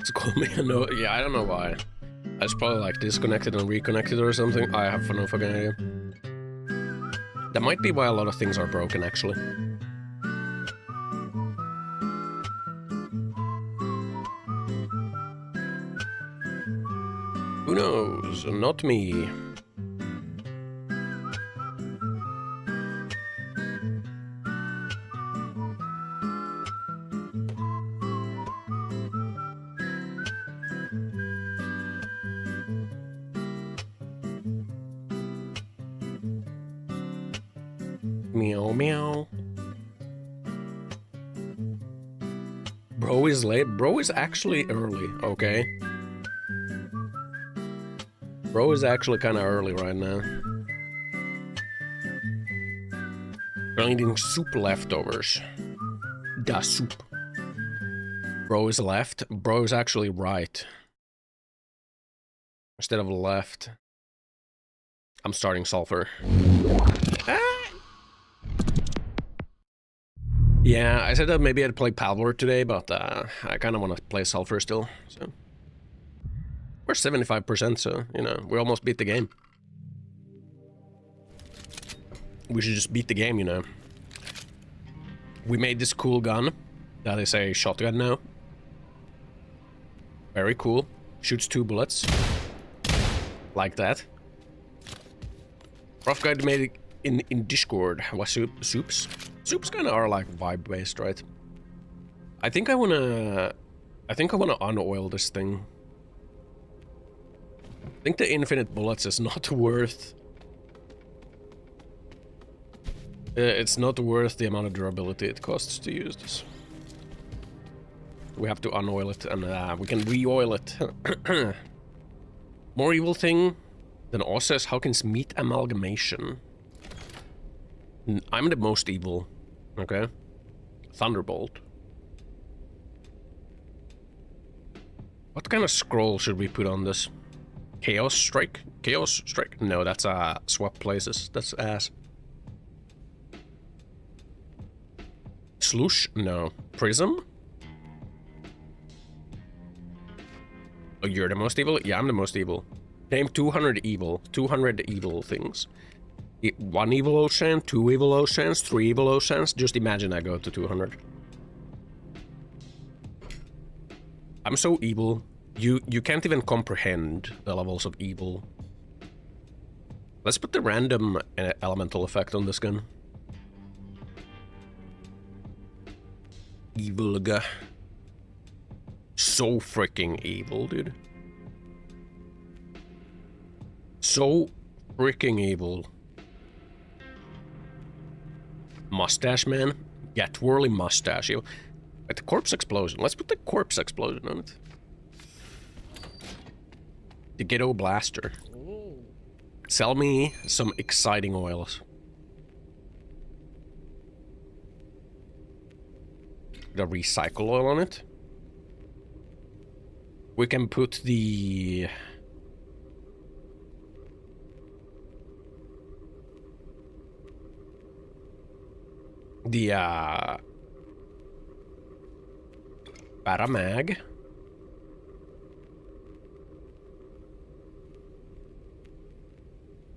to call me. No, yeah, I don't know why. I was probably like disconnected and reconnected or something. I have no fucking idea. That might be why a lot of things are broken, actually. Who knows? Not me. Meow meow. Bro is late. Bro is actually early, okay? Bro is actually kind of early right now. We're eating soup leftovers. Da soup. Bro is left. Bro is actually right. Instead of left. I'm starting sulfur. Ah! Yeah, I said that maybe I'd play Palvor today, but I kind of want to play sulfur still, so. We're 75%, so, you know, we almost beat the game. We should just beat the game, you know. We made this cool gun. That is a shotgun now. Very cool. Shoots 2 bullets. Like that. Rough guy made it in Discord. What soups? Soups kind of are like vibe-based, right? I think I wanna unoil this thing. I think the infinite bullets is not worth... it's not worth the amount of durability it costs to use this. We have to unoil it, and we can re-oil it. More evil thing than Ossan. Hawkins meat amalgamation. I'm the most evil. Okay. Thunderbolt. What kind of scroll should we put on this? Chaos Strike? Chaos Strike? No, that's swap places. That's ass. Slush? No. Prism? Oh, you're the most evil? Yeah, I'm the most evil. Name 200 evil. 200 evil things. 1 evil Ossan, 2 evil Ossans, 3 evil Ossans. Just imagine I go to 200. I'm so evil. You can't even comprehend the levels of evil. Let's put the random elemental effect on this gun. Evil guy. So freaking evil, dude. So freaking evil. Mustache man? Yeah, twirly mustache. Like the corpse explosion. Let's put the corpse explosion on it. The ghetto blaster. Sell me some exciting oils. The recycle oil on it. We can put the... Paramag.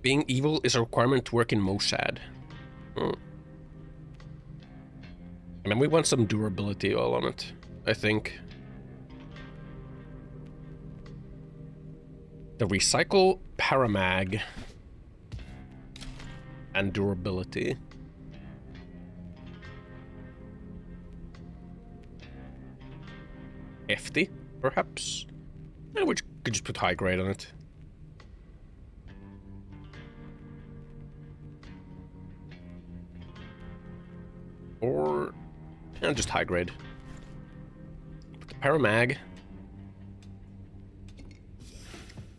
Being evil is a requirement to work in Mossad. And then we want some durability oil on it, I think. The recycle, paramag, and durability. FD, perhaps? Yeah, we could just put high grade on it. Or... and just high grade. Put the paramag.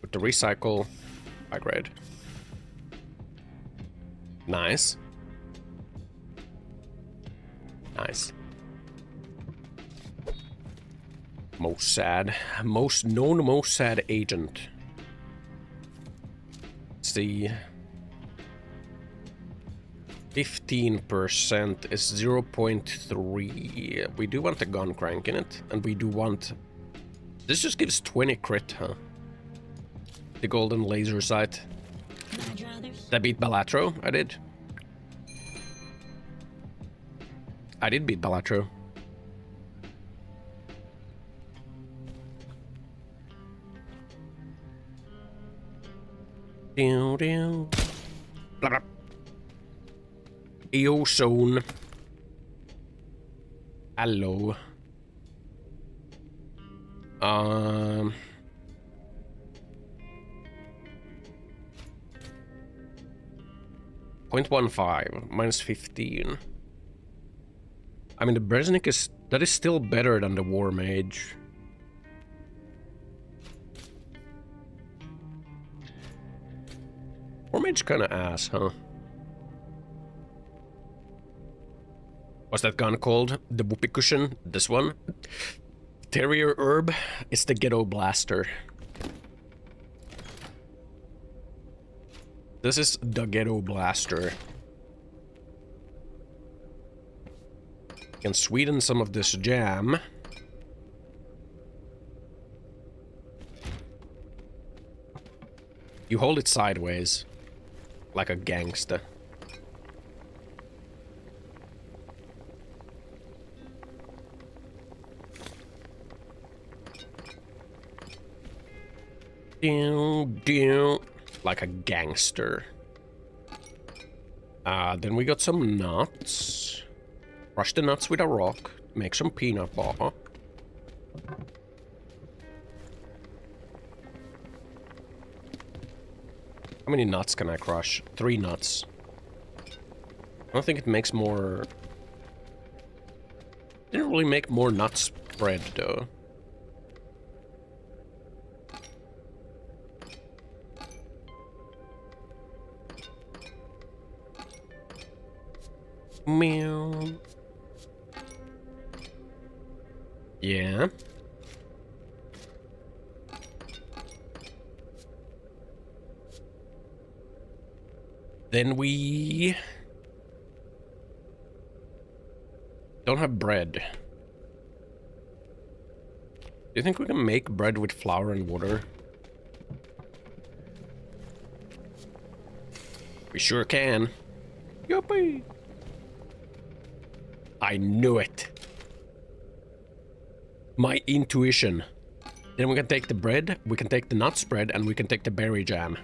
Put the recycle. High grade. Nice. Nice. Mossad. Most known Mossad agent. Let's see. 15% is 0.3. We do want a gun crank in it, and we do want This just gives 20 crit, huh? The golden laser sight. Did I beat Balatro? I did. I did beat Balatro. Down, down. Blah, blah. Ossan. Hello. 0.15 minus 15. I mean, the Breznik is... that is still better than the War Mage. War Mage kinda ass, huh? What's that gun called? The whoopee cushion? This one? Terrier Herb? It's the Ghetto Blaster. This is the Ghetto Blaster. Can sweeten some of this jam. You hold it sideways, like a gangster. Like a gangster. Then we got some nuts. Crush the nuts with a rock. Make some peanut butter. How many nuts can I crush? 3 nuts. I don't think it makes more... Didn't really make more nut spread, though. Meow. Yeah. Then we don't have bread. Do you think we can make bread with flour and water? We sure can. Yuppie! I knew it. My intuition. Then we can take the bread, we can take the nut spread, and we can take the berry jam.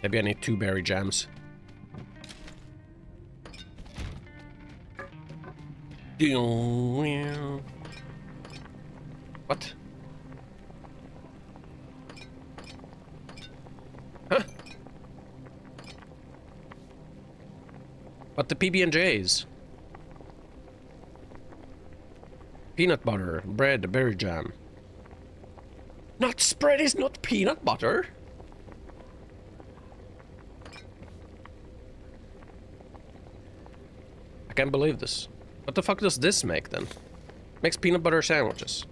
Maybe I need 2 berry jams. What? Huh? But the PB&Js. Peanut butter, bread, berry jam. Nut spread is not peanut butter. I can't believe this. What the fuck does this make then? Makes peanut butter sandwiches.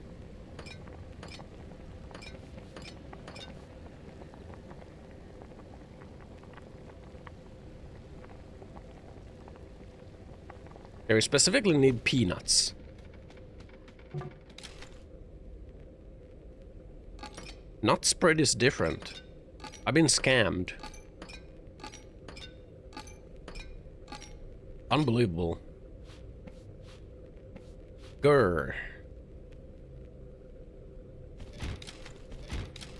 Okay, we specifically need peanuts. Nut spread is different. I've been scammed. Unbelievable. Grr.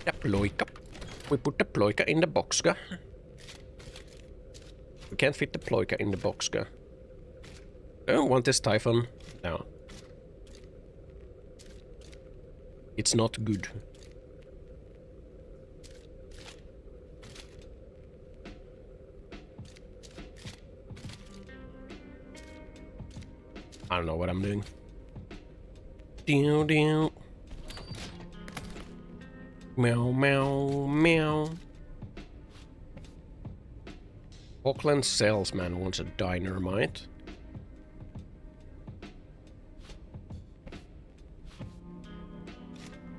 The ploika. We put the ploika in the boxka. We can't fit the ploika in the boxka. I don't want this Typhon. No. It's not good. I don't know what I'm doing. Meow, meow, meow. Auckland salesman wants a dynamite.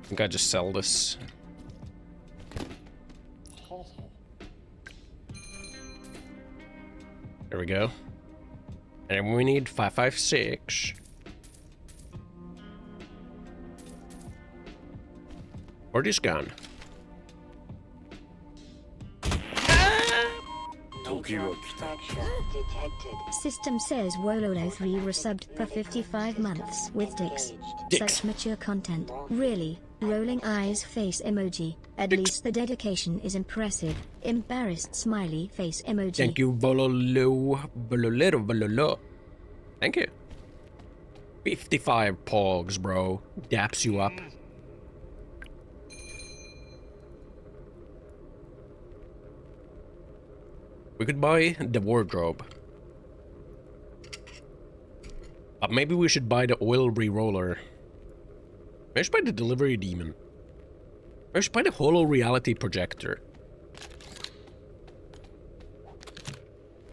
I think I just sell this. we go. And we need 556. Where'd this gone? System says Wololo 3 resubbed for 55 months with dicks. Such mature content. Really? Rolling eyes face emoji. At least the dedication is impressive. Embarrassed smiley face emoji. Thank you, Bololo. Bololero, Bololo. Thank you. 55 pogs, bro. Daps you up. We could buy the wardrobe. But maybe we should buy the oil re-roller. Maybe I should buy the delivery demon. Maybe I should buy the holo reality projector.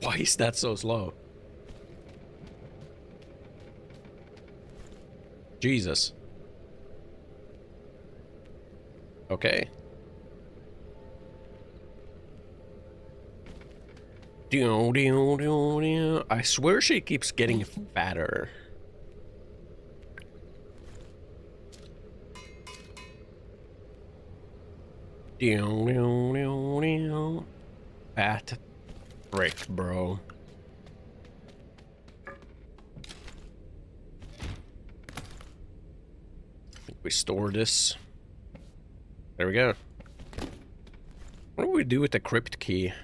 Why is that so slow? Jesus. Okay. I swear she keeps getting fatter. Fat frick, bro. We store this. There we go. What do we do with the crypt key?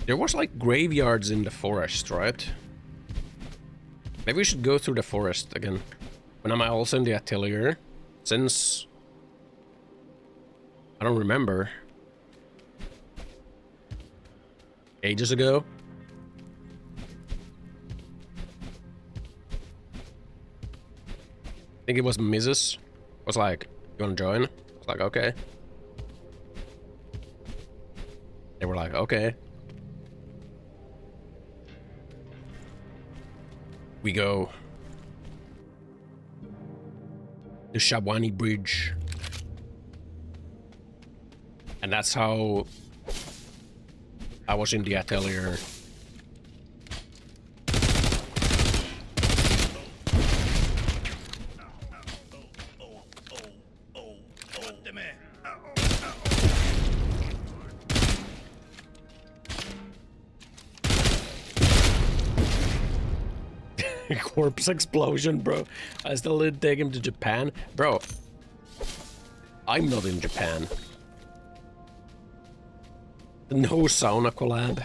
There was like graveyards in the forest, right? Maybe we should go through the forest again. When am I also in the atelier? Since... I don't remember. Ages ago? I think it was Mrs. Was like, you wanna join? I was like, okay. They were like, okay. We go. The Shabwani Bridge. And that's how I was in the atelier. Corpse explosion, bro. I still didn't take him to Japan. Bro, I'm not in Japan. No sauna collab.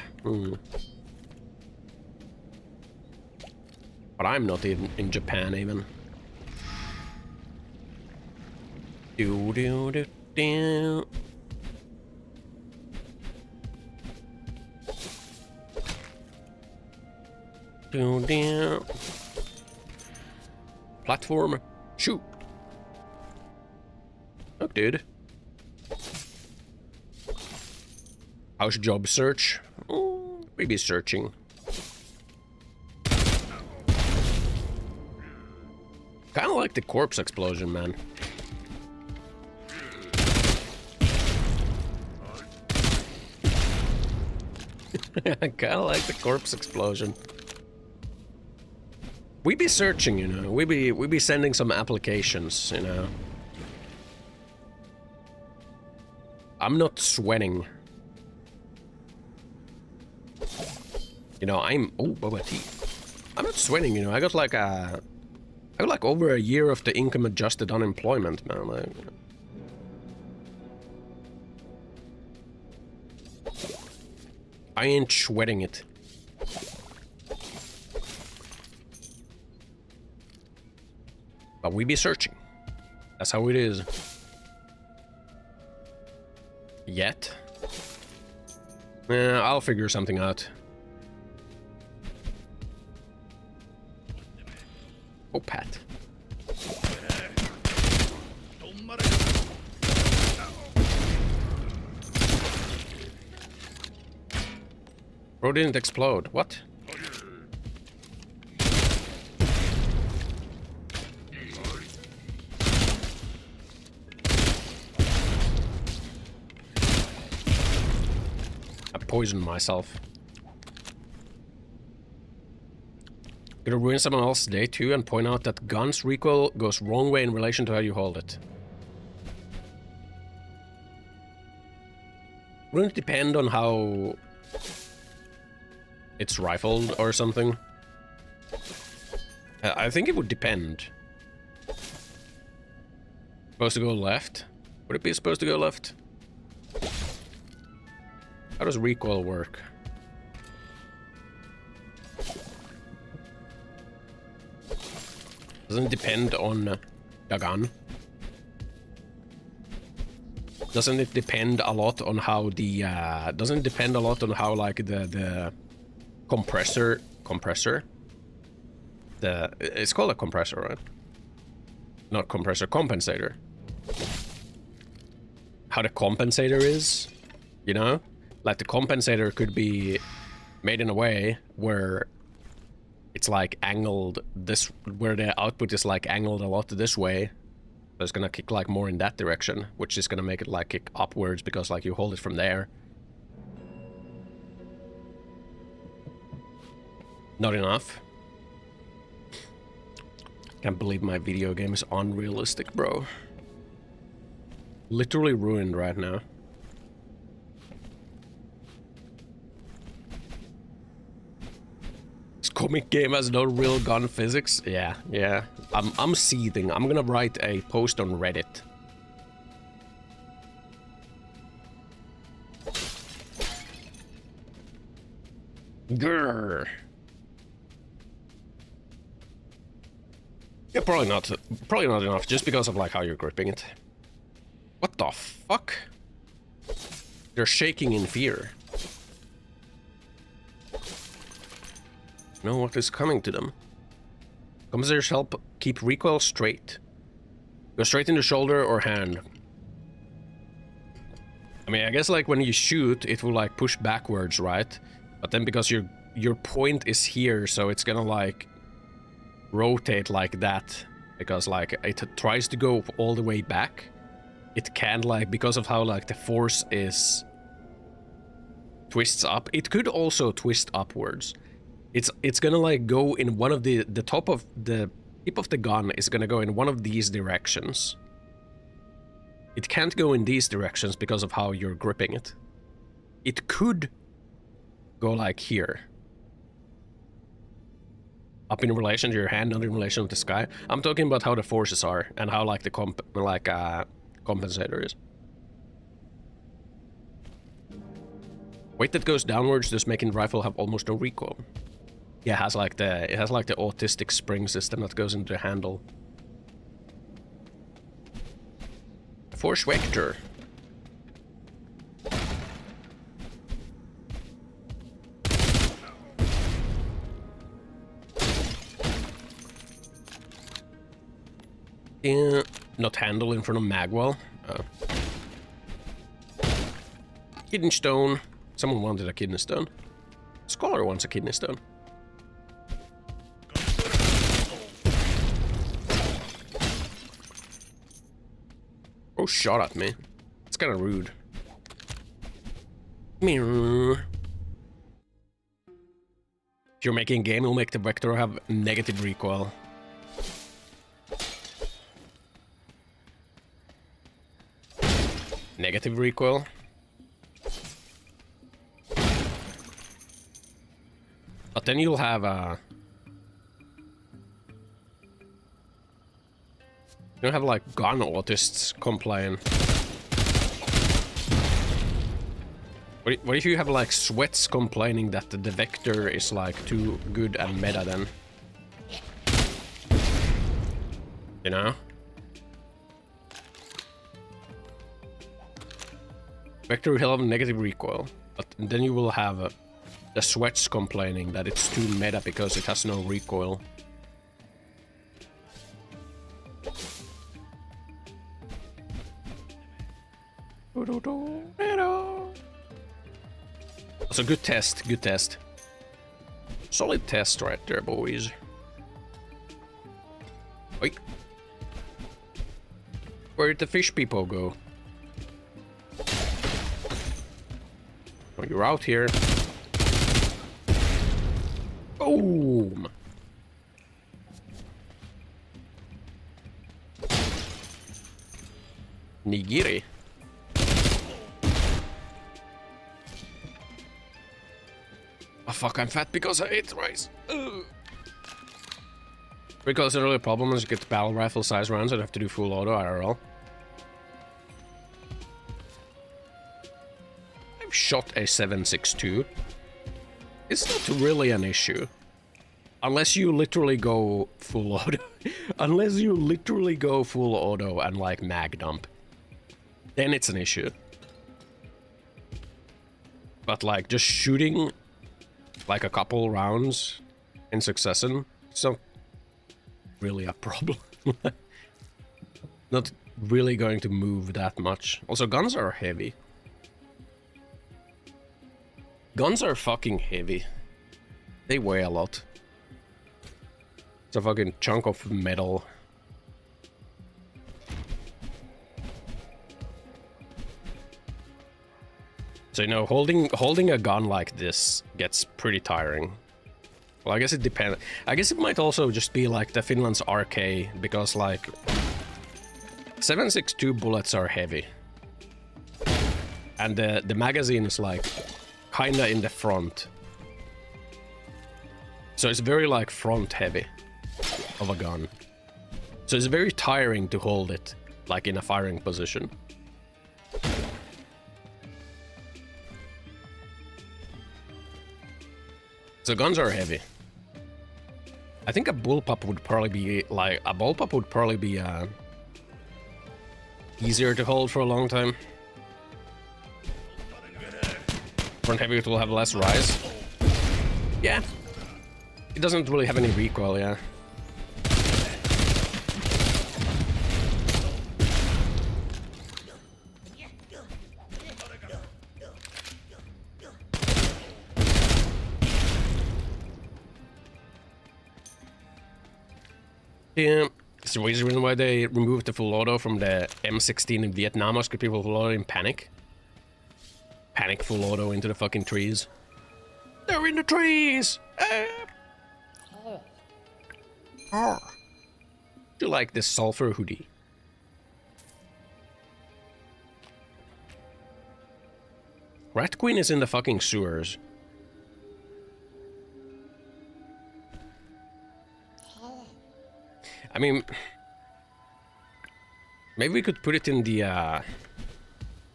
But I'm not even in Japan even. Do do do do. Do do. Platform. Shoot. Look, dude. How's job search? Oh, maybe searching. Kind of like the corpse explosion, man. Kind of like the corpse explosion. We be searching, you know. We be sending some applications, you know. I'm not sweating. You know, I'm Boba Tea. I'm not sweating, you know. I got like over a year of the income adjusted unemployment, man. Like, I ain't sweating it. But we be searching. That's how it is. Yet. I'll figure something out. Oh, Pat. Bro didn't explode. What? poison myself. Gonna ruin someone else's day too and point out that guns recoil goes wrong way in relation to how you hold it. Wouldn't it depend on how it's rifled or something? I think it would depend. Supposed to go left? Would it be supposed to go left? How does recoil work? Doesn't it depend on the gun? Doesn't it depend a lot on how the doesn't it depend a lot on how like the compressor it's called a compressor, right? Not compressor, compensator. How the compensator is, you know? Like the compensator could be made in a way where it's like angled this, where the output is like angled a lot this way. So it's gonna kick like more in that direction, which is gonna make it like kick upwards because like you hold it from there. Not enough. Can't believe my video game is unrealistic, bro. Literally ruined right now. This comic game has no real gun physics. Yeah. I'm seething. I'm gonna write a post on Reddit. Grrr. Yeah, probably not enough, just because of like how you're gripping it. What the fuck? They're shaking in fear. Know what is coming to them. Compensators help keep recoil straight. Go straight in the shoulder or hand. I mean, I guess like when you shoot, it will like push backwards, right? But then because your point is here, so it's gonna like rotate like that, because like it tries to go all the way back. It can't, like, because of how like the force is twists up. It could also twist upwards. It's gonna like go in one of the top of the tip of the gun is gonna go in one of these directions. It can't go in these directions because of how you're gripping it. It could go like here. Up in relation to your hand, not in relation to the sky. I'm talking about how the forces are and how like the compensator is. Weight that goes downwards, thus making the rifle have almost no recoil. Yeah, it has like the autistic spring system that goes into the handle. Force vector. Yeah, not handle in front of Magwell. Kidney stone. Someone wanted a kidney stone. Scholar wants a kidney stone. Oh, shot at me. It's kind of rude. If you're making a game, you'll make the vector have negative recoil. Negative recoil. But then you'll have you don't have like gun autists complain. What if you have like sweats complaining that the vector is like too good and meta then? You know? Vector will have negative recoil, but then you will have the sweats complaining that it's too meta because it has no recoil. That's a good test, good test. Solid test right there, boys. Wait. Where did the fish people go? When you're out here... Boom! Nigiri. Oh fuck, I'm fat because I ate rice. Ugh. Because the only problem is you get battle rifle size rounds, I'd have to do full auto IRL. I've shot a 7.62. It's not really an issue. Unless you literally go full auto. Unless you literally go full auto and like mag dump. Then it's an issue. But like just shooting like a couple rounds in succession, it's not really a problem. Not really going to move that much. Also, guns are heavy. Guns are fucking heavy. They weigh a lot. It's a fucking chunk of metal. So, you know, holding a gun like this gets pretty tiring. Well, I guess it depends. I guess it might also just be like the Finland's RK, because like 7.62 bullets are heavy. And the magazine is like kinda in the front. So it's very like front heavy of a gun. So it's very tiring to hold it like in a firing position. So guns are heavy. I think a bullpup would probably be like easier to hold for a long time. Front heavy will have less rise. Yeah. It doesn't really have any recoil, yeah. Yeah, it's the reason why they removed the full auto from the M16 in Vietnam was because people full auto in panic. Panic full auto into the fucking trees. They're in the trees! Ah. Do you like this sulfur hoodie? Rat Queen is in the fucking sewers. I mean, maybe we could put it in the,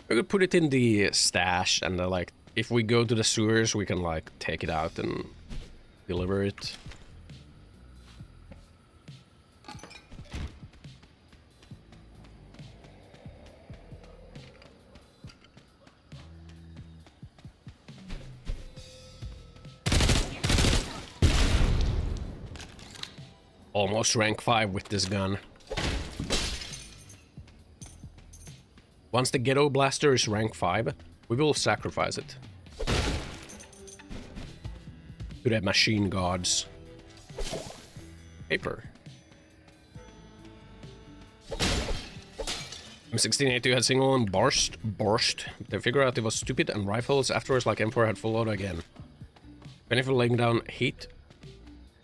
we could put it in the stash, and like, if we go to the sewers, we can like take it out and deliver it. Almost rank 5 with this gun. Once the Ghetto Blaster is rank 5, we will sacrifice it to the machine gods. Paper. M16A2 had single and borscht. They figured out it was stupid, and rifles afterwards like M4 had full auto again. Benefit laying down heat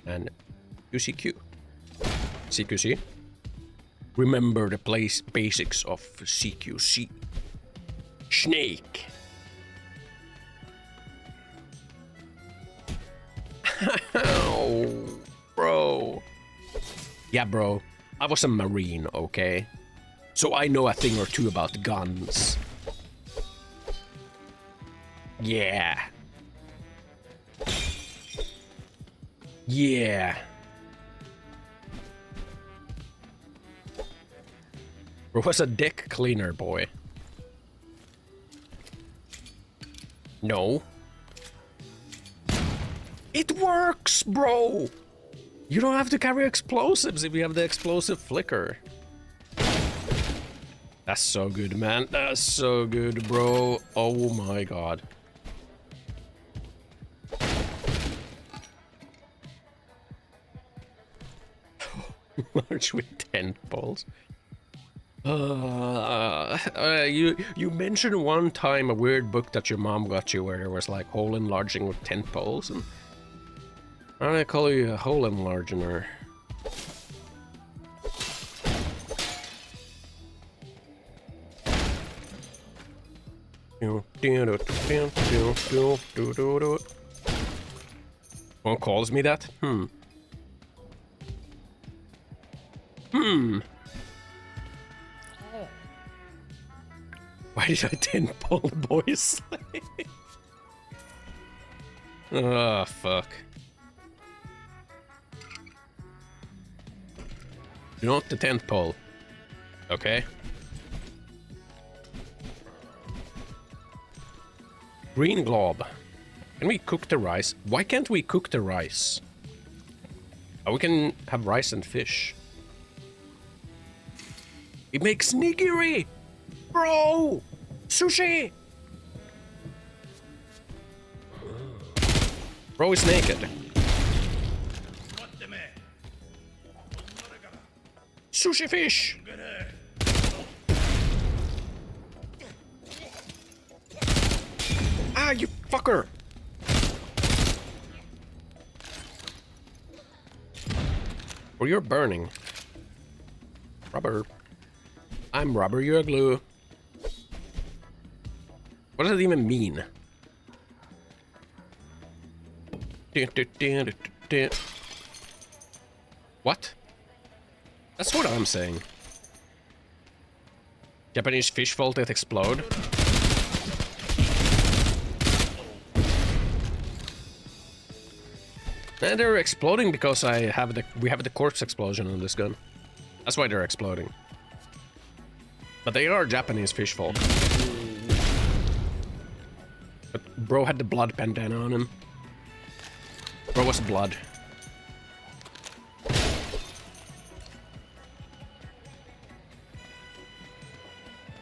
and QCQ. CQC. Remember the basics of CQC. Snake. Oh, bro. Yeah, bro. I was a Marine, okay? So I know a thing or two about guns. Yeah. Yeah. Bro was a dick cleaner, boy. No. It works, bro! You don't have to carry explosives if you have the explosive flicker. That's so good, man. That's so good, bro. Oh my god. Large with 10 balls. You mentioned one time a weird book that your mom got you where there was like hole enlarging with tent poles, and I call you a hole enlarger. One calls me that? Why did I tent pole the boys? Oh, fuck. You're not the tent pole. Okay. Green glob. Can we cook the rice? Why can't we cook the rice? Oh, we can have rice and fish. It makes nigiri! Bro! Sushi! Bro is naked. Sushi fish! Ah, you fucker! Or you're burning. Rubber. I'm rubber, you're glue. What does it even mean? What? That's what I'm saying. Japanese fish vault that explode. And they're exploding because we have the corpse explosion on this gun. That's why they're exploding. But they are Japanese fish vault. But bro had the blood bandana on him. Bro was blood.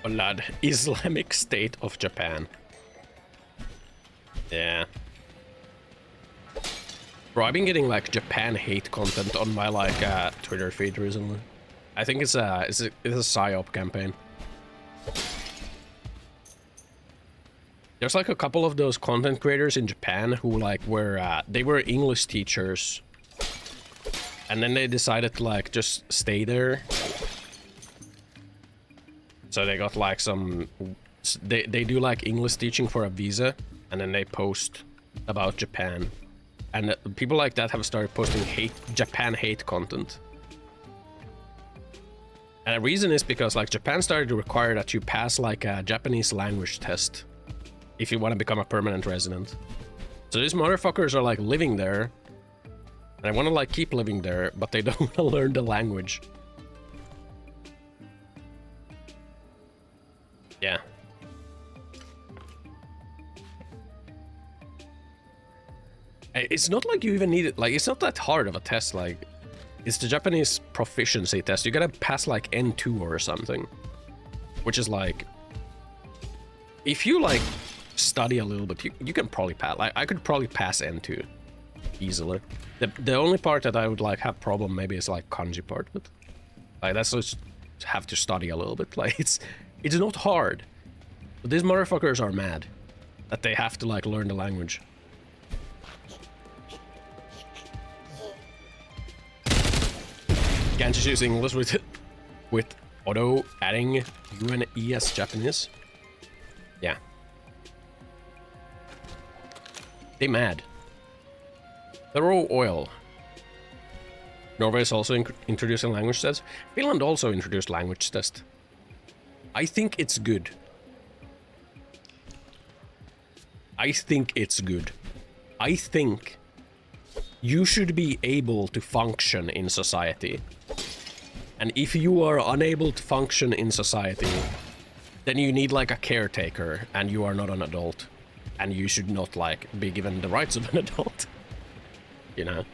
Blood. Islamic State of Japan. Yeah. Bro, I've been getting like Japan hate content on my like Twitter feed recently. I think it's a PSYOP campaign. There's like a couple of those content creators in Japan who like they were English teachers, and then they decided to like just stay there. So they got like they do like English teaching for a visa, and then they post about Japan. And people like that have started posting Japan hate content. And the reason is because like Japan started to require that you pass like a Japanese language test if you want to become a permanent resident. So these motherfuckers are like living there, and I want to like keep living there, but they don't want to learn the language. Yeah. It's not like you even need it, like, it's not that hard of a test, like, it's the Japanese proficiency test. You gotta pass, like, N2 or something. Which is, like, if you, like, study a little bit, you can probably pass, like, I could probably pass N2 easily. The only part that I would, like, have problem maybe is, like, kanji part, but, like, that's just have to study a little bit. Like, it's not hard. But these motherfuckers are mad that they have to, like, learn the language. Can't you use English with auto adding U and E as Japanese? Yeah. They mad. The raw oil. Norway is also introducing language tests. Finland also introduced language test. I think it's good. I think it's good. I think you should be able to function in society. And if you are unable to function in society, then you need like a caretaker, and you are not an adult. And you should not like be given the rights of an adult. You know?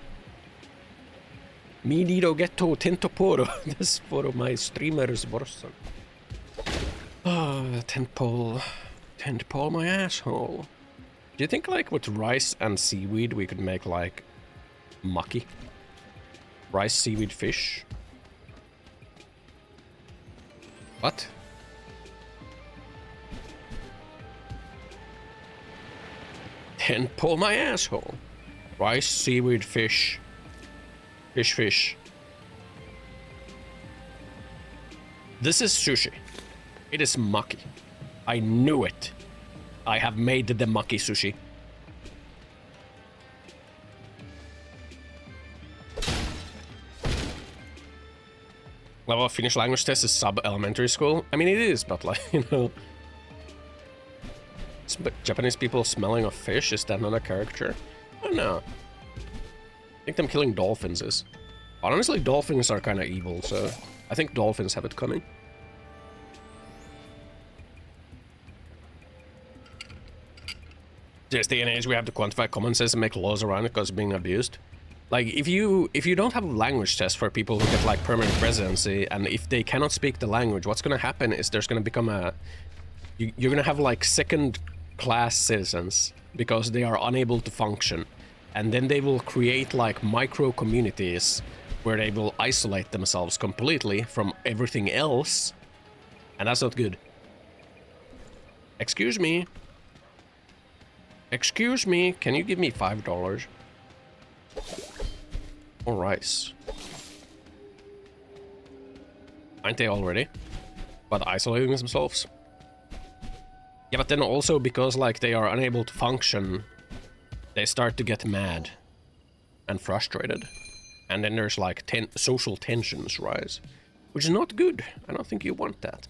Mi nido getto tentoporo. This for my streamers Ossan. Ah, tentpole my asshole. Do you think like with rice and seaweed we could make like maki? Rice, seaweed, fish? What? Then pull my asshole. Rice, seaweed, fish. Fish. This is sushi. It is maki. I knew it. I have made the maki sushi. Level of Finnish language test is sub-elementary school. I mean, it is, but like, you know... Japanese people smelling of fish, is that not a caricature? I don't know. I think them killing dolphins is. Honestly, dolphins are kind of evil, so I think dolphins have it coming. This day and age, we have to quantify common sense and make laws around it because it's being abused. Like, if you don't have a language test for people who get like permanent residency, and if they cannot speak the language, what's going to happen is there's going to become a... You're going to have like second-class citizens because they are unable to function. And then they will create like micro-communities where they will isolate themselves completely from everything else. And that's not good. Excuse me. Excuse me, can you give me $5? Or rice. Aren't they already? But isolating themselves? Yeah, but then also because like they are unable to function, they start to get mad and frustrated. And then there's like social tensions rise, which is not good. I don't think you want that.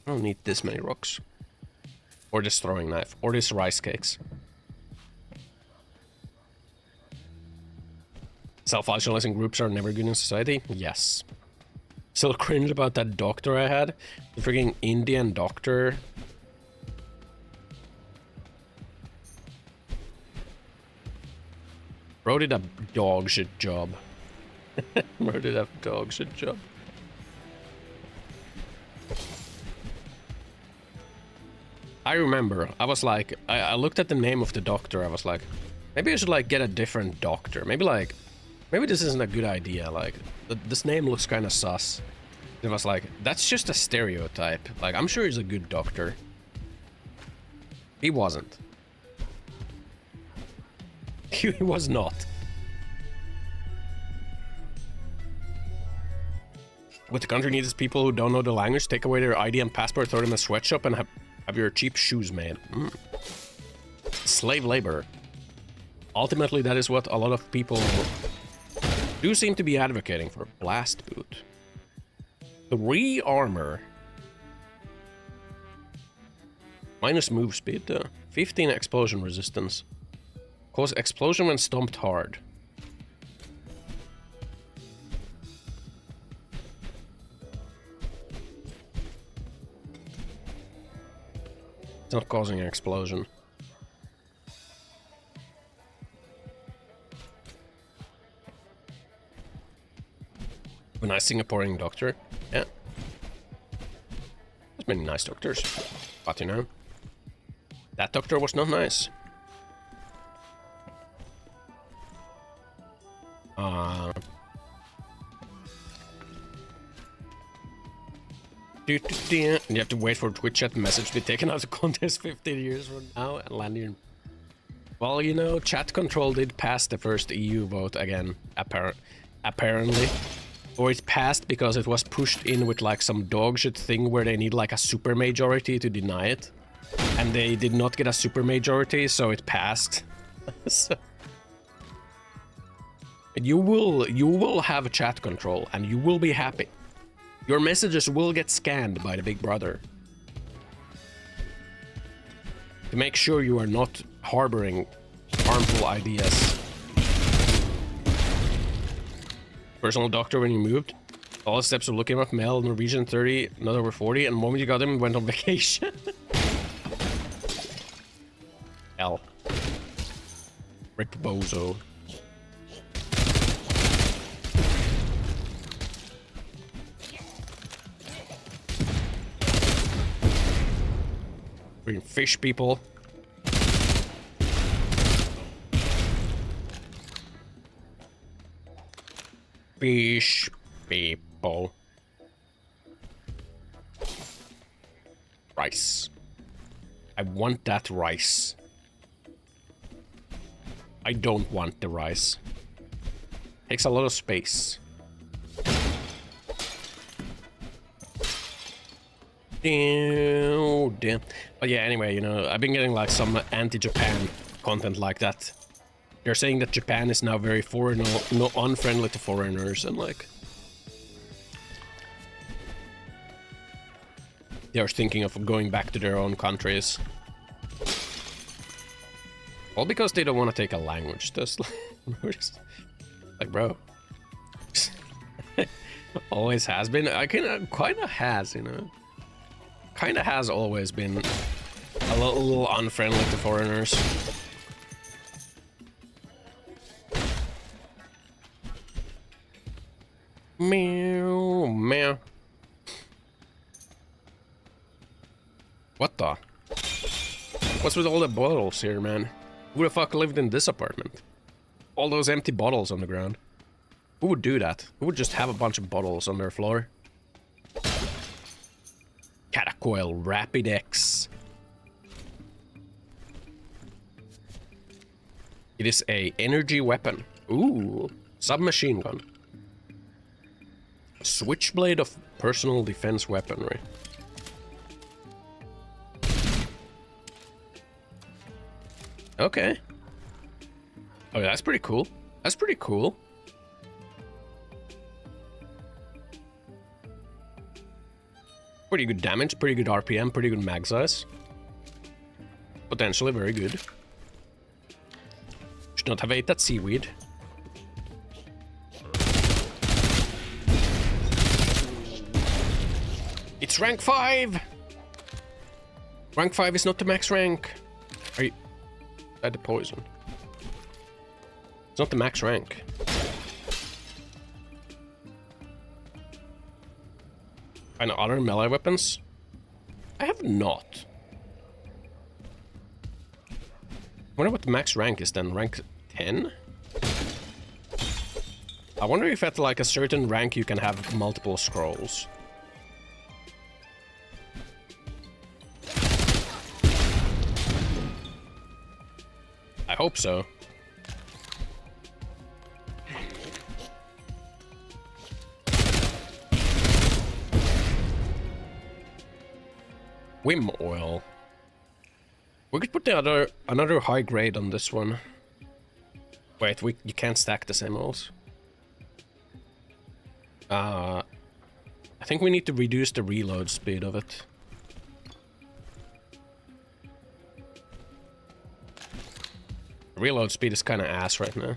I don't need this many rocks. Or this throwing knife. Or this rice cakes. Self-isolating groups are never good in society? Yes. Still cringe about that doctor I had. The freaking Indian doctor. Bro did a dog shit job. Bro did a dog shit job. I remember, I was like, I looked at the name of the doctor, I was like, maybe I should like get a different doctor. Maybe this isn't a good idea, like, this name looks kind of sus. It was like, that's just a stereotype. Like, I'm sure he's a good doctor. He wasn't. He was not. What the country needs is people who don't know the language, take away their ID and passport, throw them in a sweatshop, and have your cheap shoes made. Slave labor. Ultimately, that is what a lot of people do seem to be advocating for. Blast boot. 3 armor. Minus move speed. 15 explosion resistance. Cause explosion when stomped hard. It's not causing an explosion. A nice Singaporean doctor. Yeah. There's many nice doctors. But you know, that doctor was not nice. You have to wait for Twitch chat message to be taken out of contest 15 years from now and land in. Well, you know, chat control did pass the first EU vote again, apparently. Or it passed because it was pushed in with like some dog shit thing where they need like a super majority to deny it. And they did not get a super majority, so it passed. So, you will have chat control and you will be happy. Your messages will get scanned by the Big Brother. To make sure you are not harboring harmful ideas. Personal doctor when you moved. All the steps of looking up male, Norwegian 30, not over 40, and the moment you got him, went on vacation. L. Rip Bozo. Freaking fish people. Fish people. Rice. I want that rice. I don't want the rice. Takes a lot of space. Oh, damn. But yeah, anyway, you know, I've been getting like some anti-Japan content like that. They're saying that Japan is now very foreign, no unfriendly to foreigners, and like they're thinking of going back to their own countries. All because they don't want to take a language test. Like, bro. Always has been. I kind of has, you know. Kind of has always been a little unfriendly to foreigners. Meow, meow. What the? What's with all the bottles here, man? Who the fuck lived in this apartment? All those empty bottles on the ground. Who would do that? Who would just have a bunch of bottles on their floor? Catacoil Rapidex. It is a energy weapon. Ooh, submachine gun. Switchblade of personal defense weaponry. Okay. Oh, that's pretty cool. That's pretty cool. Pretty good damage, pretty good RPM, pretty good mag size. Potentially very good. Should not have ate that seaweed. It's rank 5! Rank 5 is not the max rank. Are you... I had the poison. It's not the max rank. Find other melee weapons? I have not. Wonder what the max rank is then. Rank 10? I wonder if at like a certain rank you can have multiple scrolls. I hope so. Wim oil. We could put the another high grade on this one. Wait, you can't stack the same oils. I think we need to reduce the reload speed of it. Reload speed is kind of ass right now.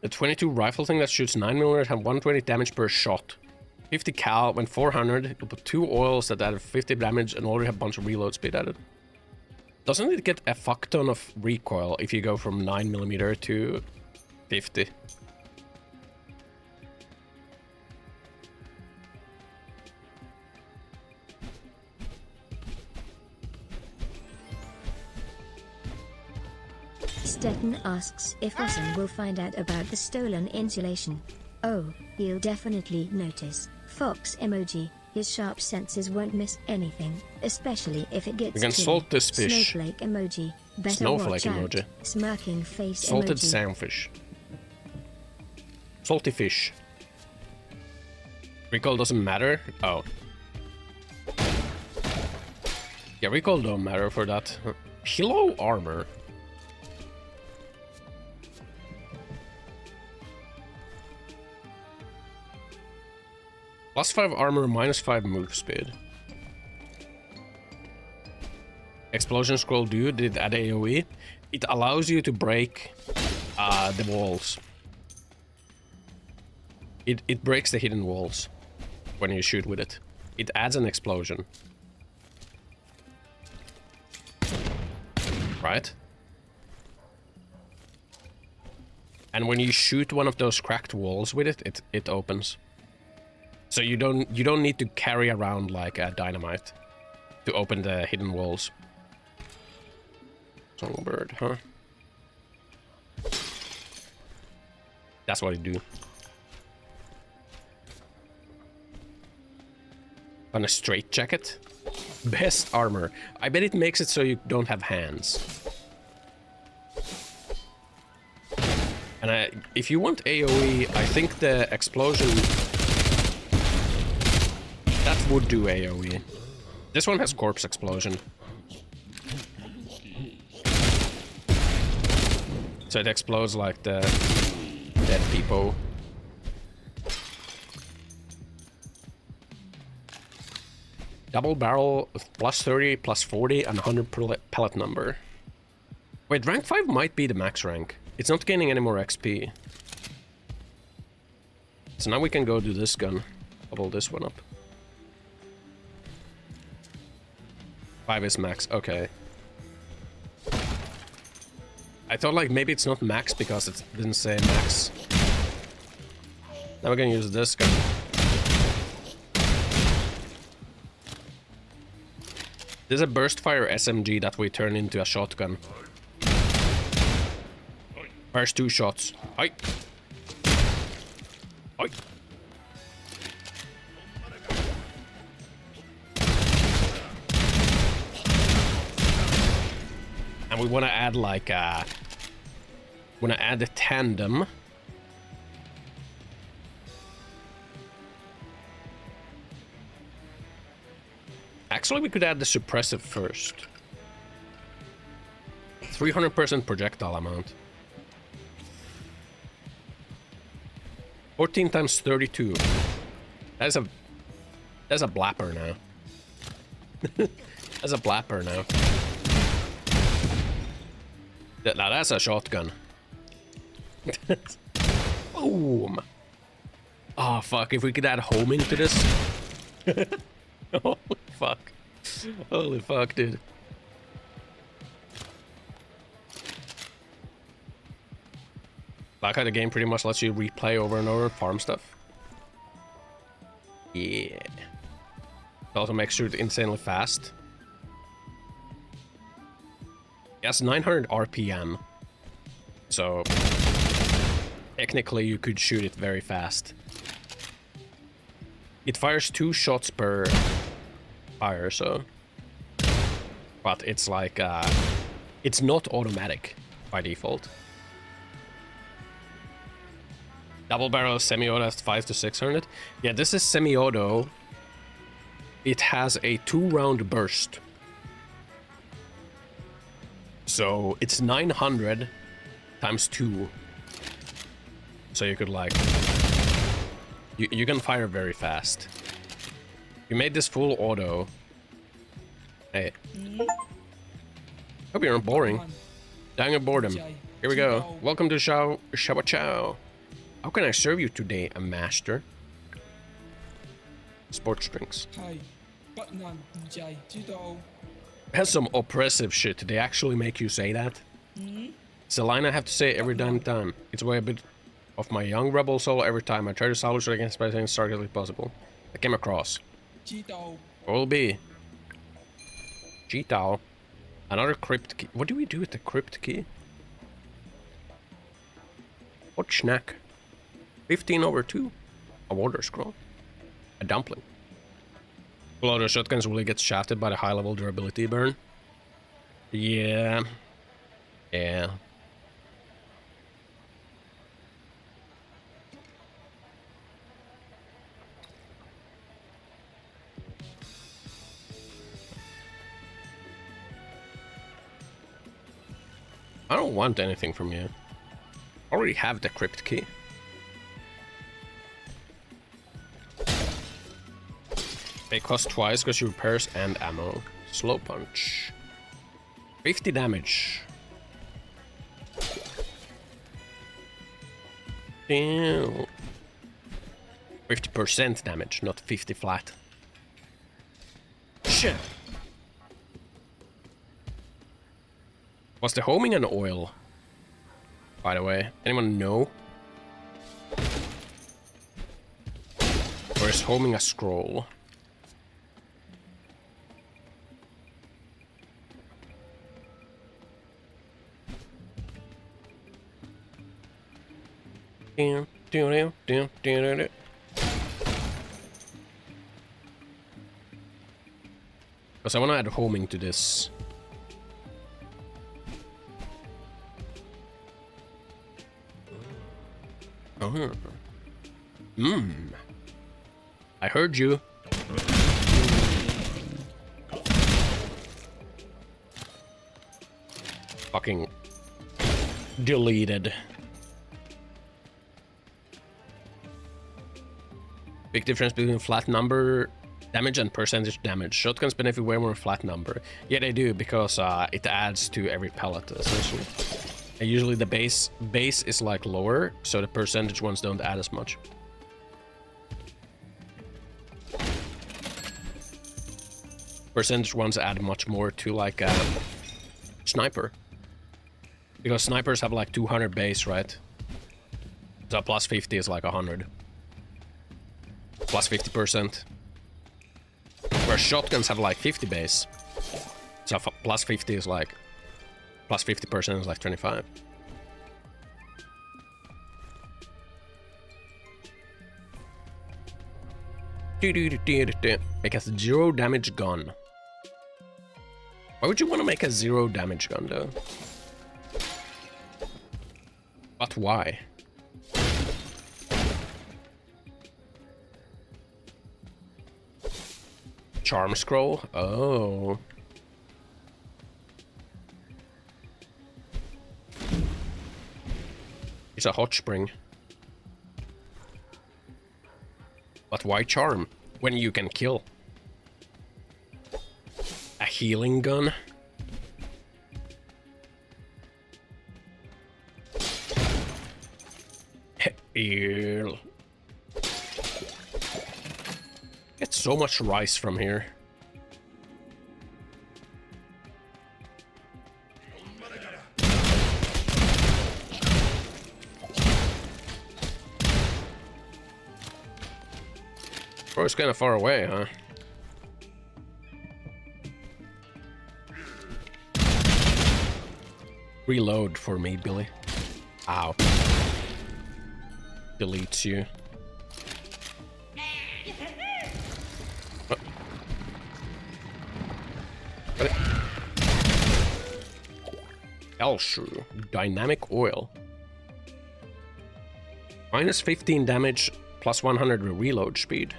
The 22 rifle thing that shoots 9mm have 120 damage per shot. 50 cal, when 400, you put 2 oils that add 50 damage and already have a bunch of reload speed added. Doesn't it get a fuck ton of recoil if you go from 9mm to 50? Stetton asks if Ossan will find out about the stolen insulation. Oh, he'll definitely notice. Fox emoji. His sharp senses won't miss anything, especially if it gets We can salt this fish. Snowflake emoji. Better Snowflake watch emoji. Out. Smirking face Salted emoji. sandfish. Salty fish. Recoil doesn't matter? Oh. Yeah, recoil don't matter for that. Hello, armor. +5 armor, -5 move speed. Explosion scroll did add AoE. It allows you to break the walls. It breaks the hidden walls when you shoot with it. It adds an explosion. Right? And when you shoot one of those cracked walls with it, it opens. So you don't need to carry around like a dynamite to open the hidden walls. Songbird, huh? That's what you do. On a straight jacket. Best armor. I bet it makes it so you don't have hands. And if you want AoE, I think the explosion... That would do AoE. This one has corpse explosion. So it explodes like the dead people. Double barrel of plus 30, plus 40, and 100 pellet number. Wait, rank 5 might be the max rank. It's not gaining any more XP. So now we can go do this gun. Double this one up. 5 is max, okay. I thought like maybe it's not max because it didn't say max. Now we're gonna use this gun. There's a burst fire SMG that we turn into a shotgun. Fires 2 shots. Hi. Hi. And we want to add like a... Want to add a tandem. Actually, we could add the suppressive first. 300% projectile amount. 14 times 32. That's a blapper now. That's a blapper now. Now that's a shotgun. Boom. Oh fuck, if we could add homing to this. Holy fuck. Holy fuck, dude. Like how the game pretty much lets you replay over and over and farm stuff. Yeah. It also makes sure it's insanely fast. It has 900 RPM. So technically you could shoot it very fast. It fires 2 shots per fire, so... But it's like, it's not automatic by default. Double barrel semi-auto has 5 to 600. Yeah, this is semi-auto. It has a 2-round burst. So it's 900 times 2. So you could like... You can fire very fast. You made this full auto. Hey. Hope you're not boring. Dying of boredom. Here we go. Welcome to Shawa Chow. How can I serve you today, a master? Sports drinks. Has some oppressive shit. They actually make you say that. It's a line I have to say every damn time. It's way a bit of my young rebel soul every time I try to salvage it against by saying starkly possible. I came across. What will be? Cheetah. Another crypt key. What do we do with the crypt key? What snack? 15/2. A water scroll. A dumpling. A lot of shotguns really get shafted by the high level durability burn. Yeah. Yeah. I don't want anything from you. I already have the crypt key. They cost twice because you repairs and ammo. Slow punch. 50 damage. Damn. 50% damage, not 50 flat. Shit. Was the homing an oil? By the way, anyone know? Or is homing a scroll? Because I want to add homing to this. Oh. I heard you. Fucking deleted. Big difference between flat number damage and percentage damage. Shotguns benefit way more flat number. Yeah, they do, because it adds to every pellet, essentially. And usually the base is like lower, so the percentage ones don't add as much. Percentage ones add much more to like sniper. Because snipers have like 200 base, right? So plus 50 is like 100. Plus 50%. Where shotguns have like 50 base. So plus 50 is like... Plus 50% is like 25. Make a 0 damage gun. Why would you want to make a 0 damage gun though? But why? Charm scroll? Oh. It's a hot spring. But why charm when you can kill? A healing gun? Ew. Get so much rice from here. Bro, it's kind of far away, huh? Reload for me, Billy. Ow. Deletes you. Oh. Elshrew. Dynamic oil. Minus 15 damage, plus 100 reload speed.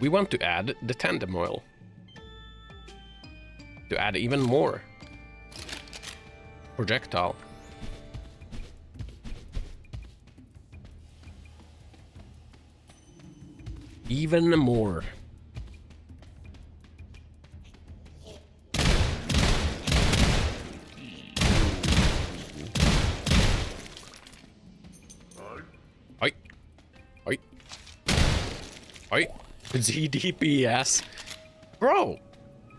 We want to add the tandem oil. To add even more. Projectile. Even more. Oi. Oi. Oi. ZDPS. Bro,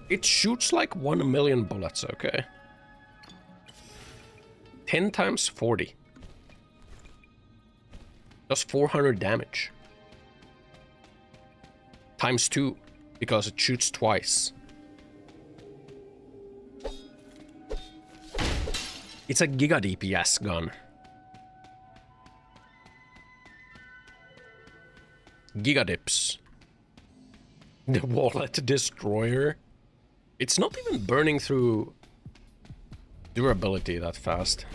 it shoots like 1 million bullets, okay? 10 times 40. Does 400 damage. Times 2, because it shoots twice. It's a Giga DPS gun. Giga Dips. The wallet destroyer. It's not even burning through durability that fast.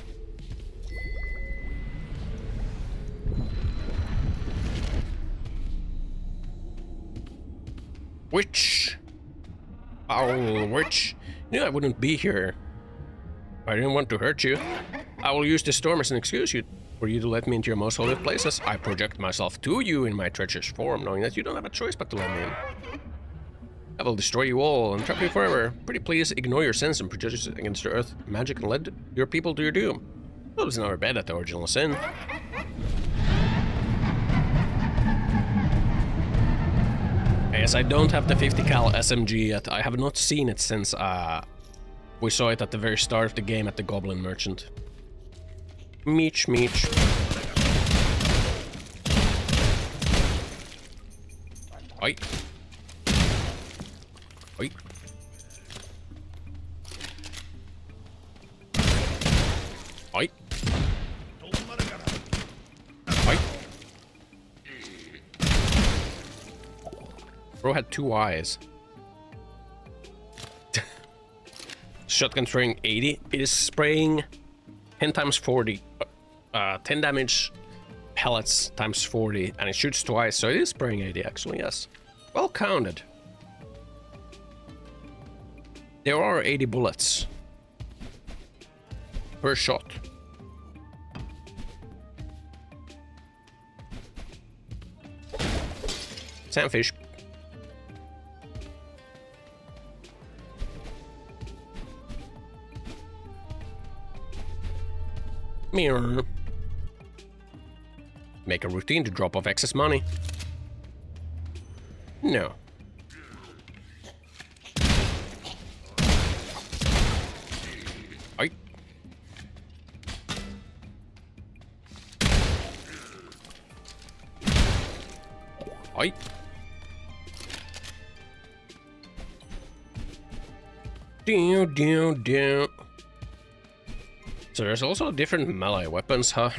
Witch! Oh, witch. You knew I wouldn't be here. I didn't want to hurt you. I will use this storm as an excuse for you to let me into your most holy places. I project myself to you in my treacherous form, knowing that you don't have a choice but to let me in. I will destroy you all and trap you forever. Pretty please ignore your sins and prejudices against the earth, magic, and lead your people to your doom. Well, it's never bad at the original sin. Yes, I don't have the 50 cal SMG yet. I have not seen it since we saw it at the very start of the game at the Goblin Merchant. Meech, meech. Oi. Oi. Oi. Oi. Bro had 2 eyes. Shotgun spraying 80. It is spraying 10 times 40. 10 damage pellets times 40, and it shoots twice, so it is spraying 80 actually, yes. Well counted. There are 80 bullets per shot. Sandfish. Mirror. Make a routine to drop off excess money. No. Oi. Oi. Do. So there's also different melee weapons, huh?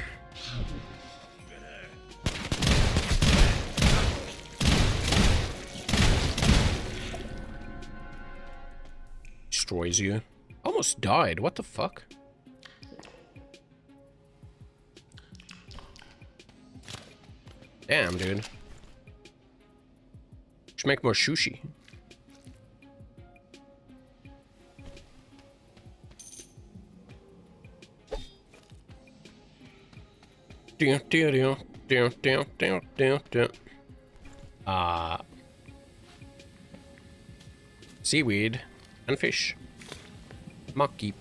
Destroys you. Almost died. What the fuck? Damn, dude. Should make more sushi. Seaweed and fish. Maki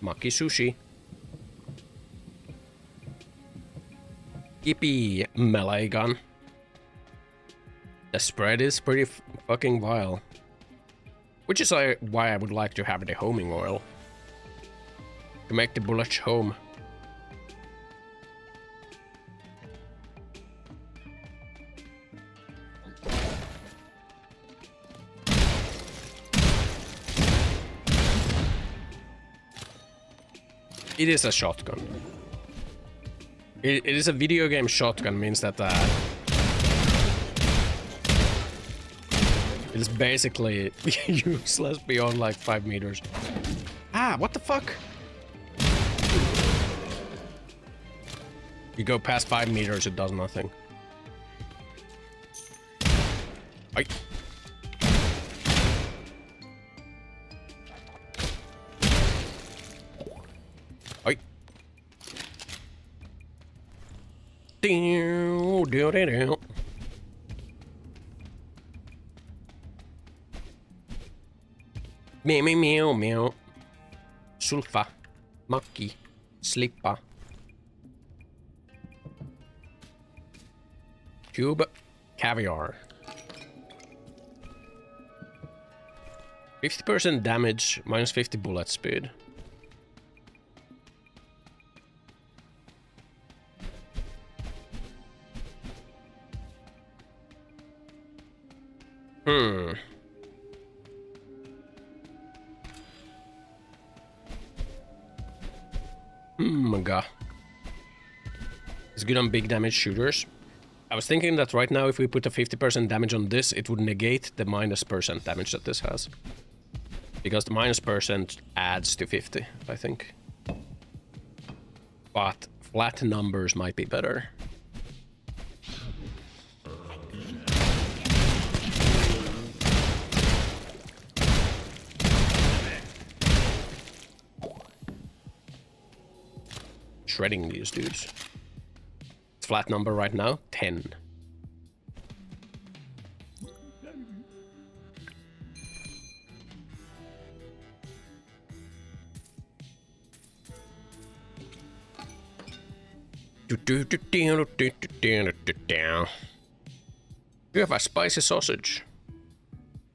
sushi. Yippee, melee gun. The spread is pretty fucking vile. Which is why I would like to have the homing oil. To make the bullets home. It is a shotgun. It is a video game shotgun, means that it is basically useless beyond like 5 meters. Ah, what the fuck? You go past 5 meters, it does nothing. Oi. Oi. Do. Meow. Sulfur. Maki. Slippa. Cube. Caviar. 50% damage, minus 50 bullet speed. God. It's good on big damage shooters. I was thinking that right now if we put a 50% damage on this, it would negate the -% damage that this has. Because the -% adds to 50, I think. But flat numbers might be better. Shredding these dudes. Flat number right now, 10. You have a spicy sausage.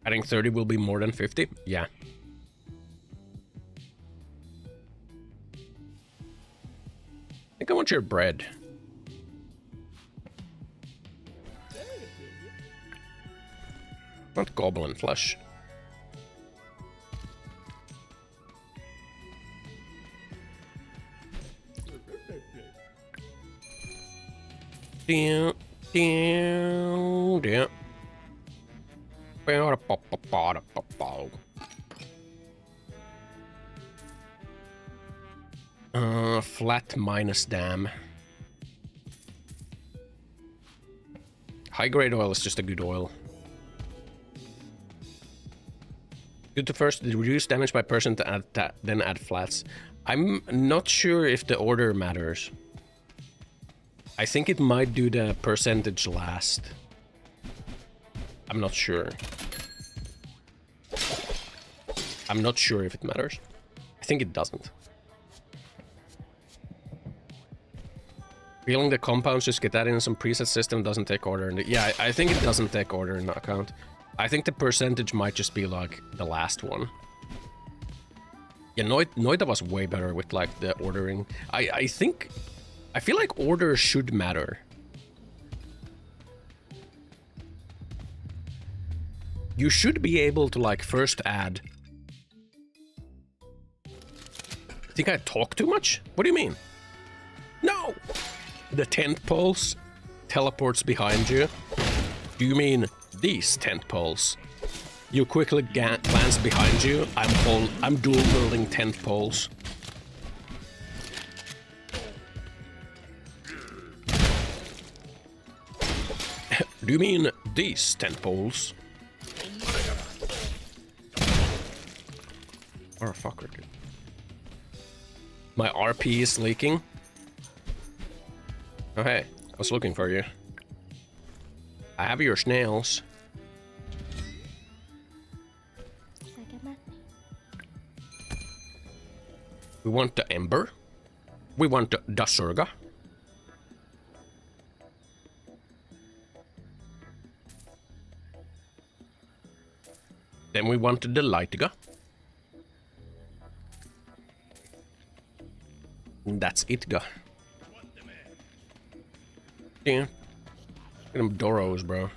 Adding 30 will be more than 50? Yeah. I think I want your bread. Not goblin flesh. Damn. Flat minus dam. High grade oil is just a good oil. Good to first reduce damage by person to add then add flats. I'm not sure if the order matters. I think it might do the percentage last. I'm not sure. I'm not sure if it matters. I think it doesn't. Feeling the compounds just get that in some preset system doesn't take order. Yeah, I think it doesn't take order in account. I think the percentage might just be like the last one. Yeah, Noita was way better with like the ordering. I feel like order should matter. You should be able to like first add. Think I talk too much? What do you mean? No! The tent poles teleports behind you. Do you mean these tent poles? You quickly glance behind you. I'm dual building tent poles. Do you mean these tent poles? Oh fucker, dude. My RP is leaking. Oh hey, I was looking for you. I have your snails. We want the ember. We want the dasurga. Then we want the lightiga. That's it, go. Yeah. Look at them Doros, bro.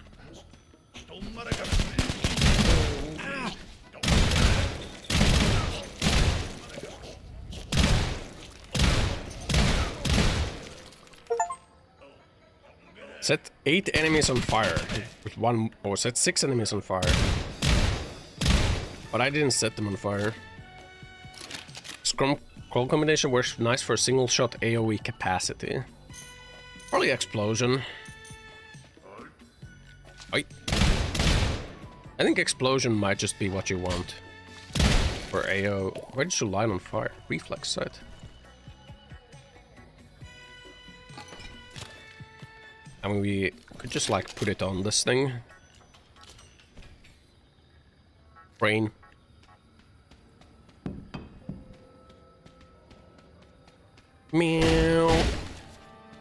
Set 8 enemies on fire. With one, or set 6 enemies on fire. But I didn't set them on fire. Scroll combination works nice for single shot AoE capacity. Probably explosion. Oi. I think explosion might just be what you want. For AO. Where did you light on fire? Reflex sight. I mean, we could just like put it on this thing. Brain. Meow.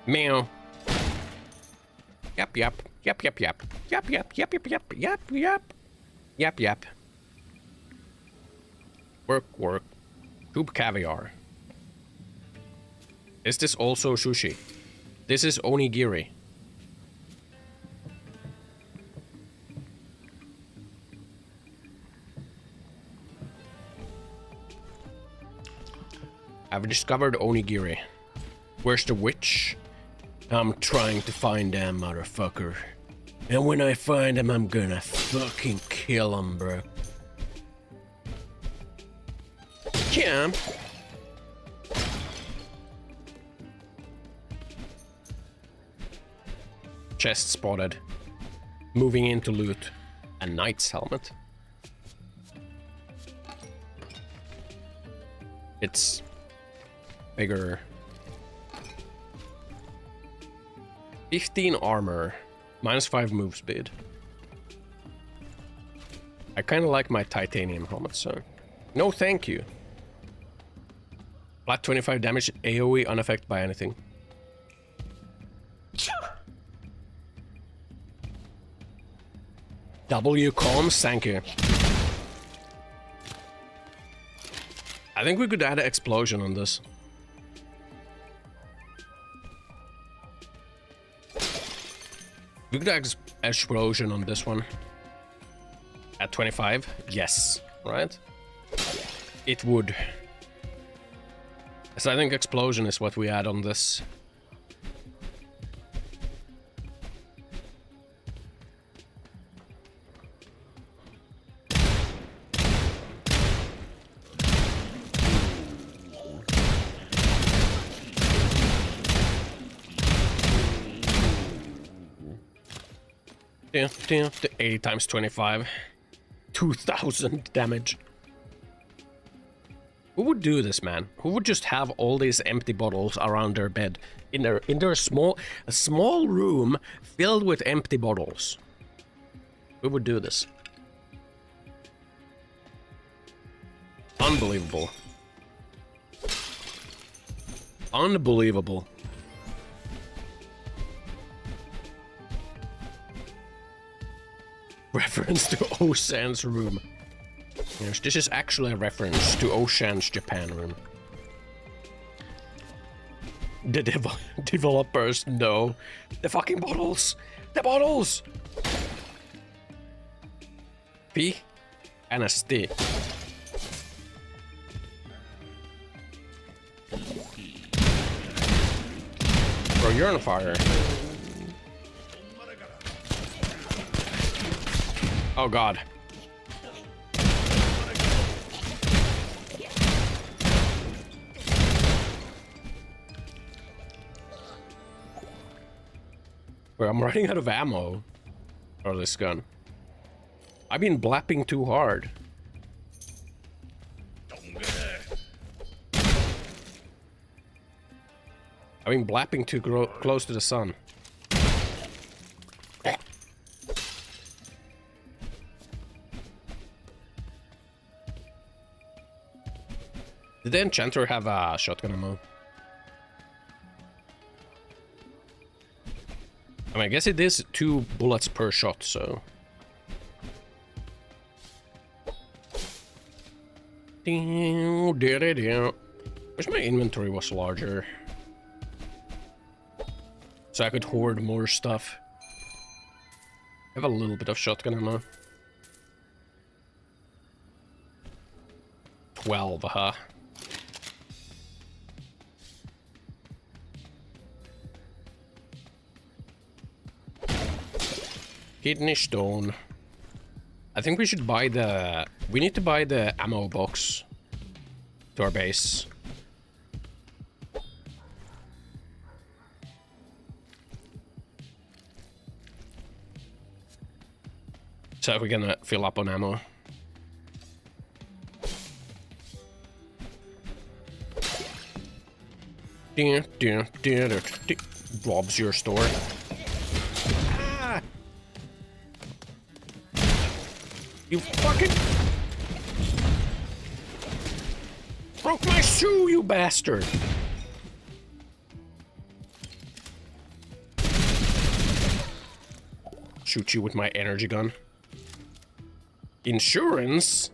Meow. Yep, yep. Yep, yep, yep. Yep, yep, yep, yep, yep, yep, yep. Yep, yep. Work, work. Tube caviar. Is this also sushi? This is onigiri. I've discovered onigiri. Where's the witch? I'm trying to find that motherfucker. And when I find him, I'm gonna fucking kill him, bro. Yeah. Chest spotted. Moving into loot. A knight's helmet. It's bigger. 15 armor. -5 move speed. I kind of like my titanium helmet, so... No, thank you. Flat 25 damage, AoE unaffected by anything. W comms, thank you. I think we could add an explosion on this. We could add an explosion on this one. At 25? Yes, right? It would. So I think explosion is what we add on this. Yeah, 80 times 25. 2,000 damage. Who would do this, man? Who would just have all these empty bottles around their bed in their small room filled with empty bottles? Who would do this? Unbelievable. Unbelievable. Reference to Ossan's room. Yes, this is actually a reference to Ossan's Japan room. The developers know. The fucking bottles! The bottles! P and a stick. Bro, you're on fire. Oh god. Wait, I'm running out of ammo for this gun. I've been blapping too hard. I've been blapping too close to the sun. Did the enchanter have a shotgun ammo? I mean, I guess it is 2 bullets per shot, so... Wish my inventory was larger. So I could hoard more stuff. I have a little bit of shotgun ammo. 12, huh? Kidney stone. I think we should buy the... We need to buy the ammo box to our base. So we can fill up on ammo. Robs your store. Ah! You fucking broke my shoe, you bastard! Shoot you with my energy gun. Insurance?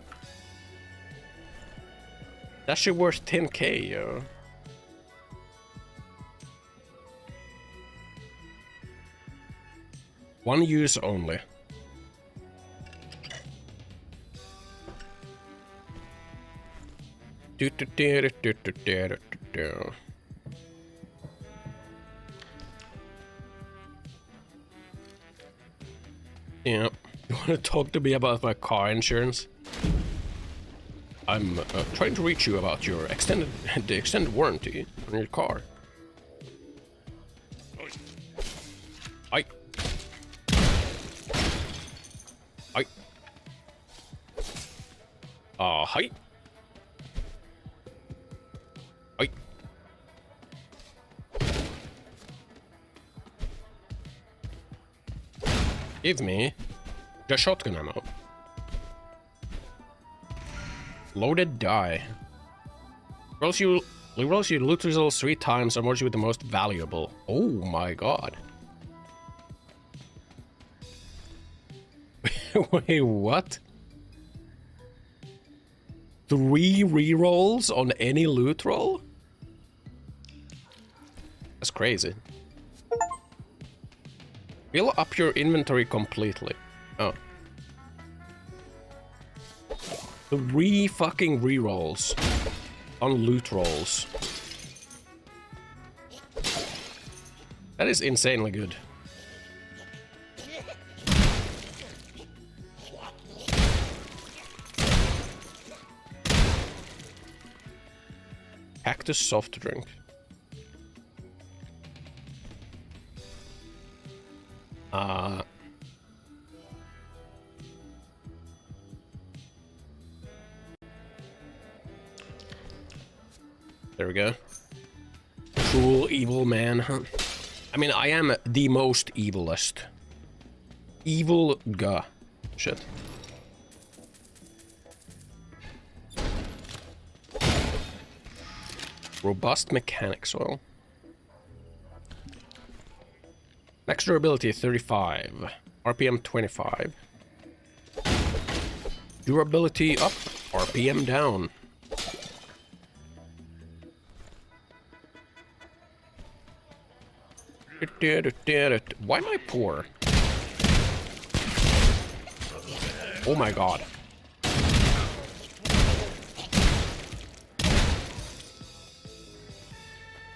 That shit worth 10k, yo. One use only. Yeah. You want to talk to me about my car insurance? I'm trying to reach you about your the extended warranty on your car. I. Hi. Hi. Give me the shotgun ammo. Loaded die. Rolls you loot results 3 times and awards you with the most valuable. Oh my god. Wait, what? 3 rerolls on any loot roll? That's crazy. Fill up your inventory completely. Oh. 3 fucking rerolls on loot rolls. That is insanely good. Cactus soft drink. we go. Cruel, evil man. I mean, I am the most evilest. Evil guy. Shit. Robust mechanic soil. Max durability 35. RPM 25. Durability up. RPM down. Why am I poor? Oh my god.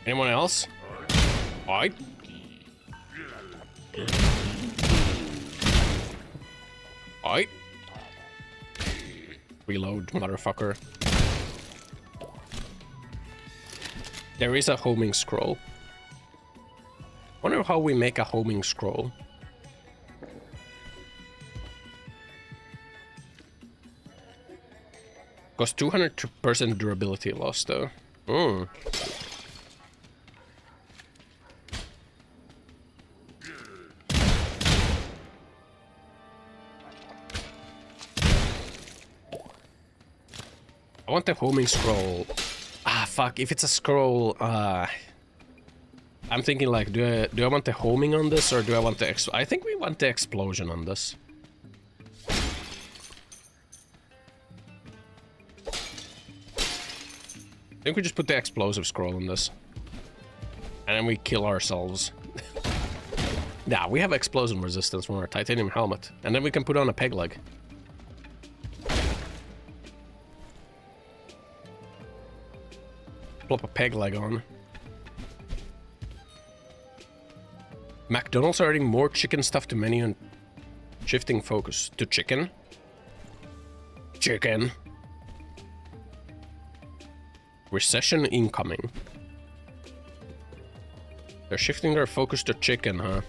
Anyone else? Alright. Alright. Reload, motherfucker. There is a homing scroll. Wonder how we make a homing scroll. Cost 200% durability loss though. Hmm. I want the homing scroll. Ah, fuck. If it's a scroll, I'm thinking like, do I want the homing on this or do I want the I think we want the explosion on this. I think we just put the explosive scroll on this. And then we kill ourselves. Nah, we have explosion resistance from our titanium helmet. And then we can put on a peg leg. Plop a peg leg on. McDonald's are adding more chicken stuff to menu and shifting focus to chicken. Chicken. Recession incoming. They're shifting their focus to chicken, huh?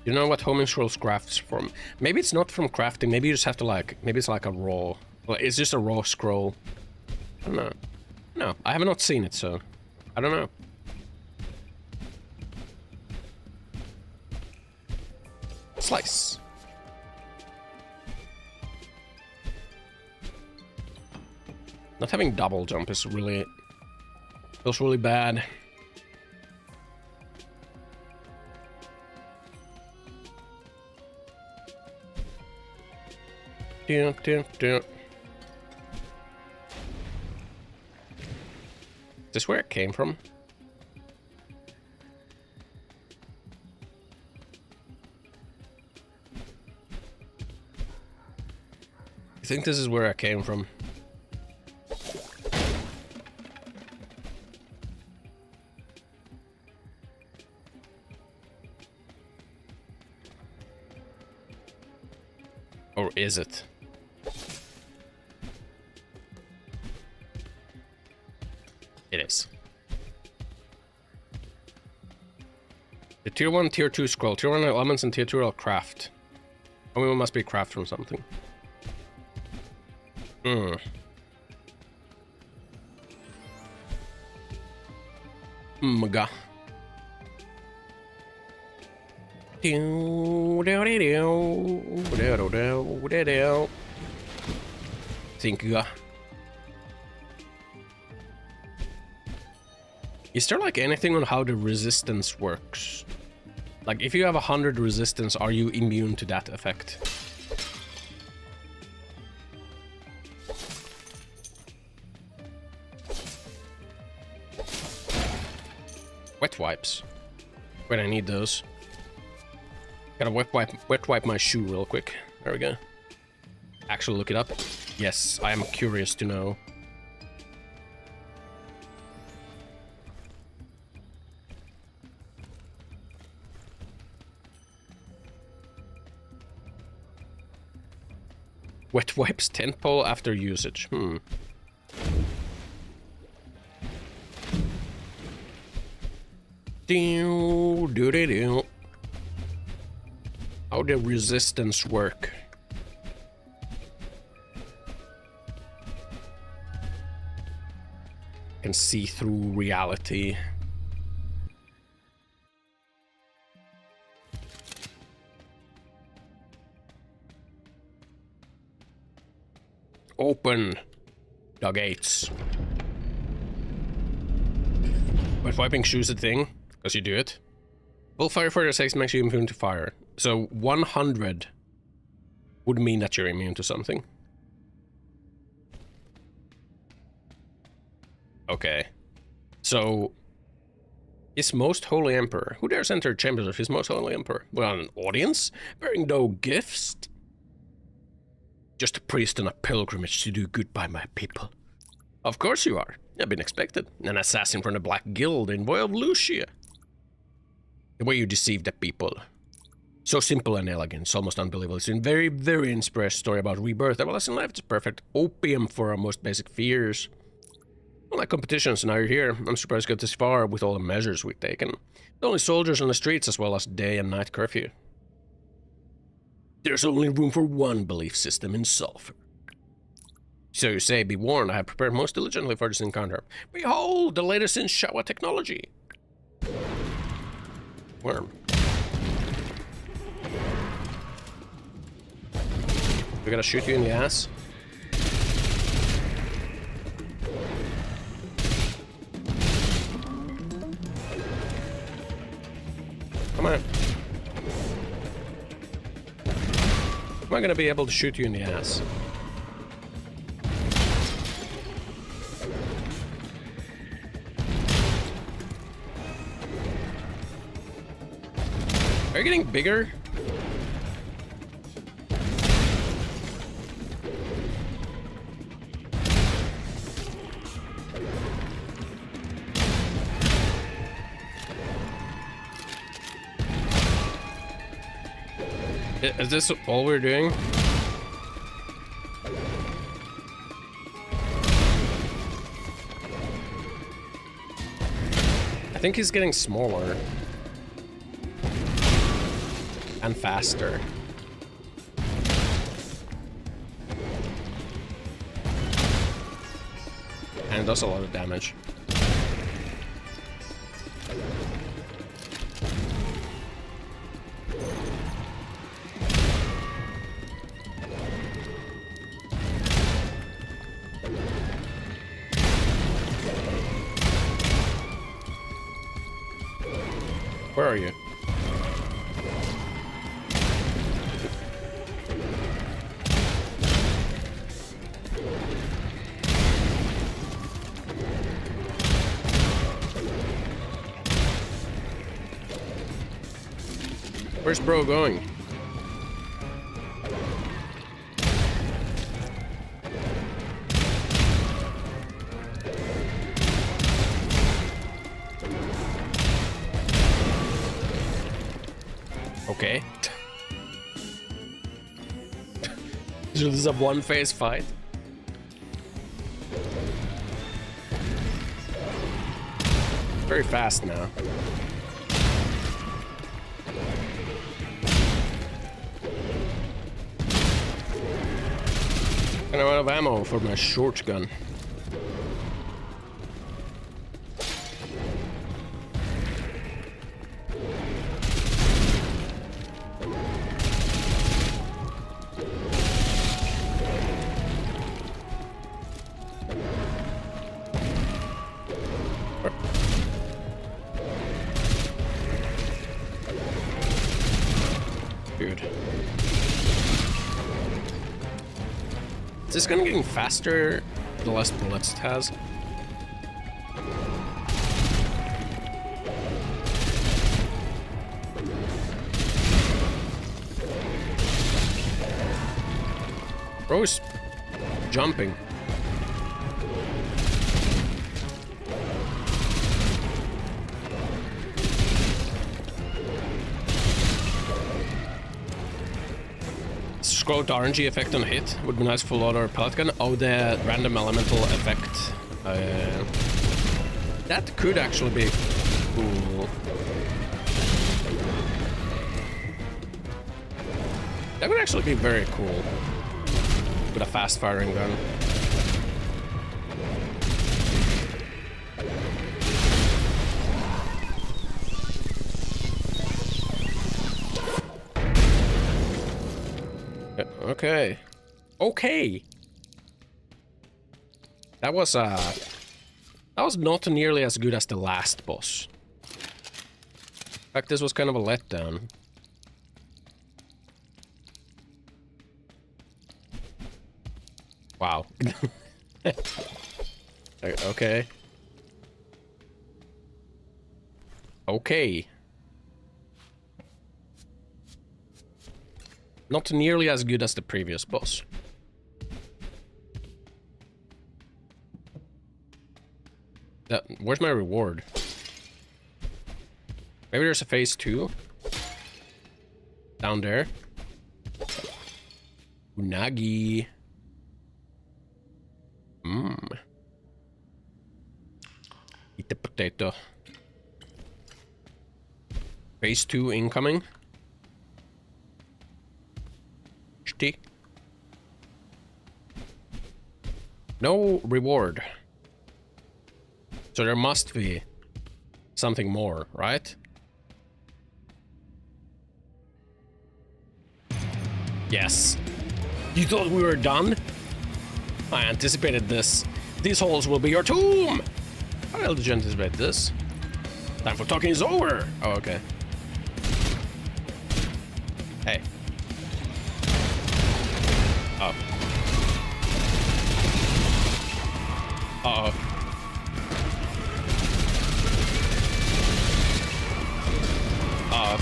You know what homing scrolls crafts from? Maybe it's not from crafting, maybe you just have to like, maybe it's like a raw. Well, it's just a raw scroll. I don't know. No, I have not seen it, so I don't know. Slice. Not having double jump is really... feels really bad. Is this where it came from? I think this is where I came from. Or is it? It is. The tier 1, tier 2 scroll. Tier 1 elements and tier 2 are craft. Oh, we must be craft from something. Hmm. Mga. Think. Is there like anything on how the resistance works? Like if you have 100 resistance, are you immune to that effect? Wet wipes. When I need those. Gotta wet wipe my shoe real quick. There we go. Actually look it up. Yes, I am curious to know. Wet wipes tentpole after usage. Hmm. How the resistance work? Can see through reality. Open the gates. But wiping shoes a thing? Because you do it. Well, fire for 6 makes you immune to fire. So 100 would mean that you're immune to something. Okay. So, His Most Holy Emperor. Who dares enter chambers of His Most Holy Emperor? Well, an audience? Bearing no gifts? Just a priest on a pilgrimage to do good by my people. Of course you are. I've been expected. An assassin from the Black Guild, envoy of Lucia. The way you deceived the people. So simple and elegant, it's almost unbelievable. It's a very, very inspiring story about rebirth. Well, as in life, it's perfect opium for our most basic fears. Unlike competitions, now you're here. I'm surprised to get this far with all the measures we've taken. The only soldiers on the streets as well as day and night curfew. There's only room for one belief system in Sulfur. So you say, be warned, I have prepared most diligently for this encounter. Behold, the latest in Shawa technology. Worm. We're gonna shoot you in the ass. Come on. Am I gonna be able to shoot you in the ass? Are you getting bigger? Is this all we're doing? I think he's getting smaller. And faster. And does a lot of damage. Where are you? Where's bro going? Okay. This is a one-phase fight. Very fast now. And I'm out of ammo for my short gun. Dude. Is this gun getting faster the less bullets it has? Bro is jumping. Scroll the RNG effect on hit would be nice for other pellet gun. Oh, the random elemental effect. That could actually be cool. That would actually be very cool. With a fast-firing gun. Okay. Okay. That was not nearly as good as the last boss. In fact, this was kind of a letdown. Wow. Okay. Okay. Not nearly as good as the previous boss. Where's my reward? Maybe there's a phase 2? Down there. Unagi. Eat the potato. Phase 2 incoming. Shitty. No reward. So there must be something more, right? Yes. You thought we were done? I anticipated this. These holes will be your tomb! How did you anticipate this? Time for talking is over! Oh, okay. Hey. Oh. Uh-oh. Uh-oh.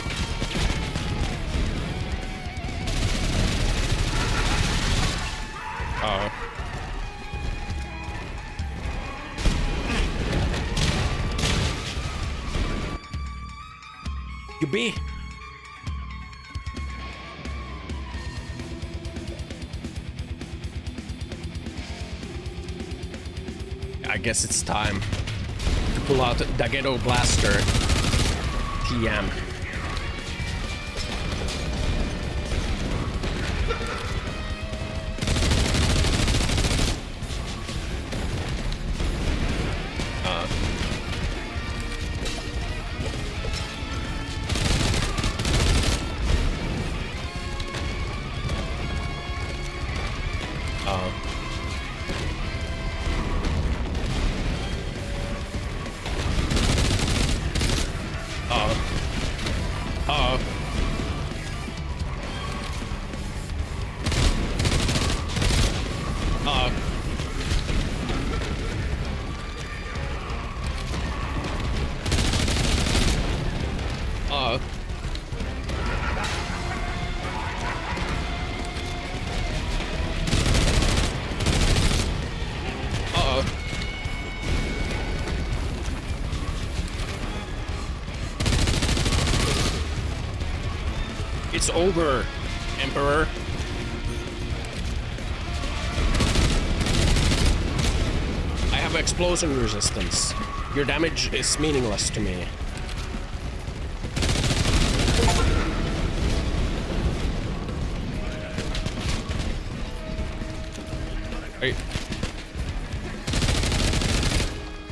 Uh-oh. You be. I guess it's time to pull out the Ghetto Blaster TM. It's over, Emperor. I have explosion resistance. Your damage is meaningless to me. Hey.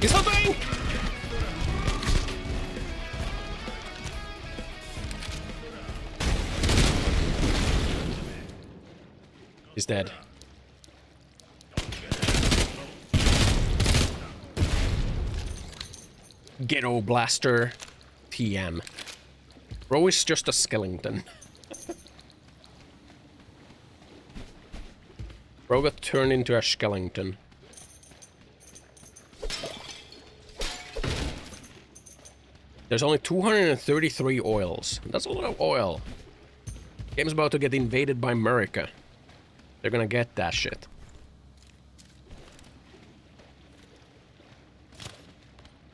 He's helping! He's dead. Ghetto Blaster TM. Bro is just a skeleton. Bro got turned into a skeleton. There's only 233 oils. That's a lot of oil. Game's about to get invaded by America. They're gonna get that shit.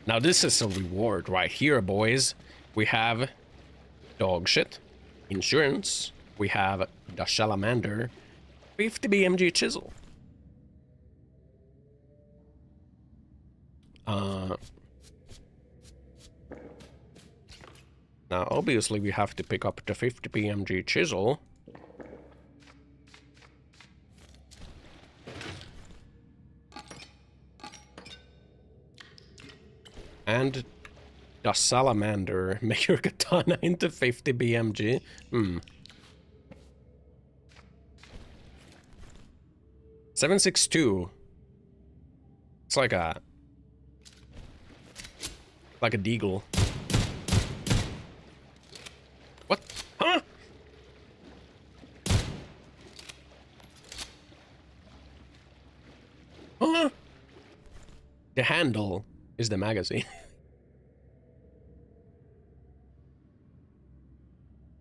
Now this is a reward right here, boys. We have dog shit, insurance. We have the salamander, 50 BMG chisel. Now obviously we have to pick up the 50 BMG chisel. And does salamander make your katana into 50 BMG? Hmm. 762. It's like a deagle. What? Huh? Huh? The handle is the magazine.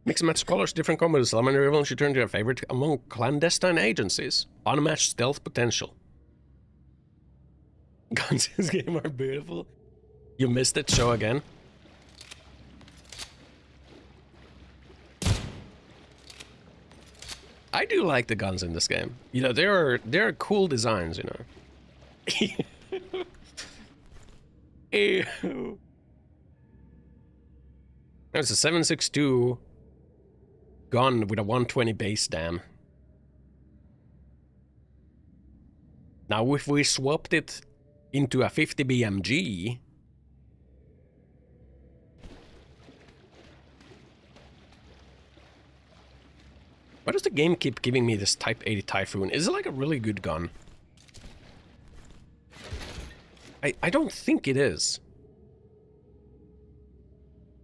Mix and match colors, different combos. Salamander Rival should turn to your favorite among clandestine agencies. Unmatched stealth potential. Guns in this game are beautiful. You missed it, show again. I do like the guns in this game. You know, they're cool designs, you know. Ew. There's a 7.62 gun with a 120 base dam. Now if we swapped it into a 50 BMG, why does the game keep giving me this Type 80 Typhoon? Is it like a really good gun? I don't think it is.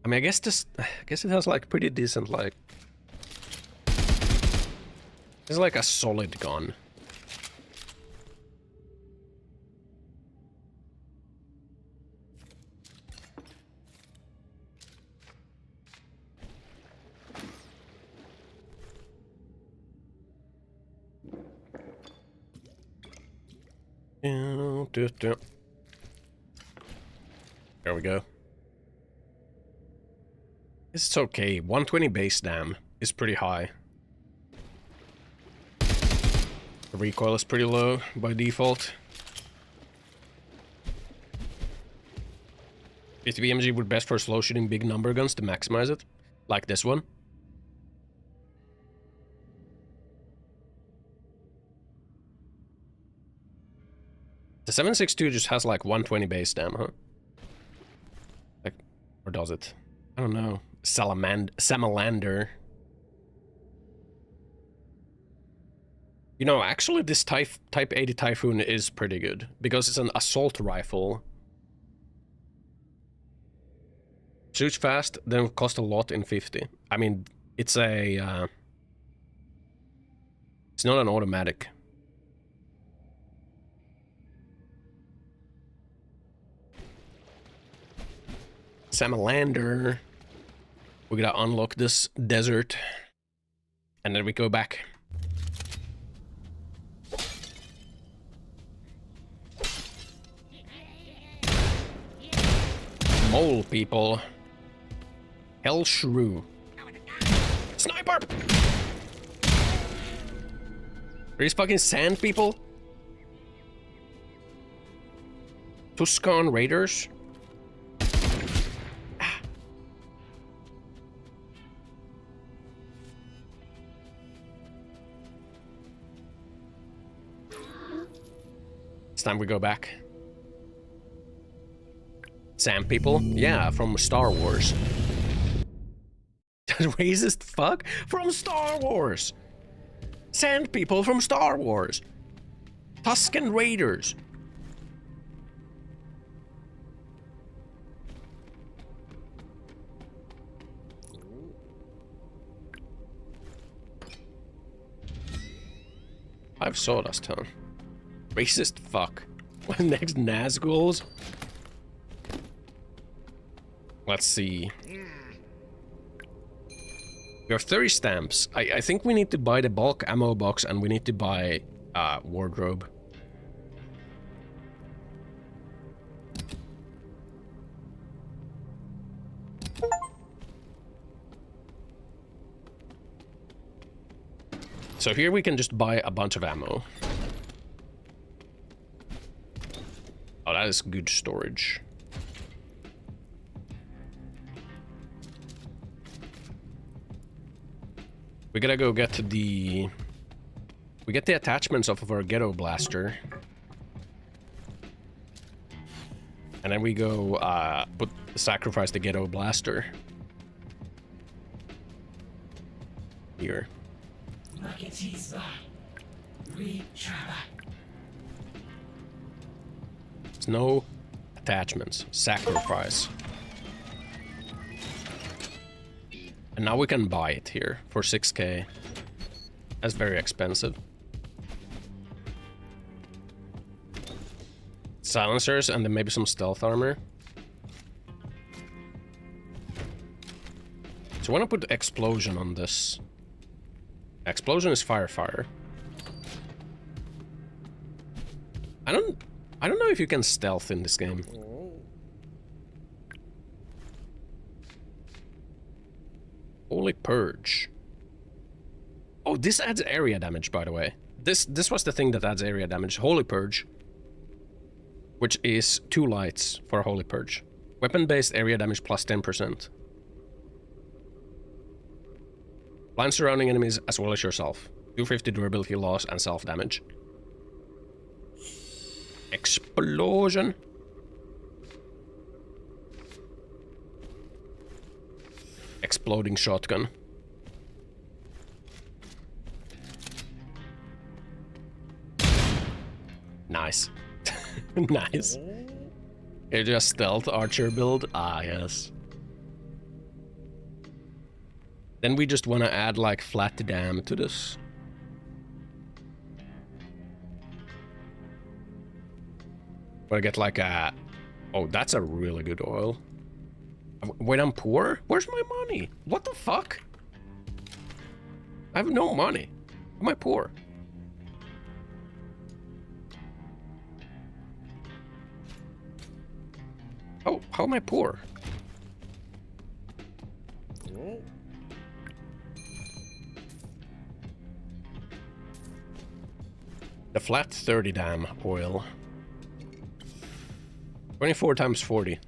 I mean, I guess it has like pretty decent, like, it's like a solid gun. There we go. It's okay. 120 base dam is pretty high. The recoil is pretty low by default. 50 BMG would best for slow shooting big number guns to maximize it, like this one. The 7.62 just has like 120 base dam, huh? Like, or does it? I don't know. Salamander. You know, actually this Type 80 Typhoon is pretty good, because it's an assault rifle. Shoots fast, then cost a lot in 50. I mean, it's a... it's not an automatic. Salamander. We gotta unlock this desert. And then we go back. Mole people. Hell shrew. Sniper! These fucking sand people? Tuscan Raiders? It's time we go back. Sand people? Yeah, from Star Wars. Racist fuck? From Star Wars! Sand people from Star Wars! Tuscan Raiders! I've sawdust, huh? Racist fuck. Next Nazguls? Let's see. We have 30 stamps. I think we need to buy the bulk ammo box, and we need to buy wardrobe. So here we can just buy a bunch of ammo. Oh, that is good storage. We gotta go get the... We get the attachments off of our ghetto blaster. And then we go sacrifice the ghetto blaster. Here. There's no attachments. Sacrifice. And now we can buy it here for 6k. That's very expensive. Silencers and then maybe some stealth armor. So I want to put explosion on this. Explosion is fire. I don't know if you can stealth in this game. Holy Purge. Oh, this adds area damage, by the way. This was the thing that adds area damage. Holy Purge. Which is 2 lights for Holy Purge. Weapon-based area damage plus 10%. Blind surrounding enemies as well as yourself. 250 durability loss and self-damage. Explosion. Exploding shotgun. Nice. Nice. It's just stealth archer build. Ah, yes. Then we just want to add like flat dam to this. Want to get like a... Oh, that's a really good oil. Wait, I'm poor? Where's my money? What the fuck? I have no money. Am I poor? Oh, how am I poor? The flat 30 dam oil. 24 times 40.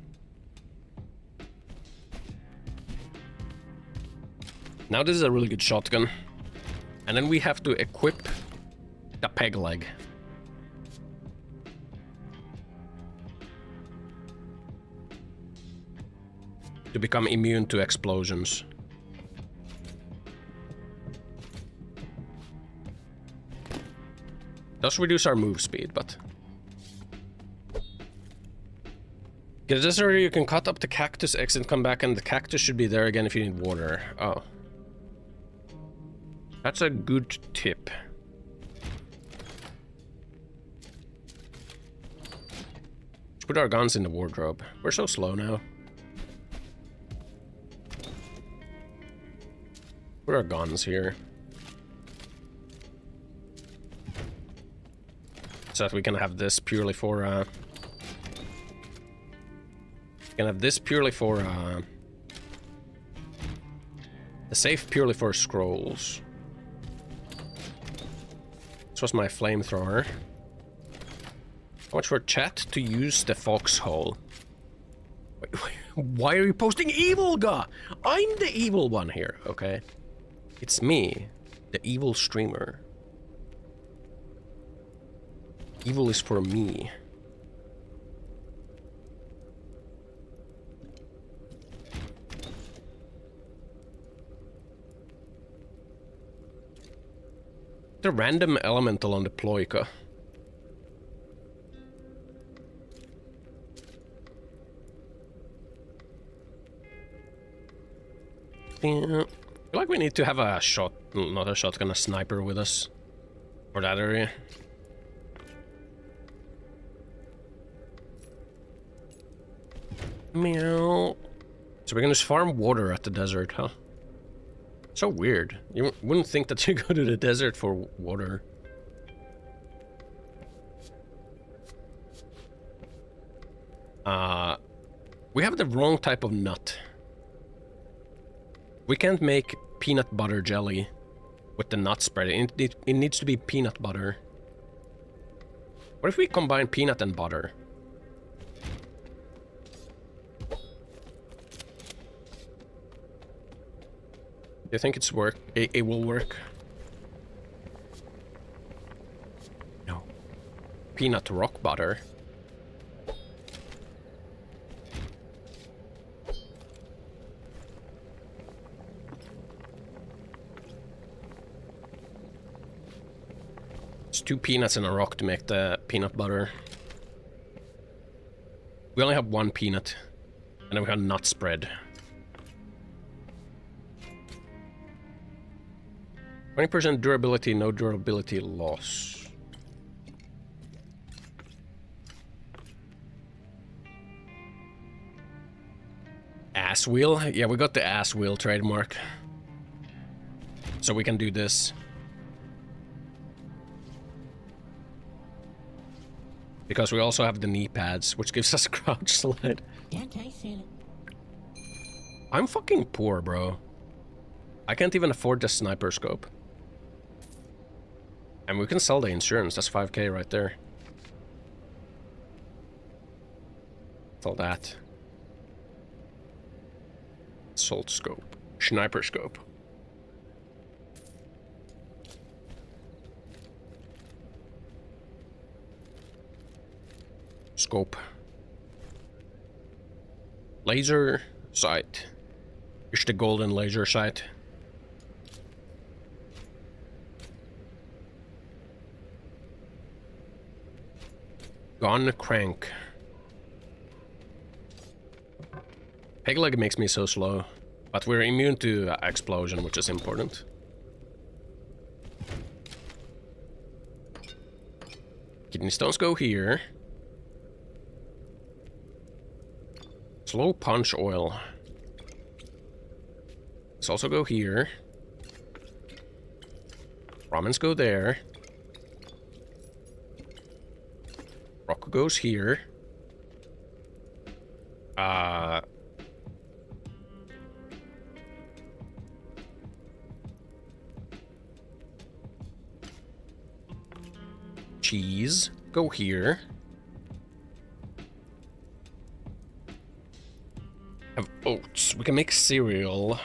Now this is a really good shotgun. And then we have to equip the peg leg. To become immune to explosions. Does reduce our move speed, but... Get this area, you can cut up the cactus, exit, come back, and the cactus should be there again if you need water. Oh. That's a good tip. Let's put our guns in the wardrobe. We're so slow now. Put our guns here. So that we can have this purely for, can have this purely for, the safe purely for scrolls. This was my flamethrower. How much for chat to use the foxhole? Why are you posting evil, guy? I'm the evil one here, okay? It's me, the evil streamer. Evil is for me. The random elemental on the Ploika. Yeah. I feel like we need to have a shot, not a shotgun, a sniper with us. For that area. Meow. So we can just farm water at the desert, huh? So weird. You wouldn't think that you go to the desert for water. We have the wrong type of nut. We can't make peanut butter jelly with the nut spread. It needs to be peanut butter. What if we combine peanut and butter? Do you think it's work? It will work? No. Peanut rock butter. 2 peanuts and a rock to make the peanut butter. We only have 1 peanut. And then we have nut spread. 20% durability, no durability loss. Ass wheel? Yeah, we got the ass wheel trademark. So we can do this. Because we also have the knee pads, which gives us a crouch slide. Can't I feel it? I'm fucking poor, bro. I can't even afford the sniper scope. And we can sell the insurance. That's 5k right there. Sell that. Assault scope. Sniper scope. Scope. Laser sight. Here's the golden laser sight. Gun crank. Peg leg makes me so slow, but we're immune to explosion, which is important. Kidney stones go here. Slow punch oil. Let's also go here. Ramens go there. Rock goes here. Cheese go here. Have oats. We can make cereal.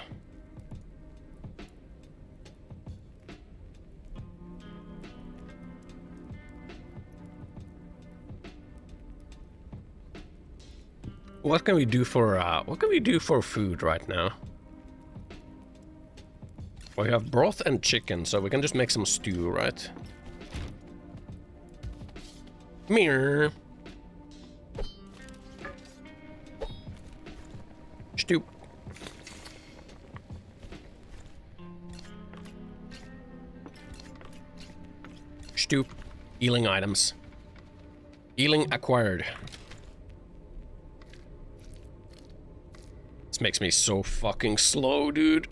What can we do for food right now? Well, we have broth and chicken, so we can just make some stew, right? Mirror. Stew. Stew. Healing items. Healing acquired. This makes me so fucking slow, dude.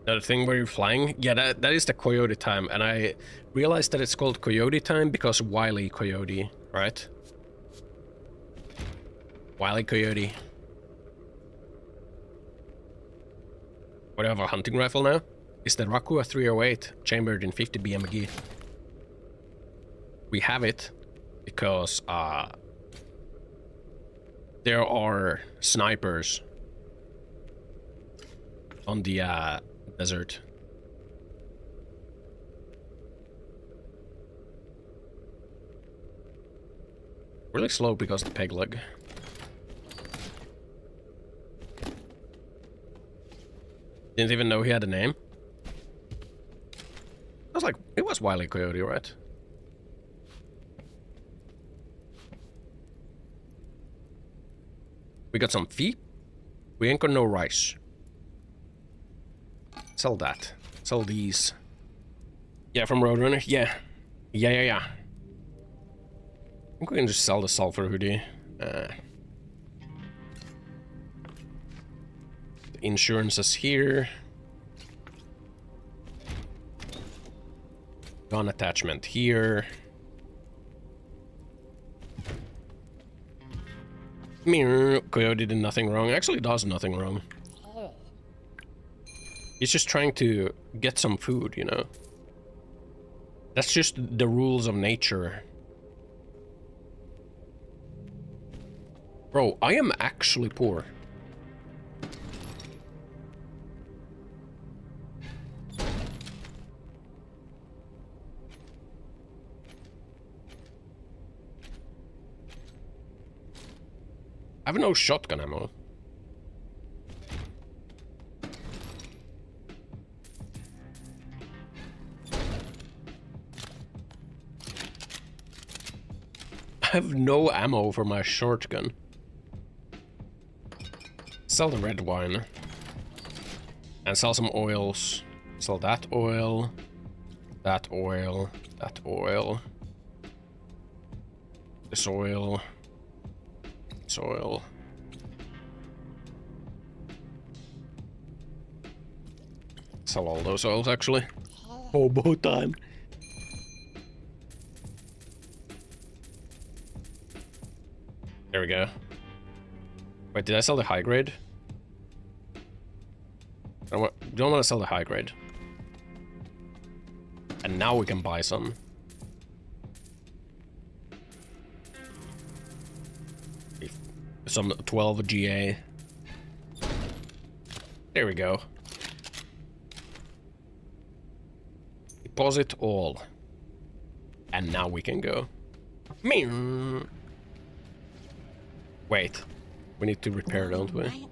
That thing where you're flying? Yeah, that is the coyote time, and I realized that it's called coyote time because Wile E. Coyote, right? Wile E. Coyote. What, do I have a hunting rifle now? Is the Raku a 308 chambered in 50 BMG? We have it because there are snipers on the desert. Really slow because of the peg leg. Didn't even know he had a name. I was like, it was Wile E. Coyote, right? We got some feet. We ain't got no rice. Sell that. Sell these. Yeah, from Roadrunner. Yeah. Yeah. I think we can just sell the sulfur hoodie. The insurance is here. Gun attachment here. Mirror. Coyote did nothing wrong. Actually does nothing wrong. He's just trying to get some food, you know? That's just the rules of nature. Bro, I am actually poor. I have no shotgun ammo. have no ammo for my shotgun. Sell the red wine. And sell some oils. Sell that oil. That oil. That oil. This oil. This oil. Sell all those oils, actually. Hobo time. There we go. Wait, did I sell the high grade? I don't want to sell the high grade. And now we can buy some. Some 12 GA. There we go. Deposit all. And now we can go. Wait. We need to repair, don't we?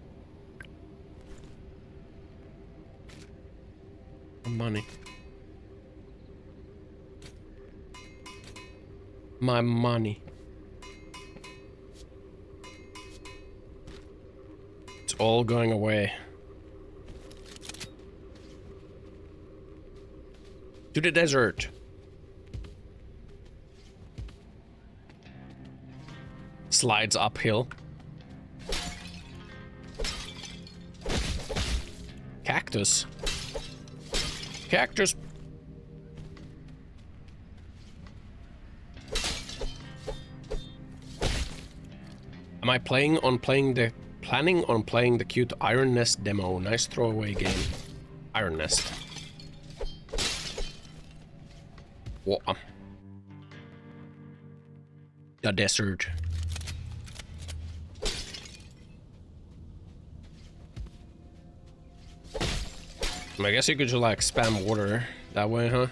Money. My money. It's all going away. To the desert. Slides uphill. Cactus. Cactus. Am I planning on playing the cute Iron Nest demo? Nice throwaway game. Iron Nest. What? The desert. I guess you could just like spam water that way, huh?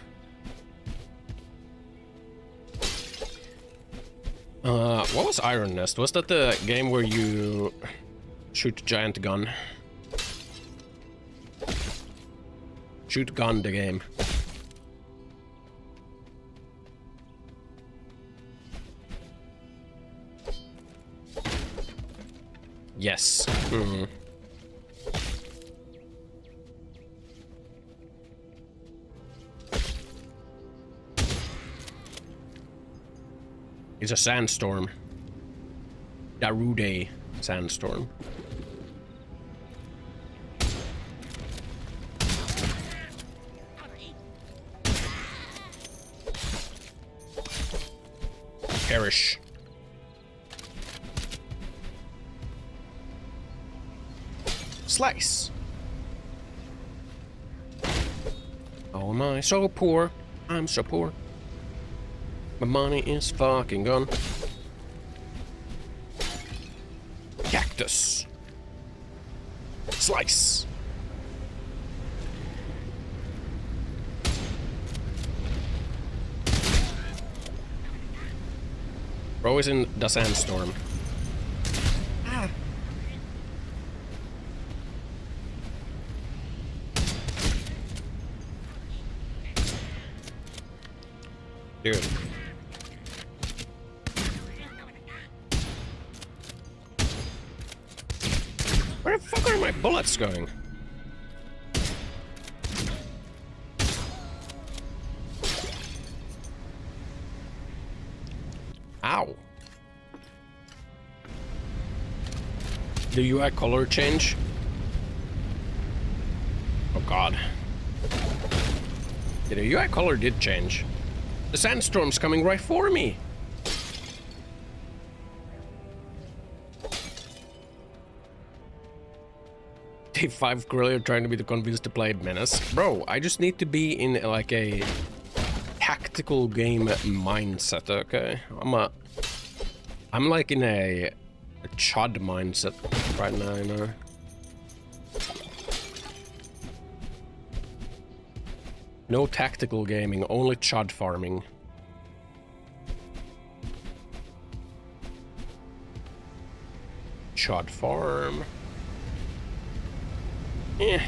What was Iron Nest? Was that the game where you shoot giant gun? Shoot gun the game. Yes. It's a sandstorm. Darude sandstorm. Perish. Slice. Oh, am I so poor? I'm so poor. My money is fucking gone. Cactus. Slice. Bro is in the sandstorm. Ah. Dude. Where the fuck are my bullets going? Ow. The UI color change? Oh god. Yeah, the UI color did change. The sandstorm's coming right for me. Day 5 Gorilla trying to be convinced to play Menace. Bro, I just need to be in like a tactical game mindset, okay? I'm like in a chud mindset right now, you know? No tactical gaming, only chud farming. Chud farm. Eh.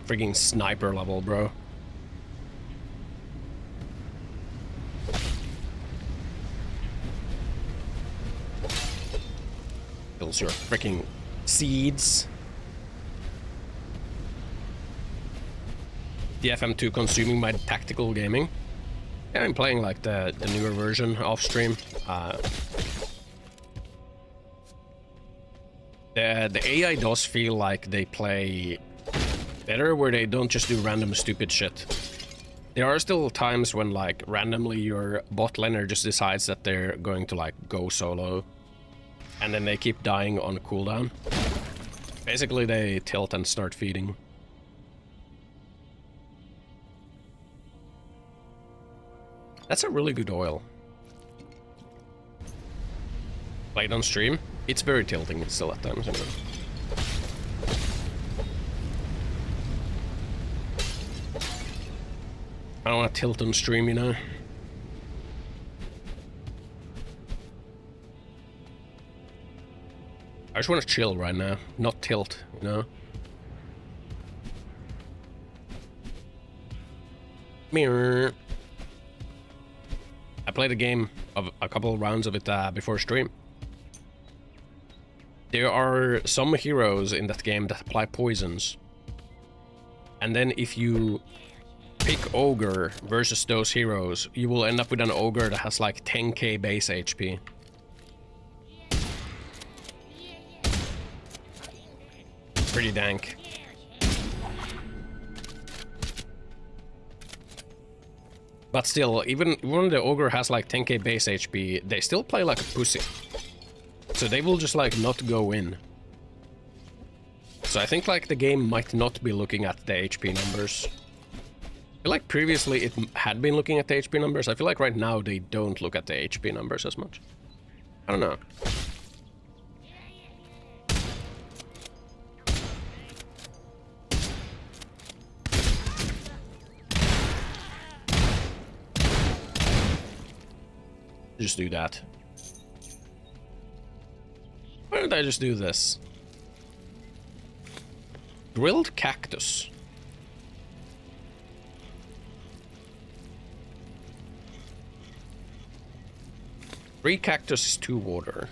Frigging sniper level, bro. Kills your freaking seeds. The FM2 consuming my tactical gaming. Yeah, I'm playing like the newer version off stream. The AI does feel like they play better, where they don't just do random stupid shit. There are still times when like randomly your bot laner just decides that they're going to like go solo, and then they keep dying on cooldown. Basically they tilt and start feeding. That's a really good oil. Played on stream. It's very tilting still at times. I don't want to tilt on stream, you know. I just want to chill right now, not tilt, you know. Mirror. I played a game of a couple of rounds of it before stream. There are some heroes in that game that apply poisons. And then if you pick Ogre versus those heroes, you will end up with an Ogre that has like 10k base HP. Pretty dank. But still, even when the Ogre has like 10k base HP, they still play like a pussy. So they will just like not go in. So I think like the game might not be looking at the HP numbers. I feel like previously it had been looking at the HP numbers. I feel like right now they don't look at the HP numbers as much. I don't know. Just do that. Why don't I just do this? Grilled cactus. Three cactus is 2 water.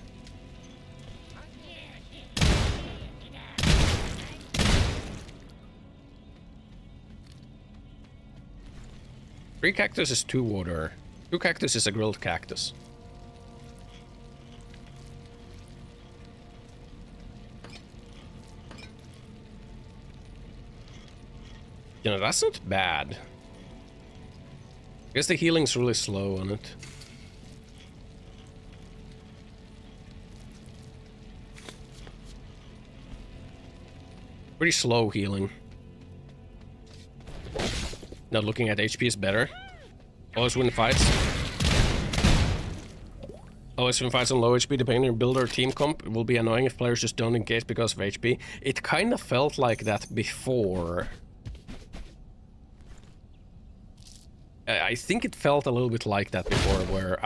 Three cactus is 2 water. 2 cactus is a grilled cactus. You know, that's not bad. I guess the healing's really slow on it. Pretty slow healing. Not looking at HP is better. Always win fights. Always win fights on low HP depending on your build or team comp. It will be annoying if players just don't engage because of HP. It kind of felt like that before. I think it felt a little bit like that before, where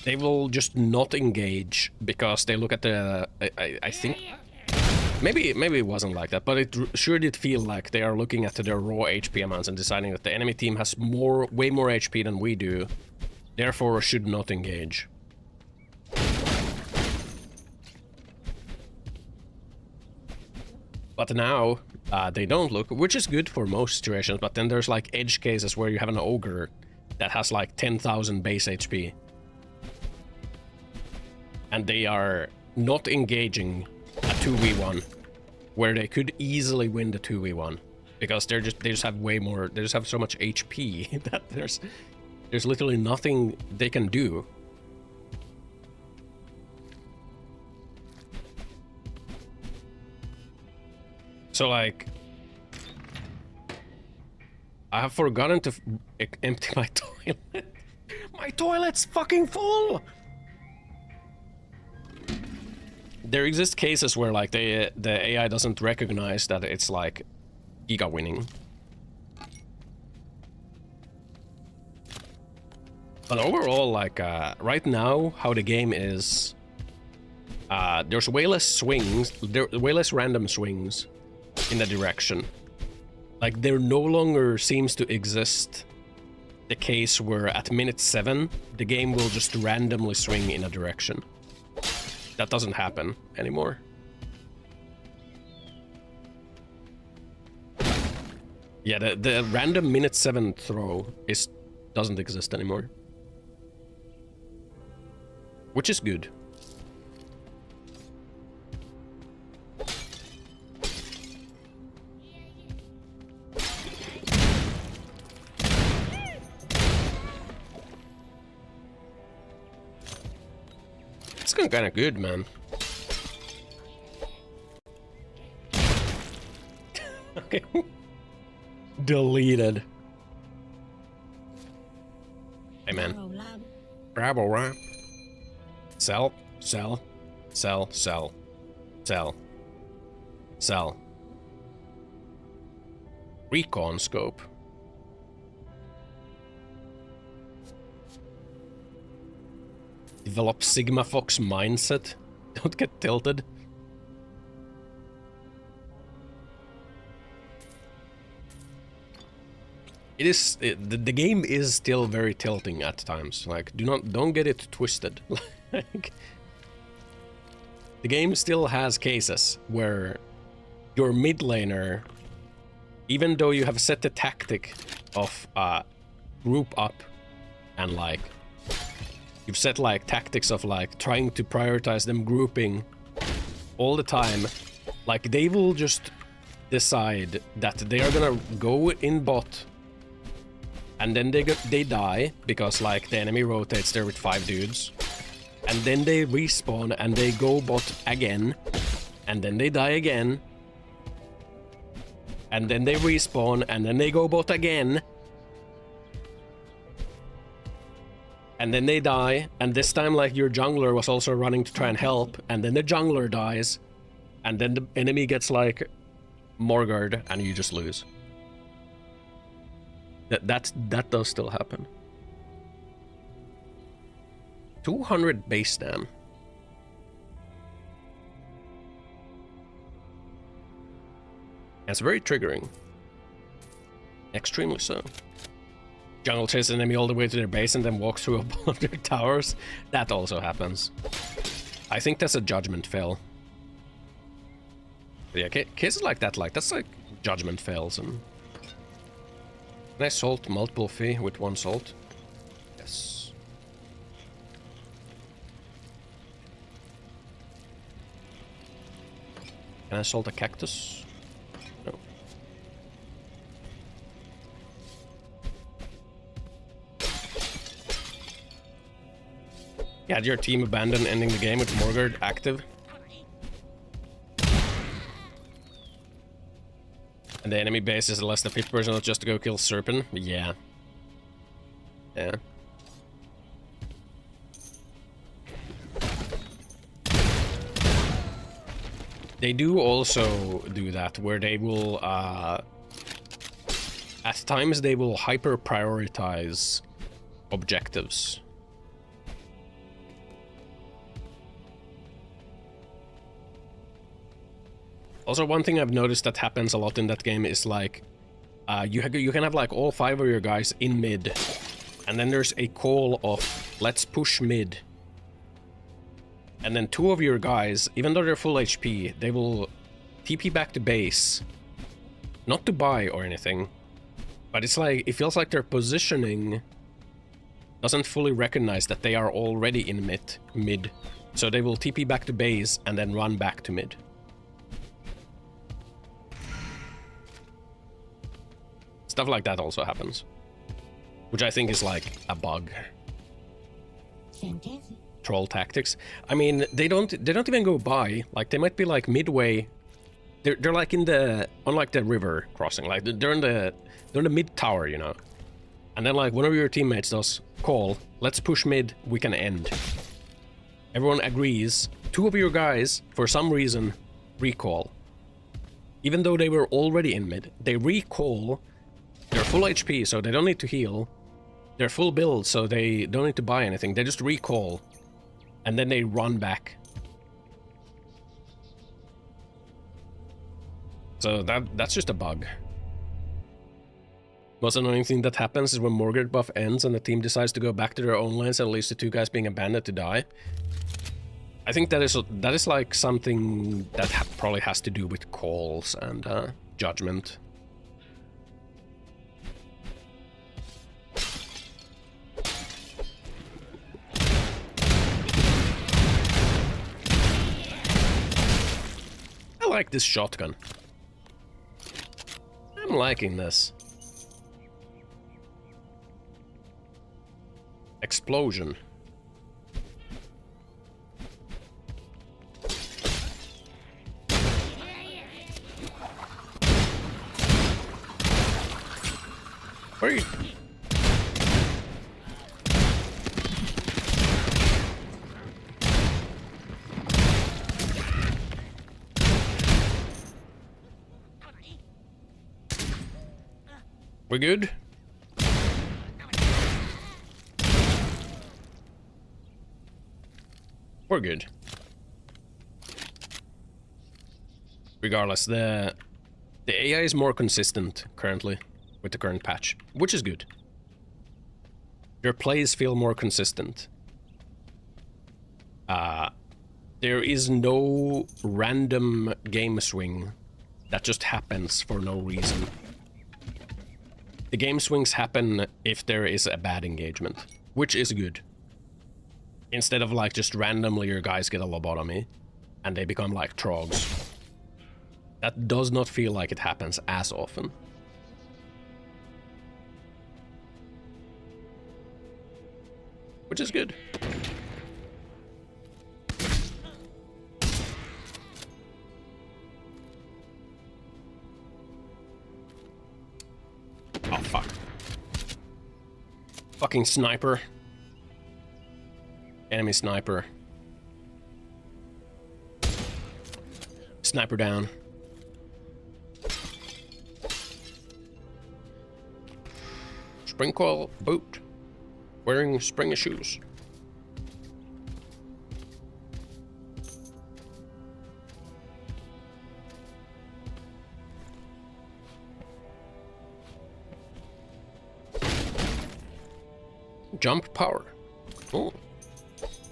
they will just not engage because they look at the... I think... Maybe it wasn't like that, but it sure did feel like they are looking at their raw HP amounts and deciding that the enemy team has way more HP than we do, therefore should not engage. But now, they don't look, which is good for most situations, but then there's like edge cases where you have an Ogre that has like 10,000 base HP. And they are not engaging a 2v1, where they could easily win the 2v1, because they just have way more, they just have so much HP that there's literally nothing they can do. So like, I have forgotten to empty my toilet. My toilet's fucking full! There exist cases where like the AI doesn't recognize that it's like giga winning. But overall, like right now, how the game is, there's way less swings, way less random swings in the direction. Like there no longer seems to exist the case where at minute 7 the game will just randomly swing in a direction. That doesn't happen anymore. Yeah, the random minute 7 throw doesn't exist anymore. Which is good. It's going kind of good, man. Okay. Deleted. Hey, man. Bravo, right? Sell, sell, sell, sell, sell, sell. Recon scope. Develop Sigma Fox mindset. Don't get tilted. The game is still very tilting at times. Like, don't get it twisted. Like, the game still has cases where your mid laner, even though you have set the tactic of group up and like you've set like tactics of like trying to prioritize them grouping all the time, like they will just decide that they are gonna go in bot. And then they die, because like the enemy rotates there with 5 dudes. And then they respawn and they go bot again. And then they die again. And then they respawn and then they go bot again. And then they die. And this time like your jungler was also running to try and help. And then the jungler dies. And then the enemy gets like Morgard and you just lose. That does still happen. 200 base dam. That's very triggering. Extremely so. Jungle chases an enemy all the way to their base and then walks through a bunch of their towers. That also happens. I think that's a judgment fail. But yeah, cases like that, that's like judgment fails. And can I salt multiple fee with 1 salt? Yes. Can I salt a cactus? No. Yeah, had your team abandon ending the game with Morgard active? And the enemy base is less than 50% just to go kill Serpent? Yeah. Yeah. They do also do that, where they will, at times they will hyper-prioritize objectives. Also, one thing I've noticed that happens a lot in that game is like, you can have like all 5 of your guys in mid, and then there's a call of let's push mid, and then 2 of your guys, even though they're full HP, they will TP back to base, not to buy or anything, but it's like it feels like their positioning doesn't fully recognize that they are already in mid, so they will TP back to base and then run back to mid. Stuff like that also happens, which I think is like a bug. Fantastic. Troll tactics. I mean, they don't even go by. Like they might be like midway. They're like on like the river crossing. Like they're in the mid tower, you know. And then like one of your teammates does call, let's push mid, we can end. Everyone agrees. 2 of your guys, for some reason, recall. Even though they were already in mid, they recall. They're full HP, so they don't need to heal. They're full build, so they don't need to buy anything. They just recall. And then they run back. So that's just a bug. Most annoying thing that happens is when Morgard buff ends and the team decides to go back to their own lanes and leaves the 2 guys being abandoned to die. I think that is like something that probably has to do with calls and judgment. I like this shotgun. I'm liking this. Explosion. Where are you? We're good? We're good. Regardless, the AI is more consistent currently with the current patch, which is good. Their plays feel more consistent. There is no random game swing that just happens for no reason. The game swings happen if there is a bad engagement, which is good. Instead of like just randomly your guys get a lobotomy and they become like trogs. That does not feel like it happens as often. Which is good. Oh, fuck. Fucking sniper. Enemy sniper. Sniper down. Spring coil boot. Wearing spring shoes. Jump power. Oh.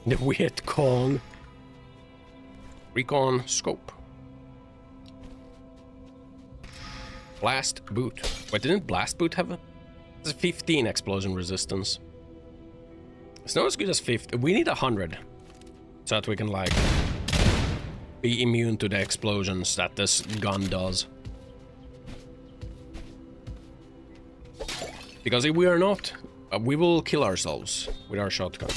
The Viet Cong. Recon scope. Blast boot. Wait, didn't blast boot have a... It's a 15 explosion resistance. It's not as good as 50. We need 100. So that we can, like, be immune to the explosions that this gun does. Because if we are not, we will kill ourselves with our shotgun.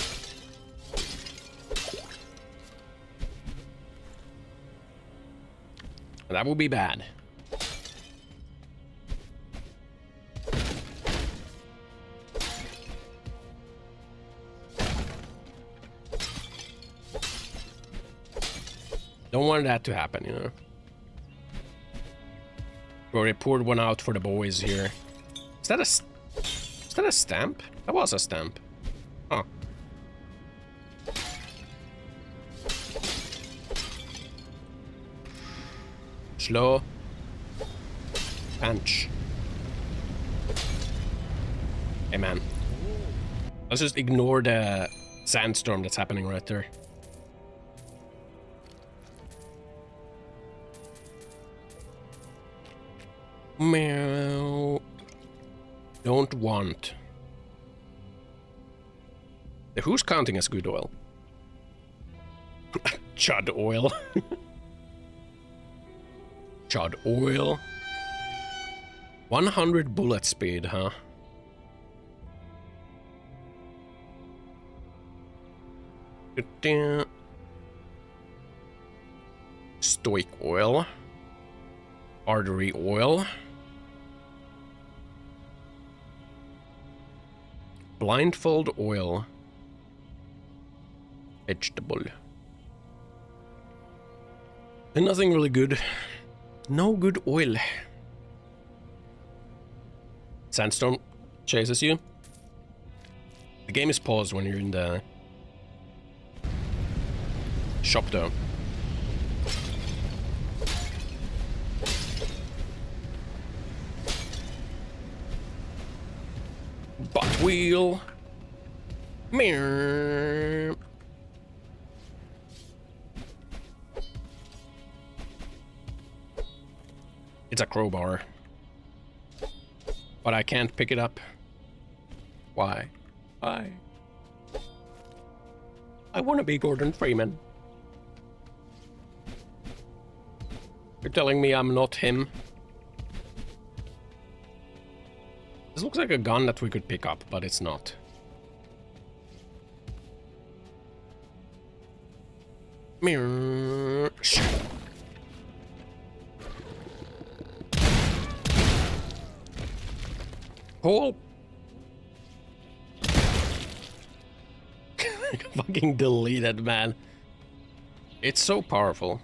That would be bad. Don't want that to happen, you know. We already poured one out for the boys here. Is that a stamp? That was a stamp. Huh. Slow. Punch. Hey, man. Let's just ignore the sandstorm that's happening right there. Meow. Don't want. Who's counting as good oil? Chud oil. Chud oil. 100 bullet speed, huh? Stoic oil. Artery oil. Blindfold oil. Vegetable. And nothing really good. No good oil. Sandstorm chases you. The game is paused when you're in the shop though. Butt wheel. Meow. It's a crowbar. But I can't pick it up. Why? Why? I want to be Gordon Freeman. You're telling me I'm not him? This looks like a gun that we could pick up, but it's not. Mirror. Hole. Fucking deleted, man. It's so powerful.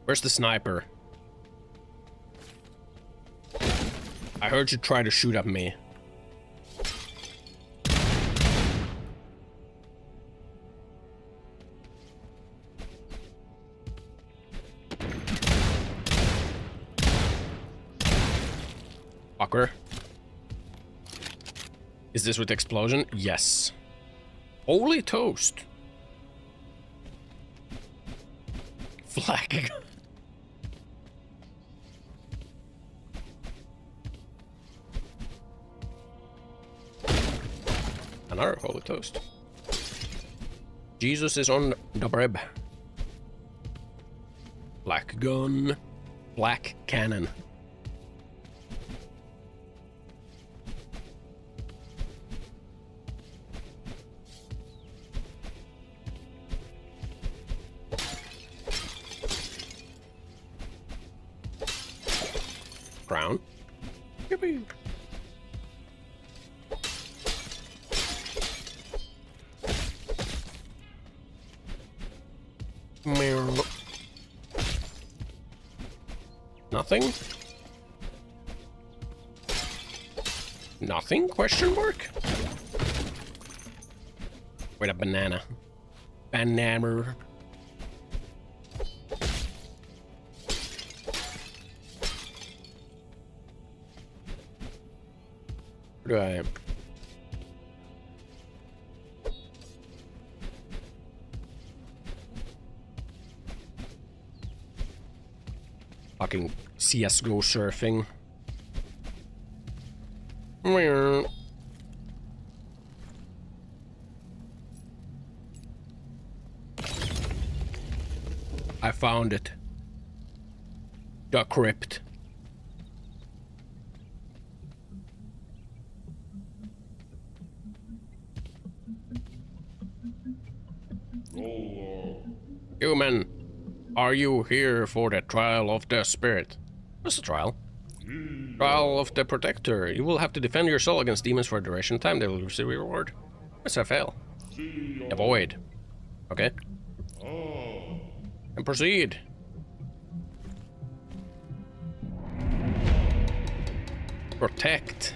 Where's the sniper? I heard you try to shoot at me. Fucker. Is this with explosion? Yes. Holy toast. Flag. Another holy toast. Jesus is on the bread. Black gun. Black cannon. Crown. Yippee. Nothing? Nothing? Question mark? Wait, a banana. Banana. Where do I... Fucking CSGO surfing. I found it. The crypt. Human, are you here for the trial of the spirit? What's the trial? Trial of the protector. You will have to defend your soul against demons for a duration of time. They will receive a reward. What's I fail? Avoid. Okay. And proceed. Protect.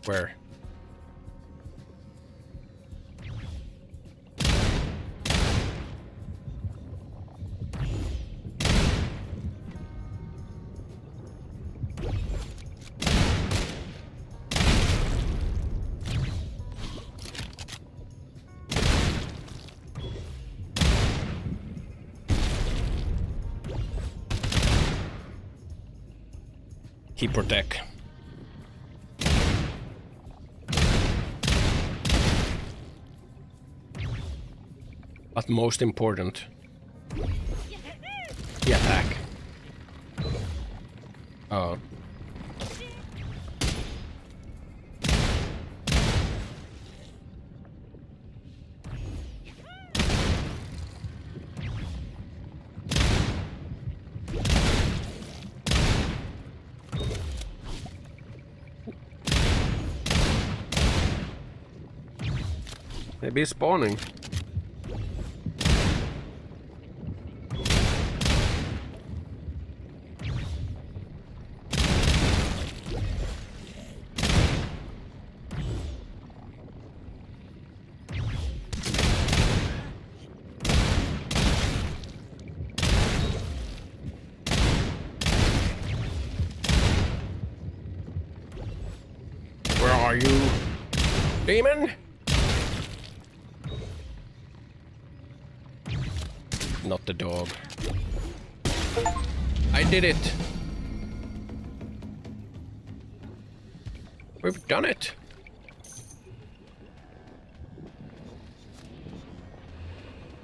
Where? Keep protect. But most important, the attack. Oh. Maybe it's spawning. are you, demon? Not the dog. I did it. We've done it.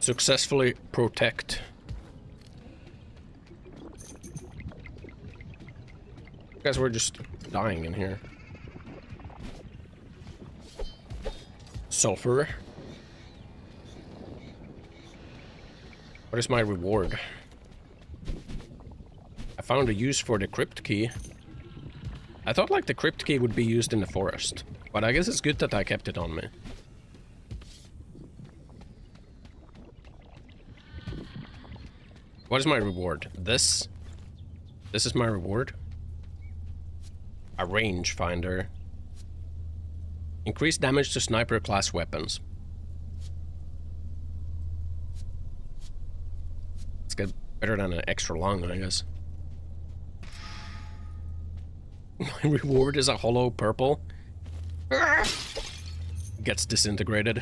Successfully protect. Guys, we're just dying in here. Sulfur. What is my reward? I found a use for the crypt key. I thought like the crypt key would be used in the forest, but I guess it's good that I kept it on me. What is my reward? This? This is my reward? A rangefinder. Increased damage to sniper class weapons. Let's get better than an extra long, I guess. My reward is a hollow purple. Gets disintegrated.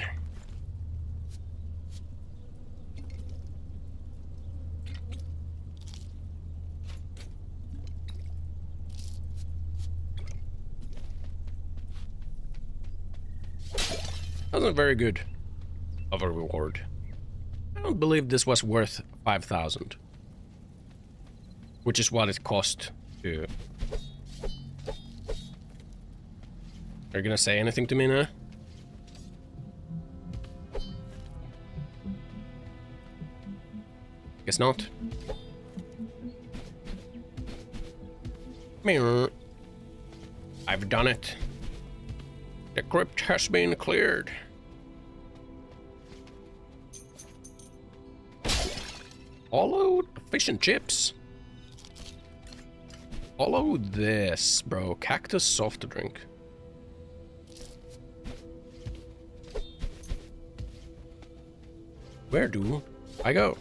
Wasn't very good of a reward. I don't believe this was worth 5,000. Which is what it cost to... Are you gonna say anything to me now? Guess not. I've done it. The crypt has been cleared. Follow fish and chips. Follow this, bro. Cactus soft drink. Where do I go?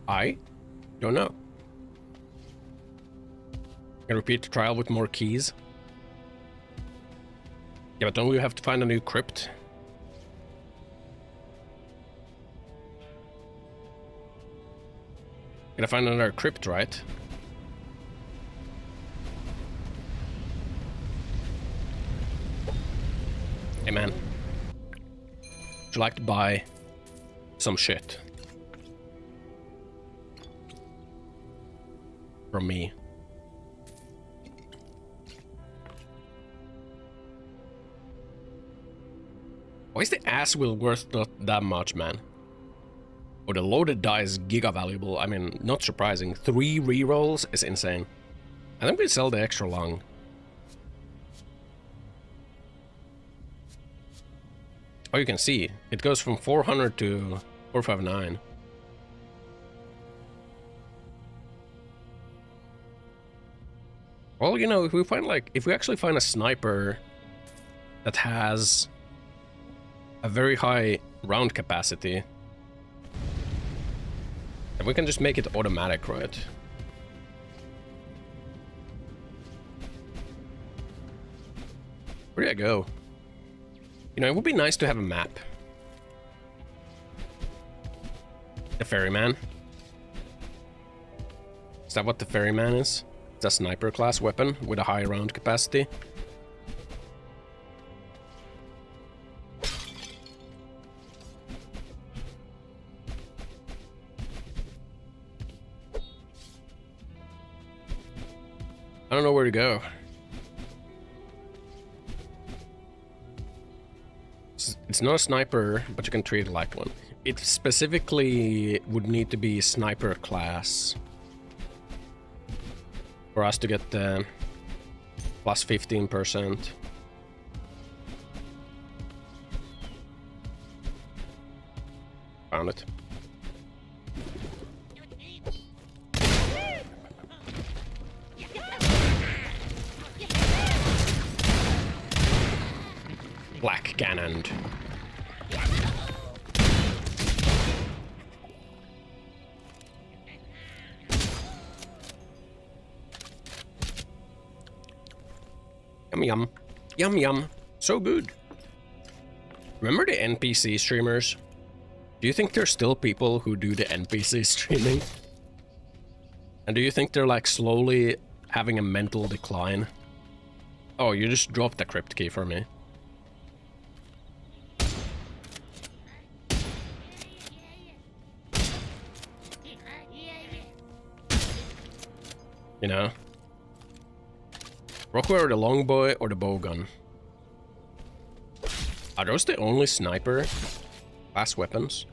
I don't know. Can repeat the trial with more keys. Yeah, but don't we have to find a new crypt? Gotta find another crypt, right? Hey man. Would you like to buy some shit? From me. Why is the ass wheel worth not that much, man? Oh, the loaded die is giga valuable. I mean, not surprising. 3 rerolls is insane. I think we sell the extra long. Oh, you can see. It goes from 400 to 459. Well, you know, if we find like... If we actually find a sniper that has a very high round capacity, and we can just make it automatic, right? Where do I go? You know, it would be nice to have a map. The ferryman. Is that what the ferryman is? It's a sniper class weapon with a high round capacity. I don't know where to go. It's not a sniper, but you can treat it like one. It specifically would need to be sniper class for us to get the plus 15%. Found it. Black cannon. Yum yum. Yum yum. So good. Remember the NPC streamers? Do you think there's still people who do the NPC streaming? And do you think they're like slowly having a mental decline? Oh, you just dropped the crypt key for me. You know? Rockwell or the longbow or the bowgun? Are those the only sniper class weapons?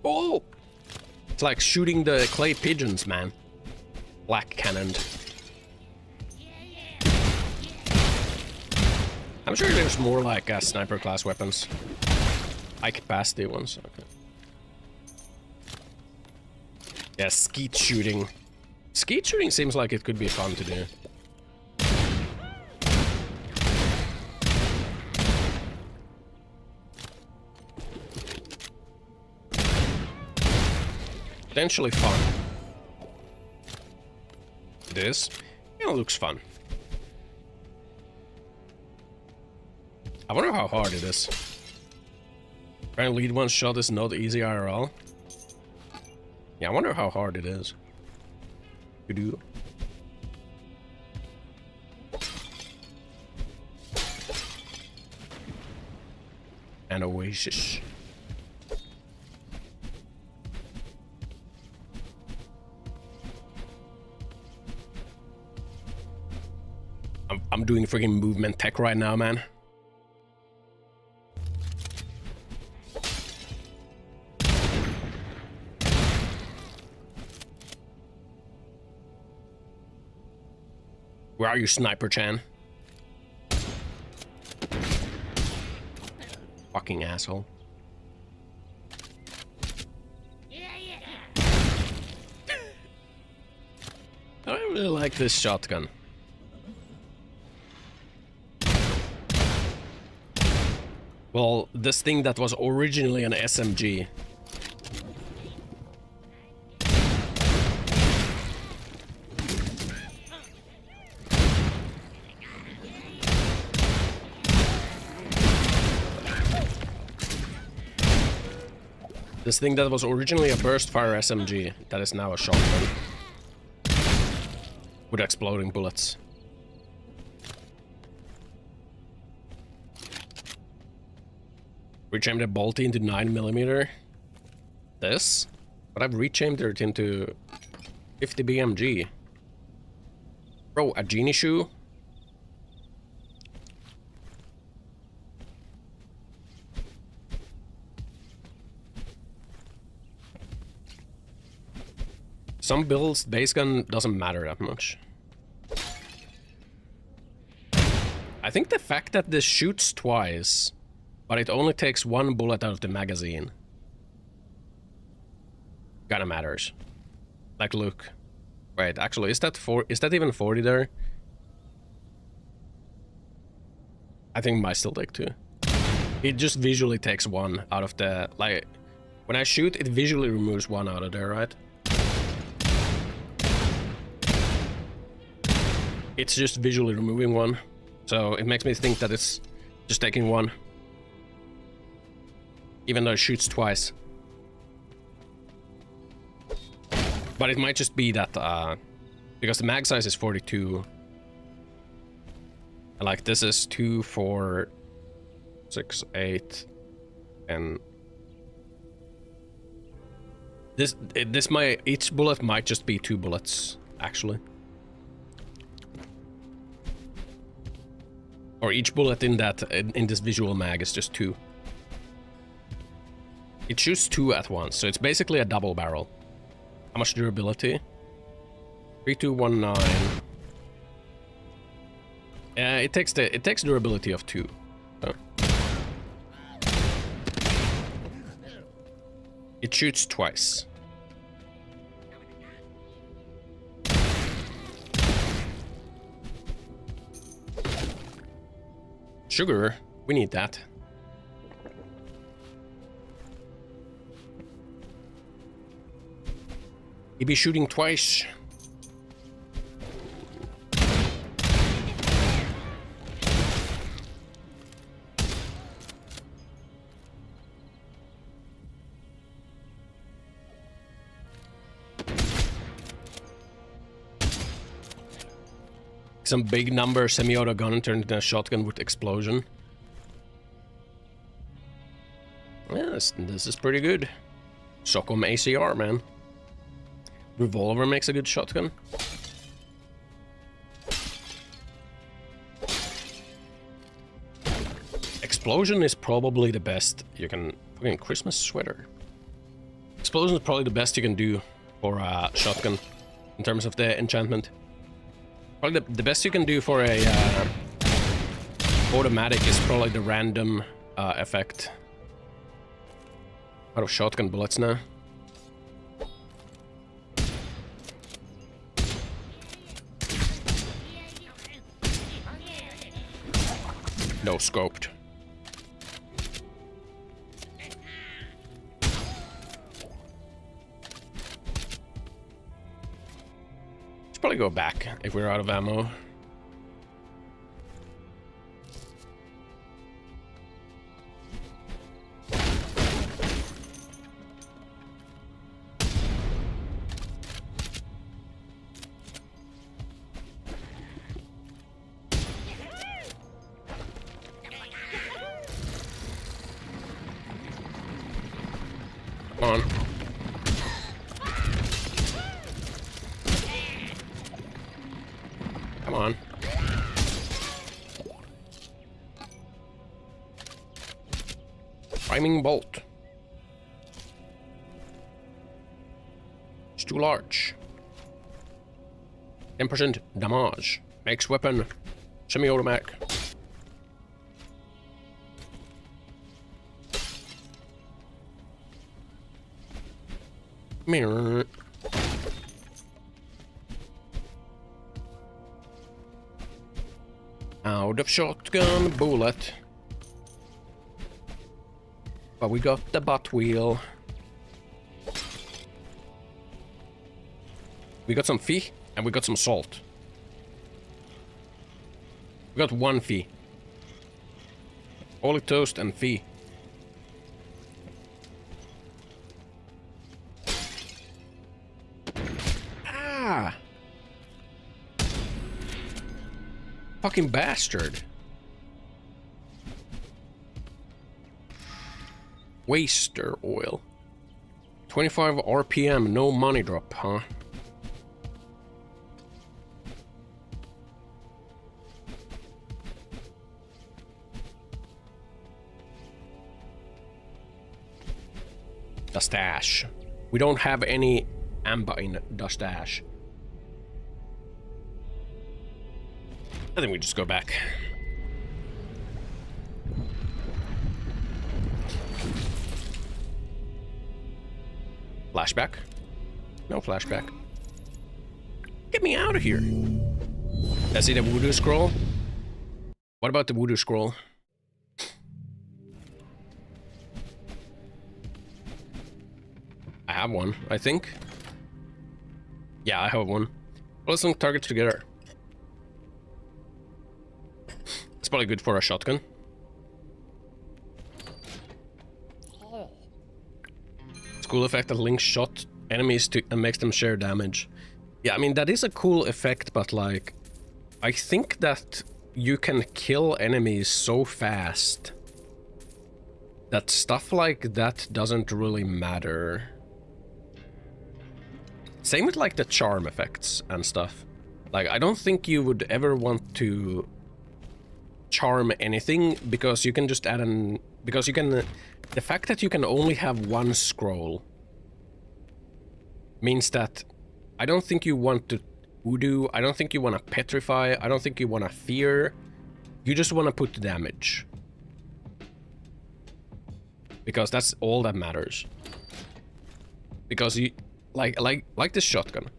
Oh! It's like shooting the clay pigeons, man. Black cannon. I'm sure there's more like sniper class weapons. High capacity ones. Okay. Yeah, skeet shooting. Skeet shooting seems like it could be fun to do. Potentially fun. This, yeah, looks fun. I wonder how hard it is. Trying to lead one shot is not easy IRL. Yeah, I wonder how hard it is to do. An oasis. I'm doing freaking movement tech right now, man. Where are you, Sniper Chan? Fucking asshole. I don't really like this shotgun. Well, this thing that was originally an SMG. This thing that was originally a burst fire SMG, that is now a shotgun. With exploding bullets. Rechammed the bolty into 9mm. This? But I've rechammed it into 50 BMG. Bro, a genie shoe? Some builds, base gun doesn't matter that much. I think the fact that this shoots twice, but it only takes one bullet out of the magazine, kinda matters. Like, look. Wait, actually, is that even 40 there? I think it might still take two. It just visually takes one out of the, like, when I shoot, it visually removes one out of there, right? It's just visually removing one, so it makes me think that it's just taking one. Even though it shoots twice. But it might just be that, because the mag size is 42. And like, this is 2, 4, 6, 8, and... each bullet might just be 2 bullets, actually. Or each bullet in this visual mag is just 2. It shoots 2 at once, so it's basically a double barrel. How much durability? 3219. Yeah, it takes durability of 2. So. It shoots twice. Sugar, we need that. He be shooting twice. Some big number semi-auto gun turned into a shotgun with explosion. Yeah, this is pretty good. Socom ACR, man. Revolver makes a good shotgun. Explosion is probably the best you can... Fucking Christmas sweater. Explosion is probably the best you can do for a shotgun in terms of the enchantment. Probably the best you can do for a automatic is probably the random effect. Out of shotgun bullets now. No scoped. Let's probably go back if we're out of ammo. Come on. Come on. Priming bolt. It's too large. 10% damage. Makes weapon semi-automatic. Mirror. Out of shotgun bullet. But we got the butt wheel. We got some fee and we got some salt. We got one fee. Holy toast and fee. Fucking bastard. Waster oil. 25 RPM, no money drop, huh? The stash. We don't have any amber in the stash. I think we just go back. Flashback? No flashback. Get me out of here. That's it, a voodoo scroll? What about the voodoo scroll? I have one, I think. Yeah, I have one. Let's link targets together. It's probably good for a shotgun. It's a cool effect that links shot enemies to and makes them share damage. Yeah, I mean, that is a cool effect, but like, I think that you can kill enemies so fast that stuff like that doesn't really matter. Same with like the charm effects and stuff. Like, I don't think you would ever want to charm anything because you can just add an... Because you can... The fact that you can only have one scroll means that I don't think you want to voodoo, I don't think you want to petrify, I don't think you want to fear. You just want to put damage. Because that's all that matters. Because you... Like this shotgun.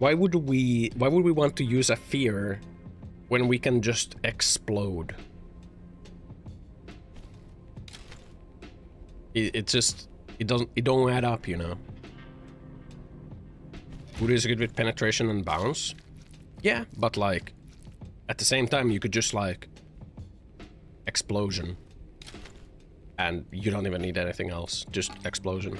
Why would we want to use a fear when we can just explode? It don't add up, you know. Voodoo is good with penetration and bounce. Yeah, but like, at the same time, you could just like explosion. And you don't even need anything else, just explosion.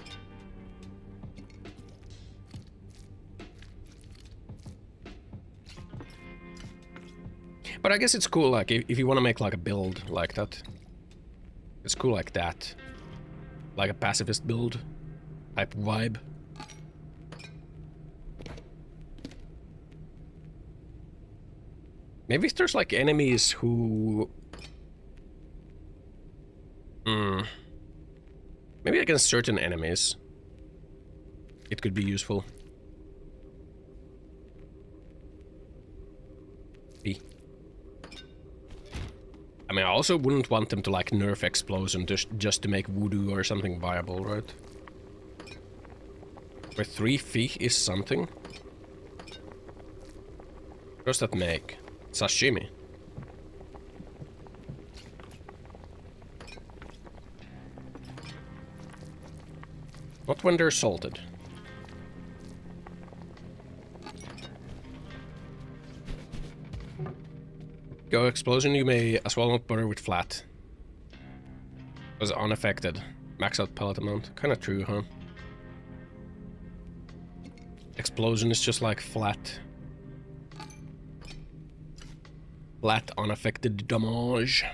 But I guess it's cool, like, if you want to make, like, a build like that. It's cool like that. Like a pacifist build type vibe. Maybe if there's, like, enemies who... Maybe against certain enemies. It could be useful. B. I mean, I also wouldn't want them to, like, nerf explosion just to make voodoo or something viable, right? Where 3 feet is something. What does that make? Sashimi. Not when they're salted. Go explosion, you may as well not bother with flat. Was unaffected. Max out pellet amount. Kinda true, huh? Explosion is just like flat. Flat unaffected damage.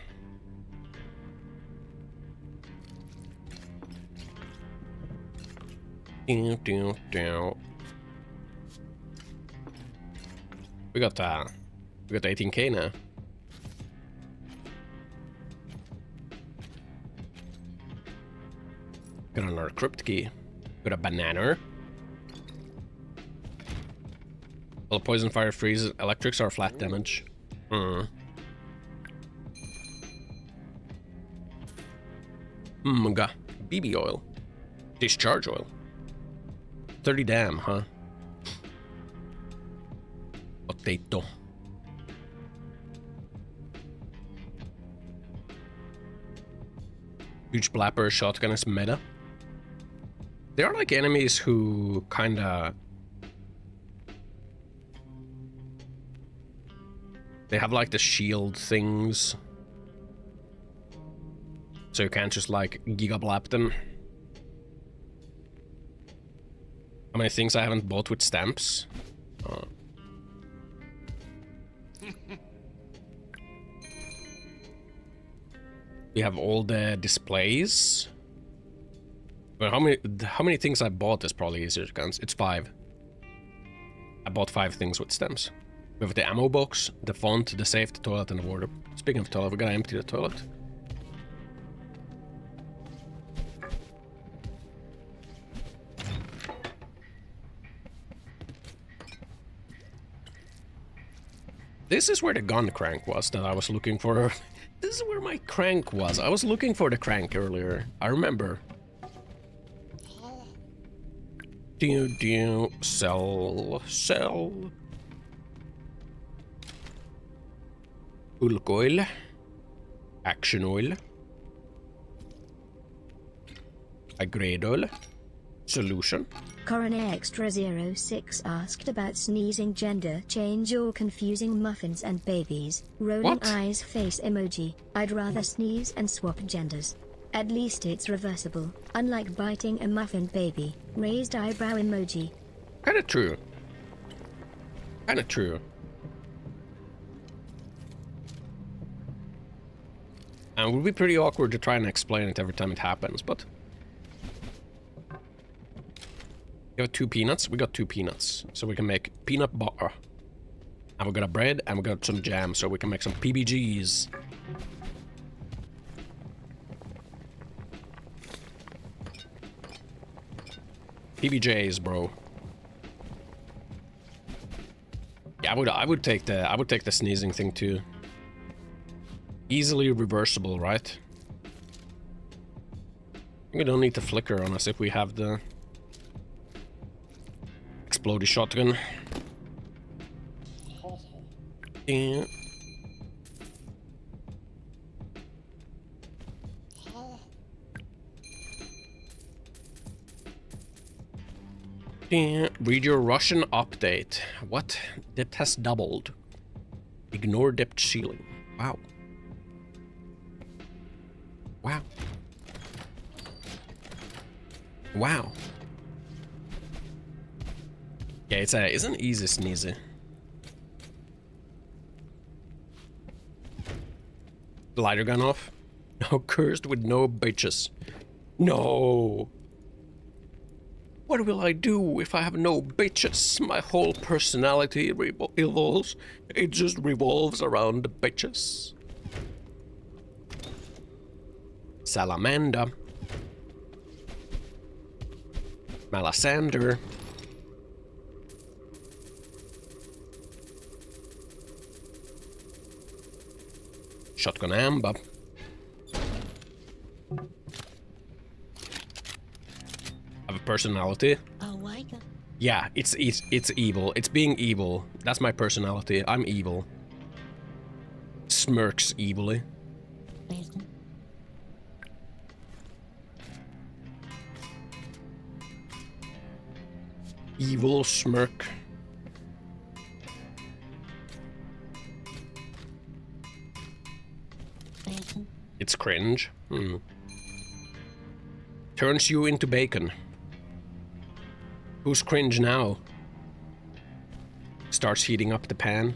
We got 18k now. Got another crypt key. Got a banana. Well, poison, fire, freeze, electrics are flat damage. Got BB oil. Discharge oil. 30 damn, huh? Potato. Huge blapper shotgun is meta. There are like enemies who kinda... They have like the shield things. So you can't just like gigablap them. How many things I haven't bought with stamps? We have all the displays. But how many things I bought is probably easier to count. It's 5. I bought 5 things with stamps. We have the ammo box, the font, the safe, the toilet, and the wardrobe. Speaking of toilet, we're gonna empty the toilet. This is where the gun crank was that I was looking for. This is where my crank was. I was looking for the crank earlier. I remember. Sell. Ulk oil. Action oil. A grade oil. Solution. Coroner Extra 06 asked about sneezing gender change or confusing muffins and babies. Rolling What? eyes face emoji. I'd rather sneeze and swap genders. At least it's reversible, unlike biting a muffin baby. Raised eyebrow emoji. Kinda true. Kinda true. And it would be pretty awkward to try and explain it every time it happens, but... We have 2 peanuts. We got 2 peanuts. So we can make peanut butter. And we got a bread and we got some jam, so we can make some PBGs. PBJs, bro. Yeah, I would take the sneezing thing too. Easily reversible, right? We don't need the flicker on us if we have the explodey shotgun. Yeah. Read your Russian update. What? Depth has doubled. Ignore depth ceiling. Wow. Wow. Wow. Yeah, it's an easy sneezy. Lighter gun off. No, cursed with no bitches. No. What will I do if I have no bitches? My whole personality evolves. It just revolves around the bitches. Salamander. Malasander. Shotgun amber. Have a personality. Oh my god. Yeah, it's evil. It's being evil. That's my personality. I'm evil. Smirks evilly. Wisdom. Evil smirk. Wisdom. It's cringe. Turns you into bacon. Who's cringe now? Starts heating up the pan.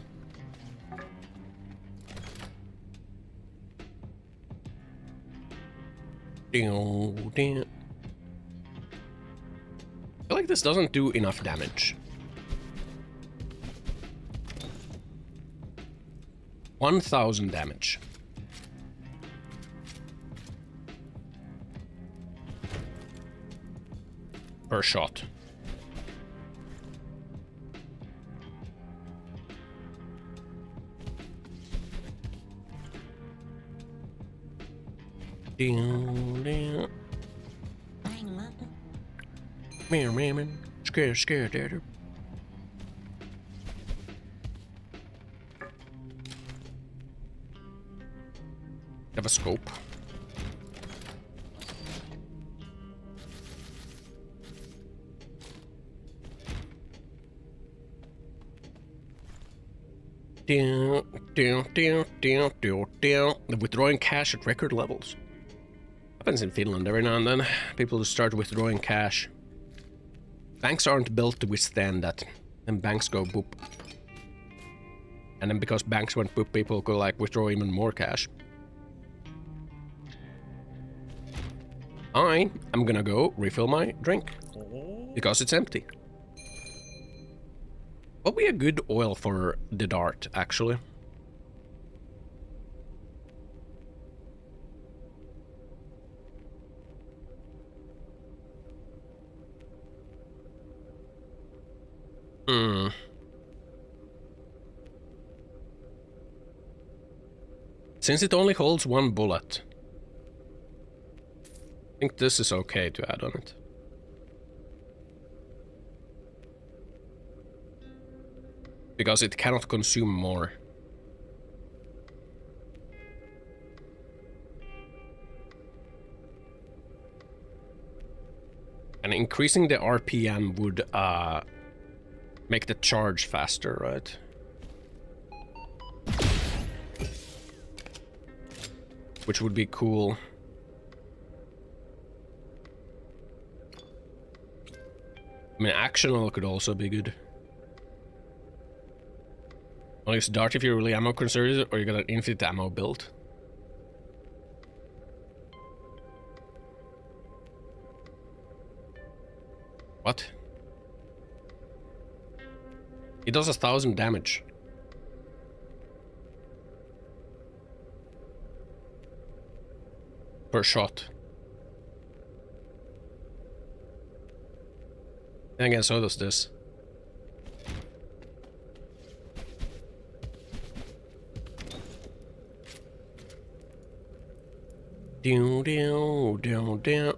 I feel like this doesn't do enough damage. 1,000 damage. Per shot. Bang, London. Scared, daddy. Have a scope. Withdrawing cash at record levels. Happens in Finland every now and then. People just start withdrawing cash. Banks aren't built to withstand that. And banks go boop. And then because banks went boop, people go like withdraw even more cash. I'm gonna go refill my drink. Because it's empty. What would be a good oil for the dart, actually? Since it only holds one bullet, I think this is okay to add on it. Because it cannot consume more. And increasing the RPM would make the charge faster, right? Which would be cool. I mean, actional could also be good. Well, use dart if you're really ammo conservative, or you got an infinite ammo build. What? It does 1,000 damage. Per shot. And again, so does this. Down, down, down, down.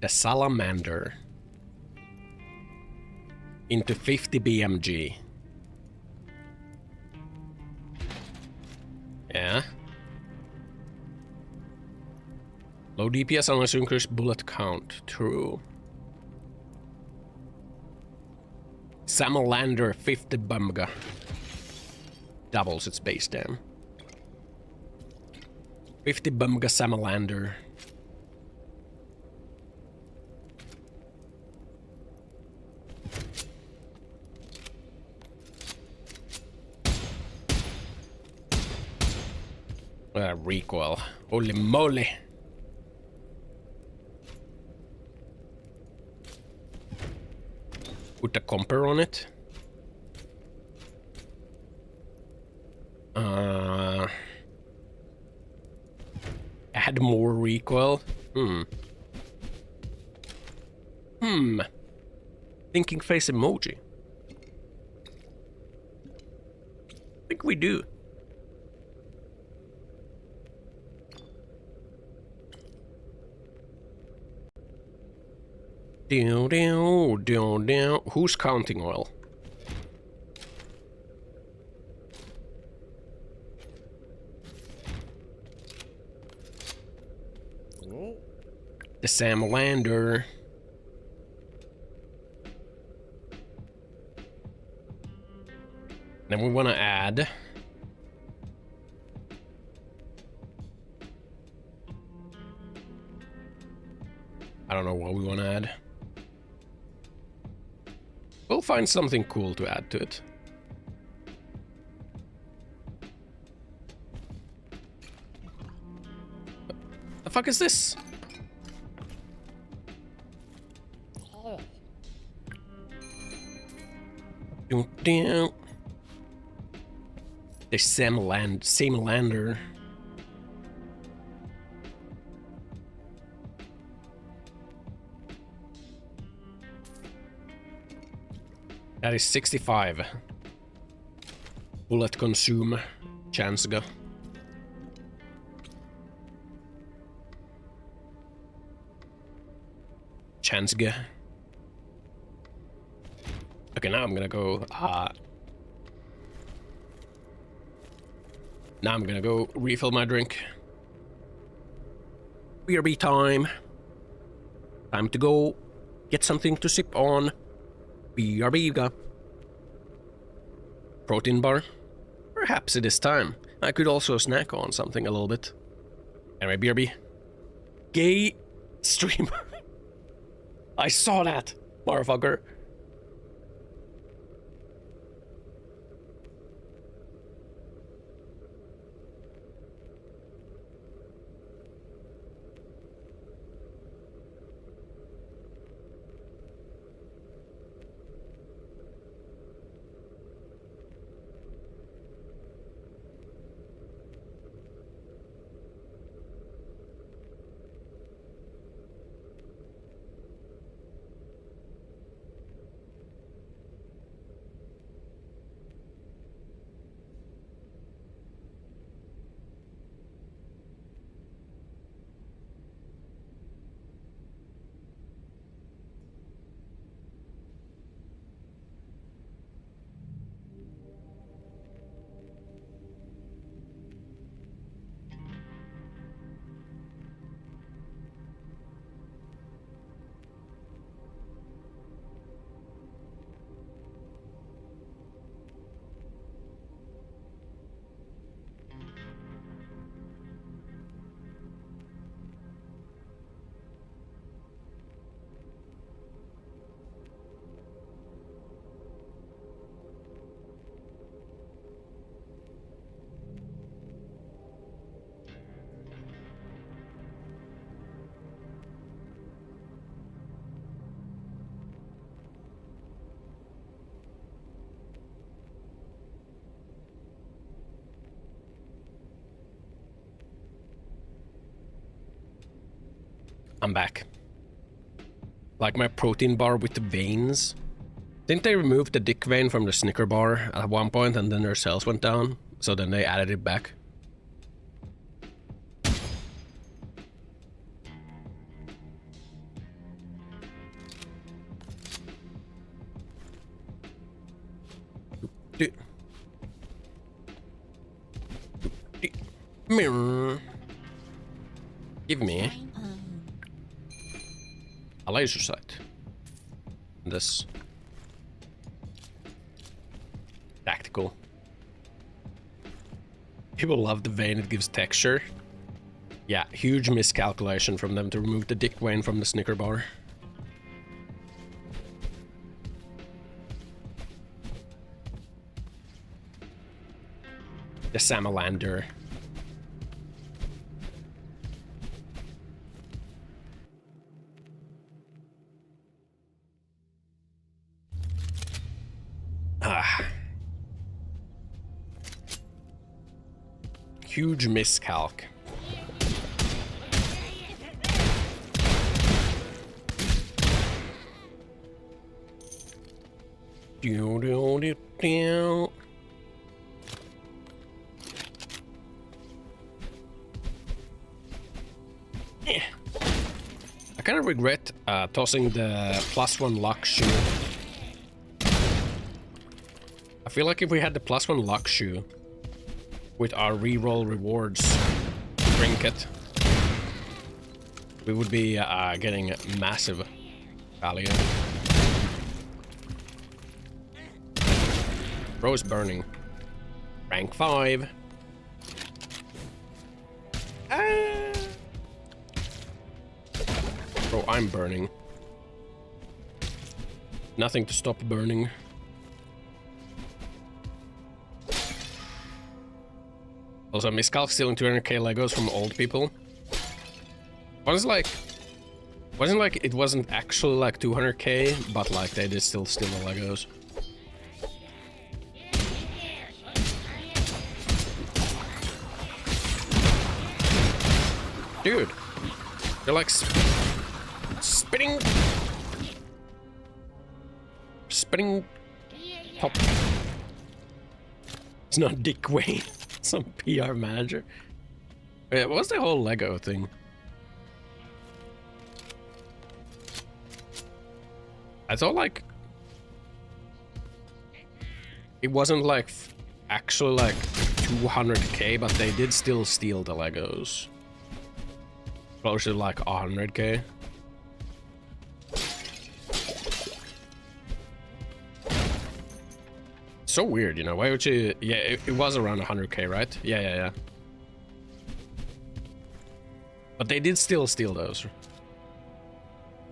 the salamander into 50 BMG. Yeah. Low DPS unless you increase bullet count. True. Salamander 50 Bumga. Doubles its base dam. 50 Bumga Salamander. Recoil. Holy moly. Put a compare on it. Add more recoil. Thinking face emoji. I think we do. Who's counting oil? The salamander. Then we want to add I don't know what we want to add. We'll find something cool to add to it. The fuck is this? The salamander. That is 65. Bullet consume. Chance go. Chance go. Okay, now I'm gonna go. Now I'm gonna go refill my drink. BRB time. Time to go get something to sip on. BRB, you got. Protein bar? Perhaps it is time. I could also snack on something a little bit. Anyway, BRB. Gay stream. I saw that, motherfucker. I'm back. Like my protein bar with the veins. Didn't they remove the dick vein from the Snicker bar at one point and then their sales went down? So then they added it back. Mirror. Give me a laser sight. This tactical. People love the vein, it gives texture. Yeah, huge miscalculation from them to remove the dick vein from the Snicker bar. The Salamander. Huge miscalc. I kind of regret tossing the +1 luck shoe. I feel like if we had the +1 luck shoe with our reroll rewards trinket, we would be getting massive value. Bro is burning. Rank 5. Bro, I'm burning. Nothing to stop burning. Also, Miscalc stealing 200k Legos from old people. Wasn't like it wasn't actually like 200k, but like they did still steal the Legos. Dude, they're like spinning top. It's not Dick Wayne. Some PR manager. Wait, what's the whole Lego thing? I thought like it wasn't like actually like 200k, but they did still steal the Legos. Closer to like 100k. So weird, you know, why would you... Yeah, it was around 100k, right? Yeah. But they did still steal those.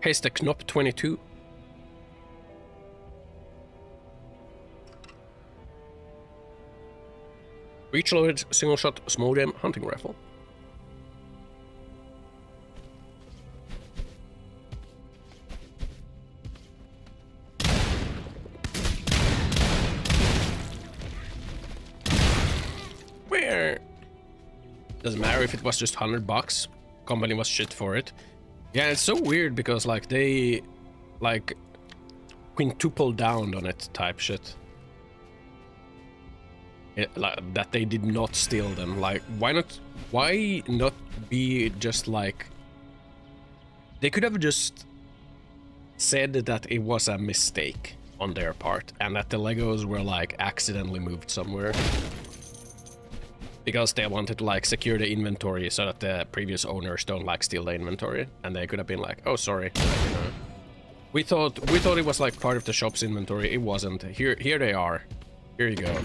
Here's the Knop 22. Breech-loaded single-shot small-game hunting rifle. Doesn't matter if it was just $100. Company was shit for it. Yeah, it's so weird because like they like quintuple down on it type shit. Like, that they did not steal them. Like why not be just like they could have just said that it was a mistake on their part and that the Legos were like accidentally moved somewhere. Because they wanted to like secure the inventory so that the previous owners don't like steal the inventory, and they could have been like, "Oh, sorry, you know, we thought it was like part of the shop's inventory. It wasn't. Here they are. Here you go.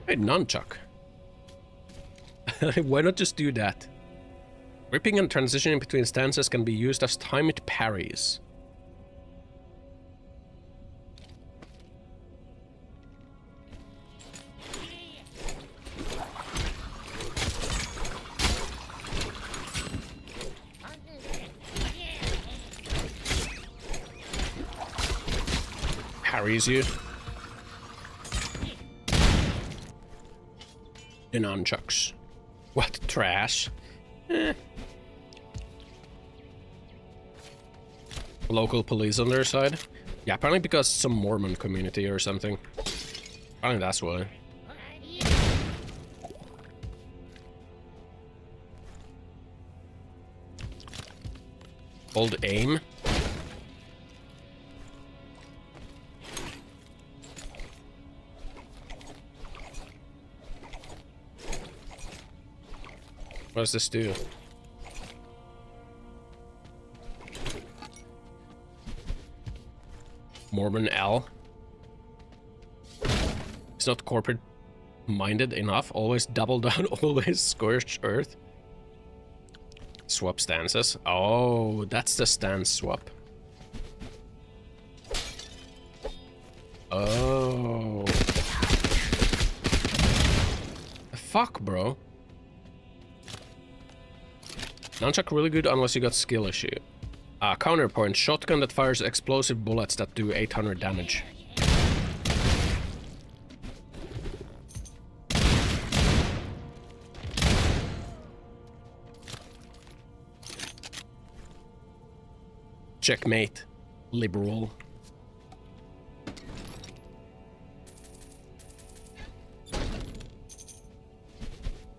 Hey, nunchuck. Why not just do that? Ripping and transitioning between stances can be used as timed parries. Parries you. The nunchucks. What trash? Local police on their side. Yeah, apparently because some Mormon community or something. Apparently that's why. Hold aim. What does this do? Mormon L. It's not corporate minded enough. Always double down, always scorched earth. Swap stances. Oh, that's the stance swap. Oh. Fuck, bro. Nunchuck really good unless you got skill issue. Counterpoint. Shotgun that fires explosive bullets that do 800 damage. Checkmate. Liberal.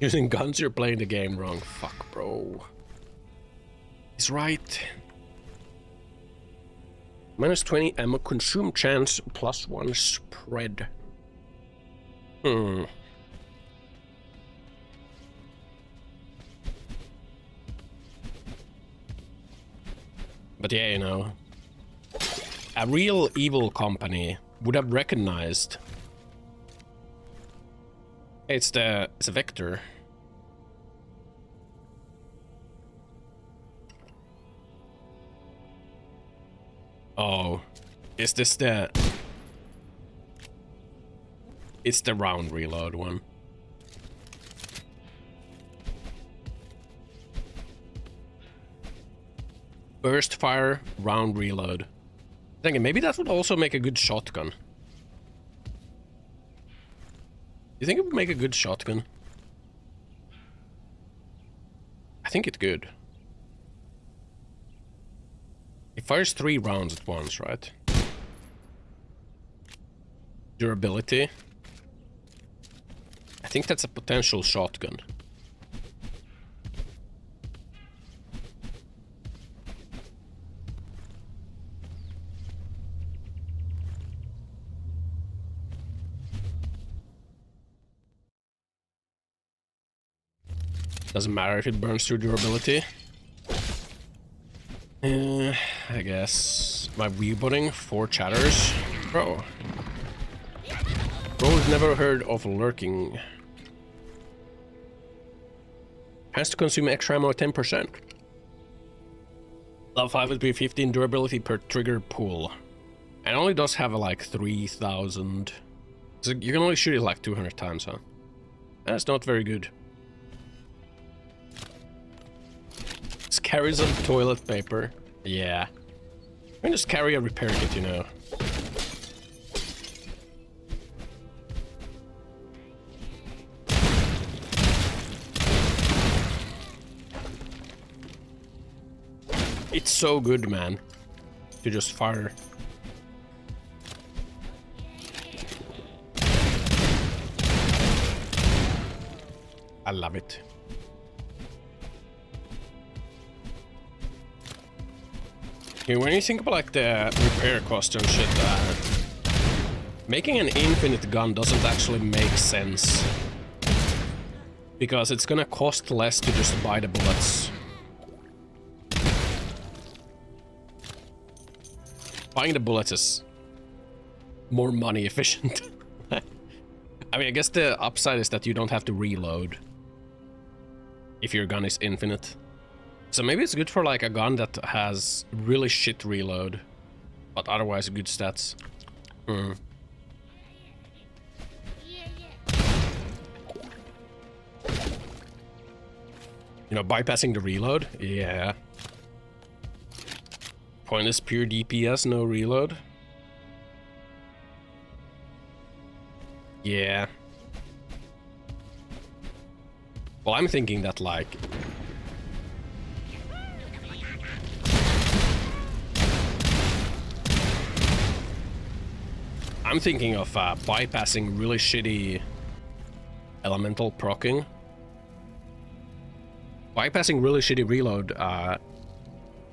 Using guns, you're playing the game wrong. Fuck, bro. He's right. Minus 20 ammo consume chance +1 spread. But yeah, you know, a real evil company would have recognized. It's a vector. Oh, is this the... It's the round reload one. Burst fire, round reload. Thinking maybe that would also make a good shotgun. You think it would make a good shotgun? I think it could. It fires 3 rounds at once, right? Durability. I think that's a potential shotgun. Doesn't matter if it burns through durability. I guess. My rebooting 4 chatters. Bro. Bro's never heard of lurking. Has to consume extra ammo 10%. Level 5 would be 15 durability per trigger pull. And it only does have like 3,000. So you can only shoot it like 200 times, huh? That's not very good. Just carry some toilet paper. Yeah. You can just carry a repair kit, you know. It's so good, man. To just fire. I love it. Okay, when you think about like the repair cost and shit, making an infinite gun doesn't actually make sense. Because it's gonna cost less to just buy the bullets. Buying the bullets is more money efficient. I mean, I guess the upside is that you don't have to reload if your gun is infinite. So maybe it's good for like a gun that has really shit reload, but otherwise good stats. You know, bypassing the reload? Yeah. Point is pure DPS, no reload. Yeah. Well, I'm thinking that like... I'm thinking of bypassing really shitty elemental proccing. Bypassing really shitty reload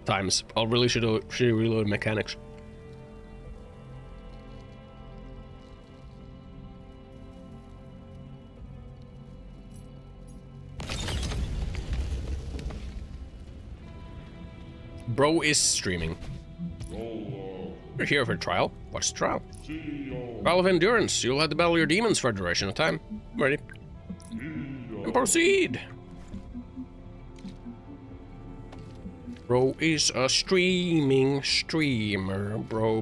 times, or really shitty reload mechanics. Bro is streaming. You're here for a trial? What's the trial? Trial of endurance. You'll have to battle your demons for a duration of time. I'm ready. And proceed! Bro is a streaming streamer, bro.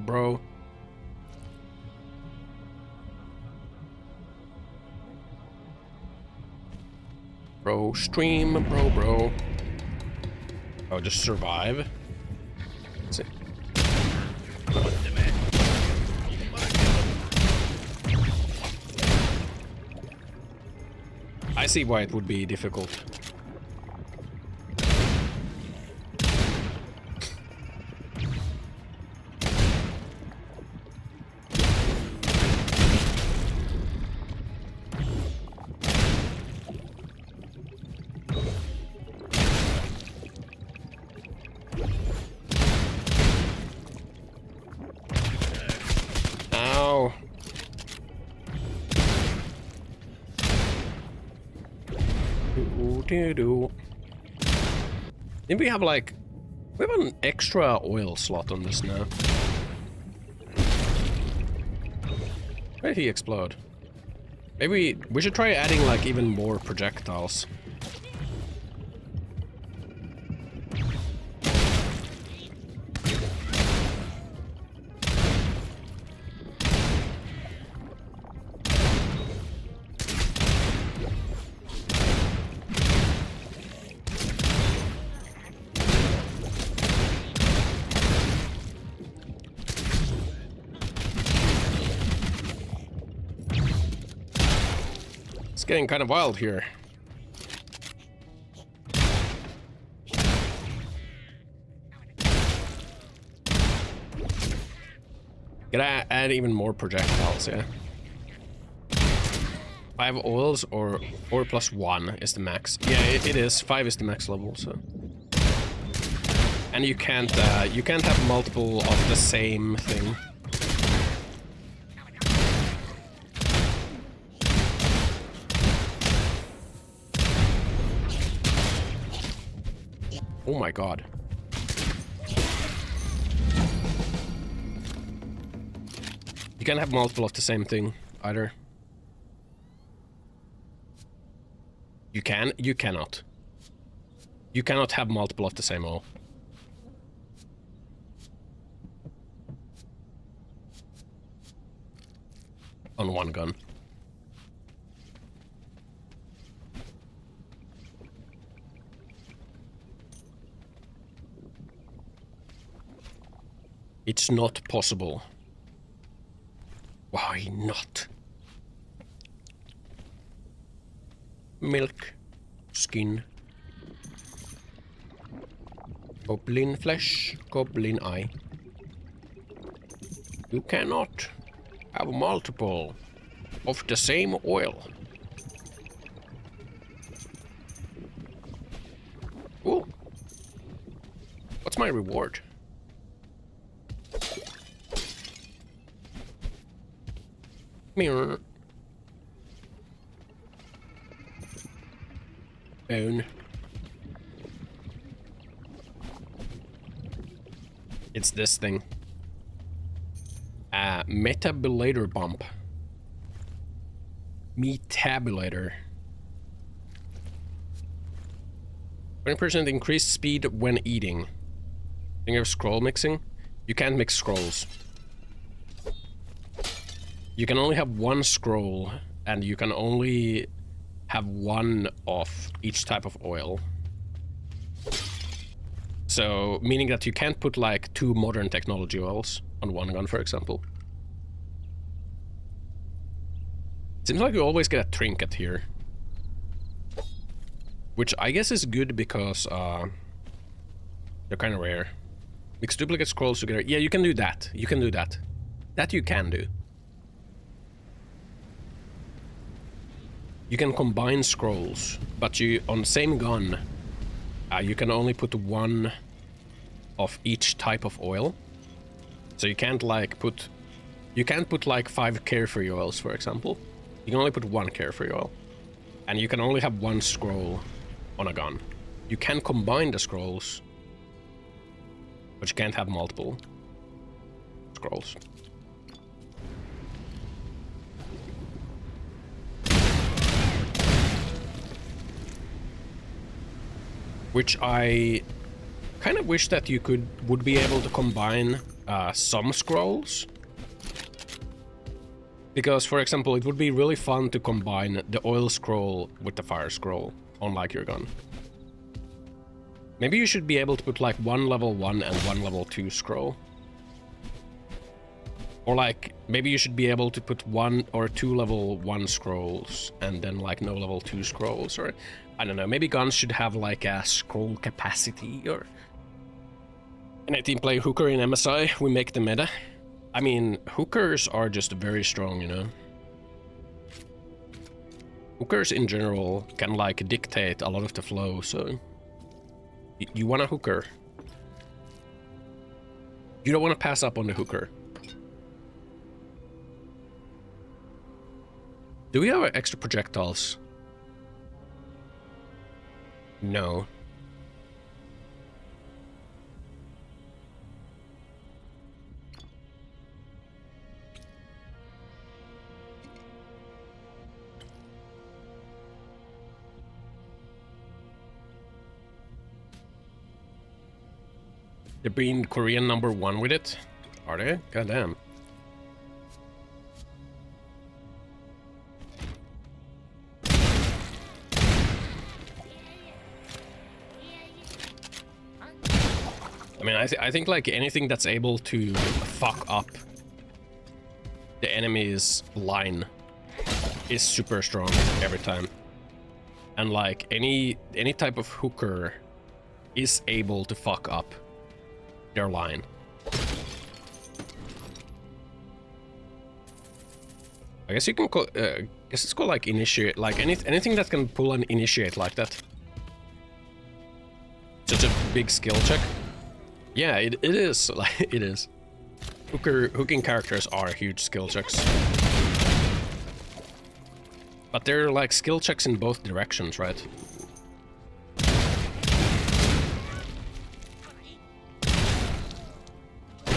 Bro, stream, bro. Oh, just survive. Let's see. I see why it would be difficult. Ow. Do. Did we have like... We have an extra oil slot on this now. Where did he explode? Maybe we should try adding like even more projectiles. It's getting kind of wild here. Gotta add even more projectiles, yeah. 5 oils or 4 plus 1 is the max. Yeah, it is. 5 is the max level, so. And you can't have multiple of the same thing. Oh my god. You can't have multiple of the same thing either. You can? You cannot. You cannot have multiple of the same oil. On one gun. It's not possible. Why not? Milk, skin, goblin flesh, goblin eye. You cannot have multiple of the same oil. Ooh. What's my reward? Mirror. Bone. It's this thing. Metabulator bump. Metabulator. 20% increased speed when eating. Think of scroll mixing? You can't mix scrolls. You can only have one scroll, and you can only have one of each type of oil. So, meaning that you can't put like 2 modern technology oils on one gun, for example. Seems like you always get a trinket here. Which I guess is good because they're kind of rare. Mix duplicate scrolls together. Yeah, you can do that. You can do that. That you can do. You can combine scrolls, but you on the same gun, you can only put 1 of each type of oil. So you can't like put, you can't put like 5 carefree oils, for example. You can only put 1 carefree oil, and you can only have 1 scroll on a gun. You can combine the scrolls, But you can't have multiple scrolls. Which I kind of wish that you would be able to combine some scrolls. Because, for example, it would be really fun to combine the oil scroll with the fire scroll on like your gun. Maybe you should be able to put like one level 1 and one level 2 scroll. Or like, maybe you should be able to put 1 or 2 level 1 scrolls and then like no level 2 scrolls, or I don't know, maybe guns should have like a scroll capacity, or... In a team play hooker in MSI, we make the meta. I mean, hookers are just very strong, you know? Hookers in general can like dictate a lot of the flow, so... You want a hooker. You don't want to pass up on the hooker. Do we have extra projectiles? No. They're being Korean #1 with it? Are they? Goddamn. I mean, I think like anything that's able to fuck up the enemy's line is super strong every time. And like any type of hooker is able to fuck up their line. I guess you can call guess it's called like initiate, like anything that can pull and initiate like that. Such a big skill check. Yeah, it is, like, it is. Hooking characters are huge skill checks. But they're like skill checks in both directions, right?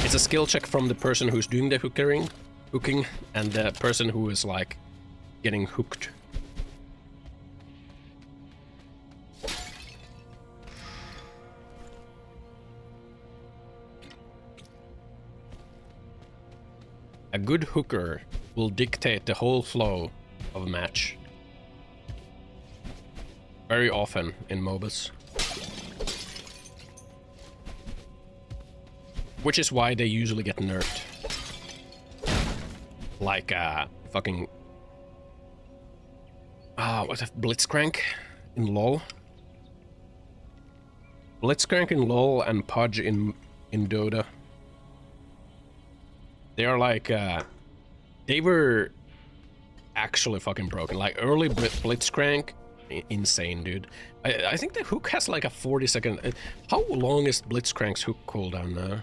It's a skill check from the person who's doing the hooking, and the person who is like getting hooked. A good hooker will dictate the whole flow of a match. Very often in MOBAs. Which is why they usually get nerfed. Like, fucking... what's that? Blitzcrank in LoL? Blitzcrank in LoL and Pudge in Dota. They are like, they were actually fucking broken. Like, early Blitzcrank, insane, dude. I think the hook has like a 40-second... How long is Blitzcrank's hook cooldown now?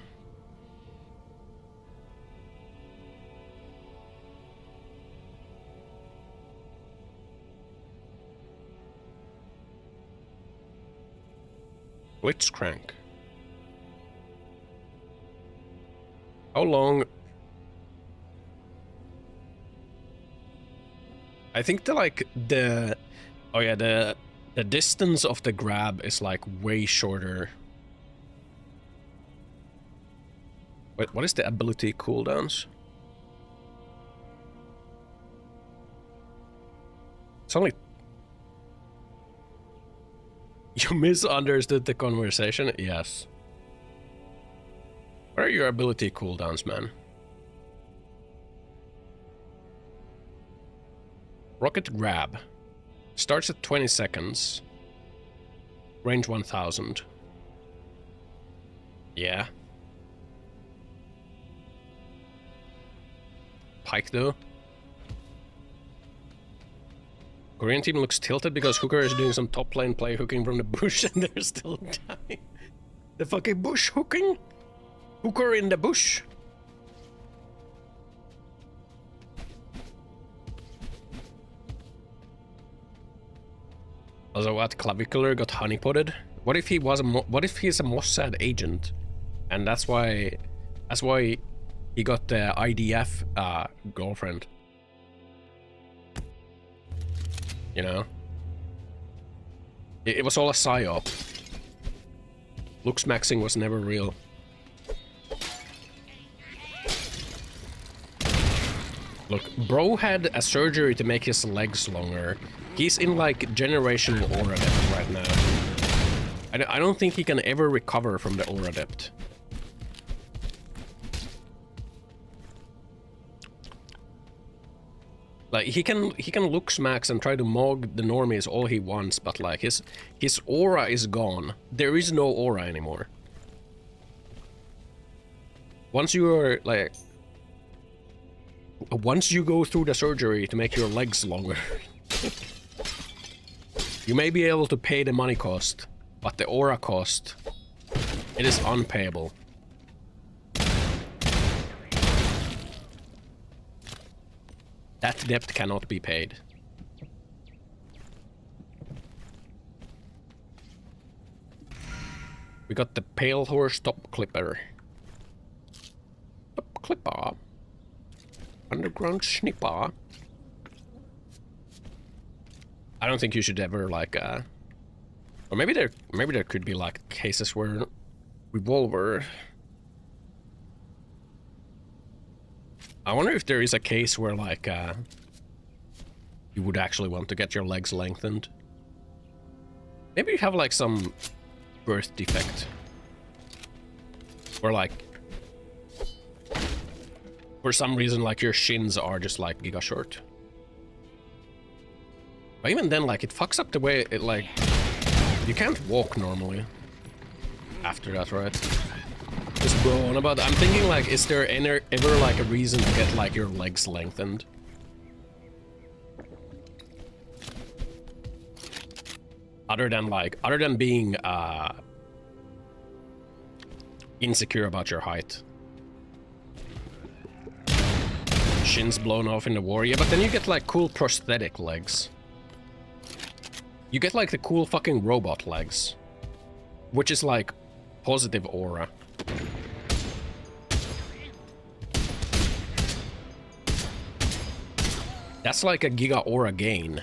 Blitzcrank. How long... I think the oh yeah, the distance of the grab is like way shorter. Wait, what is the ability cooldowns? It's only... You misunderstood the conversation? Yes. What are your ability cooldowns, man? Rocket grab. Starts at 20 seconds. Range 1000. Yeah. Pike though. Korean team looks tilted because Hooker is doing some top lane play hooking from the bush and they're still dying. The fucking bush hooking? Hooker in the bush. Also, what? Clavicular got honeypotted? What if he was what if he's a Mossad agent? And that's why he got the IDF girlfriend. You know? It was all a psyop. Looks maxing was never real. Look, bro had a surgery to make his legs longer. He's in like generational aura depth right now. I don't think he can ever recover from the aura depth. Like he can looks max and try to mog the normies all he wants, but like his aura is gone. There is no aura anymore. Once you are like, once you go through the surgery to make your legs longer, you may be able to pay the money cost, but the aura cost, it is unpayable. That debt cannot be paid. We got the Pale Horse Top Clipper. Top Clipper. Underground Snipper. I don't think you should ever like or maybe there could be like cases where Revolver. I wonder if there is a case where like you would actually want to get your legs lengthened. Maybe you have like some birth defect. Or like for some reason like your shins are just like giga short. But even then like it fucks up the way it like you can't walk normally after that, right? Just bro on about I'm thinking like is there ever like a reason to get like your legs lengthened? Other than being insecure about your height. Shins blown off in the war, yeah, but then you get like cool prosthetic legs. You get like the cool fucking robot legs, which is like positive aura. That's like a giga aura gain.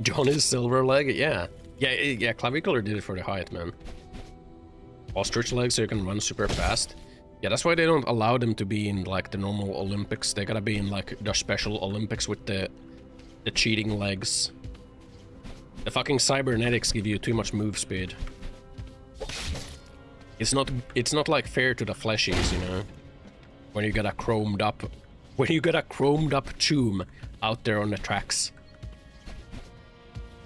Johnny's silver leg, yeah. Yeah, Clavicular did it for the height, man. Ostrich legs so you can run super fast. Yeah, that's why they don't allow them to be in like the normal Olympics. They gotta be in like the special Olympics with the cheating legs. The fucking cybernetics give you too much move speed. It's not like fair to the fleshies, you know? When you get a chromed up tomb out there on the tracks.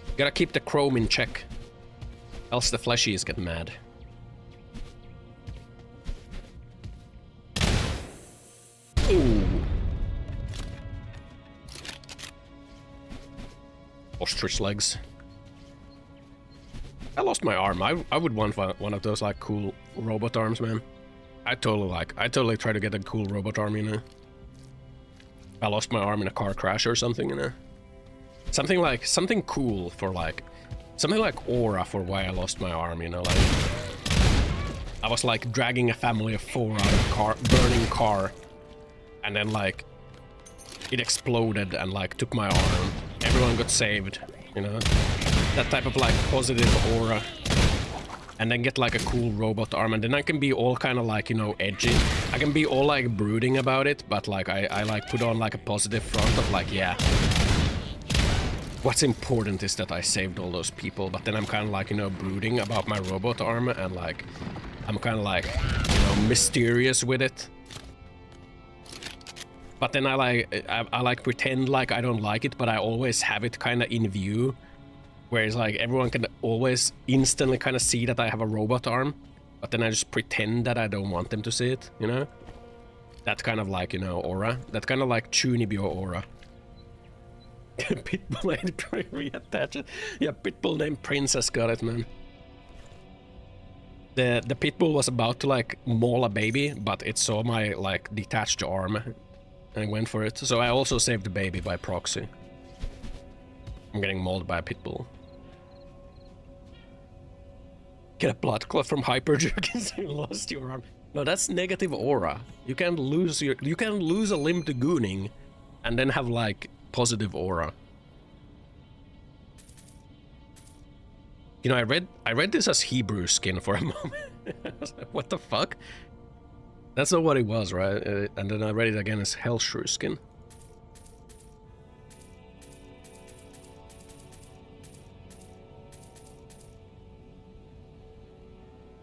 You gotta keep the chrome in check, else the fleshies get mad. Ooh. Ostrich legs. I lost my arm. I would want one of those like cool robot arms, man. I totally try to get a cool robot arm, you know. I lost my arm in a car crash or something, you know. Something cool for like something like aura for why I lost my arm, you know, like I was like dragging a family of 4 out of a burning car, and then like it exploded and like took my arm. Everyone got saved, you know. That type of like positive aura. And then get like a cool robot arm, and then I can be all kind of like, you know, edgy. I can be all like brooding about it, but like I like put on like a positive front of like, yeah, what's important is that I saved all those people. But then I'm kind of like, you know, brooding about my robot arm, and like I'm kind of like, you know, mysterious with it. But then I like pretend like I don't like it, but I always have it kind of in view. Whereas like everyone can always instantly kind of see that I have a robot arm, but then I just pretend that I don't want them to see it, you know? That kind of like, you know, aura. That kind of like Chunibyo aura. Pitbull named reattach it. Yeah, Pitbull named Princess got it, man. The Pitbull was about to like maul a baby, but it saw my like detached arm and went for it. So I also saved the baby by proxy. I'm getting mauled by a Pitbull. Get a blood clot from hyper jerkins and lost your arm. No, that's negative aura. You can lose a limb to gooning and then have like positive aura. You know, I read this as Hebrew skin for a moment. I was like, what the fuck? That's not what it was, right? And then I read it again as Hellshrew skin.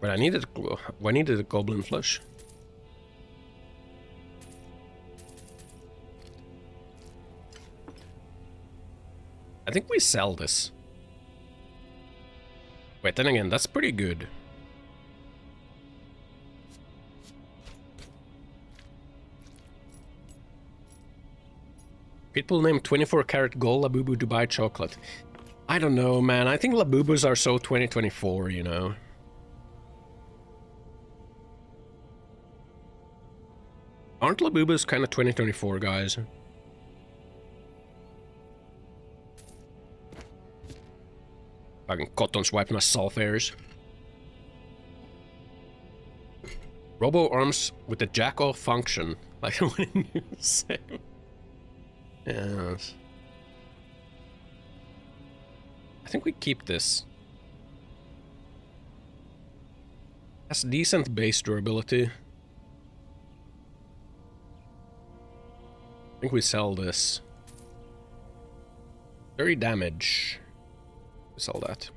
But I needed a goblin flesh. I think we sell this. Wait, then again, that's pretty good. People name 24-karat gold Labubu Dubai chocolate. I don't know, man. I think Labubus are so 2024, you know. Aren't Labubus kind of 2024, guys? Fucking cotton swiped my sulfurs. Robo arms with the jack-off function. Like, what did you say? Yes. I think we keep this. Has decent base durability. I think we sell this. 30 damage. We sell that.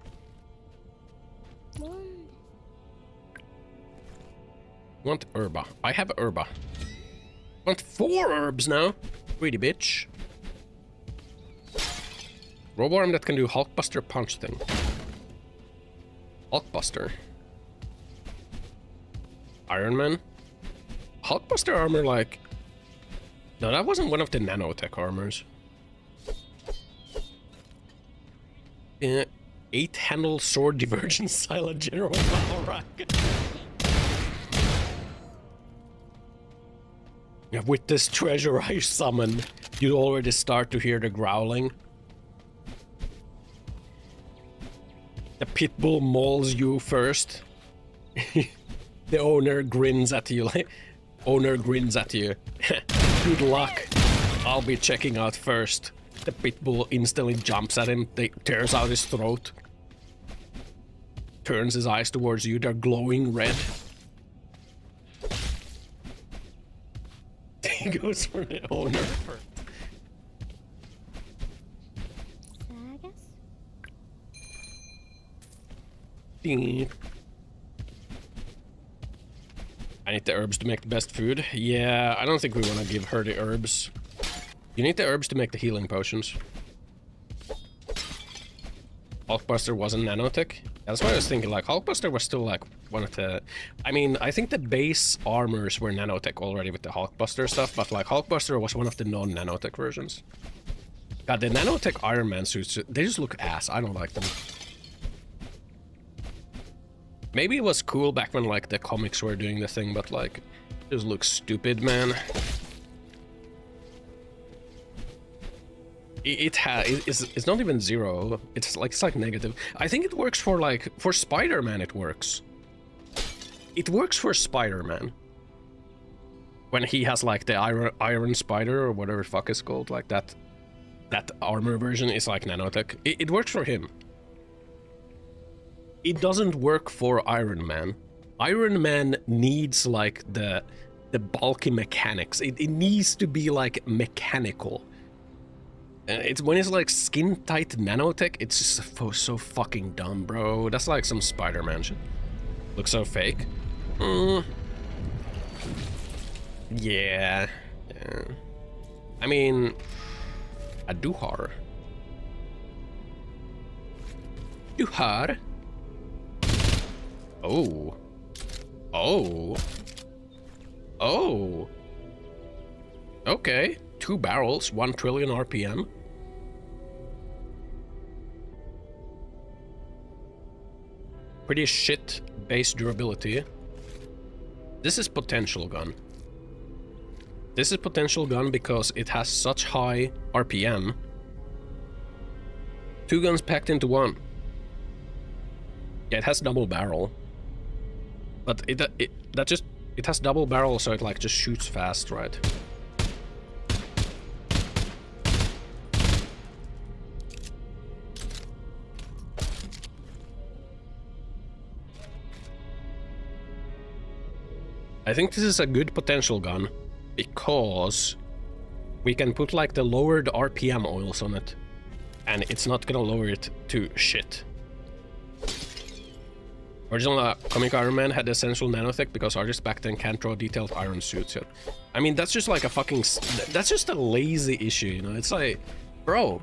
Want herba. I have herba. Want 4 herbs now. Greedy bitch. Robo-arm that can do Hulkbuster punch thing. Hulkbuster. Iron Man. Hulkbuster armor like... No, that wasn't one of the nanotech armors. 8-handle sword divergence silent general battle rack. With this treasure I summon, you already start to hear the growling. The pitbull mauls you first. The owner grins at you like... Owner grins at you. Good luck. I'll be checking out first. The pitbull instantly jumps at him, tears out his throat. Turns his eyes towards you, they're glowing red. He goes for the owner first. I need the herbs to make the best food. Yeah, I don't think we want to give her the herbs. You need the herbs to make the healing potions. Hulkbuster wasn't nanotech. That's why I was thinking, like, Hulkbuster was still, like, one of the... I mean, I think the base armors were nanotech already with the Hulkbuster stuff, but, like, Hulkbuster was one of the non-nanotech versions. God, the nanotech Iron Man suits, they just look ass. I don't like them. Maybe it was cool back when, like, the comics were doing the thing, but, like, it just looks stupid, man. It's not even 0. It's like negative. I think it works for like for Spider-Man. It works. It works for Spider-Man when he has like the Iron Spider or whatever the fuck it's called. Like that armor version is like nanotech. It works for him. It doesn't work for Iron Man. Iron Man needs like the bulky mechanics. It needs to be like mechanical. It's when it's like skin tight nanotech, it's just so fucking dumb, bro. That's like some Spider-Man shit. Looks so fake. Yeah. I mean, a Duhar. Duhar. Oh. Oh. Oh. Okay. 2 barrels, 1 trillion RPM. Pretty shit base durability. This is potential gun. This is potential gun because it has such high RPM. 2 guns packed into 1. Yeah, it has double barrel. But it has double barrel, so it like just shoots fast, right? I think this is a good potential gun because we can put like the lowered RPM oils on it, and it's not gonna lower it to shit. Original comic Iron Man had essential nanotech because artists back then can't draw detailed iron suits yet. I mean, that's just like a fucking... That's just a lazy issue, you know? It's like, bro,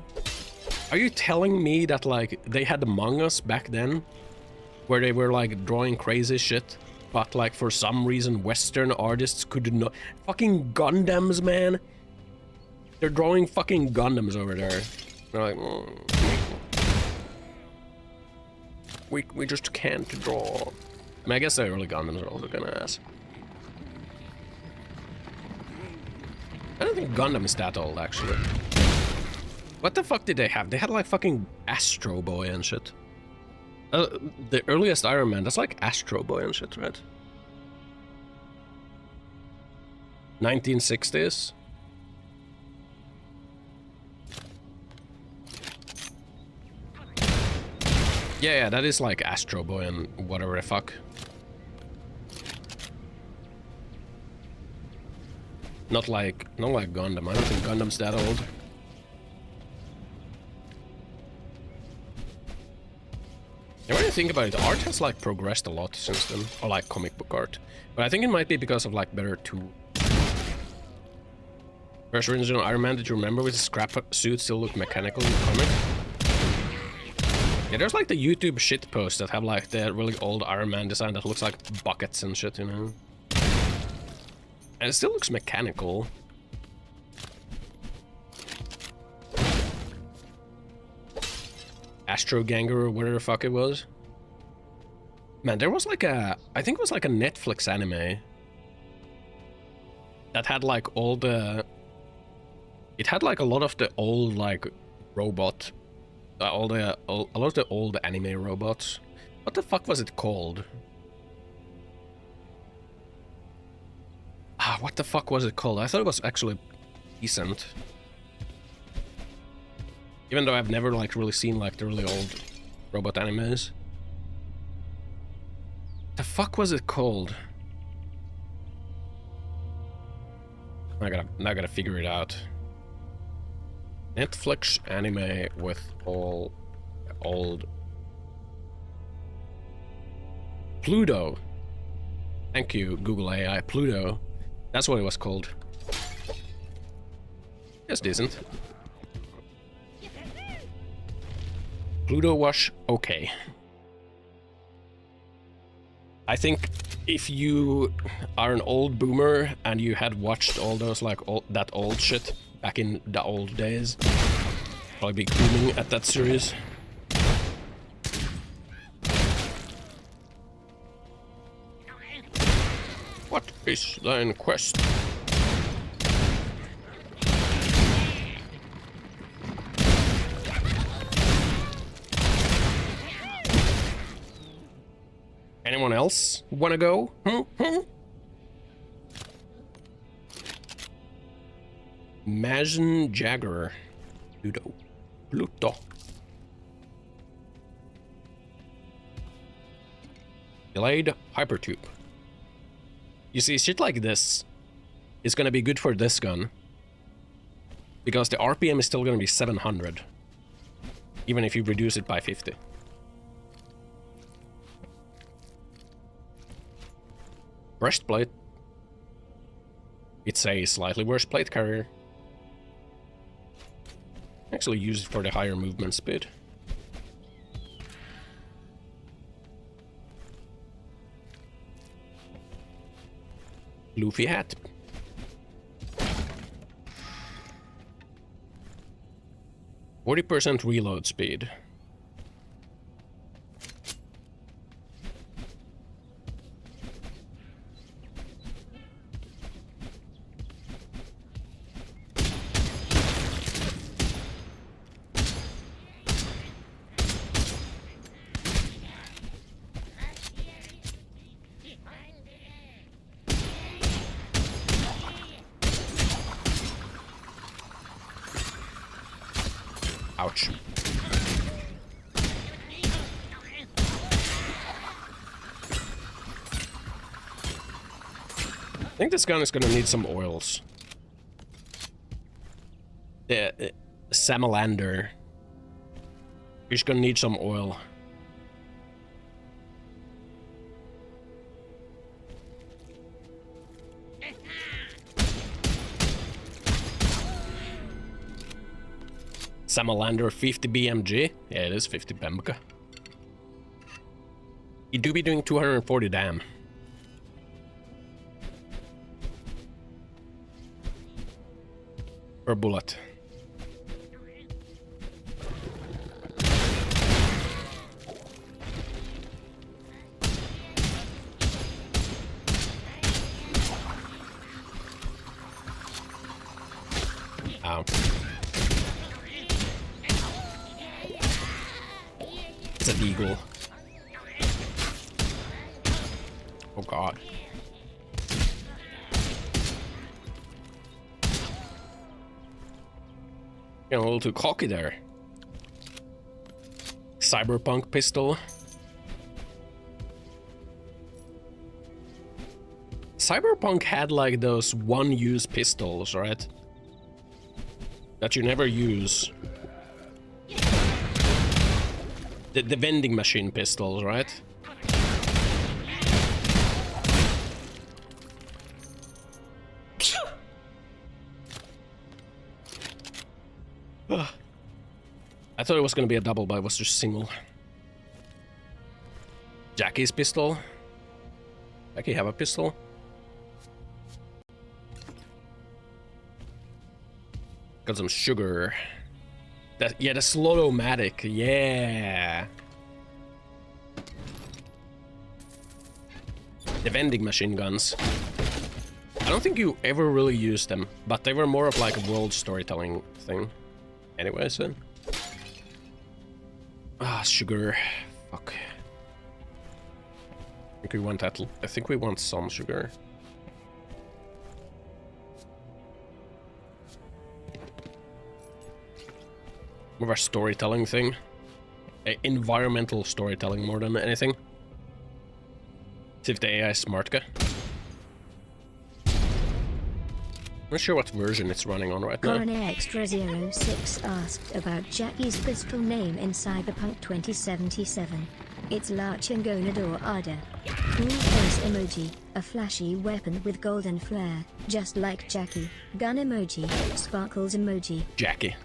are you telling me that like they had Among Us back then where they were like drawing crazy shit, but like for some reason Western artists could not... Fucking Gundams, man. They're drawing fucking Gundams over there. They're like... We just can't draw. I mean, I guess the early Gundams are also kinda ass. I don't think Gundam is that old, actually. What the fuck did they have? They had like fucking Astro Boy and shit. The earliest Iron Man, that's like Astro Boy and shit, right? 1960s. Yeah, that is like Astro Boy and whatever the fuck. Not like Gundam. I don't think Gundam's that old. And when you think about it, art has like progressed a lot since then, or like comic book art. But I think it might be because of like better tools. First original Iron Man, did you remember with the scrap suit still look mechanical in the comic? Yeah, there's like the YouTube shit posts that have like the really old Iron Man design that looks like buckets and shit, you know? And it still looks mechanical. Astro Ganger or whatever the fuck it was. Man, there was like a... I think it was like a Netflix anime that had like all the... It had like a lot of the old like robot... a lot of the old anime robots. What the fuck was it called? Ah, what the fuck was it called? I thought it was actually decent. Even though I've never like really seen like the really old robot animes. The fuck was it called? I gotta figure it out. Netflix anime with all old... Pluto. Thank you, Google AI. Pluto. That's what it was called. It's decent. Pluto was okay. I think if you are an old boomer and you had watched all those like that old shit back in the old days, probably be booming at that series. What is thine quest? Anyone else wanna go? Imagine Jagger. Pluto. Delayed hypertube. You see, shit like this is gonna be good for this gun. Because the RPM is still gonna be 700. Even if you reduce it by 50. Breastplate. It's a slightly worse plate carrier. Actually use it for the higher movement speed. Luffy hat. %40 reload speed. Ouch. I think this gun is gonna need some oils. The Salamander. He's gonna need some oil. Salamander 50 BMG? Yeah, it is 50 BMG. You do be doing 240 damn. Per bullet. Ow. It's an eagle. Oh god. Getting a little too cocky there. Cyberpunk pistol. Cyberpunk had like those one-use pistols, right? That you never use. The vending machine pistols, right? I thought it was gonna be a double, but it was just single. Jackie's pistol. Jackie have a pistol? Got some sugar. Yeah, the slow-o-matic. Yeah. The vending machine guns. I don't think you ever really used them, but they were more of like a world storytelling thing. Anyway, so. Ah, sugar. Fuck. I think we want that. I think we want some sugar. More of a storytelling thing. Environmental storytelling more than anything. See if the AI is smart guy. I'm not sure what version it's running on right now. Coroner Extra 06 asked about Jackie's pistol name in Cyberpunk 2077. It's La Chingona Dorada. Cool face emoji, a flashy weapon with golden flare, just like Jackie. Gun emoji, sparkles emoji. Jackie.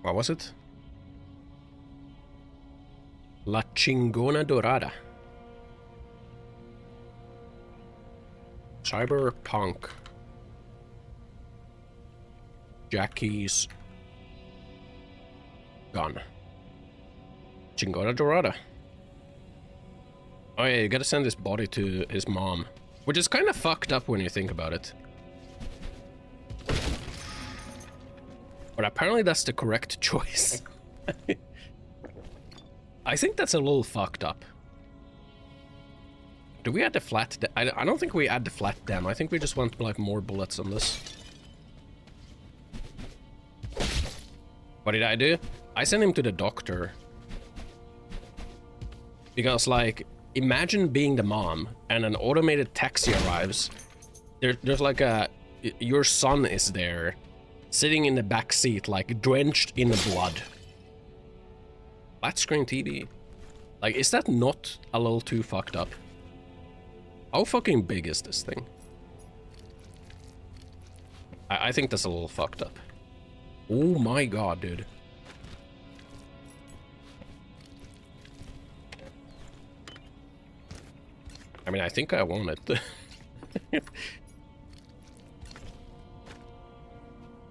What was it? La Chingona Dorada. Cyberpunk. Jackie's gun. Chingona Dorada. Oh yeah, you gotta send his body to his mom. Which is kind of fucked up when you think about it. But apparently that's the correct choice. I think that's a little fucked up. Do we add the flat? I don't think we add the flat dam. I think we just want like more bullets on this. What did I do? I sent him to the doctor. Because like, imagine being the mom and an automated taxi arrives. There's like your son is there, sitting in the back seat, like drenched in blood. Flat screen TV. Like, is that not a little too fucked up? How fucking big is this thing? I think that's a little fucked up. Oh my god, dude. I mean, I think I want it. I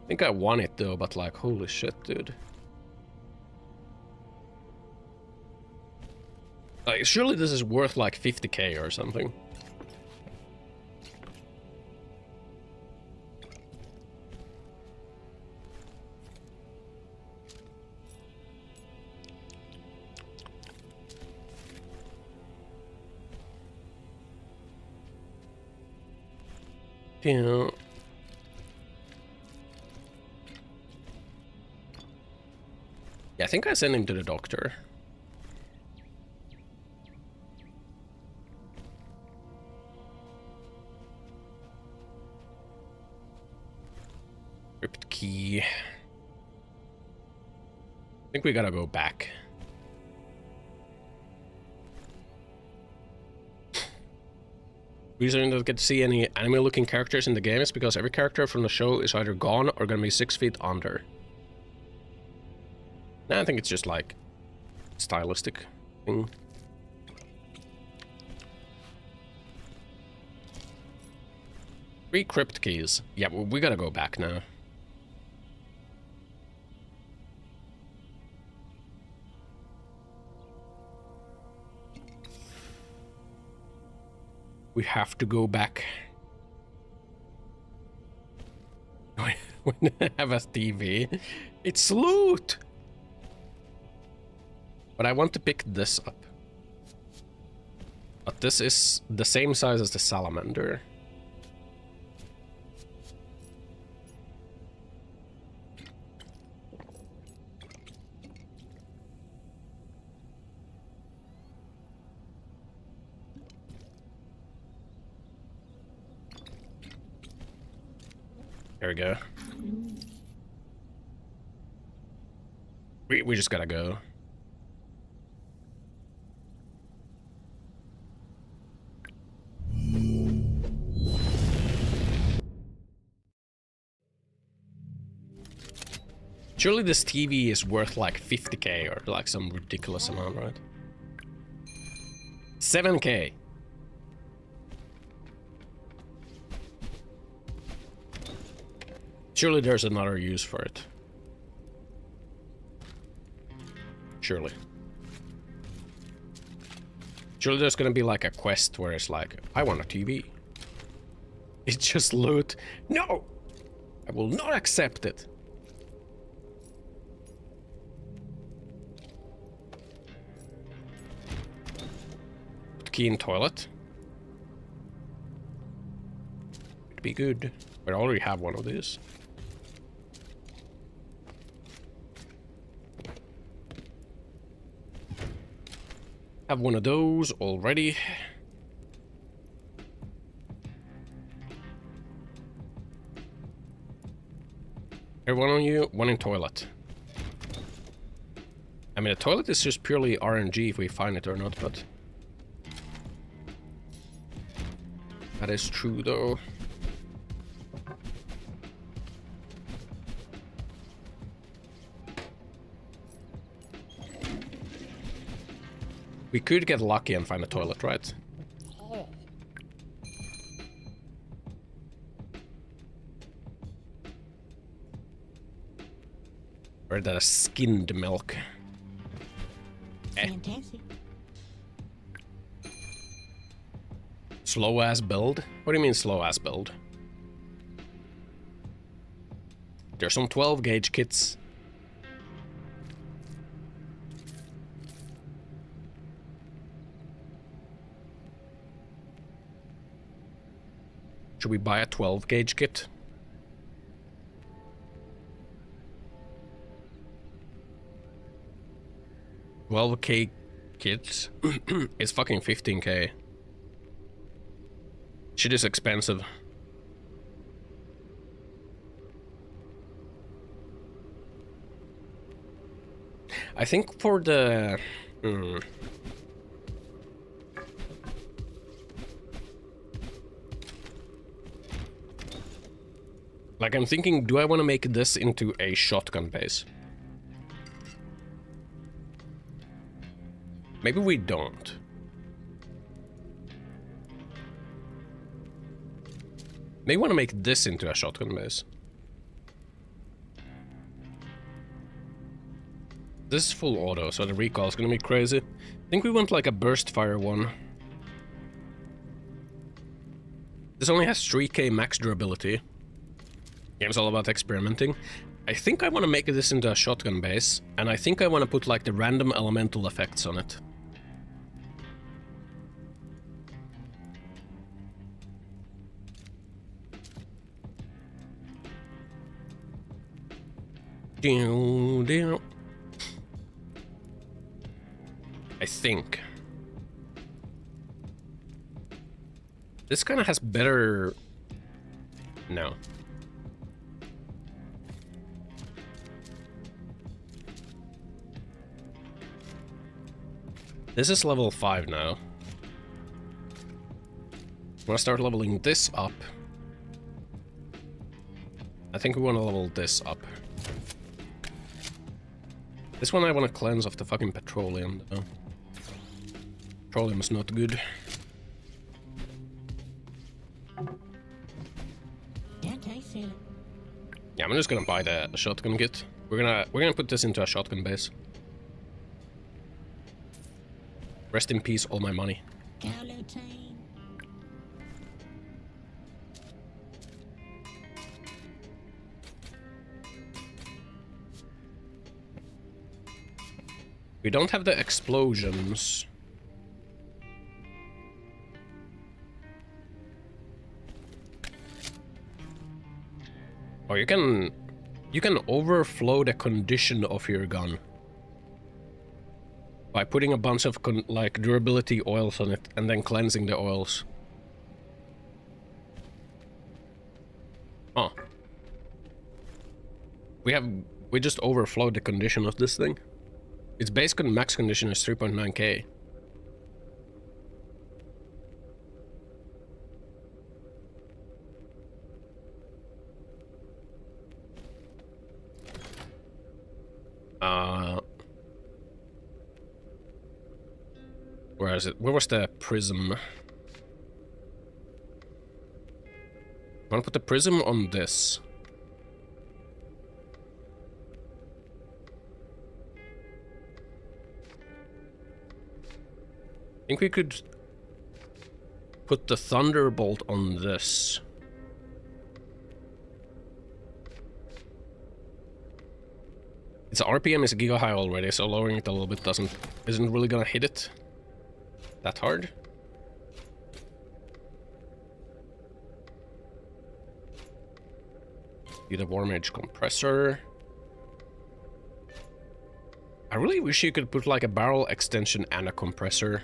think I want it though, but like, holy shit, dude. Like, surely this is worth like 50k or something. Yeah. Yeah, I think I sent him to the doctor. Crypt key. I think we gotta go back. Reason to get to see any anime-looking characters in the game is because every character from the show is either gone or gonna be 6 feet under. Nah, I think it's just like stylistic thing. Three crypt keys. Yeah, we gotta go back now. We have to go back. We have a TV. It's loot! But I want to pick this up. But this is the same size as the salamander. There we go. We just gotta go. Surely this TV is worth like 50k or like some ridiculous amount, right? 7k. Surely there's another use for it. Surely. Surely there's gonna be like a quest where it's like, I want a TV. It's just loot. No! I will not accept it. Put key in toilet. It'd be good. But I already have one of these. Have one of those already. Here, one on you, one in toilet. I mean, the toilet is just purely RNG if we find it or not, but... That is true, though. We could get lucky and find a toilet, right? Or that skinned milk. Fantastic. Slow ass build? What do you mean slow ass build? There's some 12 gauge kits. Should we buy a 12 gauge kit? $12K kits? It's fucking 15K. Shit is expensive. I think for the... Like, I'm thinking, do I want to make this into a shotgun base? Maybe we don't. Maybe want to make this into a shotgun base. This is full auto, so the recoil is gonna be crazy. I think we want like a burst fire one. This only has 3k max durability. Game's all about experimenting. I think I want to make this into a shotgun base, and I think I want to put like the random elemental effects on it. Down, down. I think. This kind of has better... No. This is level 5 now. I'm gonna start leveling this up. I think we want to level this up. This one I want to cleanse of the fucking petroleum, though. Petroleum is not good. Yeah, I'm just gonna buy the shotgun kit. We're gonna put this into a shotgun base. Rest in peace, all my money. We don't have the explosions. Oh, you can overflow the condition of your gun by putting a bunch of like durability oils on it and then cleansing the oils. Oh. We just overflowed the condition of this thing. Its base max condition is 3.9k. Where is it? Where was the prism? I want to put the prism on this. I think we could put the thunderbolt on this. Its RPM is giga high already, so lowering it a little bit isn't really gonna hit it that hard. Get a warm edge compressor. I really wish you could put like a barrel extension and a compressor.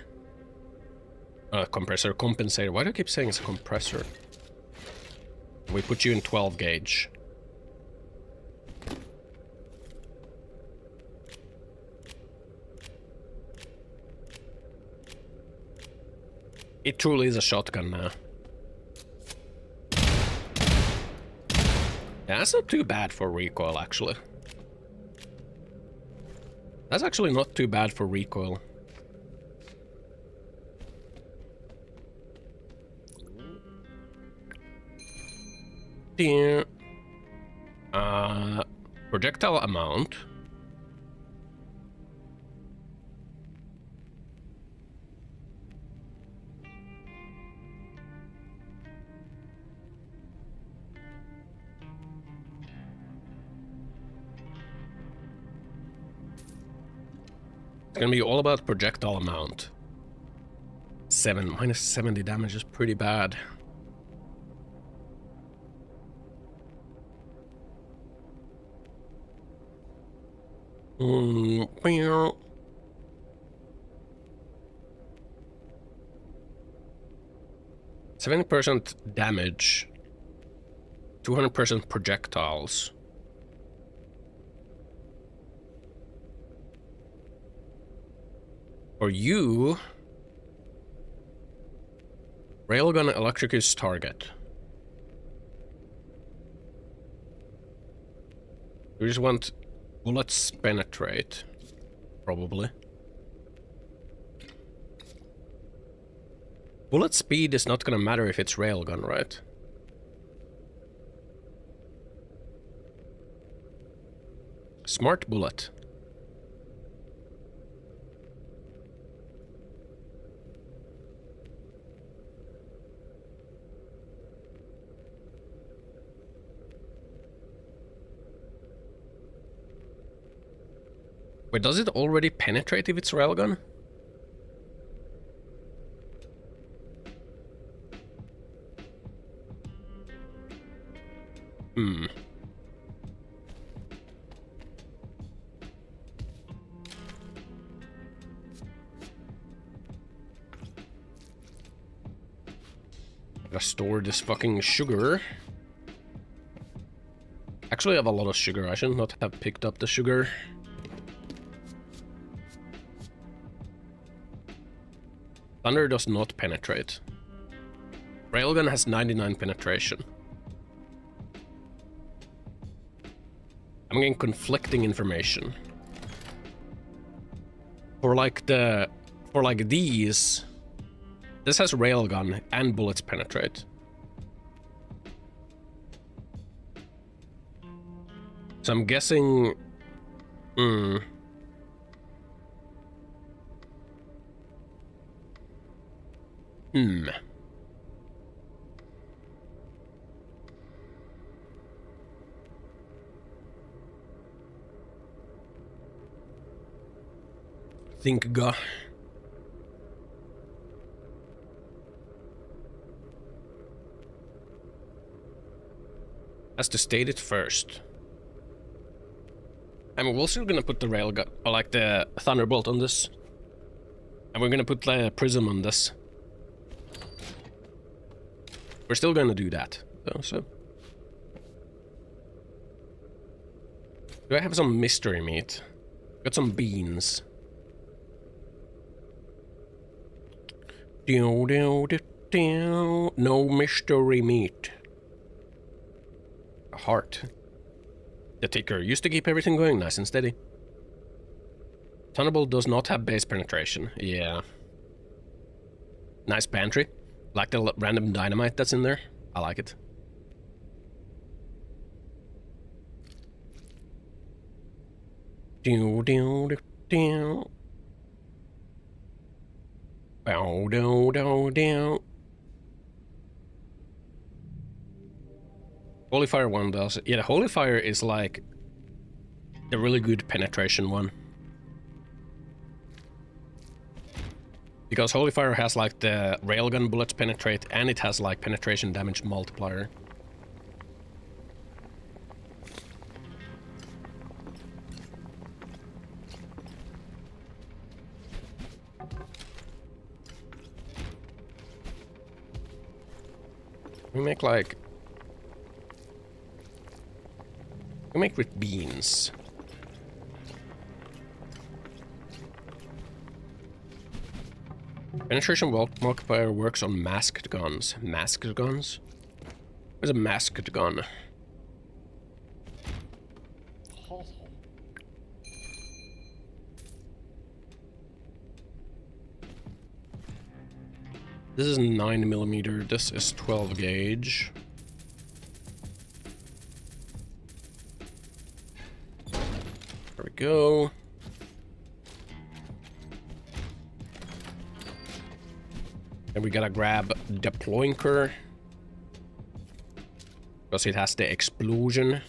Compressor compensator. Why do I keep saying it's a compressor? We put you in 12 gauge. It truly is a shotgun now. Yeah, that's not too bad for recoil, actually. That's actually not too bad for recoil. Projectile amount. It's gonna be all about projectile amount. Minus 70 damage is pretty bad. Well. 70% damage. 200% projectiles. For you, railgun electrocutes target. We just want bullets penetrate, probably. Bullet speed is not gonna matter if it's railgun, right? Smart bullet. Wait, does it already penetrate if it's railgun? Gotta store this fucking sugar. Actually, I have a lot of sugar. I should not have picked up the sugar. Thunder does not penetrate. Railgun has 99 penetration. I'm getting conflicting information. For these, this has railgun and bullets penetrate. So I'm guessing... Think ga. Has to state it first. I mean, we're still gonna put the railgun, or like the thunderbolt on this. And we're gonna put the prism on this. We're still gonna do that, though, so. Do I have some mystery meat? Got some beans. No mystery meat. A heart. The ticker used to keep everything going nice and steady. Thunderbolt does not have base penetration. Yeah. Nice pantry. Like the random dynamite that's in there. I like it. Holy Fire one does it. Yeah, the Holy Fire is like the really good penetration one. Because Holy Fire has like the railgun bullets penetrate and it has like penetration damage multiplier. We make like... We make with beans. Penetration multiplier works on masked guns. Masked guns? Where's a masked gun? This is 9mm, this is 12 gauge. There we go. And we gotta grab the ploinker. Because it has the explosion.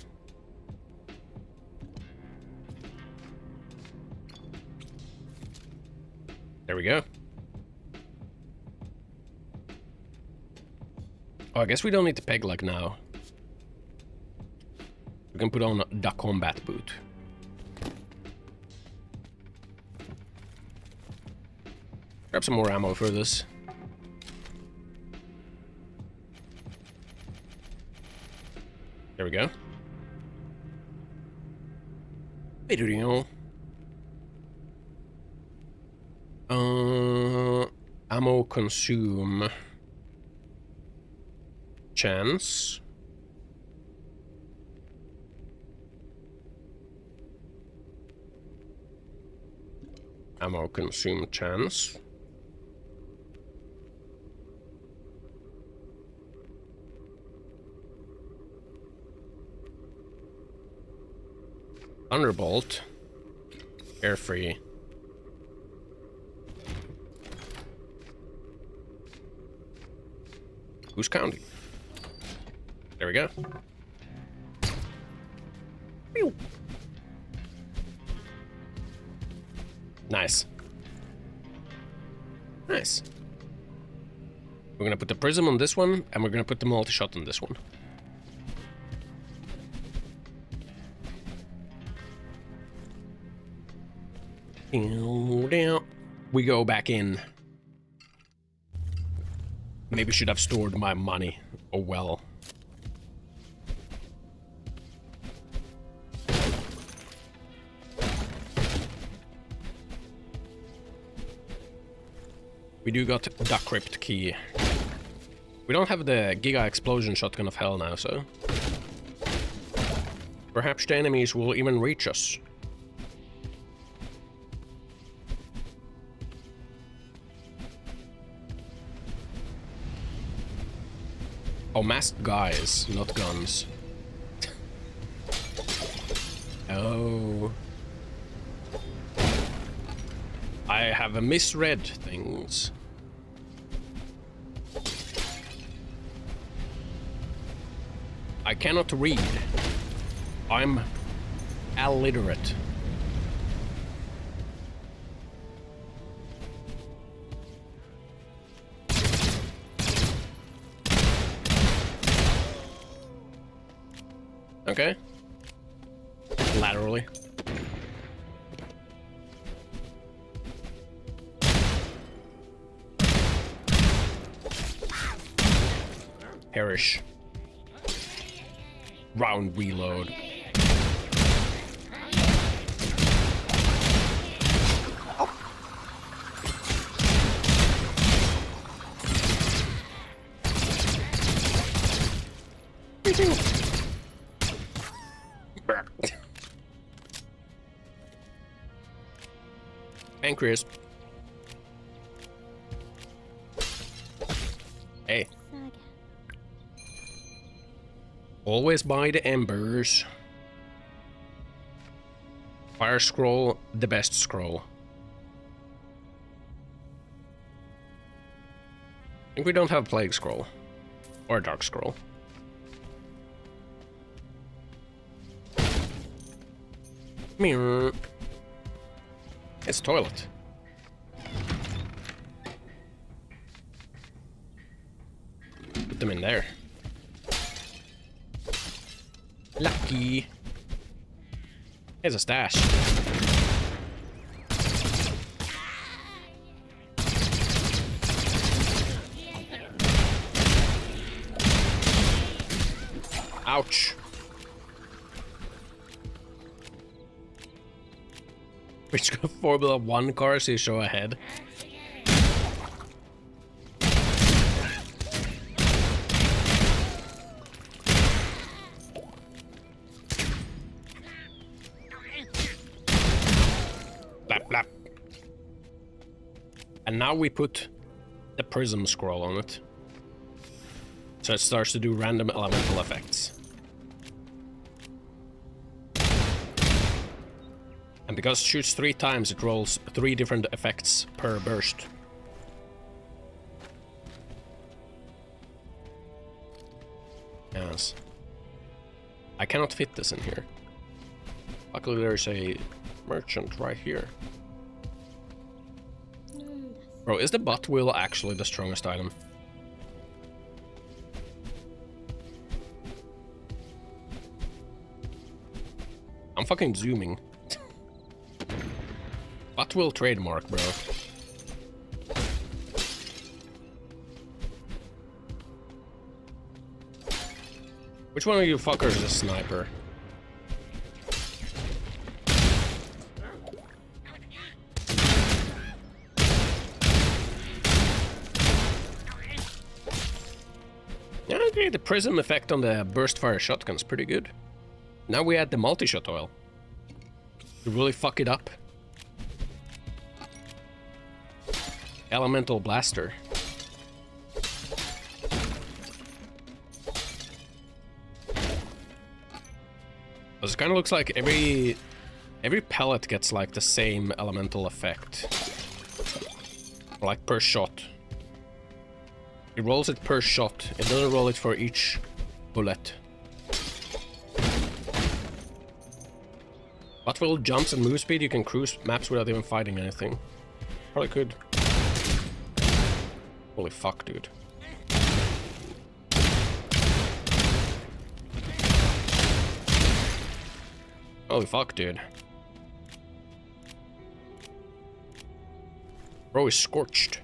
There we go. Oh, I guess we don't need to peg like now. We can put on the combat boot. Grab some more ammo for this. There we go. Video. Ammo consume. Chance. Ammo consume chance. Thunderbolt. Air free. Who's counting? There we go. Pew. Nice. Nice. We're gonna put the prism on this one, and we're gonna put the multi-shot on this one. We go back in. Maybe should have stored my money. Oh well. We do got the crypt key. We don't have the Giga Explosion Shotgun of Hell now, so... Perhaps the enemies will even reach us. Oh, masked guys, not guns. Oh. I have misread things. I cannot read. I'm illiterate. Okay. Laterally. Perish. Round reload. Pancreas. Hey. Always buy the embers. Fire scroll, the best scroll. I think we don't have plague scroll. Or dark scroll. Mirror. It's a toilet. Put them in there. Lucky. Here's a stash. Ouch. Which Formula 1 cars you show ahead? Blap, blap. And now we put the prism scroll on it. So it starts to do random elemental effects. And because it shoots 3 times, it rolls 3 different effects per burst. Yes. I cannot fit this in here. Luckily there's a merchant right here. Bro, is the butt wheel actually the strongest item? I'm fucking zooming. Butt wheel trademark, bro. Which one of you fuckers is a sniper? Yeah, okay, the prism effect on the burst fire shotgun's pretty good. Now we add the multi-shot oil. To really fuck it up. Elemental blaster. This kind of looks like every pellet gets like the same elemental effect. Like per shot. It rolls it per shot. It doesn't roll it for each bullet. But with jumps and move speed, you can cruise maps without even fighting anything. Probably could. Holy fuck, dude. Holy fuck, dude. Bro is scorched.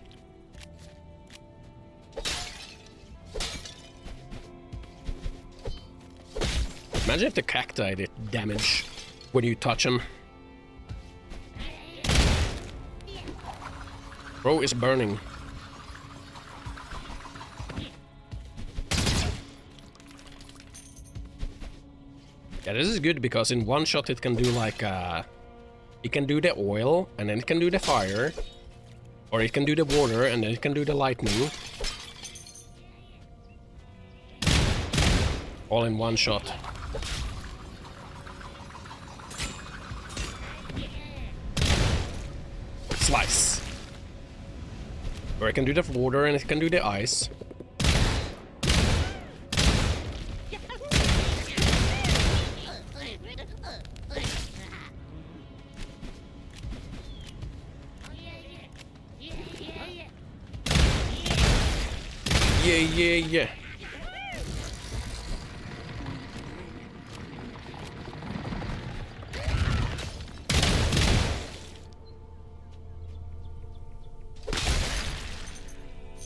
Imagine if the cacti did damage when you touch them. Bro is burning. Yeah, this is good because in one shot it can do like it can do the oil and then it can do the fire, or it can do the water and then it can do the lightning. All in one shot. Slice. Or it can do the water and it can do the ice. Yeah.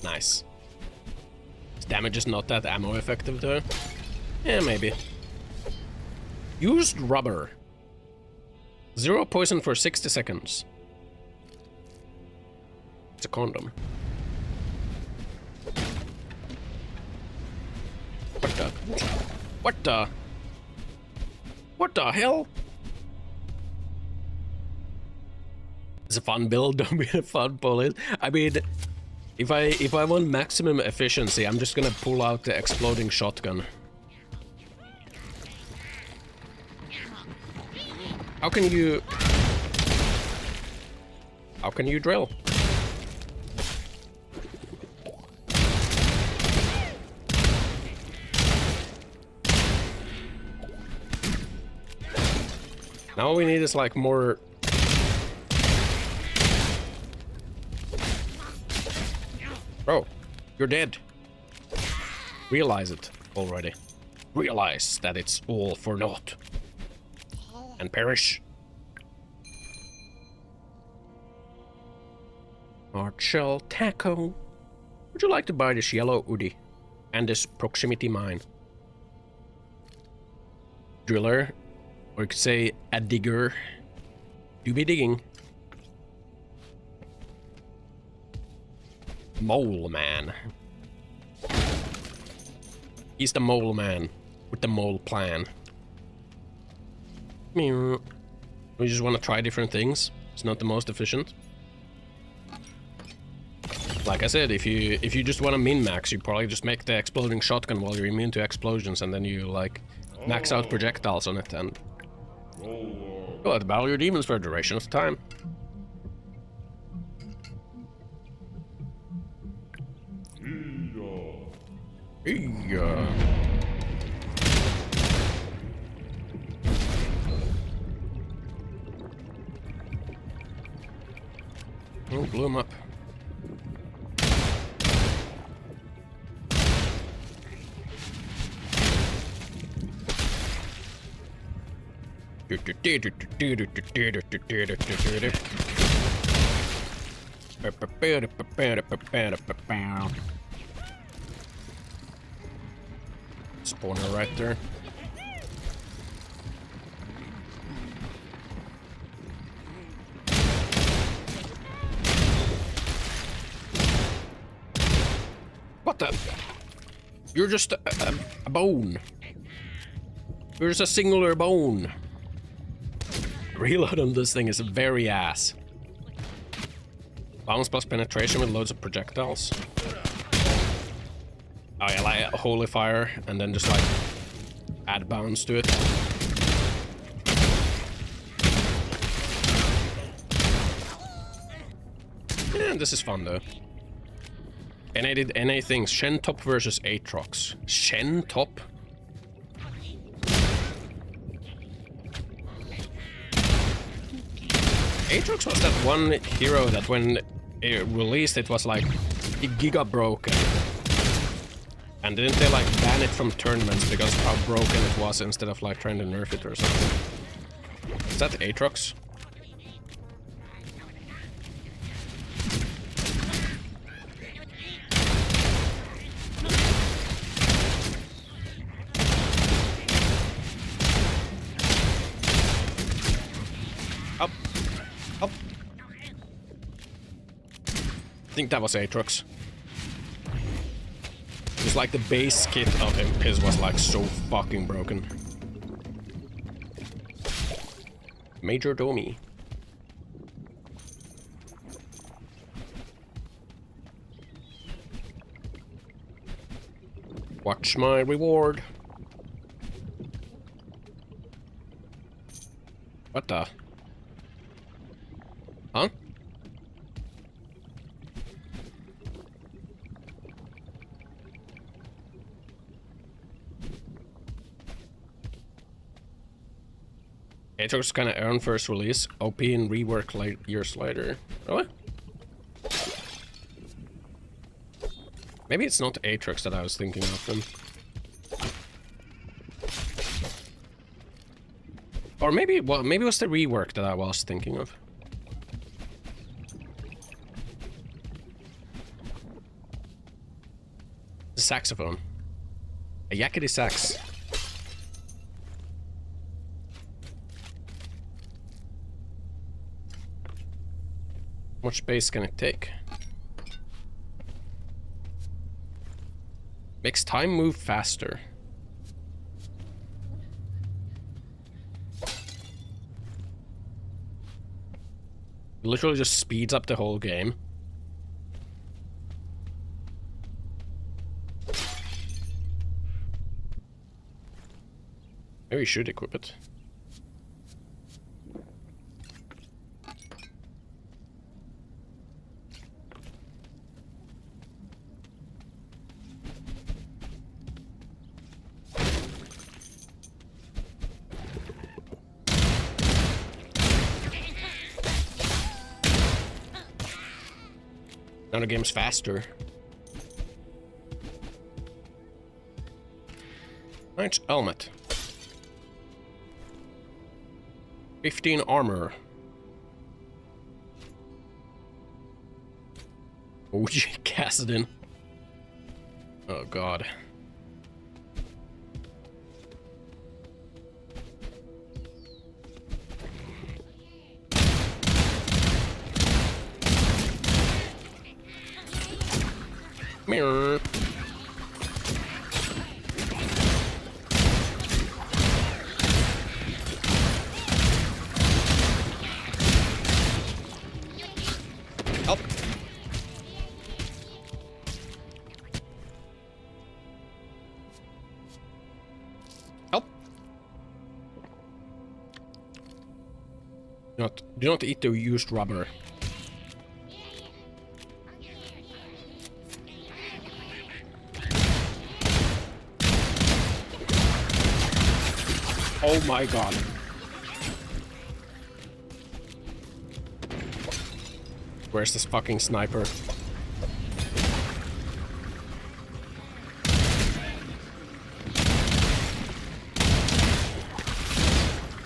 Nice. This damage is not that ammo effective though. Yeah, maybe. Used rubber. 0 poison for 60 seconds. It's a condom. What the hell? It's a fun build, don't be a fun police. I mean, if I want maximum efficiency, I'm just gonna pull out the exploding shotgun. How can you drill? Now all we need is like more. Bro, you're dead. Realize it already. Realize that it's all for naught. And perish. Hard shell taco. Would you like to buy this yellow hoodie and this proximity mine? Driller. Or you could say a digger. Do be digging. Mole man. He's the mole man with the mole plan. We just want to try different things. It's not the most efficient. Like I said, if you just want to min-max, you probably just make the exploding shotgun while you're immune to explosions, and then you like max out projectiles on it and you'll have to battle your demons for a duration of time. Oh, blew him up. Spawner right there. What the? You're just a bone. You're just a singular bone. Reload on this thing is very ass. Bounce plus penetration with loads of projectiles. Oh yeah, like holy fire and then just like add bounce to it. Yeah, this is fun though. And I did NA things. Shen Top versus Aatrox. Shen Top? Aatrox was that one hero that when it released it was like giga broken. And didn't they like ban it from tournaments because of how broken it was instead of like trying to nerf it or something? Is that Aatrox? think that was Aatrox. It's like the base kit of his was like so fucking broken. Major Domi. Watch my reward. What the? Huh? Aatrox kinda earned first release, OP and rework like years later. Really? Maybe it's not Aatrox that I was thinking of then. Or maybe, well, maybe it was the rework that I was thinking of. The saxophone. A yakety sax. How much space can it take? Makes time move faster. Literally just speeds up the whole game. Maybe we should equip it. Now the game's faster. Nice helmet. 15 armor. OG Kassadin. Oh god. Mirror. Help. Help. Do not eat the used rubber. Oh my god. Where's this fucking sniper?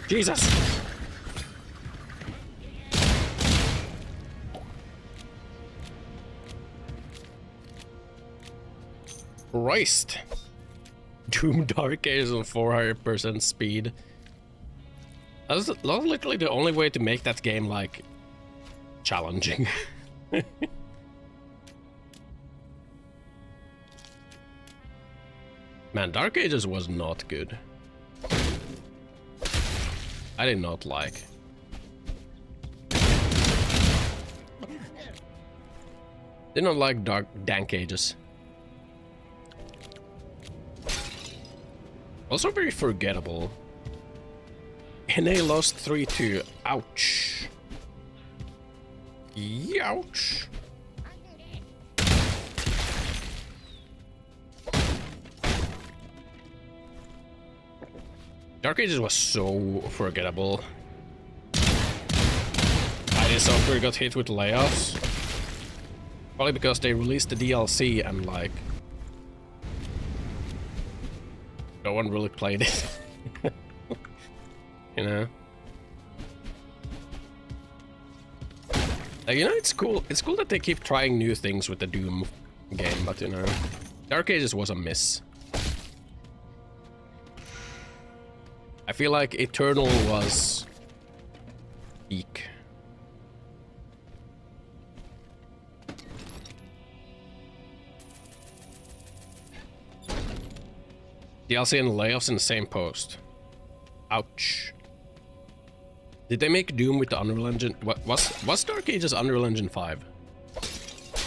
Jesus! Christ! Doom Dark Ages on 400% speed. That's literally the only way to make that game, like, challenging. Man, Dark Ages was not good. I did not like. Did not like Dank Ages. Also very forgettable. NA lost 3-2. Ouch. Youch. Dark Ages was so forgettable. ID Software got hit with layoffs. Probably because they released the DLC and like no one really played it. You know? Like, you know, it's cool. It's cool that they keep trying new things with the Doom game, but you know, Dark Ages was a miss. I feel like Eternal was peak. DLC and layoffs in the same post. Ouch. Did they make Doom with the Unreal Engine? What was Dark Ages Unreal Engine 5?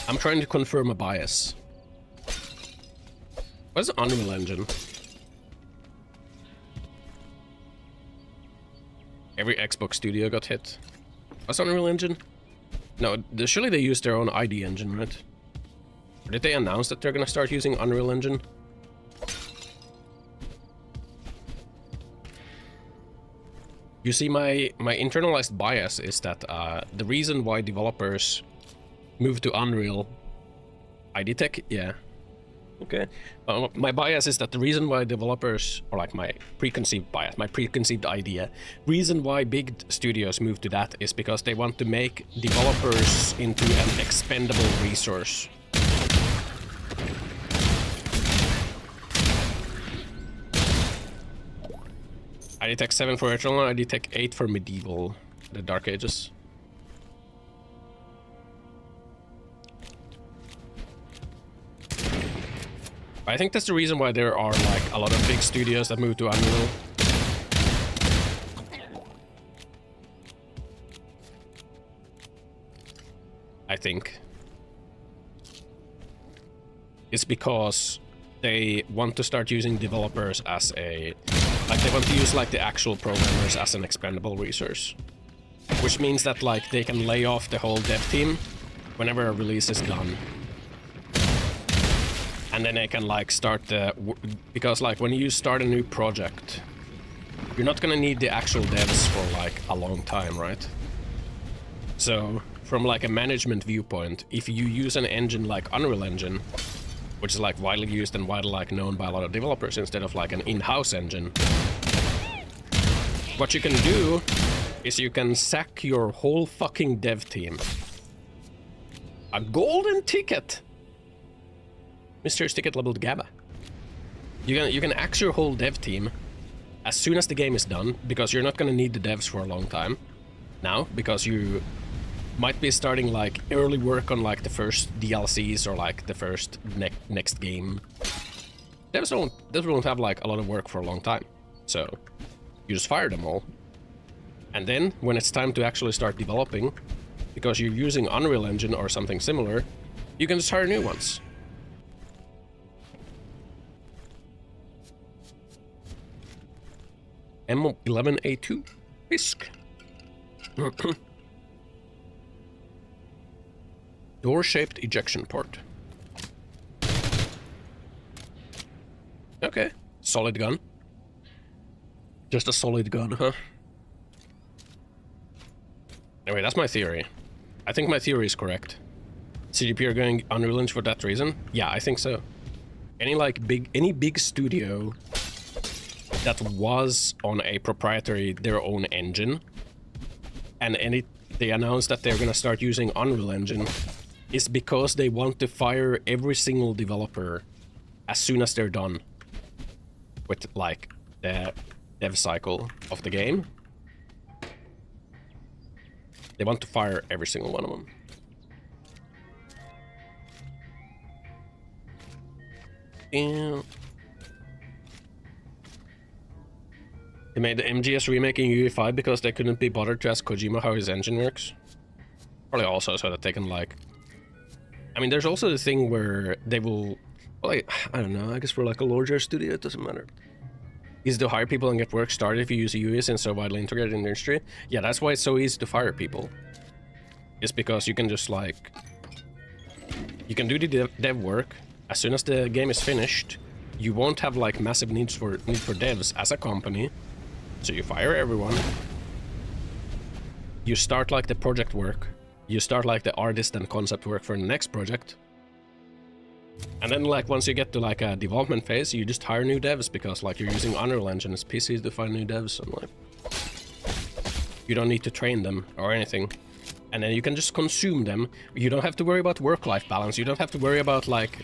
I'm trying to confirm a bias. What's Unreal Engine? Every Xbox studio got hit. What's Unreal Engine? No, surely they use their own ID engine, right? Or did they announce that they're gonna start using Unreal Engine? You see, my internalized bias is that the reason why developers move to Unreal ID Tech, yeah. Okay. My bias is that the reason why developers, or like my preconceived bias, my preconceived idea, reason why big studios move to that is because they want to make developers into an expendable resource. ID Tech 7 for Eternal, ID Tech 8 for Medieval, the Dark Ages. I think that's the reason why there are like a lot of big studios that move to Unreal. I think. It's because they want to start using developers as a... Like, they want to use, like, the actual programmers as an expendable resource. Which means that, like, they can lay off the whole dev team whenever a release is done. And then they can, like, start the... Because, like, when you start a new project, you're not gonna need the actual devs for, like, a long time, right? So, from, like, a management viewpoint, if you use an engine like Unreal Engine, which is like widely used and widely like known by a lot of developers instead of like an in-house engine, what you can do is you can sack your whole fucking dev team. A golden ticket! Mystery's ticket leveled GABA. You can axe your whole dev team as soon as the game is done, because you're not gonna need the devs for a long time now, because you might be starting like early work on like the first DLCs or like the first next game. Devs won't have like a lot of work for a long time, so you just fire them all. And then when it's time to actually start developing, because you're using Unreal Engine or something similar, you can just hire new ones. M11A2 Fisk. Door-shaped ejection port. Okay, solid gun. Just a solid gun, huh? Anyway, that's my theory. I think my theory is correct. CDP are going Unreal Engine for that reason? Yeah, I think so. Any big studio that was on a proprietary, their own engine, and they announced that they're gonna start using Unreal Engine, is because they want to fire every single developer as soon as they're done with, like, the dev cycle of the game. They want to fire every single one of them. And they made the MGS remake in UE5 because they couldn't be bothered to ask Kojima how his engine works. Probably also so that they can, like... I mean, there's also the thing where they will... Well, I don't know, I guess for like a larger studio, it doesn't matter. Easy to hire people and get work started if you use UE since so widely integrated in the industry. Yeah, that's why it's so easy to fire people. It's because you can just, like... You can do the dev work. As soon as the game is finished, you won't have, like, massive need for devs as a company. So you fire everyone. You start, like, the project work. You start, like, the artist and concept work for the next project. And then, like, once you get to, like, a development phase, you just hire new devs because, like, you're using Unreal Engine. It's PC to find new devs, and, like... You don't need to train them or anything. And then you can just consume them. You don't have to worry about work-life balance. You don't have to worry about, like,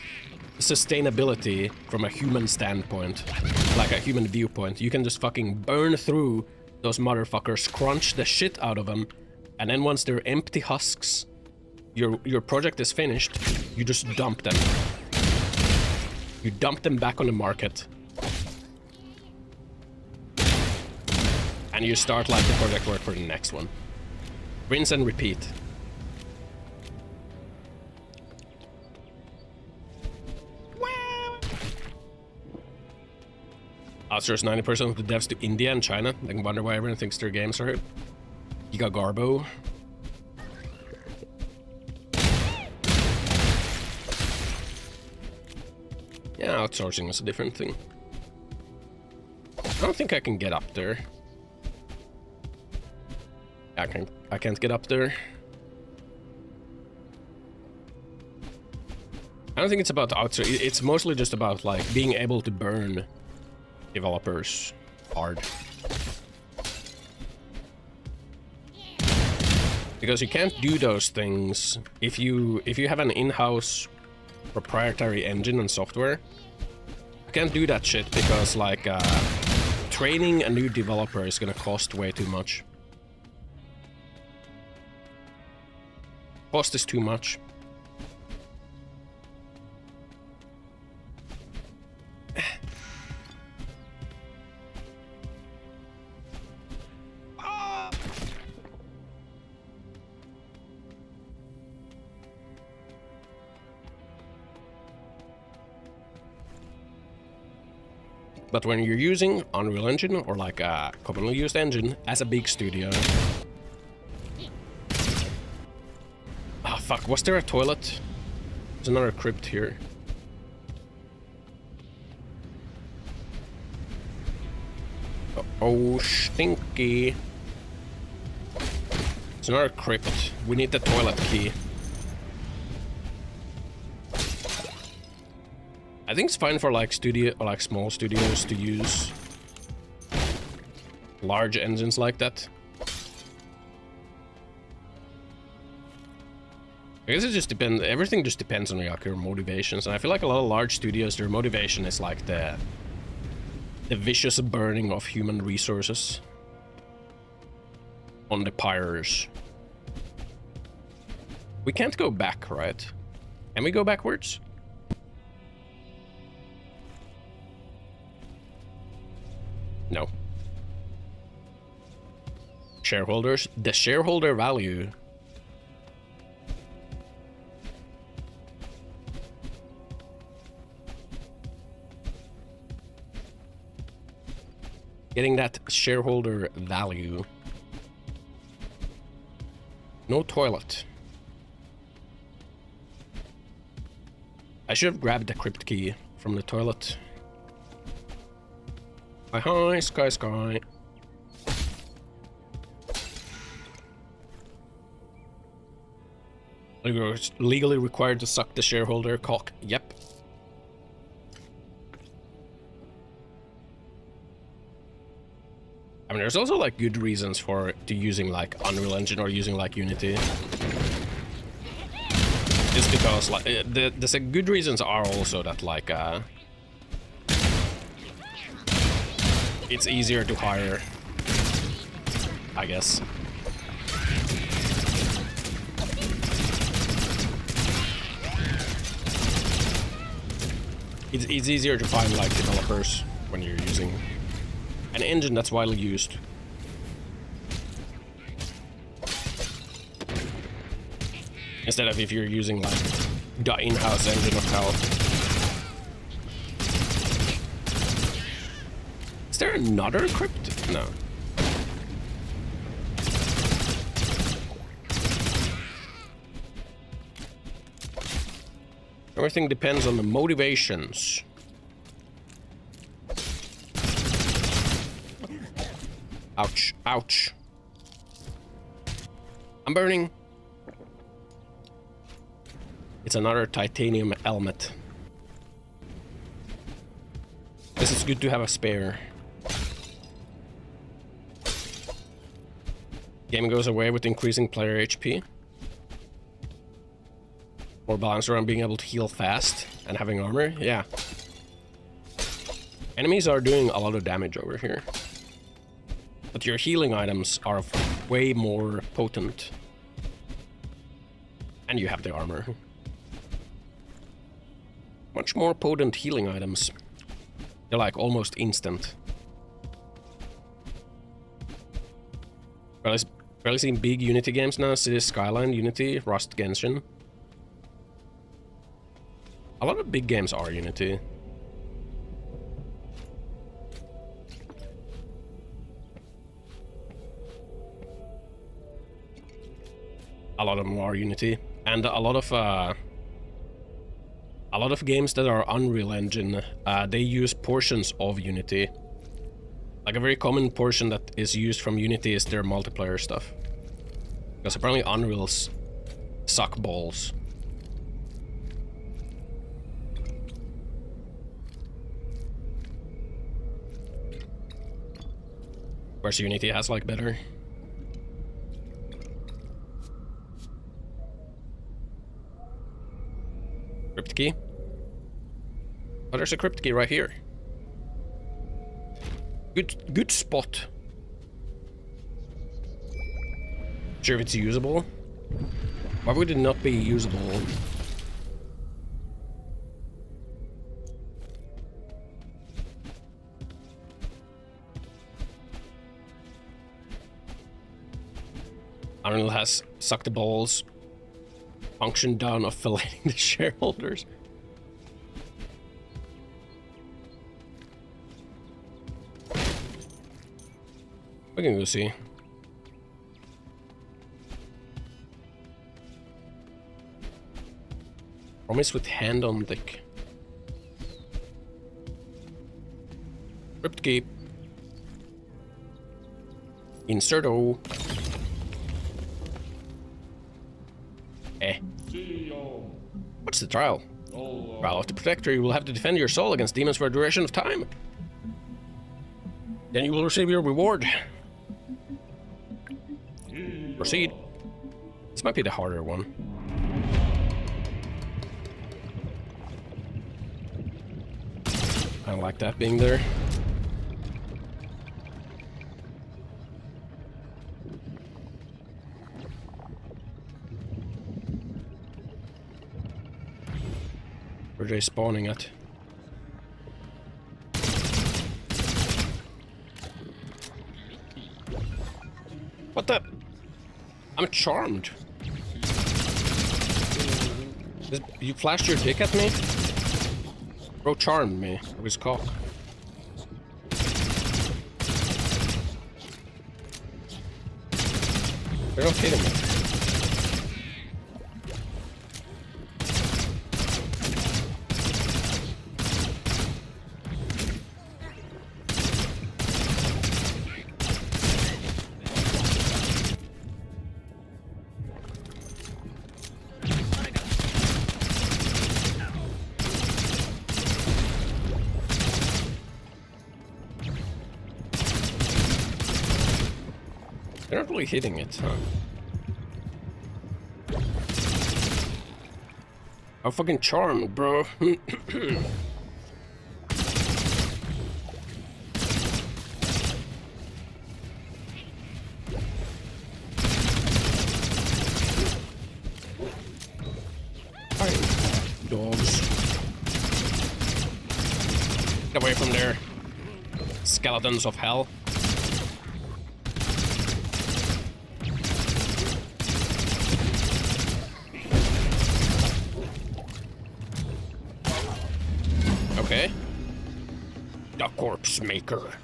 sustainability from a human standpoint. Like, a human viewpoint. You can just fucking burn through those motherfuckers, crunch the shit out of them, and then once they're empty husks, your project is finished, you just dump them. You dump them back on the market. And you start like the project work for the next one. Rinse and repeat. Outsource 90% of the devs to India and China. They can wonder why everyone thinks their games are Giga Garbo. Yeah, outsourcing is a different thing. I don't think I can get up there. I can't get up there. I don't think it's about outsourcing. It's mostly just about like being able to burn developers hard. Because you can't do those things if you have an in-house proprietary engine and software. You can't do that shit because like training a new developer is gonna cost way too much. Cost is too much. But when you're using Unreal Engine or like a commonly used engine as a big studio... Ah, fuck, was there a toilet? There's another crypt here. Oh, stinky. There's another crypt. We need the toilet key. I think it's fine for like studio or like small studios to use large engines like that. I guess it just depends. Everything just depends on like your motivations, and I feel like a lot of large studios, their motivation is like the vicious burning of human resources on the pyres. We can't go back, right? Can we go backwards? No. Shareholders. The shareholder value. Getting that shareholder value. No toilet. I should have grabbed the crypt key from the toilet. Hi, hi, sky, sky. Legally required to suck the shareholder cock. Yep. I mean, there's also like good reasons for using like Unreal Engine or using like Unity. Just because like the good reasons are also that like it's easier to hire, I guess. It's easier to find like developers when you're using an engine that's widely used. Instead of if you're using like the in-house engine of hell. Is there another crypt? No. Everything depends on the motivations. Ouch, ouch. I'm burning. It's another titanium helmet. This is good to have a spare. Game goes away with increasing player HP. More balance around being able to heal fast and having armor. Yeah. Enemies are doing a lot of damage over here. But your healing items are way more potent. And you have the armor. Much more potent healing items. They're like almost instant. Barely seen big Unity games now. Cities Skyline, Unity, Rust, Genshin. A lot of big games are Unity. A lot of them are Unity, and a lot of games that are Unreal Engine, they use portions of Unity. Like a very common portion that is used from Unity is their multiplayer stuff. Because apparently Unreal's suck balls. Whereas Unity has like better. Crypt key? Oh, there's a crypt key right here. Good spot. Sure if it's usable? Why would it not be usable? Arnold has sucked the balls. Function down of filleting the shareholders. We can go see. Promise with hand on dick. Crypt key. Insert O. What's the trial? Trial of the Protector. You will have to defend your soul against demons for a duration of time. Then you will receive your reward. Proceed. This might be the harder one. I don't like that being there. Where are they spawning at? What the? I'm charmed. You flashed your dick at me? Bro charmed me with his cock. They're not kidding me. They're not really hitting it, huh? I'm fucking charmed, bro. Alright, dogs. Get away from there. Skeletons of hell. Okay. The corpse maker.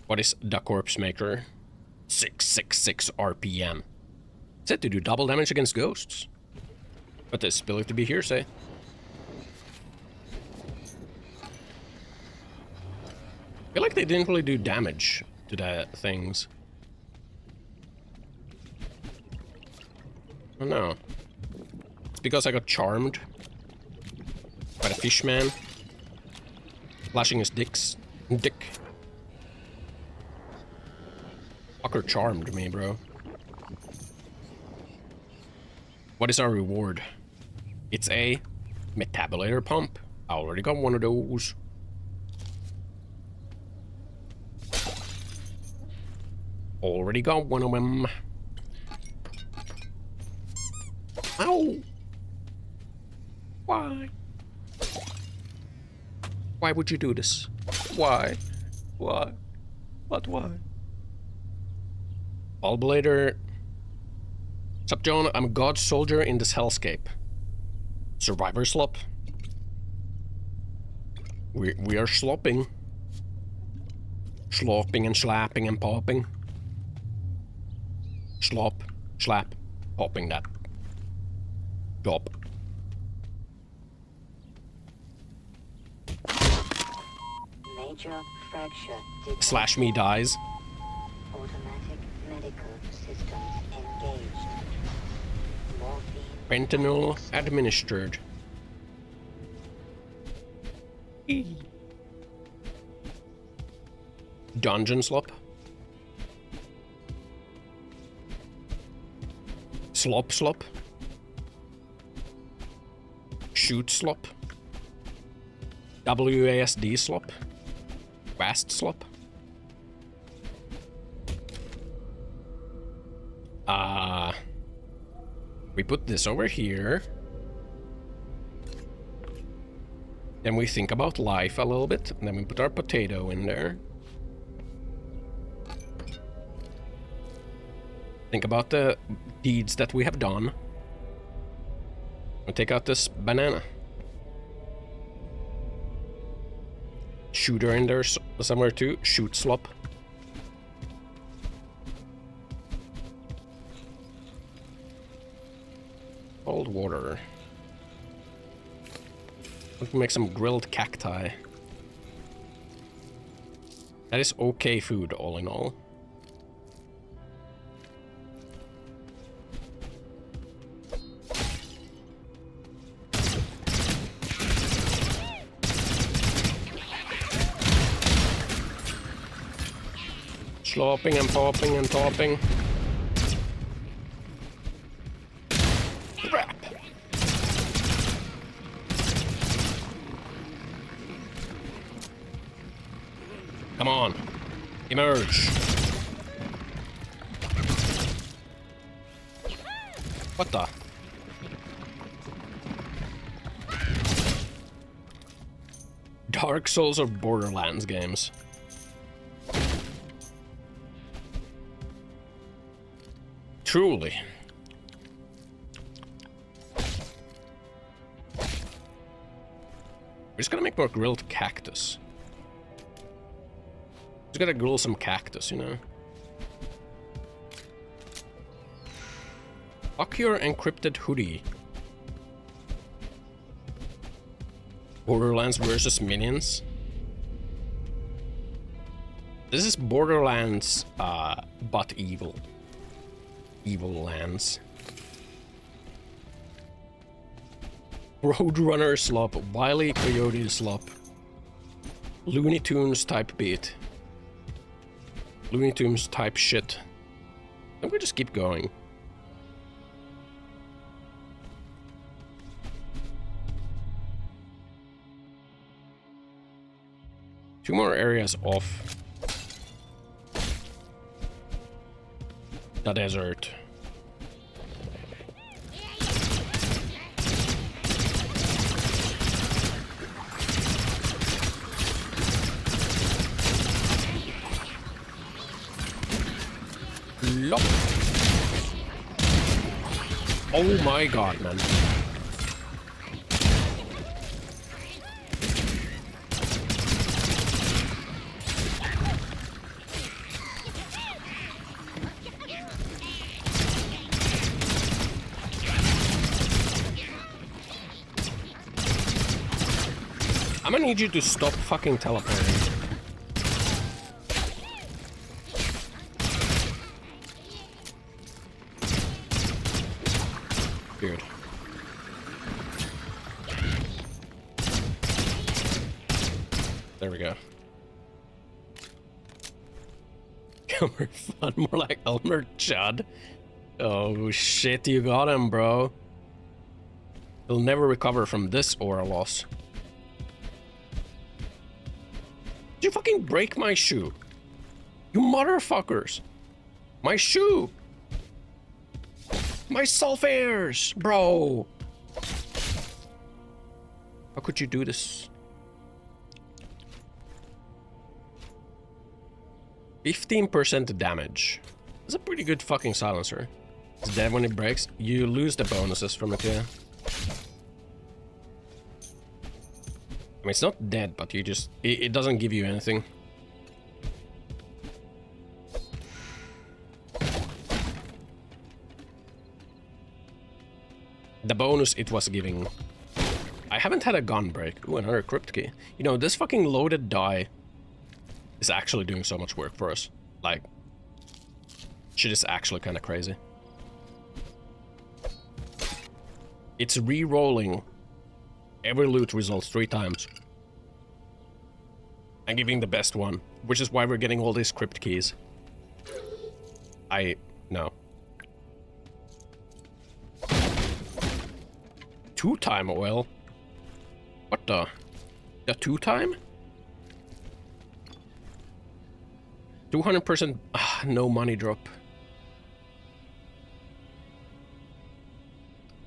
What is the corpse maker? 666 RPM. Said to do double damage against ghosts. But this believed to be hearsay. I feel like they didn't really do damage to the things. I don't know. It's because I got charmed by the fish man. Flashing his dick. Fucker charmed me, bro. What is our reward? It's a metabulator pump. I already got one of those. Already got one of them. Ow! Why? Why would you do this? Why? Why? But why? Ballblader. Sup, John? I'm a god soldier in this hellscape. Survivor slop. We are slopping. Slopping and slapping and popping. Slop, slap, popping that. Job. Major fracture Slash me dies. automatic medical systems engaged. Morphine Fentanyl administered. Dungeon slop. Slop slop. Shoot slop. WASD slop. Fast slop. We put this over here. Then we think about life a little bit, and then we put our potato in there. Think about the deeds that we have done. And take out this banana. Shoot her in there somewhere too. Shoot slop. Cold water. We can make some grilled cacti. That is okay food, all in all. Slopping and popping and topping. Crap. Come on. Emerge. What the? Dark Souls or Borderlands games? Truly. We're just gonna make more grilled cactus. Just gotta grill some cactus, you know? Fuck your encrypted hoodie. Borderlands versus Minions. This is Borderlands, but evil. Evil lands. Roadrunner slop, Wile E. Coyote slop. Looney Tunes type beat. Looney Tunes type shit. And we just keep going. Two more areas off the desert. Lop. Oh my god, man. I'm gonna need you to stop fucking teleporting. Weird. There we go. Elmer Fun, more like Elmer Judd. Oh shit, you got him, bro. He'll never recover from this aura loss. Did you fucking break my shoe? You motherfuckers. My shoe! My sulfurs, bro! How could you do this? 15% damage. That's a pretty good fucking silencer. It's dead when it breaks. You lose the bonuses from it, yeah. I mean, it's not dead, but you just... It doesn't give you anything. The bonus it was giving... I haven't had a gun break. Ooh, another crypt key. You know, this fucking loaded die is actually doing so much work for us. Like, shit is actually kind of crazy. It's re-rolling every loot results 3 times. And giving the best one, which is why we're getting all these crypt keys. No. 2-time oil? What the? The 2-time? 200% no money drop.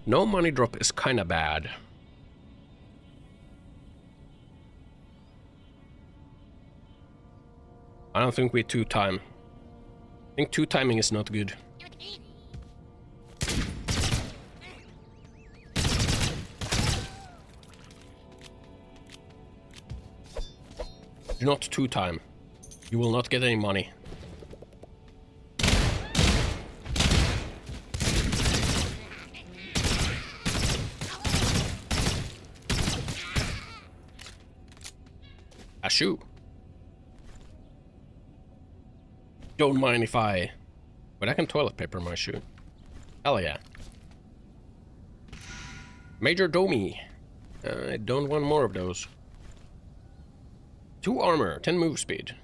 No money drop is kinda bad. I don't think we 2-time. I think 2-timing is not good. Do not 2-time. You will not get any money. A shoe. Don't mind if I... But I can toilet paper my shoe. Hell yeah. Major Domi. I don't want more of those. 2 armor, 10 move speed.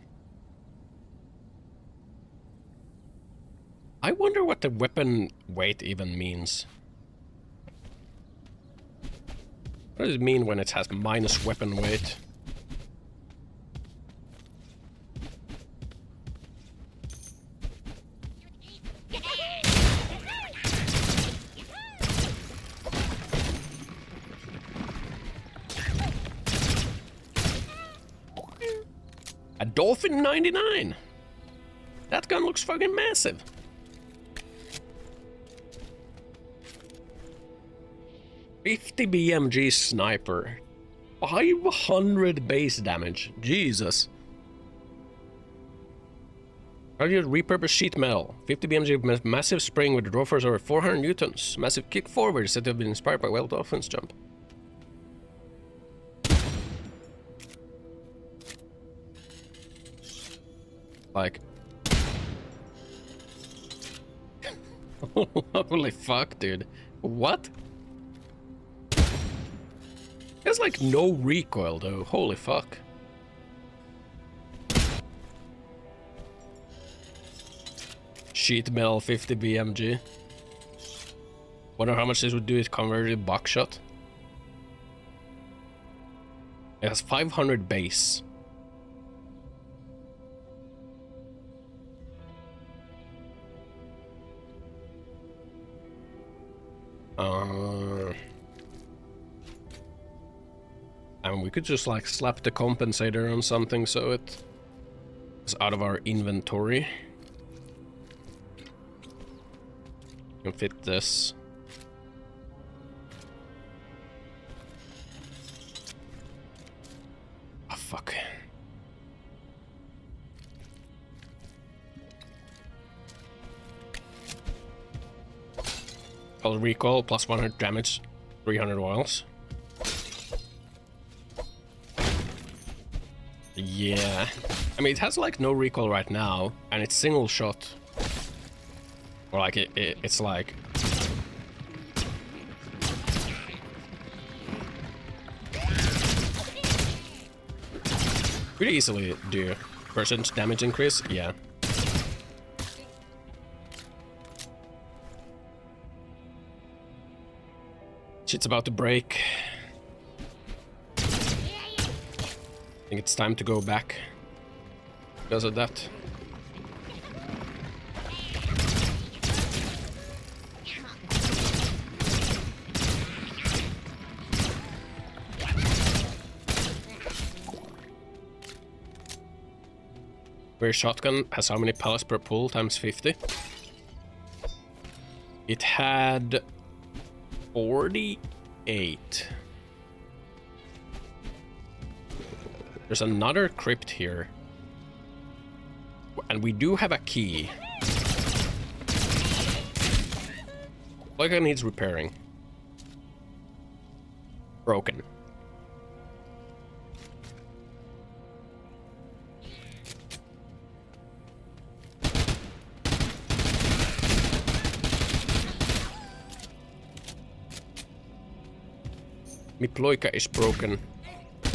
I wonder what the weapon weight even means. What does it mean when it has minus weapon weight? A Dolphin 99! That gun looks fucking massive. $50 BMG sniper. 500 base damage. Jesus. How do you repurpose sheet metal? 50 BMG massive spring with draw force over 400 newtons. Massive kick forward said to have been inspired by Wild Dolphin's jump. Like... Holy fuck, dude. What? There's like no recoil though. Holy fuck. Sheet metal 50 BMG. Wonder how much this would do it converted to buckshot. It has 500 base. I mean, we could just like slap the compensator on something so it is out of our inventory. Can fit this. Oh, fuck. I'll recall plus 100 damage, 300 oils. Yeah. I mean, it has like no recoil right now, and it's single shot. Or like it's like... Pretty easily do percentage damage increase, yeah. Shit's about to break. I think it's time to go back because of that. Where shotgun has how many pellets per pull times 50? It had 48. There's another crypt here. And we do have a key. Like it needs repairing. Broken. Mi ploika is broken. I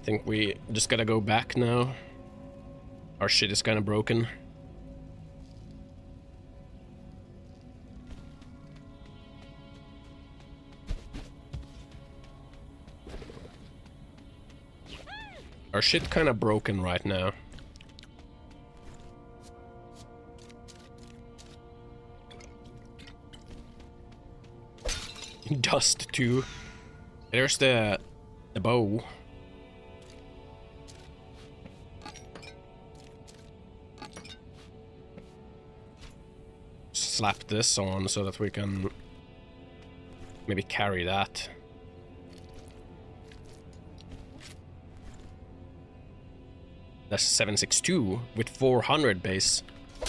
think we just gotta go back now. Our shit is kinda broken. Our shit kinda broken right now. Dust too. There's the bow. Slap this on so that we can maybe carry that. That's 762 with 400 base. I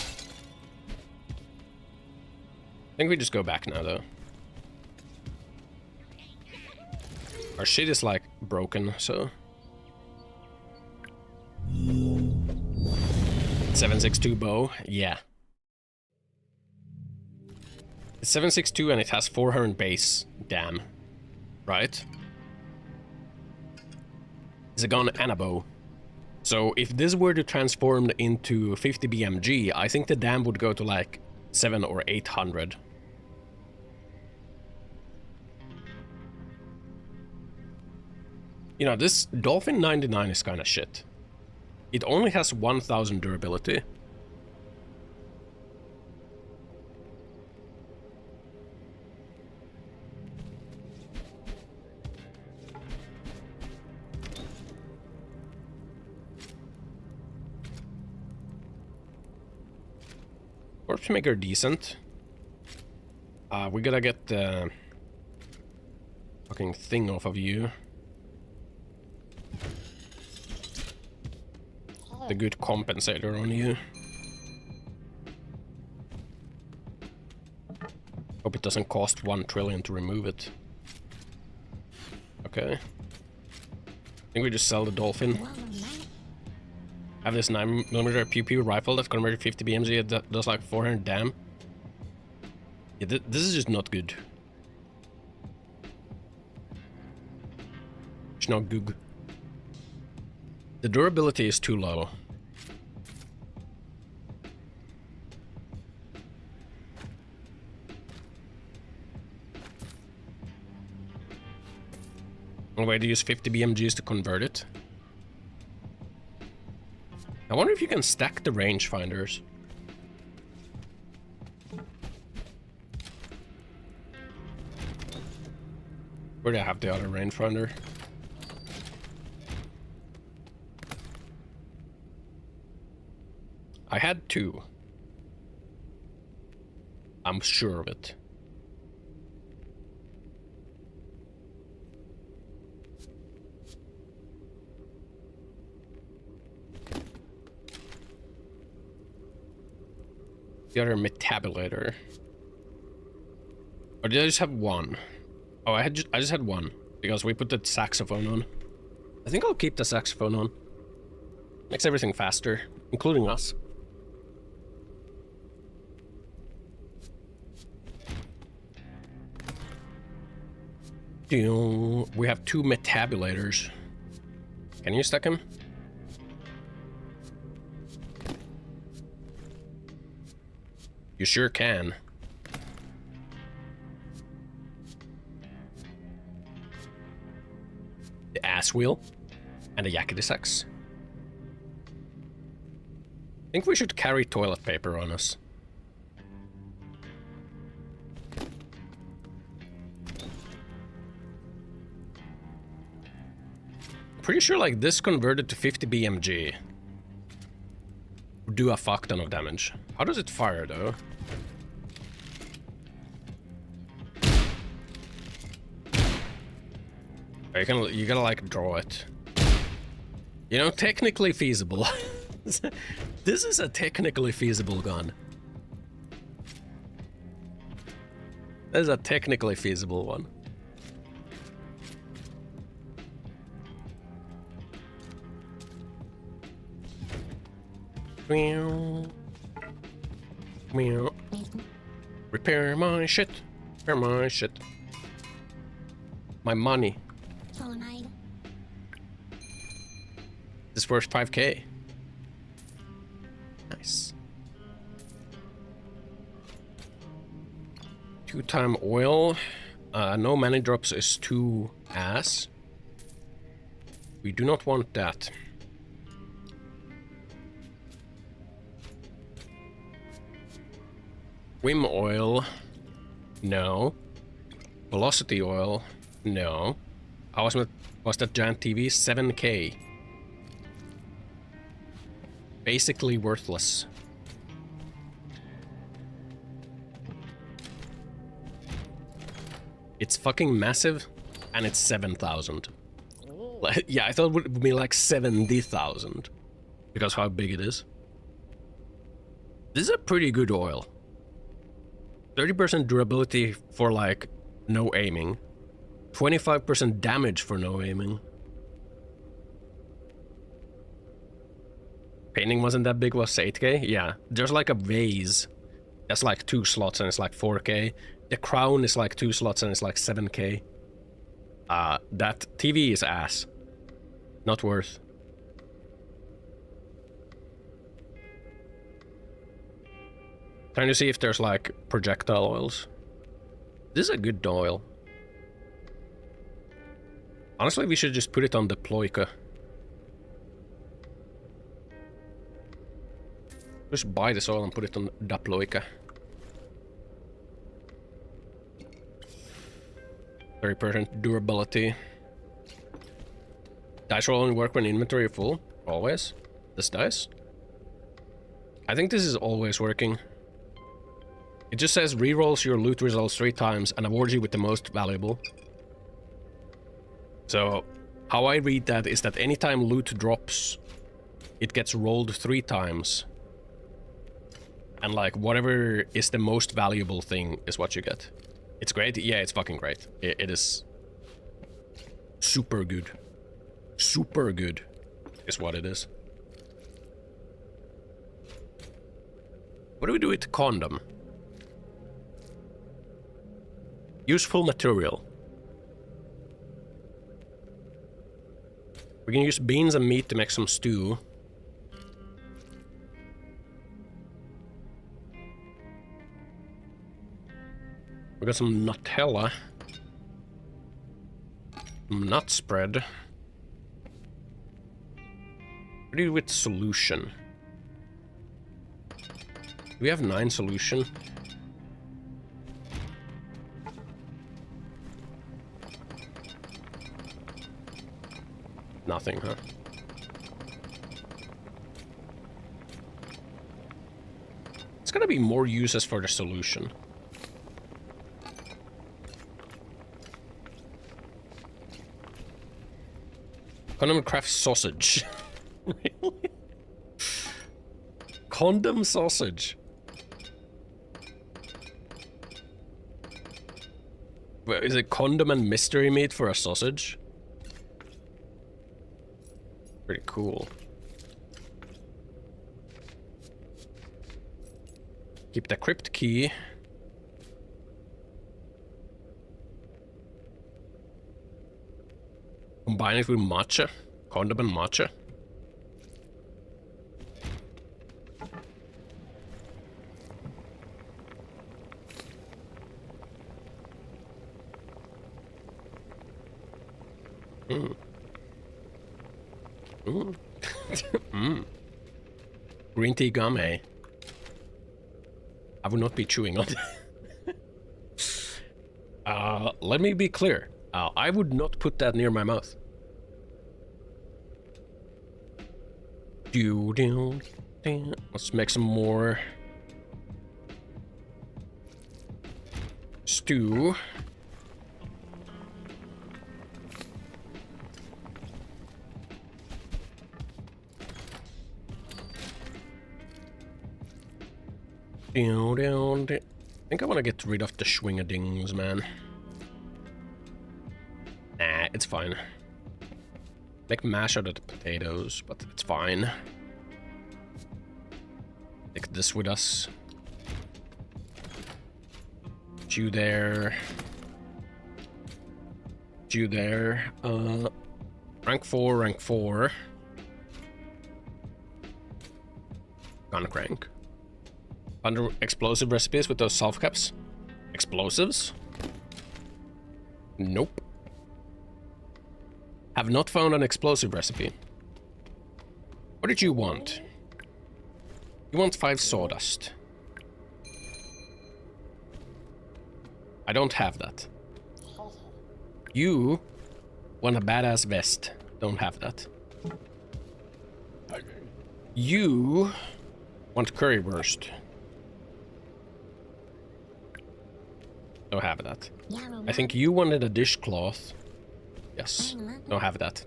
think we just go back now though. Our shit is like broken, so 762 bow, yeah. It's 762 and it has 400 base. Damn. Right? It's a gun and a bow. So if this were to transform into 50 BMG, I think the dam would go to like 700 or 800. You know, this Dolphin 99 is kind of shit. It only has 1000 durability. Corpse Maker decent. We gotta get the fucking thing off of you. The good compensator on you. Hope it doesn't cost 1 trillion to remove it. Okay. I think we just sell the Dolphin. I have this 9mm pew pew rifle that's converted 50 BMG. It does like 400 dam. Yeah, this is just not good. It's not good. The durability is too low. One way to use 50 BMGs to convert it. I wonder if you can stack the rangefinders. Where do I have the other rangefinder? I had 2. I'm sure of it. The other metabulator. Or did I just have 1? Oh, I just had 1 because we put the saxophone on. I think I'll keep the saxophone on. Makes everything faster, including us. We have 2 metabulators. Can you stack him? You sure can. The ass wheel and a yakety sax. I think we should carry toilet paper on us. pretty sure like this converted to 50 BMG would do a fuck ton of damage. How does it fire though? You gotta like draw it. You know, technically feasible. This is a technically feasible gun. That is a technically feasible one. Meow. Meow. Repair my shit. Repair my shit. My money. This worth 5k. Nice. 2-time oil. No mana drops is too ass. We do not want that. Whim oil. No. Velocity oil. No. How was that giant TV? 7k. Basically worthless. It's fucking massive, and it's 7,000. Yeah, I thought it would be like 70,000, because how big it is. This is a pretty good oil. 30% durability for like no aiming. 25% damage for no aiming. Painting wasn't that big, was 8k? Yeah, there's like a vase. That's like 2 slots and it's like 4k. The crown is like 2 slots and it's like 7k. That TV is ass. Not worth. Trying to see if there's like projectile oils. This is a good oil. Honestly, we should just put it on the Ploika. Just buy this oil and put it on Daploika. 30% durability. Dice roll only work when inventory full. Always. This dice. I think this is always working. It just says rerolls your loot results 3 times and awards you with the most valuable. So, how I read that is that anytime loot drops, it gets rolled 3 times. And like, whatever is the most valuable thing is what you get. It's great? Yeah, it's fucking great. It is super good. Super good is what it is. What do we do with condom? Useful material. We can use beans and meat to make some stew. We got some Nutella. Some nut spread. What do you do with solution? Do we have 9 solution? Nothing, huh? It's gonna be more uses for the solution. Condom craft sausage. Really? Condom sausage. Wait, is it condom and mystery meat for a sausage? Pretty cool. Keep the crypt key. Combine it with matcha. Condom and matcha. Mm. Mm. Mm. Green tea gum, eh? I would not be chewing on it. Let me be clear. I would not put that near my mouth. Let's make some more stew. I think I want to get rid of the schwingadings, man. Nah, it's fine. Make mash out of the potatoes, but it's fine. Take this with us. You there. You there. Rank 4, rank 4. Gun crank. Under explosive recipes with those self caps. Explosives? Nope. Have not found an explosive recipe. What did you want? You want 5 sawdust. I don't have that. You want a badass vest. Don't have that. You want currywurst. Don't have that. I think you wanted a dishcloth. Yes. Don't have that.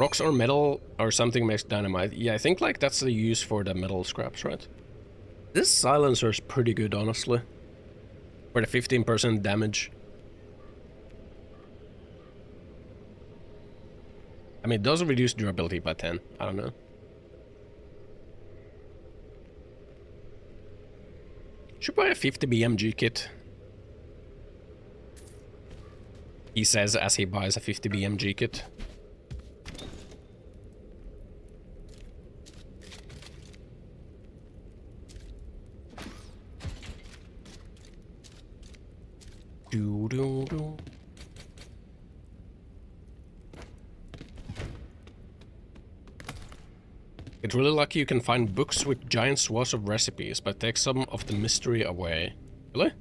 Rocks or metal or something makes dynamite. Yeah, I think like that's the use for the metal scraps, right? This silencer is pretty good, honestly. For the 15% damage. I mean, it does reduce durability by 10. I don't know. Should buy a 50 BMG kit. He says as he buys a 50 BMG kit. It's really lucky you can find books with giant swaths of recipes, but take some of the mystery away. Really?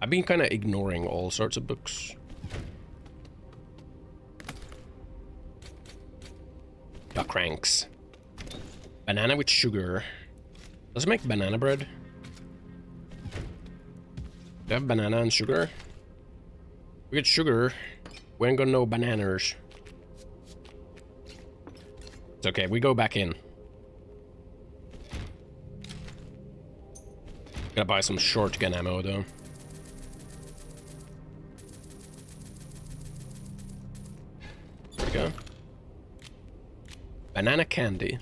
I've been kind of ignoring all sorts of books. Duck cranks. Banana with sugar. Does it make banana bread? Do I have banana and sugar? We get sugar. We ain't got no bananas. It's okay, we go back in. Gotta buy some shotgun ammo though. There we go. Banana candy.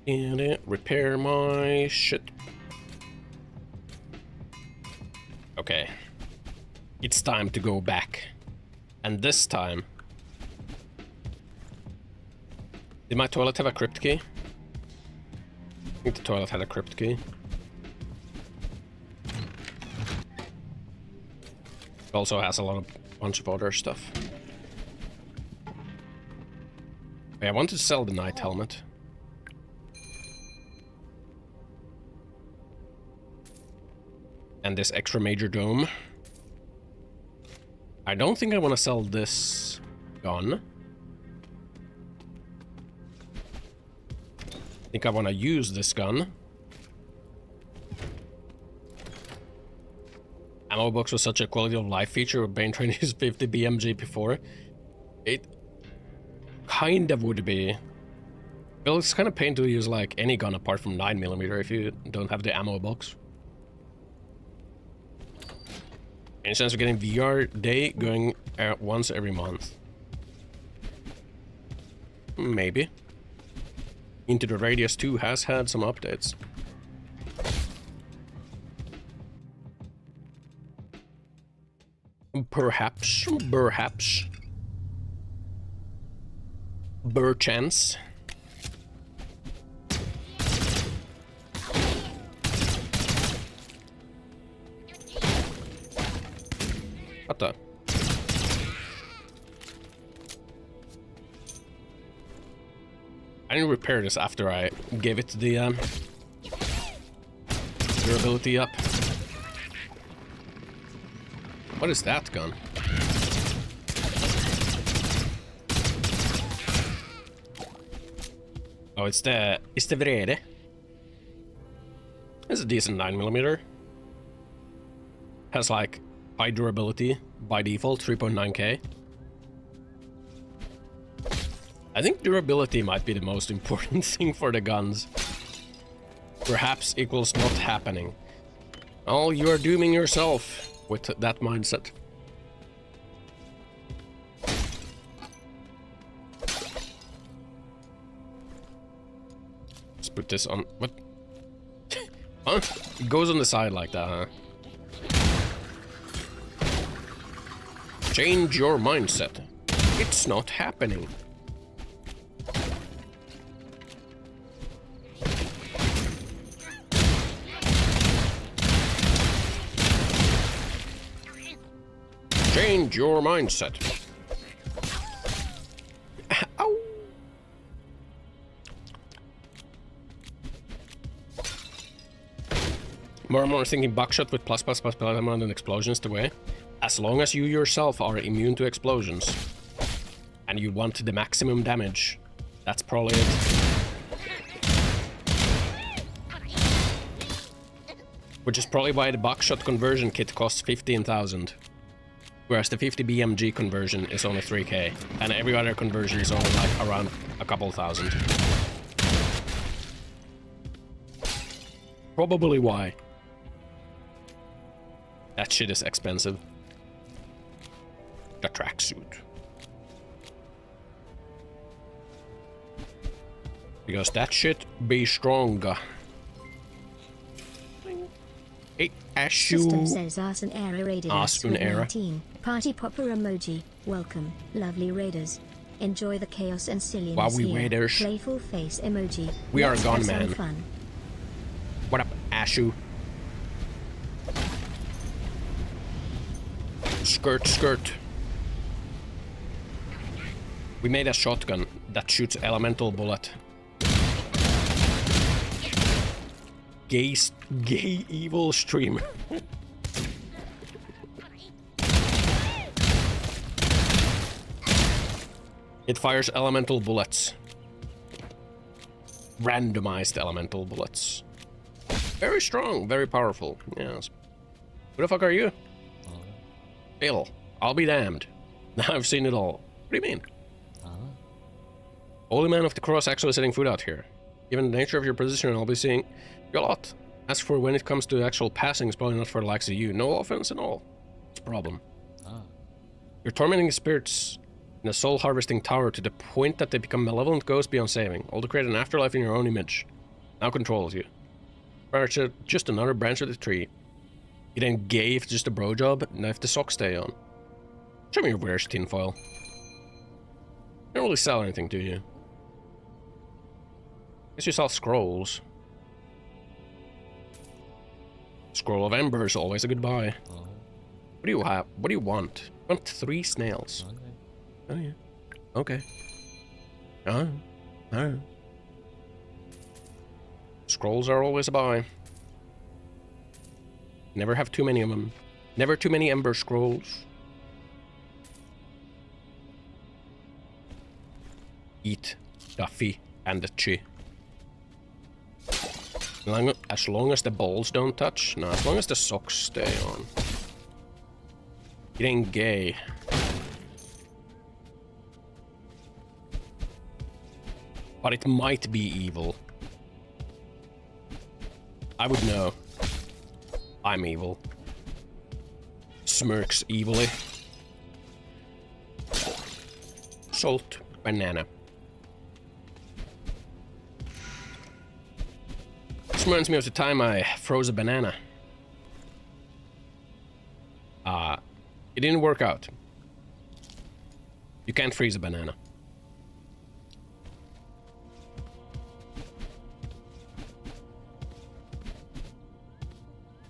And it repair my shit. Okay. It's time to go back. And this time... Did my toilet have a crypt key? I think the toilet had a crypt key. It also has a bunch of other stuff. Okay, I want to sell the night helmet. And this extra major dome. I don't think I want to sell this gun. I think I want to use this gun. Ammo box was such a quality of life feature of Bane Train used 50 BMG before. It kind of would be. Well, it's kind of pain to use like any gun apart from 9mm if you don't have the ammo box. Any chance of getting VR day going once every month? Maybe. Into the Radius 2 has had some updates. Perhaps. Perchance. What the? I didn't repair this after I gave it the durability up. What is that gun? Oh, it's the vrede. It's a decent 9mm. Has like high durability by default, 3.9k. I think durability might be the most important thing for the guns. Perhaps equals not happening. Oh, you are dooming yourself with that mindset. Let's put this on. What? Huh? It goes on the side like that, huh? Change your mindset. It's not happening. Change your mindset. Ow. More and more thinking buckshot with plus amount and explosions the way. As long as you yourself are immune to explosions and you want the maximum damage, that's probably it. Which is probably why the buckshot conversion kit costs 15,000. Whereas the 50 BMG conversion is only 3k, and every other conversion is only like around a couple thousand. Probably why. That shit is expensive. The tracksuit. Because that shit be stronger. Hey, Ashu. System says Ossan era raided us Ossan with era. 19. Party popper emoji. Welcome, lovely raiders. Enjoy the chaos and silliness Wow, we here. raiders. Playful face emoji. We are Let's gone, have some man. fun. What up, Ashu? Skirt, skirt. We made a shotgun that shoots elemental bullet. Gay evil stream. It fires elemental bullets. Randomized elemental bullets. Very strong, very powerful. Yes. Who the fuck are you? Bill. I'll be damned. I've seen it all. What do you mean? Holy man of the cross actually setting food out here. Given the nature of your position, I'll be seeing you a lot. As for when it comes to actual passing, it's probably not for the likes of you. No offense at all. It's a problem. You're tormenting spirits in a soul harvesting tower to the point that they become malevolent ghosts beyond saving, all to create an afterlife in your own image. Now controls you. Just another branch of the tree. You then gay if it's just a bro job, now if the socks stay on. Show me your wears tinfoil. You don't really sell anything, do you? Guess you sell scrolls. Scroll of Embers, always a good buy. What do you have? What do you want? I want 3 snails. Oh yeah. Okay. Alright. Scrolls are always a buy. Never have too many of them. Never too many Ember scrolls. Eat Duffy and the Chi. As long as the balls don't touch. No, as long as the socks stay on. It ain't gay. But it might be evil. I would know. I'm evil. Smirks evilly. Salt banana. This reminds me of the time I froze a banana. It didn't work out. You can't freeze a banana.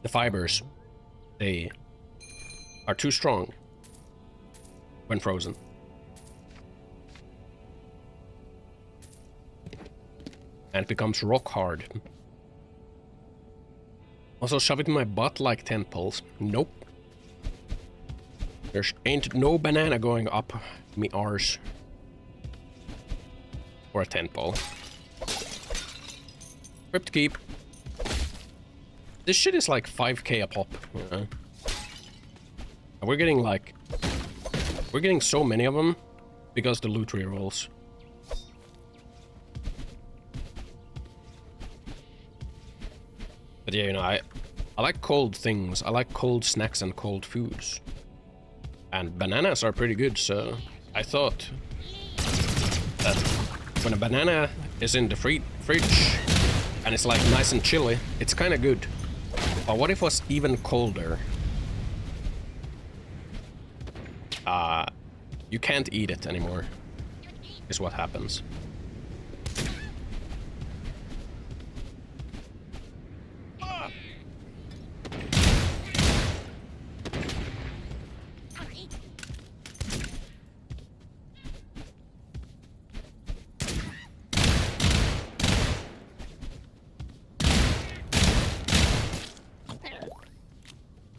The fibers, they are too strong when frozen. And it becomes rock hard. Also shove it in my butt like 10 pulls. Nope. There's ain't no banana going up me arse. Or a tent pole. Crypt keep. This shit is like 5k a pop, you know? And we're getting like... We're getting so many of them because the loot rerolls. But yeah, you know, I like cold things. I like cold snacks and cold foods. And bananas are pretty good, so I thought that when a banana is in the fridge and it's like nice and chilly, it's kind of good. But what if it was even colder? You can't eat it anymore, is what happens.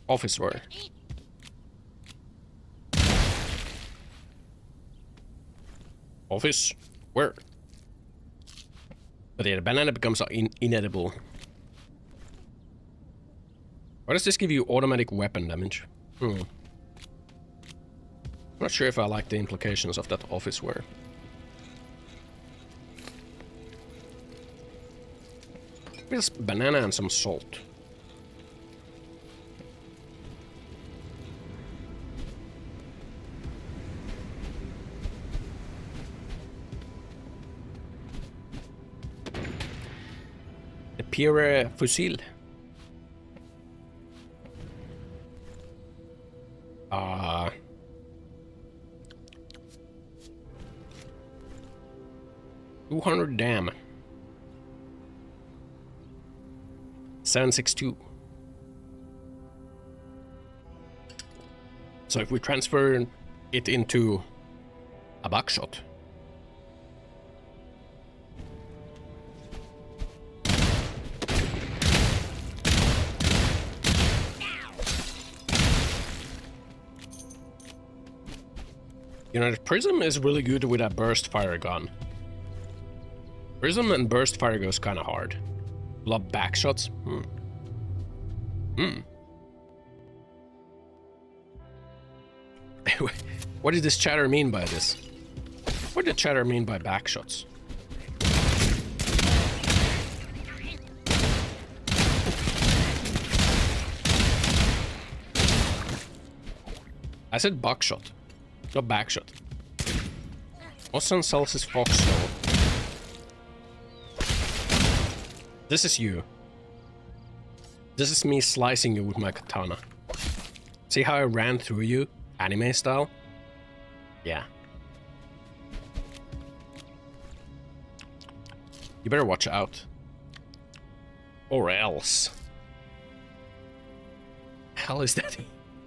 Office where? Office where? But yeah, the banana becomes inedible. Why does this give you automatic weapon damage? I'm not sure if I like the implications of that office wear. Just banana and some salt. The pure fusil. $200 damn. 762. So if we transfer it into a buckshot. You know, the Prism is really good with a burst fire gun. Prism and burst fire goes kind of hard. Love back shots. What did this chatter mean by this? What did chatter mean by back shots? I said buckshot, not backshot. Ossan sells his foxhole. This is you. This is me slicing you with my katana. See how I ran through you, anime style? Yeah. You better watch out. Or else. Hell is that?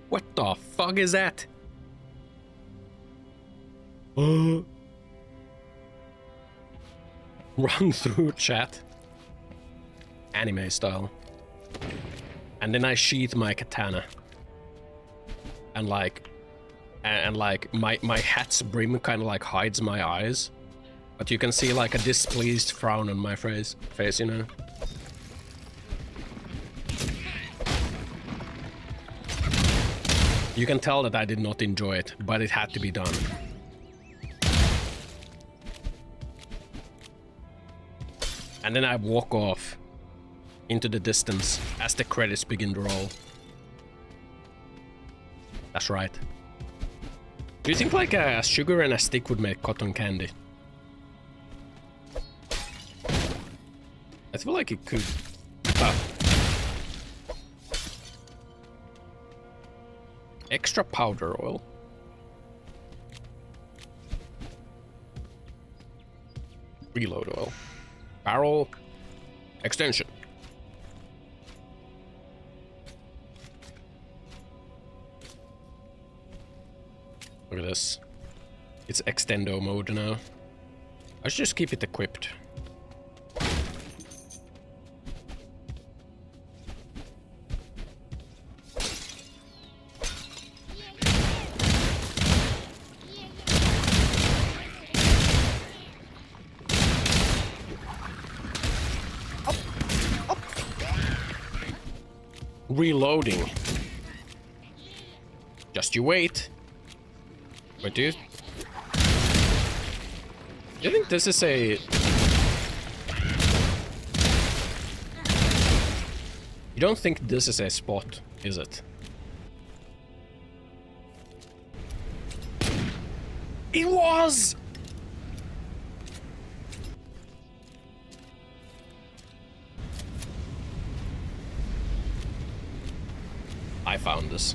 What the fuck is that? Run through chat. Anime style. And then I sheath my katana. And like my hat's brim kind of like hides my eyes. But you can see like a displeased frown on my face, you know. You can tell that I did not enjoy it, but it had to be done. And then I walk off into the distance as the credits begin to roll. That's right. Do you think like a sugar and a stick would make cotton candy? I feel like it could. Extra powder oil. Reload oil. Barrel extension. Look at this. It's extendo mode now. I should just keep it equipped. Reloading. Just you wait. Wait, dude. Do you think this is a... You don't think this is a spot, is it? It was! I found this.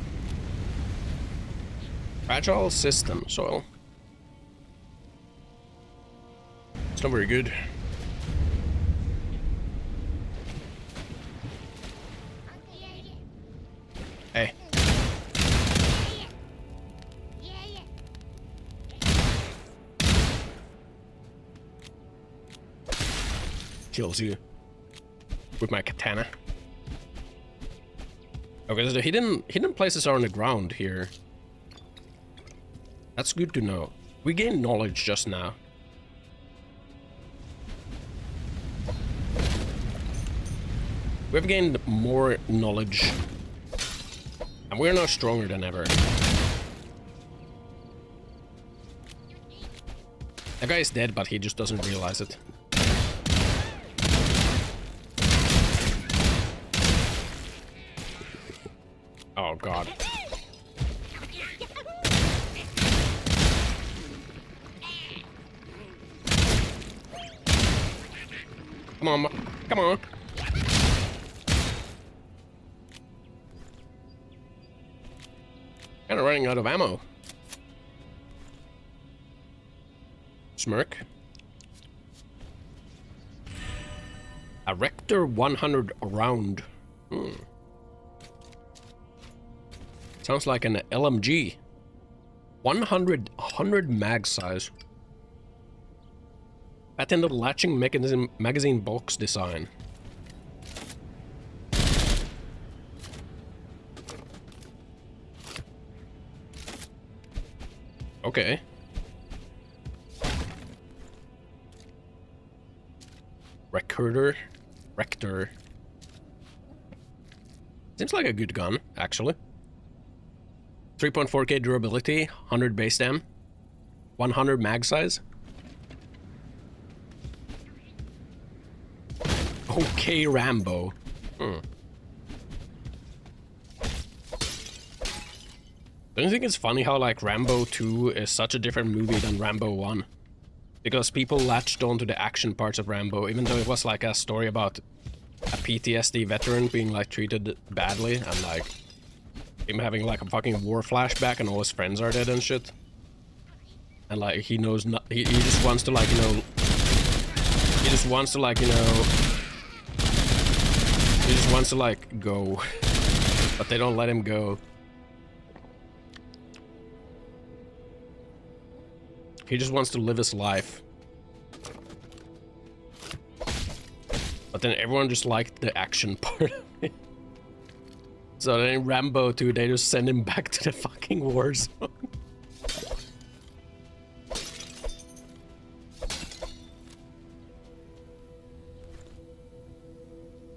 Fragile system, soil. It's not very good. Hey. Kills you with my katana. Okay, so the hidden places are on the ground here. That's good to know. We gained knowledge just now. We've gained more knowledge. And we're now stronger than ever. That guy is dead, but he just doesn't realize it. Oh god. Come on, come on. Kind of running out of ammo. Smirk. A Rector 100 round. Sounds like an LMG. 100 mag size. Patented latching mechanism magazine box design. Okay. Rector. Seems like a good gun, actually. 3.4k durability, 100 base dam, 100 mag size. Okay, Rambo. Don't you think it's funny how, like, Rambo 2 is such a different movie than Rambo 1? Because people latched on to the action parts of Rambo, even though it was, like, a story about a PTSD veteran being, like, treated badly, and, like, him having, like, a fucking war flashback and all his friends are dead and shit. And, like, he knows not- he just wants to, like, you know... He just wants to, like, you know... He just wants to, like, go. But they don't let him go. He just wants to live his life. But then everyone just liked the action part of it. So then in Rambo 2, they just send him back to the fucking war zone.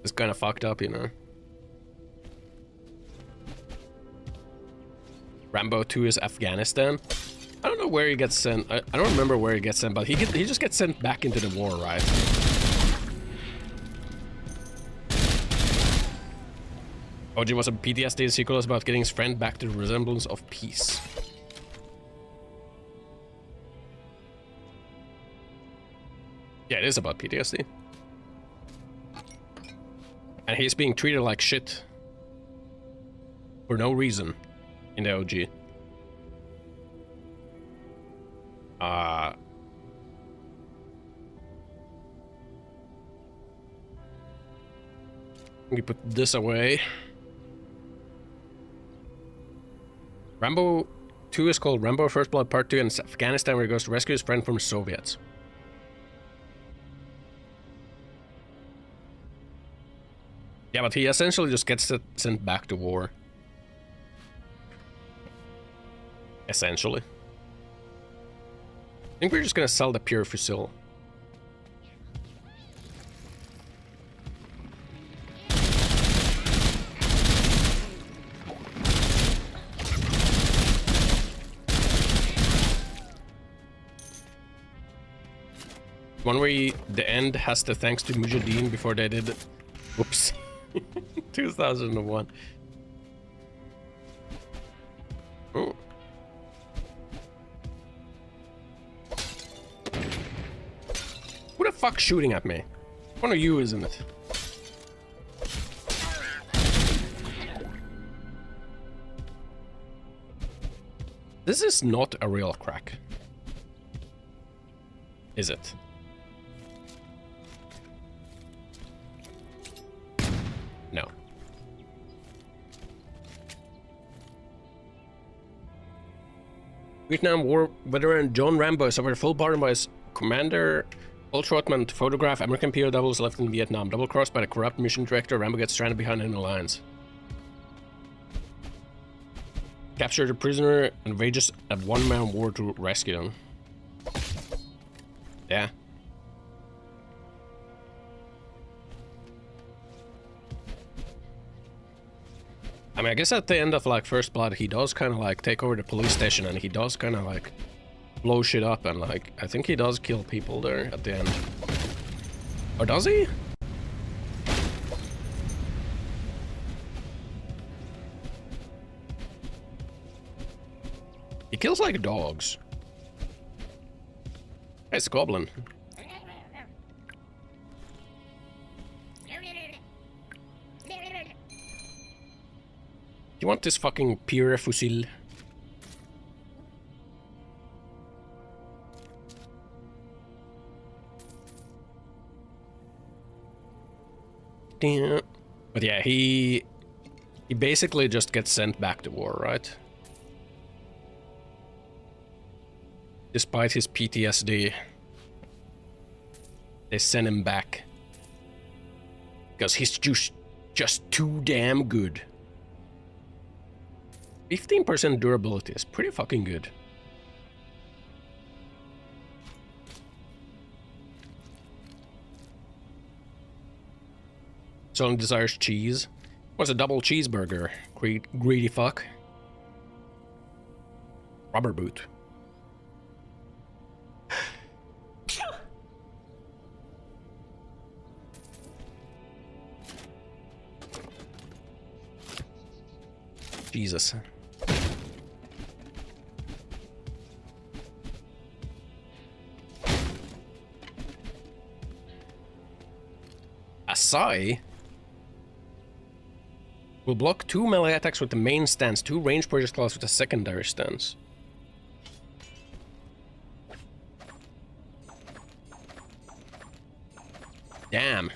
It's kind of fucked up, you know. Rambo 2 is Afghanistan. I don't know where he gets sent. I don't remember where he gets sent, but he just gets sent back into the war, right? OG was a PTSD sequel about getting his friend back to the resemblance of peace. Yeah, it is about PTSD. And he's being treated like shit. For no reason. In the OG. Let me put this away. Rambo 2 is called Rambo First Blood Part 2 in Afghanistan, where he goes to rescue his friend from the Soviets. Yeah, but he essentially just gets sent back to war. Essentially. I think we're just gonna sell the pure fusil. One where the end has the thanks to Mujahideen before they did. Oops. 2001. Oh. Who the fuck's shooting at me? One of you, isn't it? This is not a real crack. Is it? No. Vietnam War veteran John Rambo suffered full pardon by his commander, Paul Trotman, to photograph American POWs left in Vietnam. Double-crossed by the corrupt mission director, Rambo gets stranded behind enemy lines. Captured a prisoner and wages a one-man war to rescue them. Yeah. I mean, I guess at the end of like First Blood, he does kind of like take over the police station and he does kind of like blow shit up and like, I think he does kill people there at the end. Or does he? He kills like dogs. Hey, it's a goblin. You want this fucking pure fusil? Damn. But yeah, he basically just gets sent back to war, right? Despite his PTSD, they send him back because he's just too damn good. 15% durability is pretty fucking good. Someone desires cheese. What's a double cheeseburger? Greedy fuck. Rubber boot. Jesus. Asai will block 2 melee attacks with the main stance, 2 range projectiles with a secondary stance. Damn.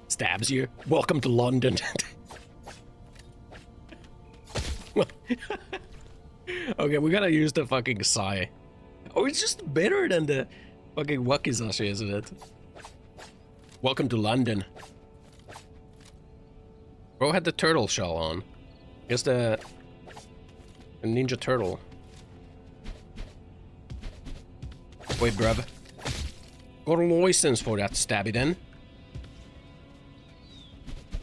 Stabs you. Welcome to London. Okay, we gotta use the fucking Sai. Oh, it's just better than the fucking Wakizashi, isn't it? Welcome to London. Bro had the turtle shell on. Guess the Ninja Turtle. Wait, bruv. Got a license for that stabby then.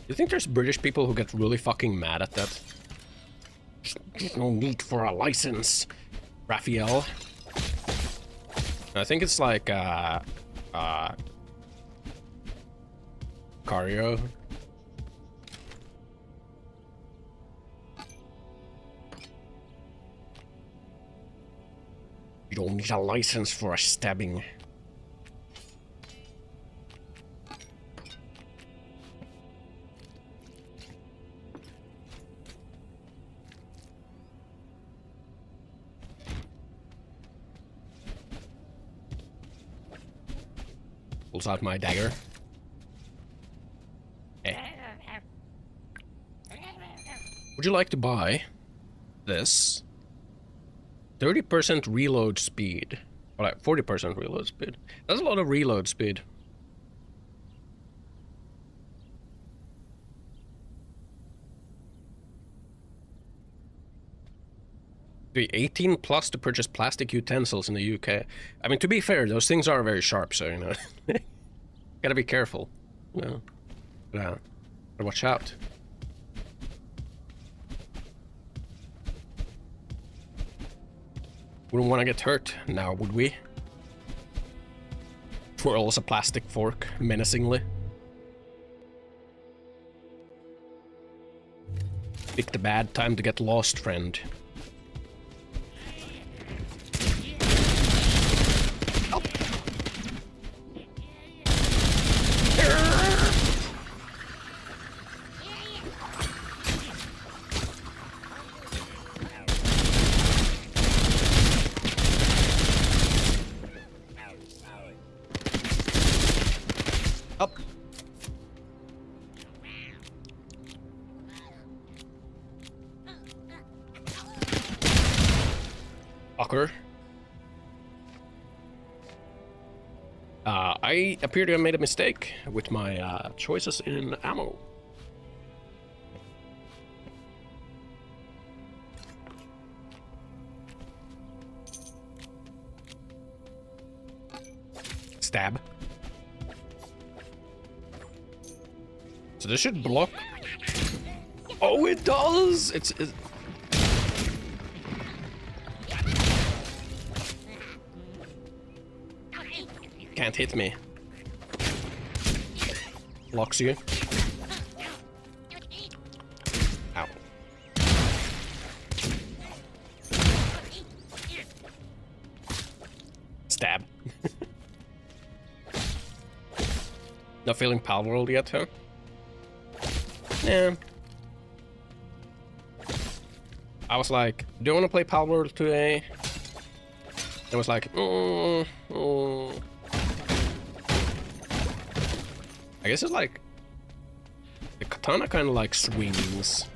You think there's British people who get really fucking mad at that? No need for a license, Raphael. I think it's like Cario. You don't need a license for a stabbing. Pulls out my dagger. Hey. Would you like to buy this? 30% reload speed. Or like 40% reload speed. That's a lot of reload speed. Be 18 plus to purchase plastic utensils in the UK. I mean, to be fair, those things are very sharp, so, you know. Gotta be careful. You know. Gotta watch out. Wouldn't want to get hurt now, would we? twirls a plastic fork menacingly. Pick the bad time to get lost, friend. Help. Up. Fucker. I appear to have made a mistake with my choices in ammo. Stab. So this should block. Oh, it does! It's can't hit me. Blocks you. Ow. Stab. Not feeling Pal World yet, huh? Yeah. I was like, do you want to play Pal World today? I was like, I guess it's like the katana kind of like swings.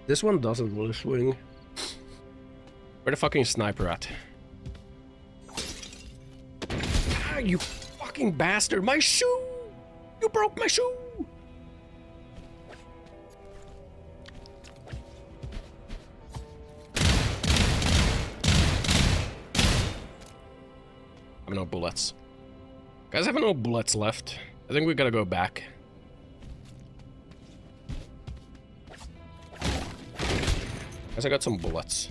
This one doesn't really swing. Where the fucking sniper at? Ah, you fucking bastard! My shoe! You broke my shoe! I have no bullets. Guys, I have no bullets left. I think we gotta go back. Guess I got some bullets.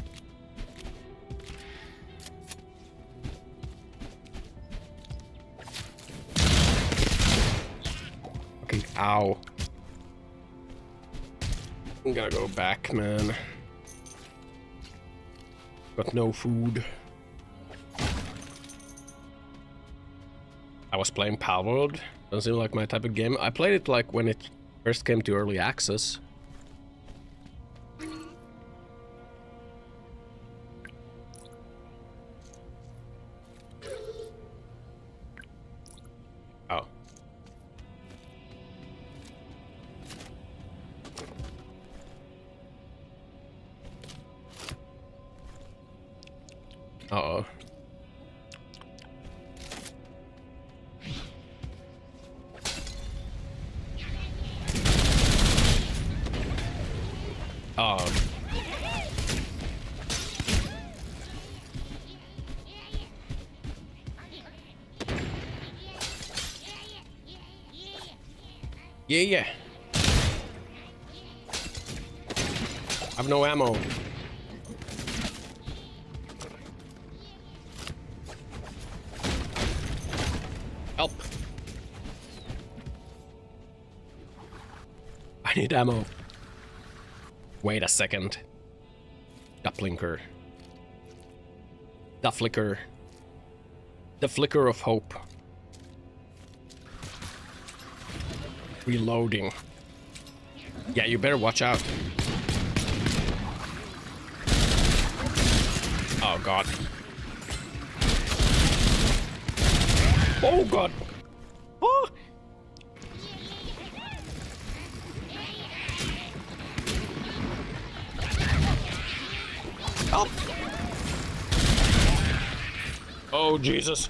Okay, ow. I'm gonna go back, man. Got no food. I was playing Pal World. Doesn't seem like my type of game. I played it like when it first came to early access. Oh. Uh-oh. Oh. Yeah. I have no ammo. Help. I need ammo. Wait a second. Duplinker. The flicker. The flicker of hope. Reloading. Yeah, you better watch out. Oh god. Oh god. Oh! Help! Oh Jesus.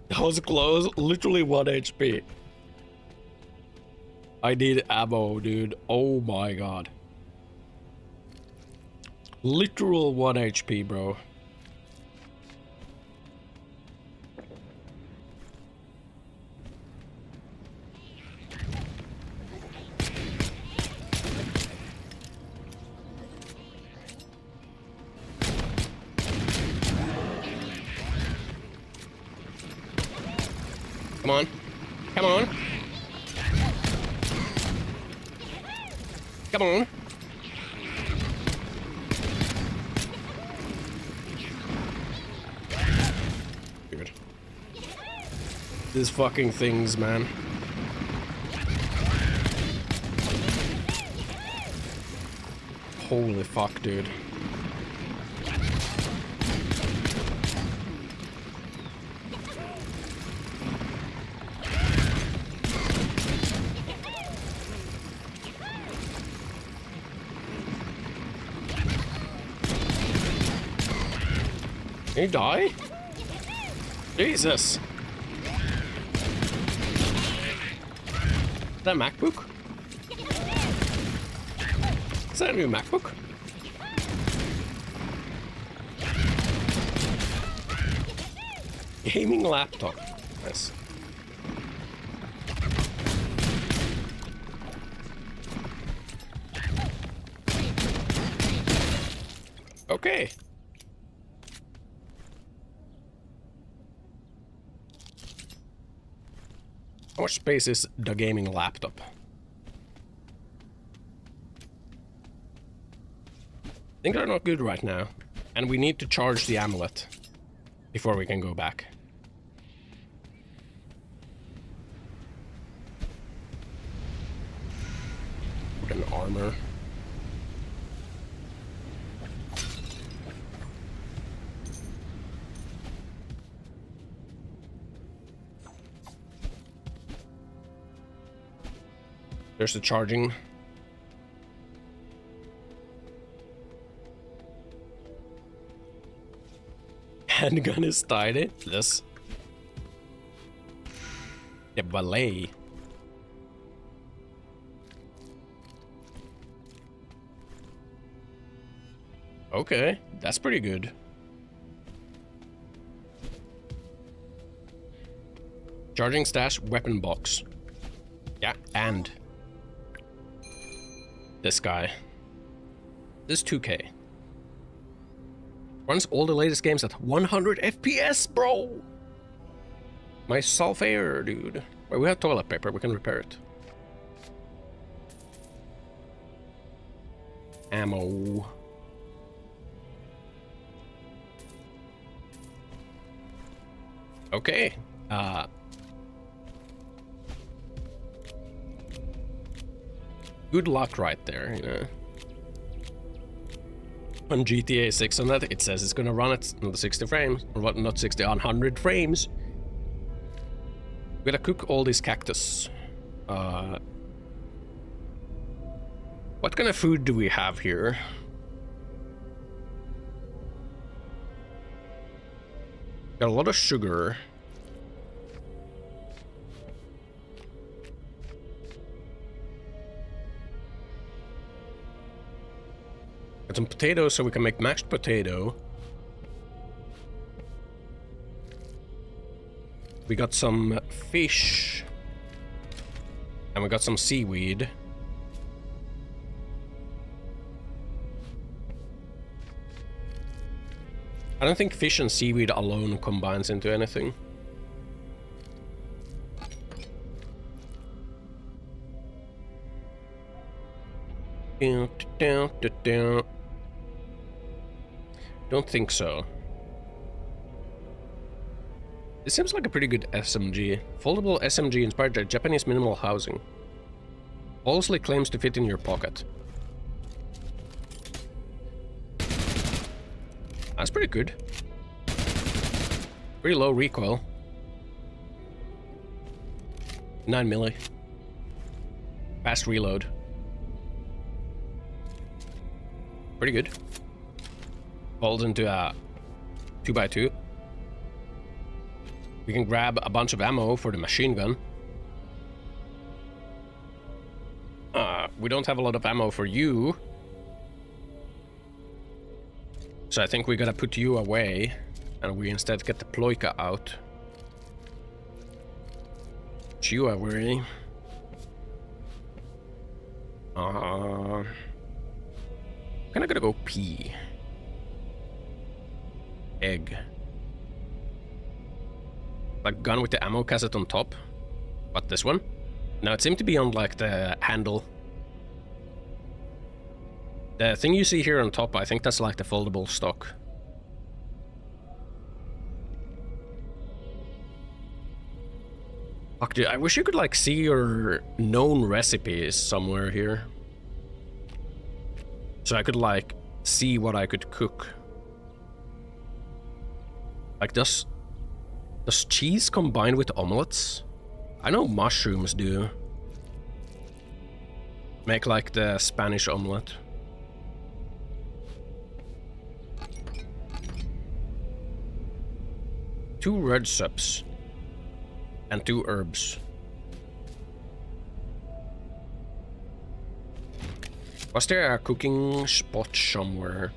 That was close. Literally 1 HP. I need ammo, dude. Oh my god. Literal 1 HP, bro. Come on. Come on. Come on. Good. These fucking things, man. Holy fuck, dude. Can you die? Jesus. Is that a MacBook? Is that a new MacBook? Gaming laptop. Nice. Okay. How much space is the gaming laptop? Things are not good right now. And we need to charge the amulet before we can go back. An armor. There's the charging. Handgun is tiny. This. The ballet. Okay, that's pretty good. Charging stash weapon box. Yeah, and this guy. This is 2K. Runs all the latest games at 100 FPS, bro! My SULFUR, dude. Wait, we have toilet paper, we can repair it. Ammo. Okay. Good luck right there, you know. On GTA 6 on that, it says it's gonna run at 60 frames. Or what, not 60, 100 frames. We gotta cook all these cactus. What kind of food do we have here? Got a lot of sugar. Got some potatoes so we can make mashed potato. We got some fish. And we got some seaweed. I don't think fish and seaweed alone combines into anything. Don't think so. This seems like a pretty good SMG. Foldable SMG inspired by Japanese minimal housing. Falsely claims to fit in your pocket. That's pretty good. Pretty low recoil. 9 milli. Fast reload. Pretty good. Falls into a 2x2. We can grab a bunch of ammo for the machine gun. We don't have a lot of ammo for you. So I think we gotta put you away. And we instead get the Ploika out. Put you away. Kinda gotta go pee. like gun with the ammo cassette on top. But this one? No, it seemed to be on like the handle. The thing you see here on top, I think that's like the foldable stock. Fuck, dude, I wish you could like see your known recipes somewhere here. So I could like see what I could cook. Like does cheese combine with omelets? I know mushrooms do. Make like the Spanish omelet. Two red subs. And 2 herbs. Was there a cooking spot somewhere?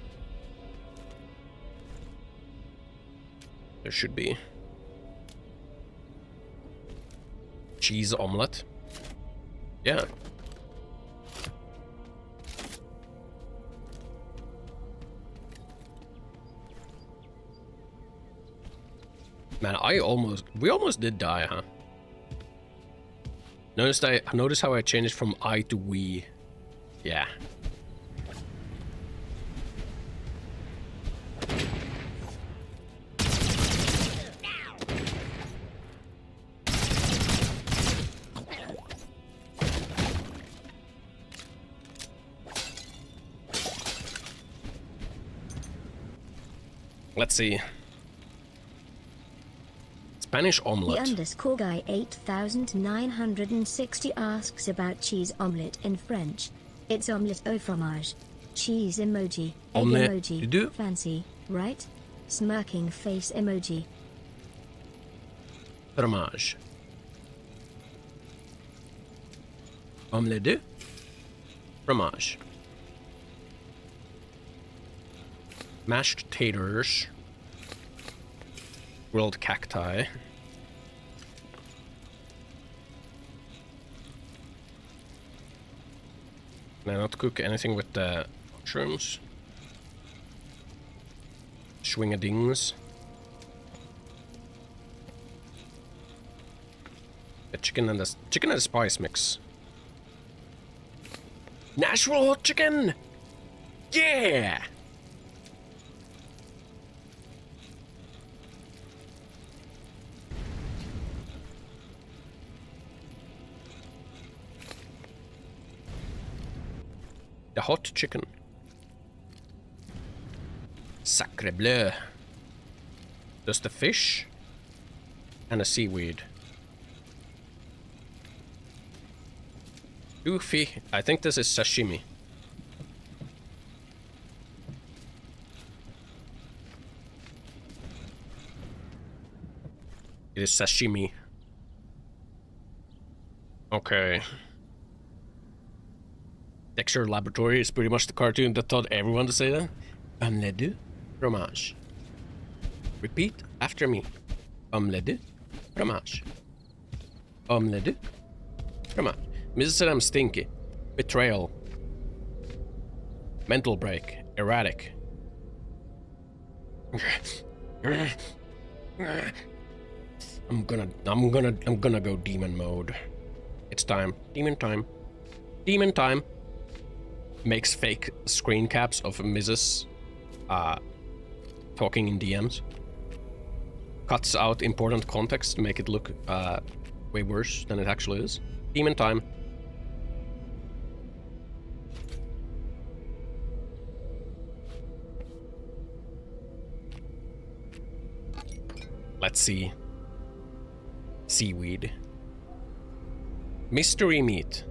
There should be. Cheese omelette. Yeah. Man, we almost did die, huh? Notice how I changed from I to we. Yeah. Let's see. Spanish omelette. The underscore guy 8960 asks about cheese omelette in French. It's omelette au fromage. Cheese emoji. Egg Omelette emoji. du. Fancy, right? Smirking face emoji. Fromage. Omelette de fromage. Mashed taters. Grilled cacti. Can I not cook anything with the mushrooms? Swingadings. The chicken and the spice mix. Nashville hot chicken! Yeah! The hot chicken. Sacre bleu. Just the fish and the seaweed. Goofy. I think this is sashimi. It is sashimi. Okay. Dexter Laboratory is pretty much the cartoon that taught everyone to say that. Omelette du fromage. Repeat after me. Omelette du fromage. Omelette du fromage. Mrs. said I'm stinky. Betrayal. Mental break. Erratic. I'm gonna go demon mode. It's time. Demon time. Demon time. Makes fake screen caps of Mrs. Talking in DMs. Cuts out important context to make it look way worse than it actually is. Demon time. Let's see. Seaweed. Mystery meat.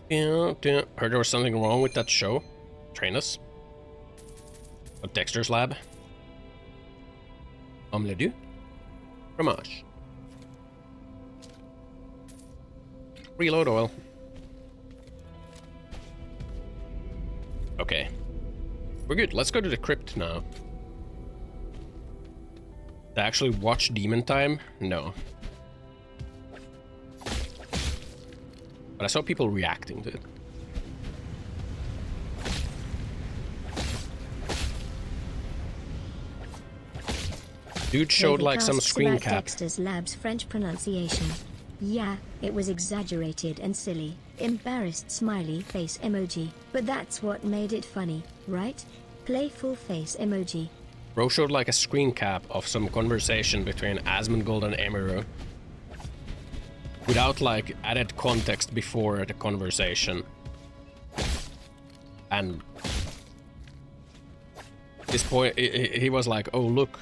Yeah. Heard there was something wrong with that show. Train us. At Dexter's lab. Omelette du fromage. Reload oil. Okay. We're good. Let's go to the crypt now. Did I actually watch Demon Time? No. But I saw people reacting to it. Dude showed David like some asks screen about cap. Dexter's Lab's French pronunciation. Yeah, it was exaggerated and silly. Embarrassed smiley face emoji. But that's what made it funny, right? Playful face emoji. Bro showed like a screen cap of some conversation between Asmongold and Emiru. Without like added context before the conversation. And this point, he was like, oh look,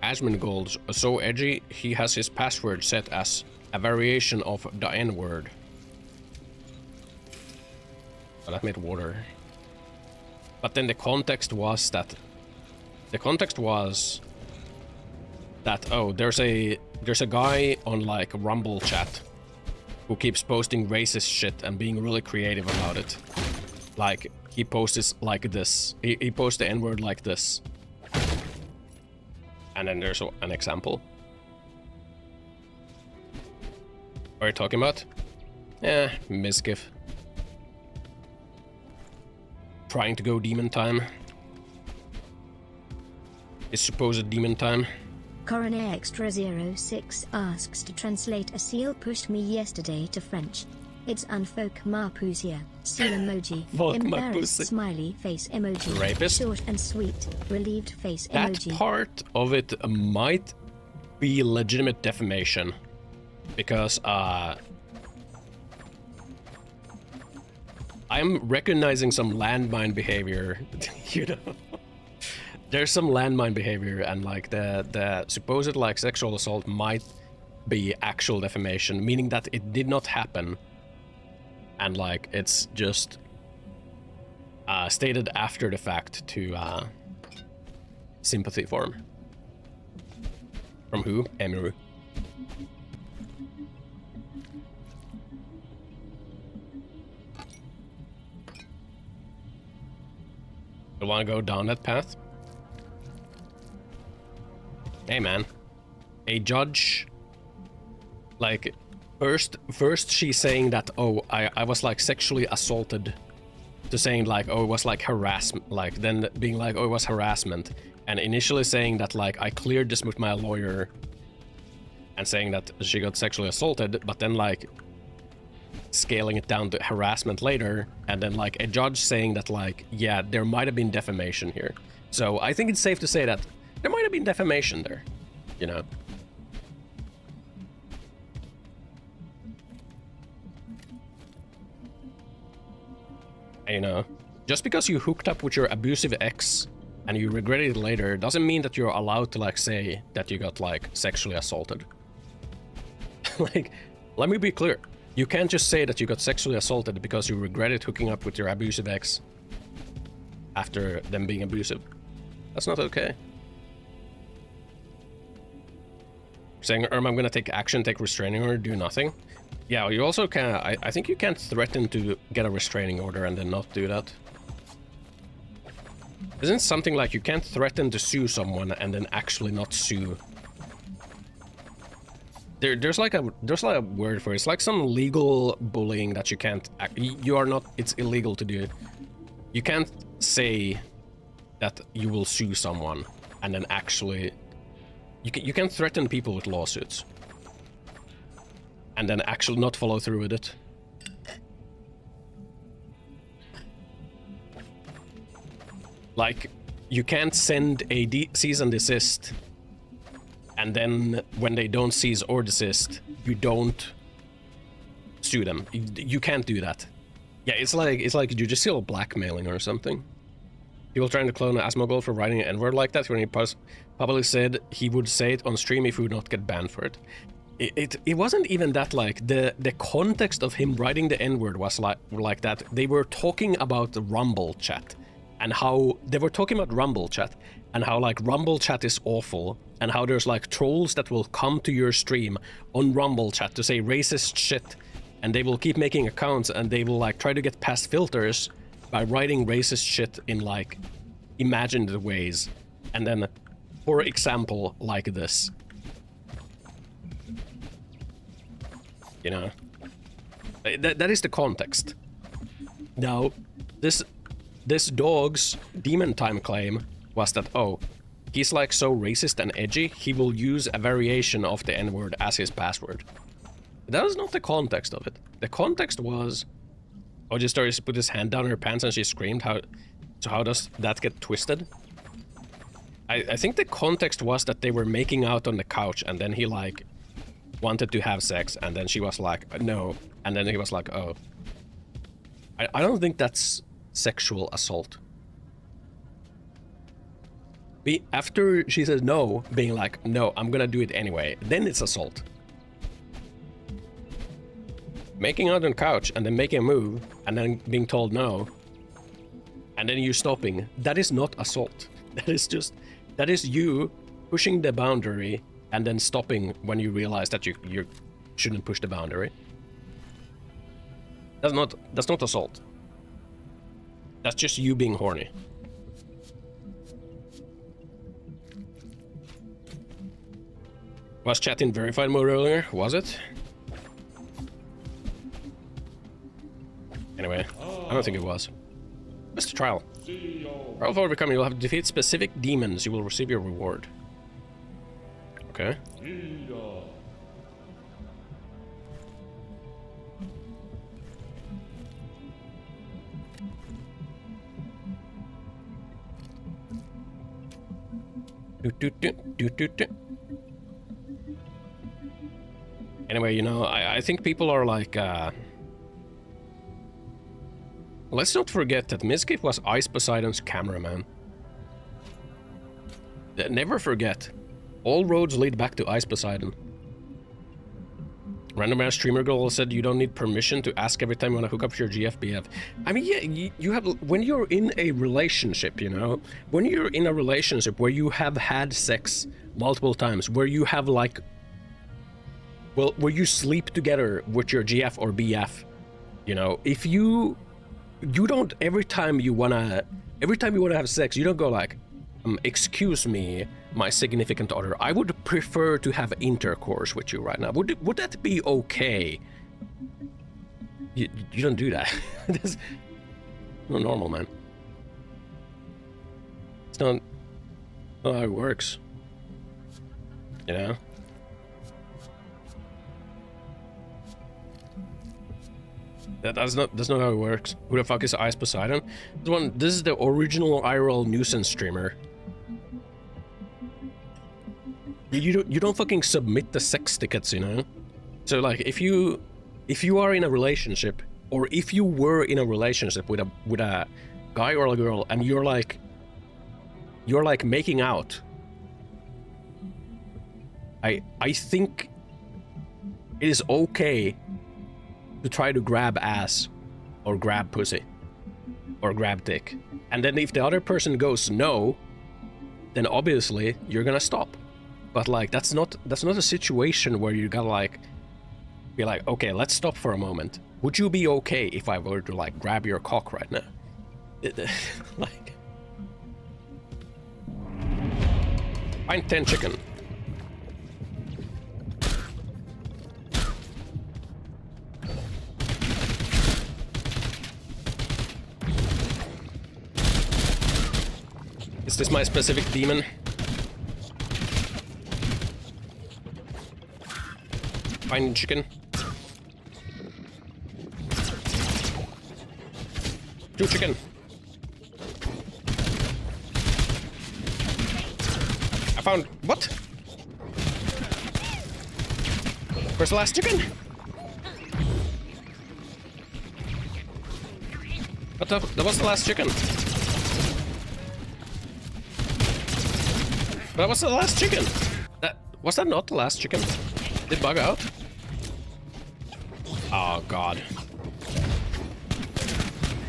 Asmongold's so edgy, he has his password set as a variation of the N-word. Oh, that made water. But then the context was that... oh, there's a guy on like Rumble chat who keeps posting racist shit and being really creative about it. Like, he posts this like this. He posts the N-word like this. And then there's an example. What are you talking about? Mizkif. Trying to go demon time. His supposed demon time. Coroner Extra 06 asks to translate a seal pushed me yesterday to French. It's unfolk ma poussière. Seal emoji. Fuck my Embarrassed pussy. smiley face emoji. Rapist? Short and sweet. Relieved face That emoji. part of it might be legitimate defamation. Because, I'm recognizing some landmine behavior, you know. There's some landmine behavior, and like the supposed like sexual assault might be actual defamation, meaning that it did not happen, and like it's just stated after the fact to sympathy for him. From who? Emiru. You want to go down that path? Hey man, a judge, like, first she's saying that, oh, I was like sexually assaulted, to saying like, oh, it was like harassment, like then being like, oh, it was harassment, and initially saying that like I cleared this with my lawyer, and saying that she got sexually assaulted, but then like scaling it down to harassment later, and then like a judge saying that like, yeah, there might have been defamation here. So I think it's safe to say that there might have been defamation there, you know. You know, just because you hooked up with your abusive ex and you regret it later doesn't mean that you're allowed to like say that you got like sexually assaulted. Like, let me be clear. You can't just say that you got sexually assaulted because you regretted hooking up with your abusive ex after them being abusive. That's not okay. Saying, I'm gonna take action, take restraining order, do nothing. Yeah, you also can. I think you can't threaten to get a restraining order and then not do that. Isn't something like you can't threaten to sue someone and then actually not sue? There's like a word for it. It's like some legal bullying that you can't. You are not. It's illegal to do it. You can't say that you will sue someone and then actually. You can threaten people with lawsuits and then actually not follow through with it. Like, you can't send a cease and desist, and then when they don't cease or desist, you don't sue them. You can't do that. Yeah, it's like judicial blackmailing or something. People trying to clone Asmongold for writing an N-word like that when he publicly said he would say it on stream if he would not get banned for it. It wasn't even that, like, the context of him writing the N-word was like that. They were talking about the Rumble chat and how they were talking about Rumble chat and how like Rumble chat is awful and how there's like trolls that will come to your stream on Rumble chat to say racist shit, and they will keep making accounts and they will like try to get past filters by writing racist shit in like imagined ways, and then, for example, like this. You know, that is the context. Now, this dog's demon time claim was that, oh, he's like so racist and edgy, he will use a variation of the N-word as his password. That is not the context of it. The context was, OG Stories put his hand down her pants and she screamed. So how does that get twisted? I think the context was that they were making out on the couch and then he like wanted to have sex and then she was like, no. And then he was like, oh. I don't think that's sexual assault. After she says no, being like, no, I'm gonna do it anyway, then it's assault. Making out on the couch and then making a move and then being told no, and then you stopping, that is not assault. That is you pushing the boundary and then stopping when you realize that you shouldn't push the boundary. That's not assault. That's just you being horny. Was chat in verified mode earlier? Was it? Anyway, I don't think it was. Just a trial. Trial for becoming, you'll have to defeat specific demons. You will receive your reward. Okay. Anyway, you know, I think people are like, let's not forget that Miskif was Ice Poseidon's cameraman. Never forget. All roads lead back to Ice Poseidon. Random ass streamer girl said you don't need permission to ask every time you want to hook up your GFBF. I mean, yeah, you have, when you're in a relationship, you know, when you're in a relationship where you have had sex multiple times, where you have like, well, where you sleep together with your GF or BF, you know, if you don't, every time you wanna have sex, you don't go like, excuse me, my significant other, I would prefer to have intercourse with you right now. Would that be okay? You don't do that. That's not normal, man. It's not how it works. You know? That's not how it works. Who the fuck is Ice Poseidon? This is the original IRL nuisance streamer. You don't fucking submit the sex tickets, you know? So like if you are in a relationship, or if you were in a relationship with a guy or a girl and you're like making out, I think it is okay to try to grab ass or grab pussy or grab dick. And then if the other person goes no, then obviously you're gonna stop. But like that's not a situation where you gotta like be like, okay, let's stop for a moment. Would you be okay if I were to like grab your cock right now? Like, find 10 chicken. Is this my specific demon? Find chicken. 2 chicken. I found... What? Where's the last chicken? What the... That was the last chicken. That was the last chicken. Was that not the last chicken? Did it bug out? Oh god.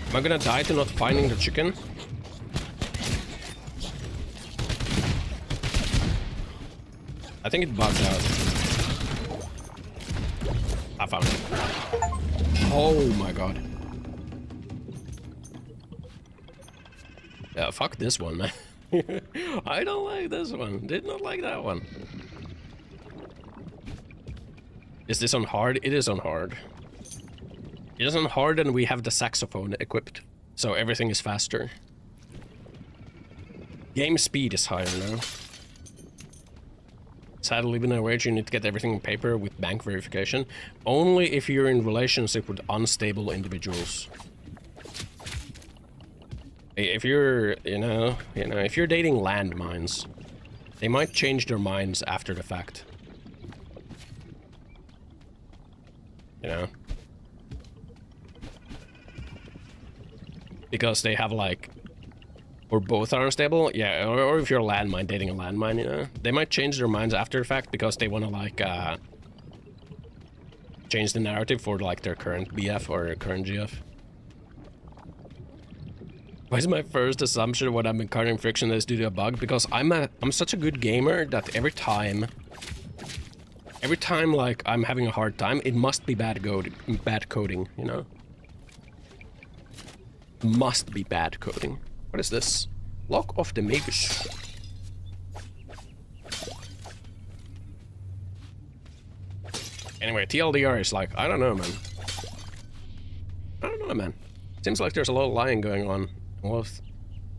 Am I gonna die to not finding the chicken? I think it bugged out. I found it. Oh my god. Yeah, fuck this one, man. I don't like this one. Did not like that one. Is this on hard? It is on hard. It is on hard and we have the saxophone equipped. So everything is faster. Game speed is higher now. Sadly, living in a wage, you need to get everything on paper with bank verification. Only if you're in relationship with unstable individuals. If you're, if you're dating landmines, they might change their minds after the fact. You know? Because they have like, or both are unstable, yeah, or if you're a landmine dating a landmine, you know, they might change their minds after the fact because they want to like change the narrative for like their current BF or current GF. Why is my first assumption when I'm encountering friction that is due to a bug? Because I'm such a good gamer that every time like I'm having a hard time, it must be bad coding, you know? Must be bad coding. What is this? Lock off the magus. Anyway, TLDR is like, I don't know, man. I don't know, man. Seems like there's a lot of lying going on. With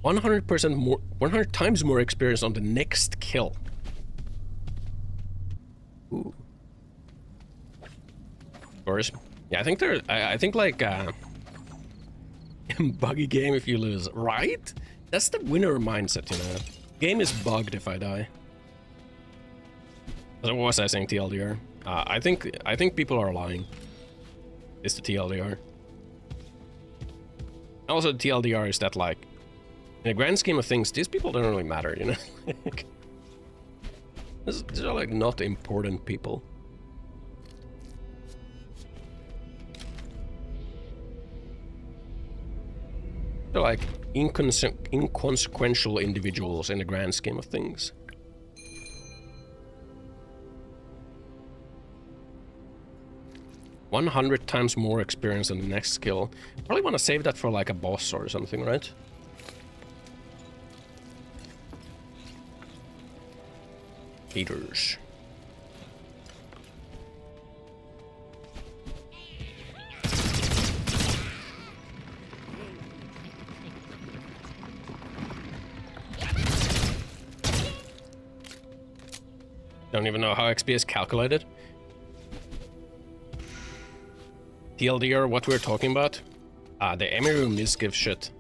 100% more, 100 times more experience on the next kill. Ooh. Of course. Yeah, I think there. I think like buggy game if you lose, right? That's the winner mindset, you know. Game is bugged if I die. What was I saying? TLDR. I think people are lying. It's the TLDR. Also, the TLDR is that, like, in the grand scheme of things, these people don't really matter, you know? These are, like, not important people. They're, like, inconsequential individuals in the grand scheme of things. "100 times more experience than the next skill." Probably want to save that for like a boss or something, right? Haters. Don't even know how XP is calculated. TLDR, what we're talking about? The Emiru misgive shit.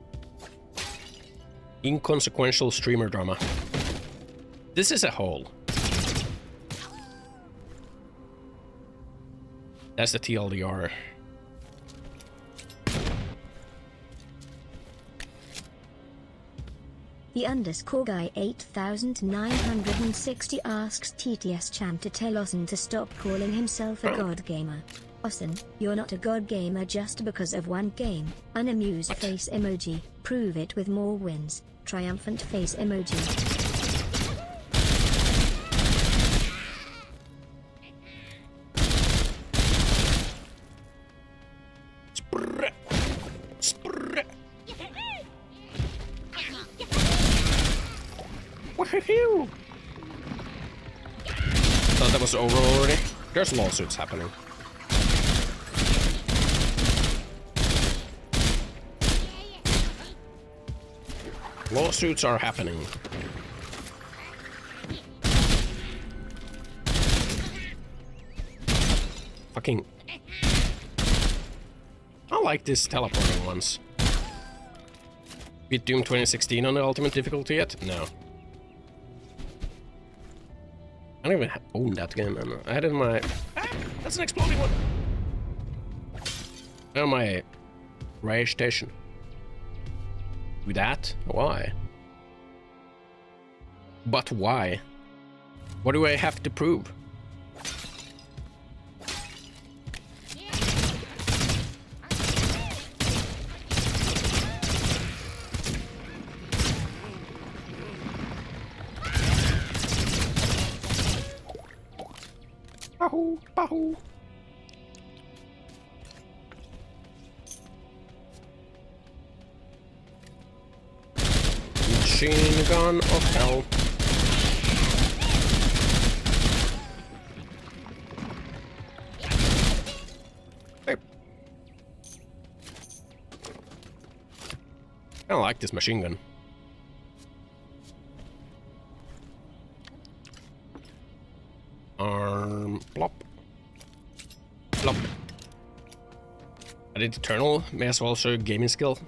Inconsequential streamer drama. This is a hole. That's the TLDR. The underscore guy 8960 asks TTS Champ to tell Ossan to stop calling himself a god gamer. Ossan, you're not a god gamer just because of one game. Unamused face emoji. Prove it with more wins. Triumphant face emoji. Woohoo! Thought that was over already. There's lawsuits happening. Lawsuits are happening. Fucking... I like this teleporting ones. Beat Doom 2016 on the ultimate difficulty yet? No. I don't even own that game, man. I had it in my... Ah, that's an exploding one! On my Rage Station. Do that? Why? But why? What do I have to prove? Bahoo, bahoo. Machine gun of hell. Hey. I don't like this machine gun. Plop. Plop. I did Eternal. May as well show gaming skill.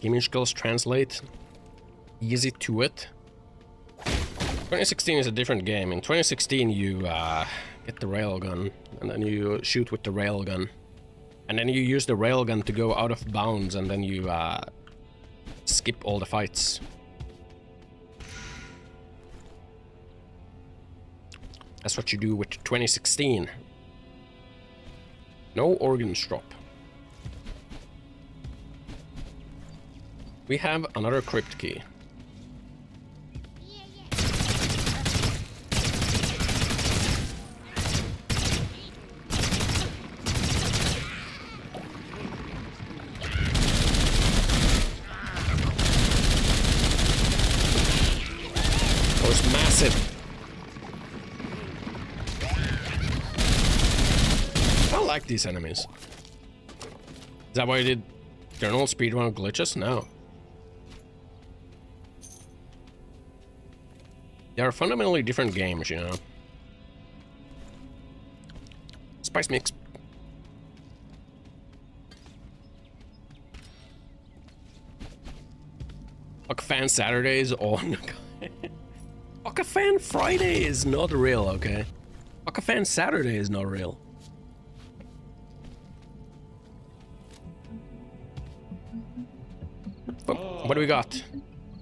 Gaming skills translate. Easy to it. 2016 is a different game. In 2016 you get the railgun and then you shoot with the railgun. And then you use the railgun to go out of bounds and then you skip all the fights. That's what you do with 2016. No organs drop. We have another crypt key. Oh, it's massive. I like these enemies. Is that why you did Eternal speedrun glitches? No. They are fundamentally different games, you know. Spice mix. Fan Saturdays on. Fan Friday is not real, okay? Fan Saturday is not real. Oh, what do we got?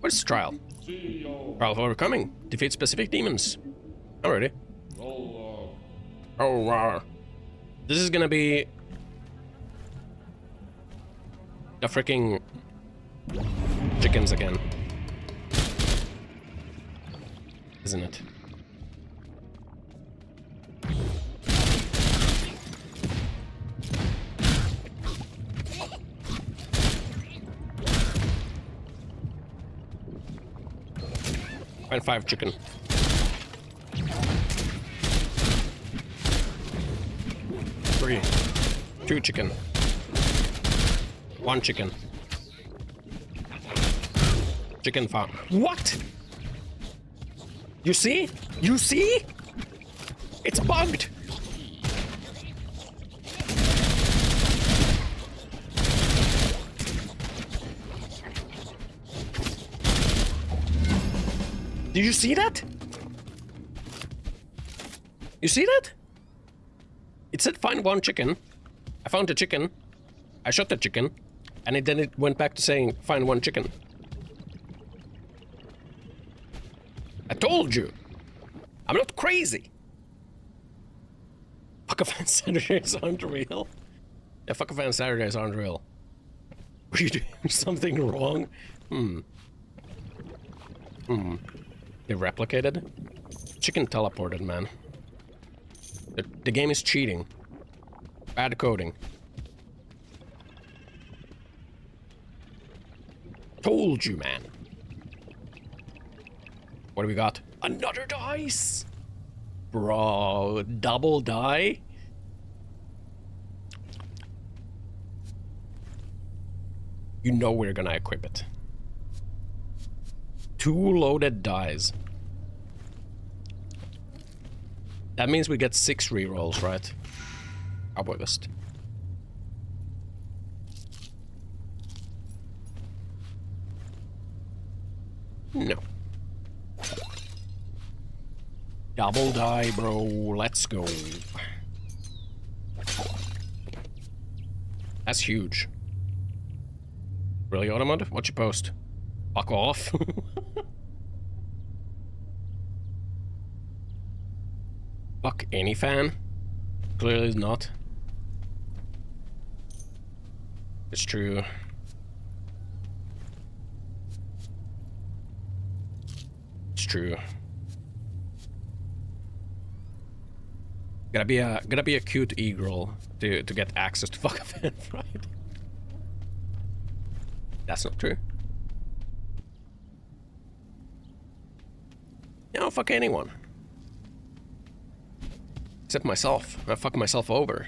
What is trial? Trial of overcoming. Defeat specific demons. Alrighty. Oh, wow. This is gonna be the freaking chickens again. Isn't it? And 5 chicken. Three. 2 chicken. 1 chicken. Chicken farm. What? You see? You see? It's bugged. Did you see that? You see that? It said find 1 chicken. I found the chicken. I shot the chicken. And then it went back to saying find 1 chicken. I told you. I'm not crazy. Fuck-a-fan Saturdays aren't real. Yeah, Fuck-a-fan Saturdays aren't real. Were you doing something wrong? They replicated? Chicken teleported, man. The game is cheating. Bad coding. Told you, man. What do we got? Another dice! Bro, double die? You know we're gonna equip it. 2 loaded dies. That means we get 6 rerolls, right? August. No. Double die, bro. Let's go. That's huge. Really, Automod? What you post? Fuck off. Fuck any fan? Clearly not. It's true. It's true. Gotta be a cute e-girl to get access to fuck a fan, right? That's not true. You know, fuck anyone. Except myself. I fuck myself over.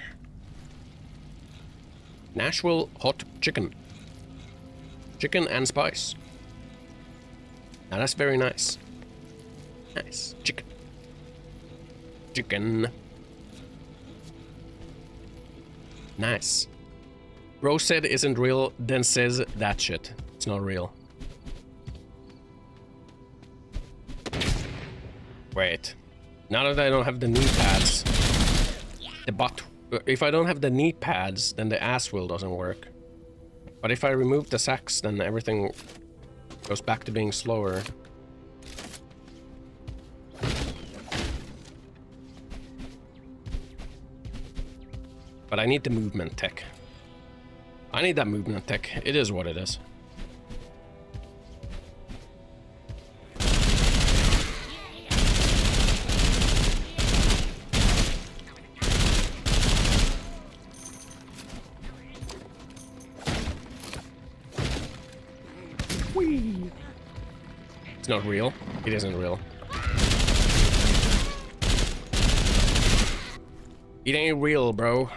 Nashville hot chicken. Chicken and spice. Now that's very nice. Nice. Chicken. Chicken. Nice. Bro said isn't real, then says that shit. It's not real. Wait. Now that I don't have the knee pads, the butt. If I don't have the knee pads, then the ass wheel doesn't work. But if I remove the sacks, then everything goes back to being slower. But I need the movement tech. I need that movement tech. It is what it is. Whee! It's not real. It isn't real. It ain't real, bro.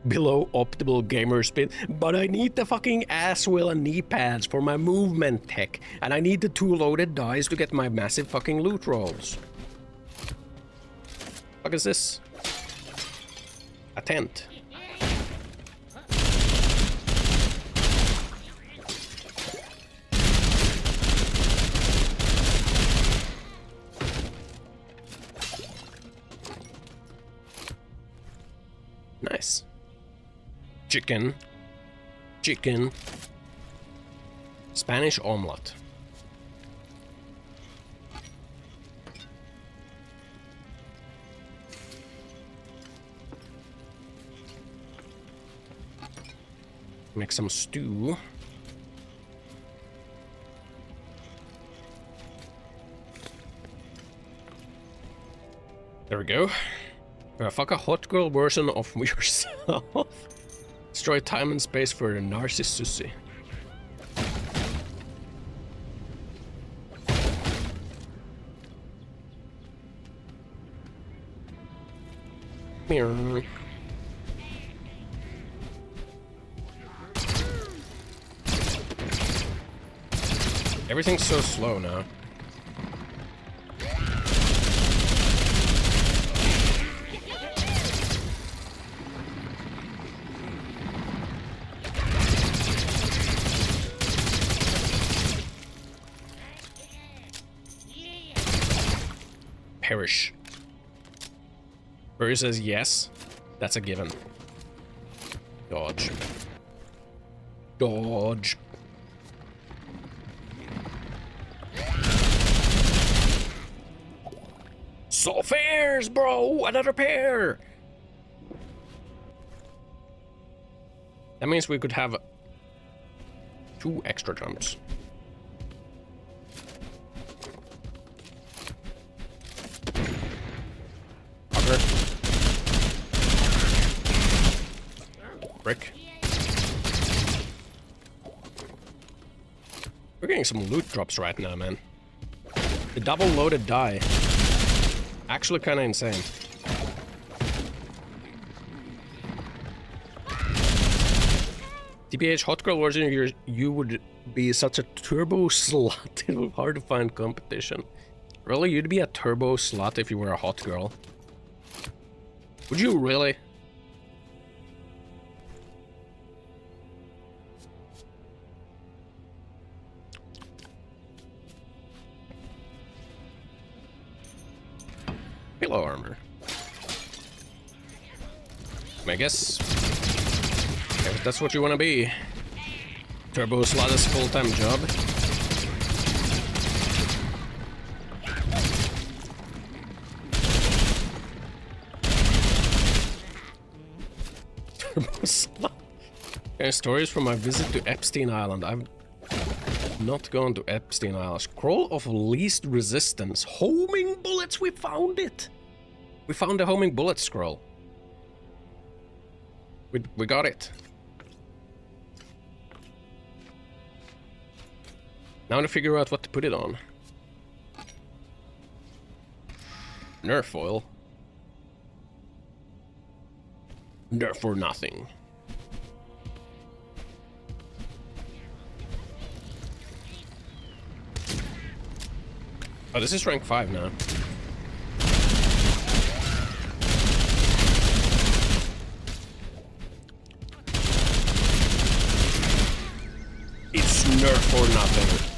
Below optimal gamer speed, but I need the fucking ass wheel and knee pads for my movement tech, and I need the 2 loaded dice to get my massive fucking loot rolls. What is this? A tent. Nice. Chicken. Chicken. Spanish omelette. Make some stew. There we go. Fuck a hot girl version of yourself. Destroy time and space for a narcissisty. Meow. Everything's so slow now. Perish. Burry says yes. That's a given. Dodge. Dodge. Sulfurs, bro! Another pair! That means we could have 2 extra jumps. Brick. We're getting some loot drops right now, man. The double loaded die. Actually kind of insane. TPH hot girl version, you would be such a turbo slut. It would be hard to find competition. Really? You'd be a turbo slut if you were a hot girl? Would you really? Pillow armor. I guess if that's what you want to be. Turbo slut is full-time job. Turbo slut. Okay, stories from my visit to Epstein Island. I've not gone to Epstein Island. Scroll of least resistance. Homing bullets, we found it! We found the homing bullet scroll. We got it. Now to figure out what to put it on. Nerf oil. Nerf or nothing. Oh, this is rank 5 now. just nerf or nothing.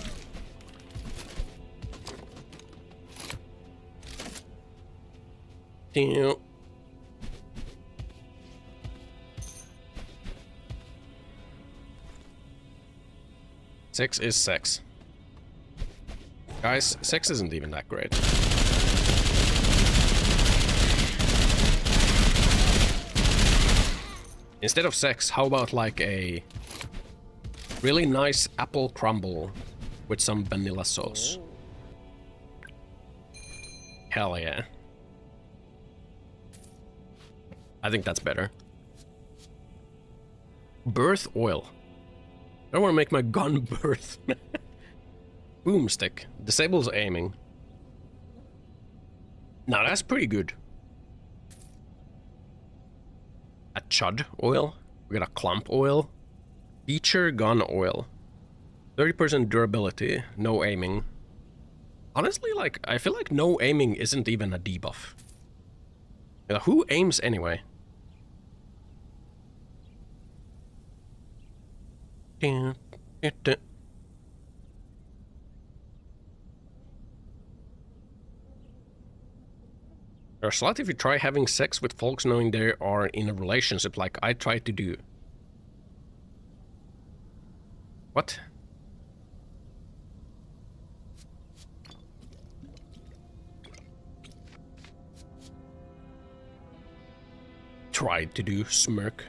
Damn. Sex is sex. Guys, sex isn't even that great. Instead of sex, how about like a really nice apple crumble with some vanilla sauce? Hell yeah. I think that's better. Birth oil. I don't want to make my gun birth. Boomstick. Disables aiming. Now that's pretty good. A chud oil. We got a clump oil. Feature gun oil. 30% durability. No aiming. Honestly, like, I feel like no aiming isn't even a debuff. Who aims anyway? You're a slut if you try having sex with folks knowing they are in a relationship like I tried to do. What? Tried to do, smirk.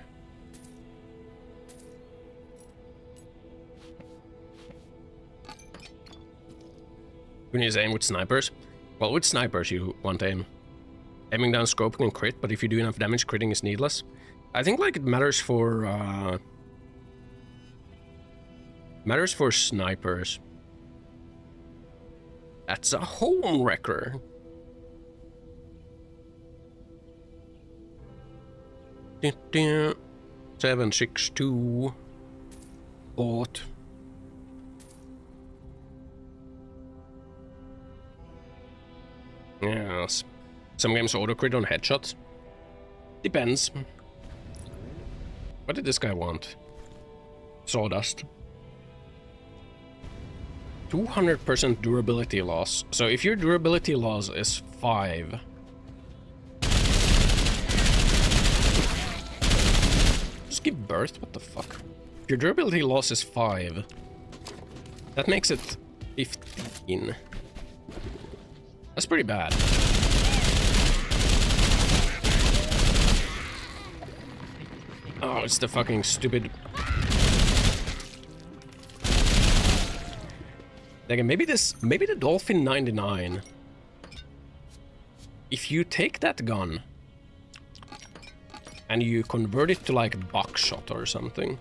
You need to aim with snipers? Well, with snipers you want aim. Aiming down, scoping, and crit, but if you do enough damage, critting is needless. I think, like, it matters for, matters for snipers. That's a home wrecker. Dun, 762. Bought. Yes. Some games auto-crit on headshots. Depends. What did this guy want? Sawdust. 200% durability loss. So if your durability loss is 5... Just give birth? What the fuck? If your durability loss is 5... That makes it 15. That's pretty bad. Oh, it's the fucking stupid... Like, maybe the Dolphin 99... If you take that gun... and you convert it to, like, buckshot or something...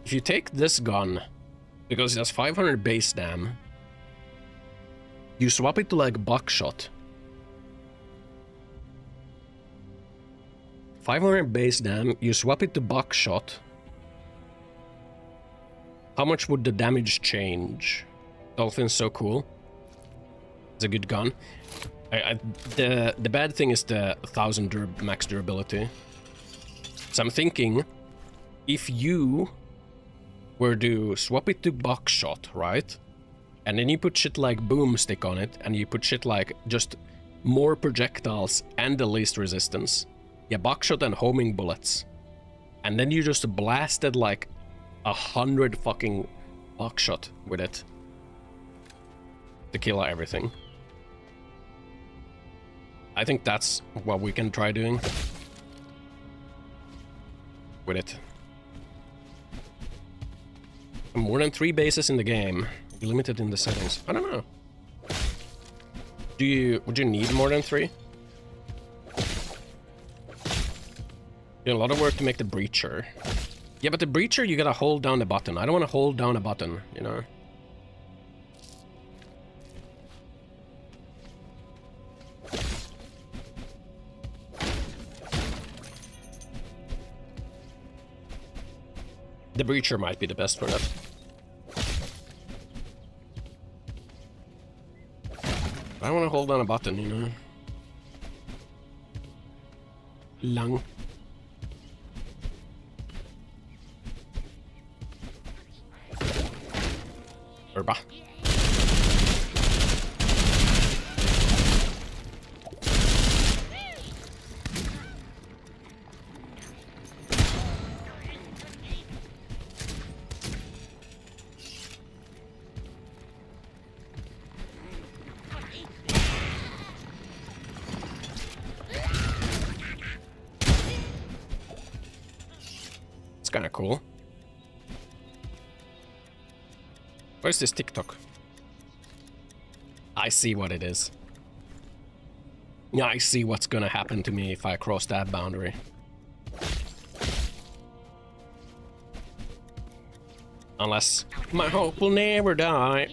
If you take this gun, because it has 500 base dam, you swap it to like buckshot. 500 base dam, you swap it to buckshot. How much would the damage change? Dolphin's so cool. It's a good gun. The bad thing is the 1000 max durability. So I'm thinking, if you were to swap it to buckshot, right? And then you put shit like boomstick on it, and you put shit like just more projectiles and the least resistance. Yeah, buckshot and homing bullets. And then you just blasted like 100 fucking buckshot with it. To kill everything. I think that's what we can try doing. With it. More than 3 bases in the game. You're limited in the settings. I don't know. Would you need more than 3? A lot of work to make the breacher. Yeah, but the breacher you gotta hold down the button. I don't want to hold down a button, you know. The breacher might be the best for that. I want to hold down a button, you know. Lung. Urba. It's kind of cool. Where's this TikTok? I see what it is. Yeah, I see what's gonna happen to me if I cross that boundary. Unless my hope will never die.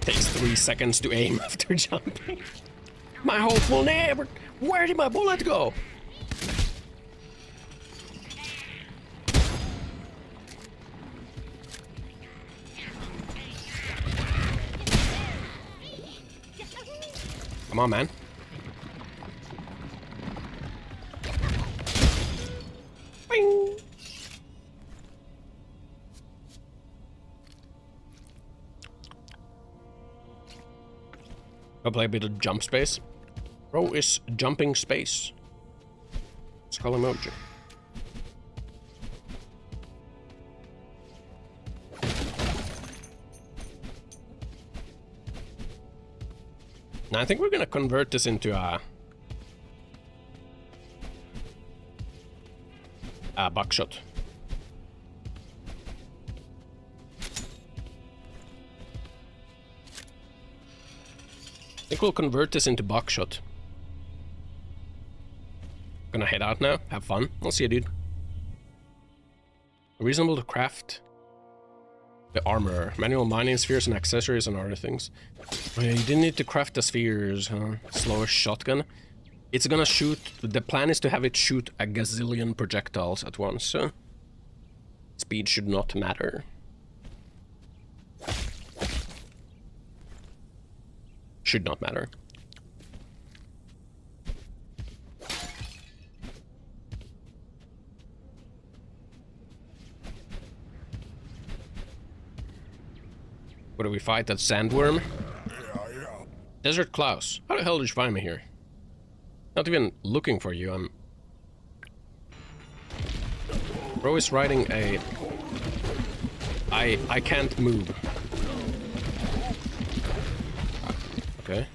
Takes 3 seconds to aim after jumping. My hope will never... Where did my bullet go? Come on, man. Bing. I'll play a bit of jump space. Bro is jumping space. Skull emoji. Now I think we're gonna convert this into a buckshot. I think we'll convert this into buckshot. Gonna head out now, have fun. I'll see you, dude. Reasonable to craft the armor, manual mining spheres and accessories and other things. Oh, yeah, you didn't need to craft the spheres, huh? Slower shotgun. It's gonna shoot. The plan is to have it shoot a gazillion projectiles at once, so speed should not matter. Should not matter. What do we fight? That sandworm? Desert Klaus. How the hell did you find me here? Not even looking for you, I'm... Bro is riding a... I can't move. Okay.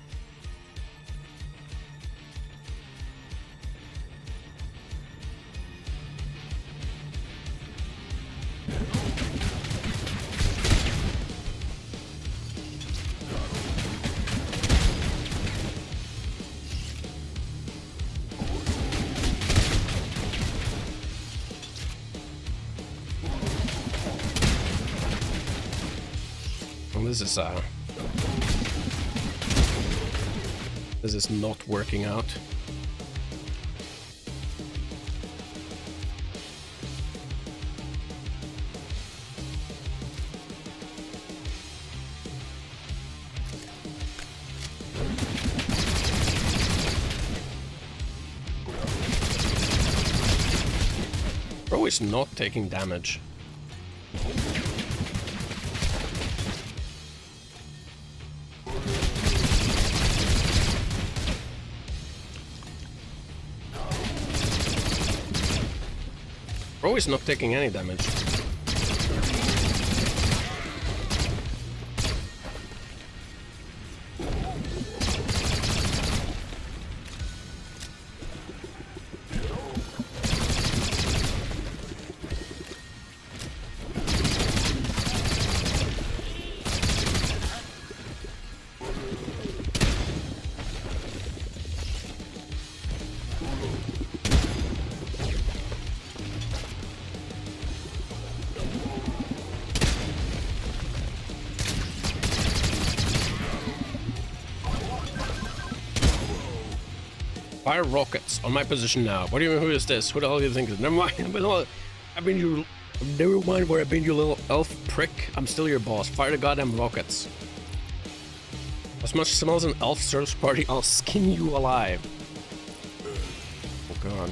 This is not working out. Bro is not taking damage. Bro is not taking any damage. Fire rockets on my position now. What do you mean, who is this? Who the hell do you think is? Never mind. I've been you Never mind where I've been, you little elf prick. I'm still your boss. Fire the goddamn rockets. As much smell as an elf service party, I'll skin you alive. Oh god.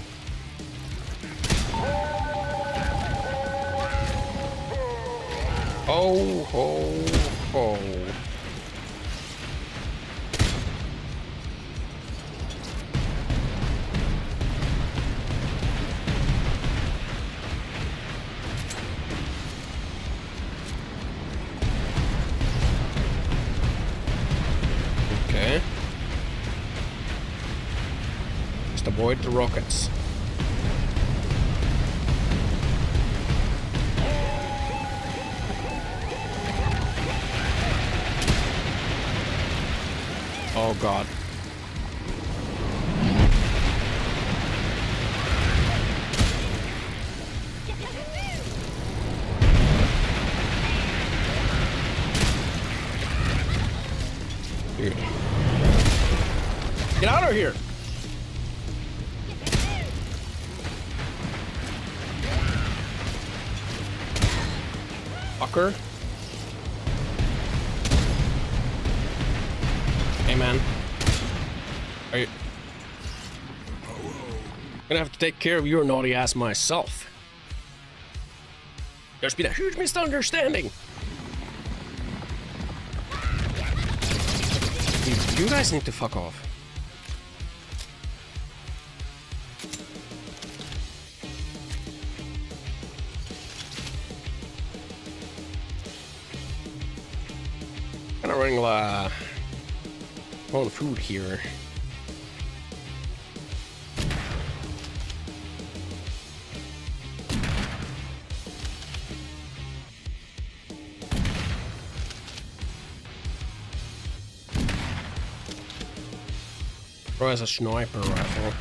Oh, ho, ho. Okay. Just avoid the rockets. Oh god. Dude. Get out of here! Fucker. Hey man. Are you... I'm gonna have to take care of your naughty ass myself. There's been a huge misunderstanding. Dude, you guys need to fuck off. Kind of running low on food here. Bro has a sniper rifle.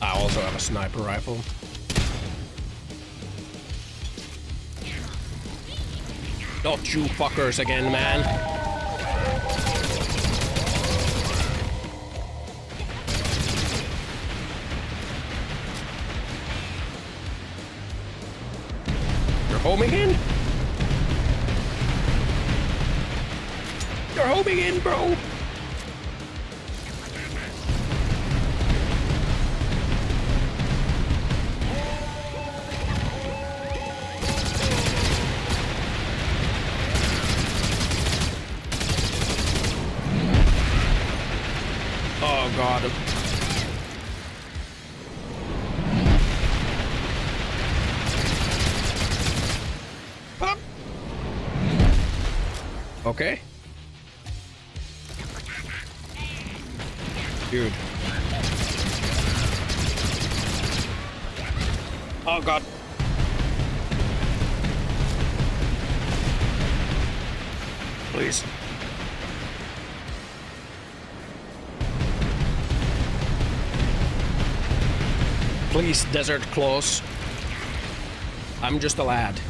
I also have a sniper rifle. Not you fuckers again, man. You're home again? You're home again, bro. Oh god. Up. Okay. Dude. Oh god. Please. Please, desert claws. I'm just a lad.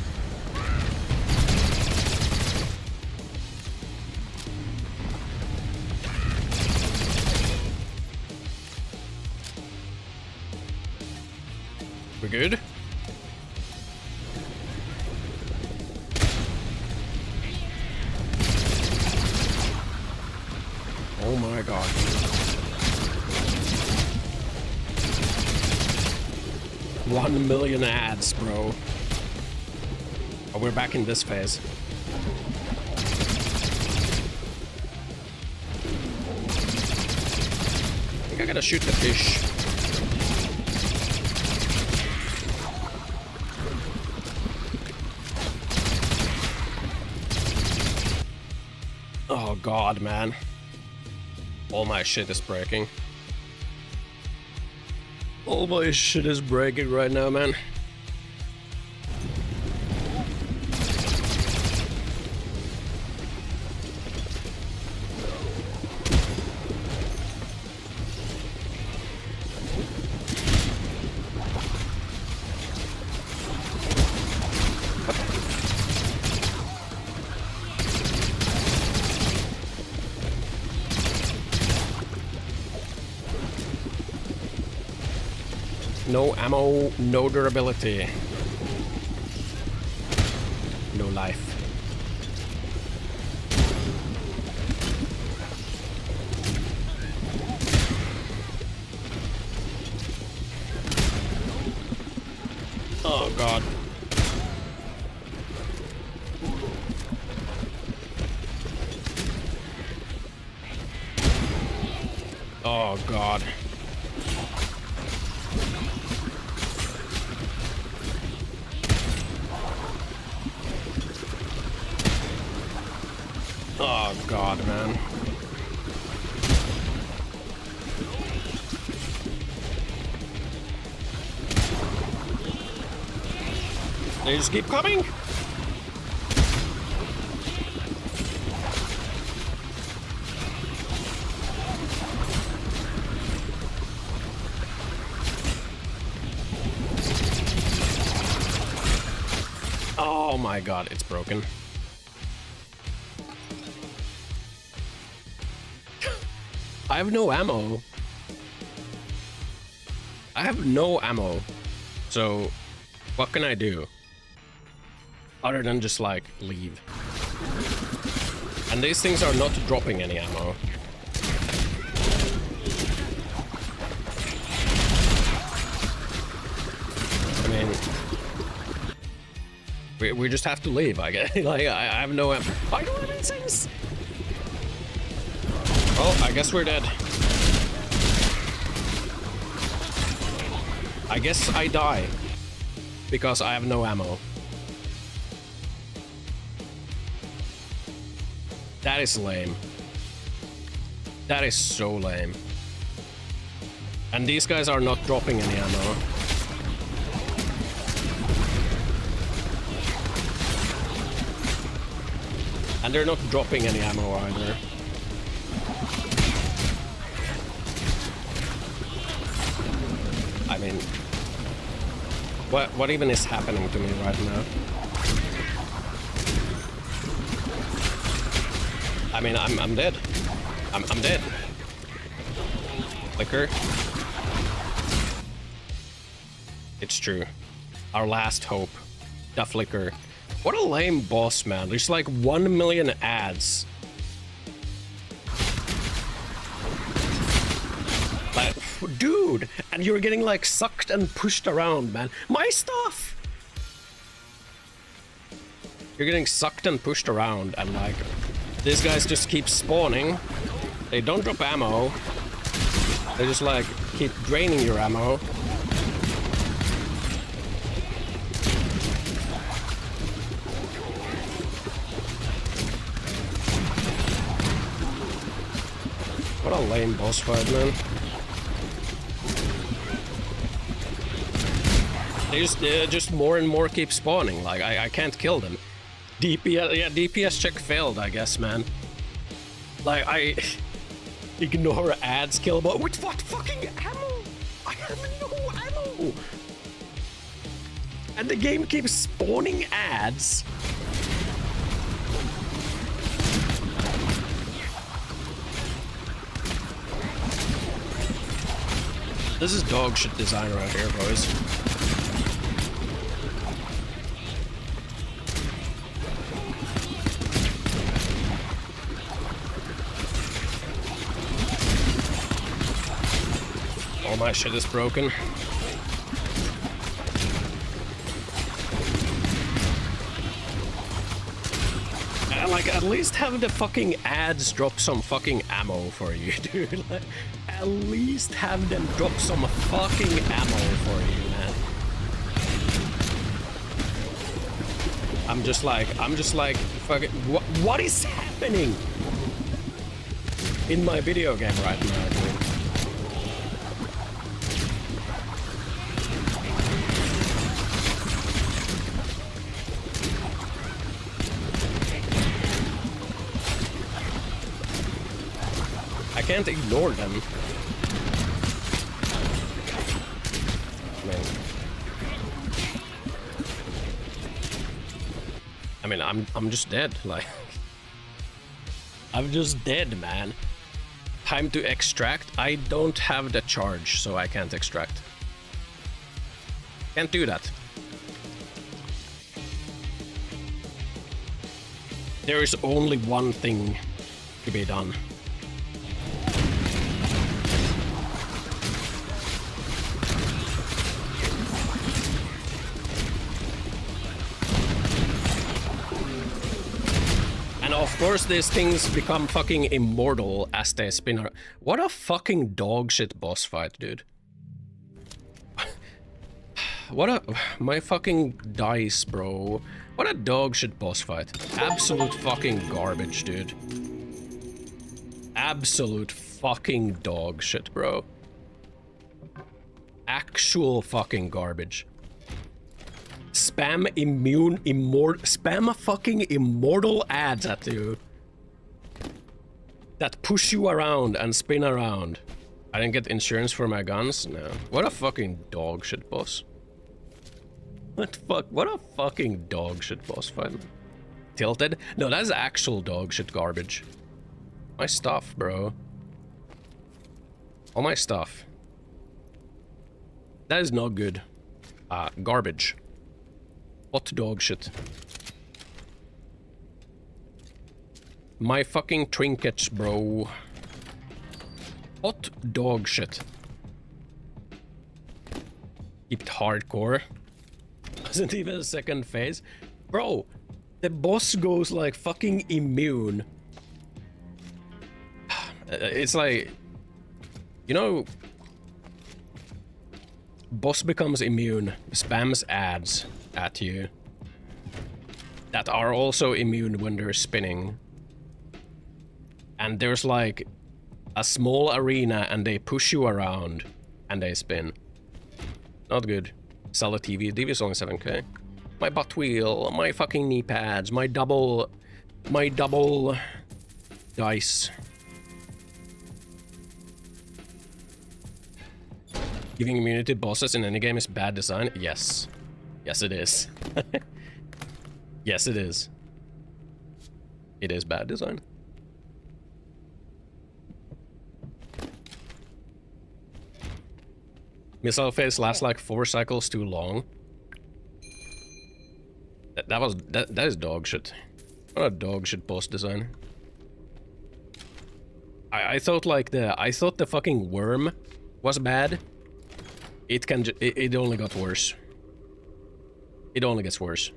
We good? Oh my god. $1 million ads, bro. Oh, we're back in this phase. I think I gotta shoot the fish. Oh god, man. All my shit is breaking. All my shit is breaking right now, man. No ammo, no durability. No life. Oh god. Oh god. Oh god, man. They just keep coming. Oh my god, it's broken. I have no ammo. I have no ammo. So, what can I do? Other than just, like, leave. And these things are not dropping any ammo. I mean... We just have to leave, I guess. Like, I have no ammo. I don't have any things! Oh, I guess we're dead. I guess I die. Because I have no ammo. That is lame. That is so lame. And these guys are not dropping any ammo. And they're not dropping any ammo either. I mean, what even is happening to me right now? I mean, I'm dead. I'm dead. Flicker. It's true. Our last hope. The Flicker. What a lame boss, man. There's like 1 million ads. Like, dude, and you're getting like sucked and pushed around, man. My stuff! You're getting sucked and pushed around, and like, these guys just keep spawning. They don't drop ammo. They just like keep draining your ammo. What a lame boss fight, man. They just more and more keep spawning. Like, I can't kill them. DPS, yeah, DPS check failed, I guess, man. Like, I ignore ads, kill bot. With what fucking ammo? I have no ammo. And the game keeps spawning ads. This is dog shit design right here, boys. All my shit is broken. And like, at least have the fucking ads drop some fucking ammo for you, dude. Like, at least have them drop some fucking ammo for you, man. I'm just like, fucking, what is happening in my video game right now, dude? can't ignore them. I mean, I'm just dead. Like, I'm just dead, man. Time to extract. I don't have the charge, so I can't extract. Can't do that. There is only one thing to be done. And of course these things become fucking immortal as they spin around. What a fucking dogshit boss fight, dude. What a... my fucking dice, bro. What a dogshit boss fight. Absolute fucking garbage, dude. Absolute fucking dogshit, bro. Actual fucking garbage. Spam spam fucking immortal ads at you. That push you around and spin around. I didn't get insurance for my guns? No. What a fucking dogshit boss. What a fucking dogshit boss fight. Tilted? No, that is actual dogshit garbage. My stuff, bro. All my stuff. That is not good. Garbage. Hot dog shit. My fucking trinkets, bro. Hot dog shit. Keep it hardcore. Wasn't even a second phase. Bro, the boss goes like fucking immune. It's like... You know... Boss becomes immune, spams ads at you that are also immune when they're spinning. And there's like a small arena and they push you around and they spin. Not good. Sell the TV. TV is only 7k. My butt wheel, my fucking knee pads, my double dice. Giving immunity to bosses in any game is bad design? Yes. Yes, it is. Yes, it is. It is bad design. Missile phase lasts like 4 cycles too long. That is dog shit. What a dog shit boss design. I thought like the fucking worm was bad. It only got worse. It only gets worse.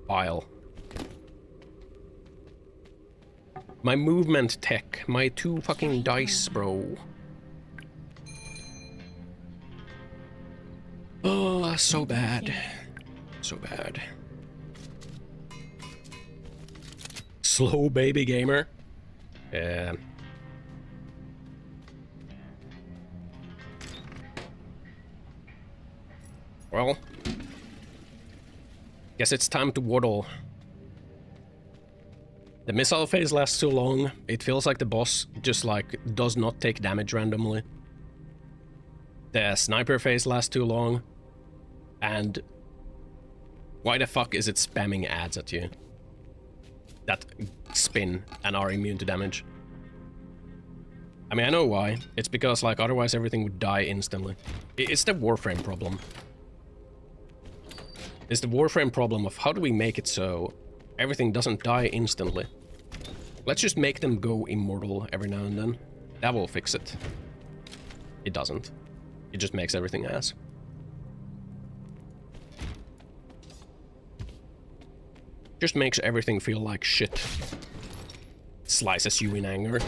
Pile. My movement tech, my 2 fucking dice, bro. Oh, so bad. So bad. Slow baby gamer. Yeah. Well, guess it's time to waddle. The missile phase lasts too long. It feels like the boss just like does not take damage randomly. The sniper phase lasts too long. And why the fuck is it spamming ads at you that spin and are immune to damage? I mean, I know why. It's because like otherwise everything would die instantly. It's the Warframe problem. It's the Warframe problem of how do we make it so everything doesn't die instantly. Let's just make them go immortal every now and then. That will fix it. It doesn't. It just makes everything ass. Just makes everything feel like shit. Slices you in anger.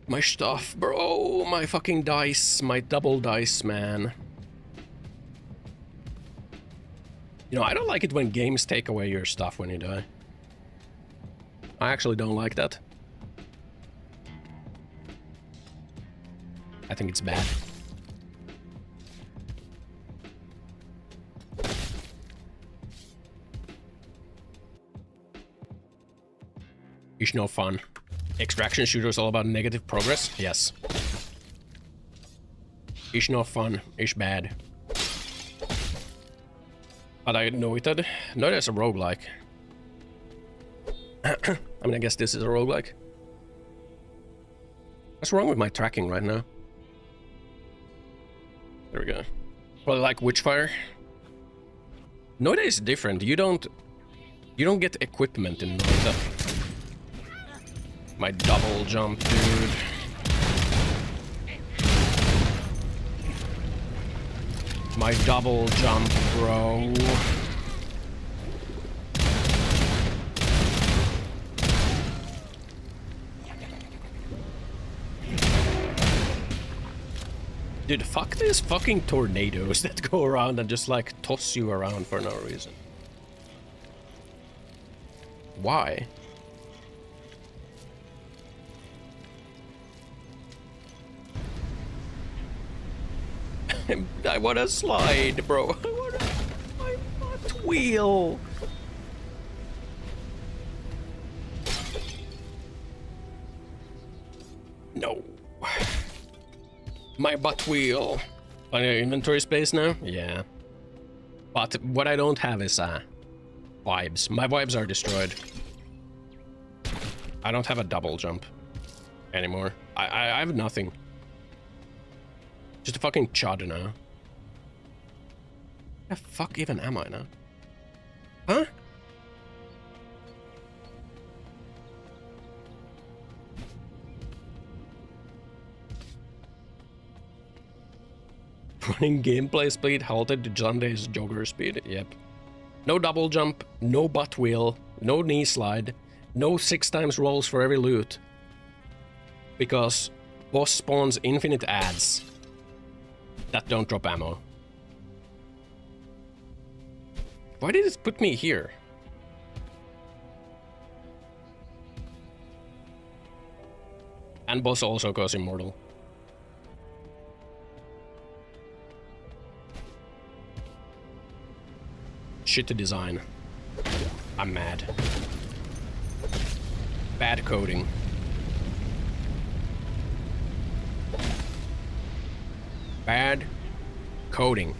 My stuff, bro. My fucking dice. My double dice, man. You know, I don't like it when games take away your stuff when you die. I actually don't like that. I think it's bad. It's no fun. Extraction shooter is all about negative progress? Yes. It's no fun. It's bad. But I know it. No, there's a roguelike. I mean, I guess this is a roguelike. What's wrong with my tracking right now? There we go. Well, like Witchfire. Noida is different. You don't get equipment in Noida. My double jump, dude. My double jump, bro. Dude, fuck these fucking tornadoes that go around and just like toss you around for no reason. Why? I want to slide, bro. I want my butt wheel. No. My butt wheel. Inventory space now? Yeah. But what I don't have is vibes. My vibes are destroyed. I don't have a double jump anymore. I have nothing. Just a fucking chud now. The fuck even am I now? Huh? Running gameplay speed halted to Sunday's jogger speed. Yep. No double jump, no butt wheel, no knee slide, no 6 times rolls for every loot. Because boss spawns infinite ads that don't drop ammo. Why did it put me here? And boss also goes immortal. Shit to design. I'm mad. Bad coding. Bad coding.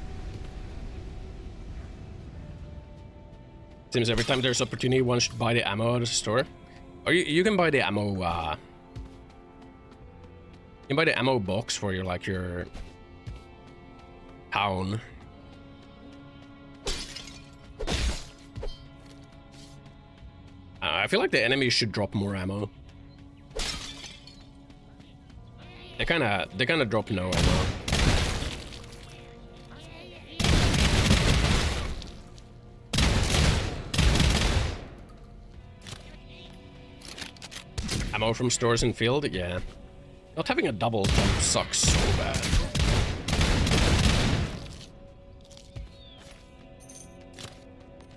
Seems every time there's opportunity, one should buy the ammo at the store. Or you can buy the ammo, you can buy the ammo box for your town. I feel like the enemies should drop more ammo. They kinda drop no ammo. Ammo from stores in field? Yeah. Not having a double jump sucks so bad.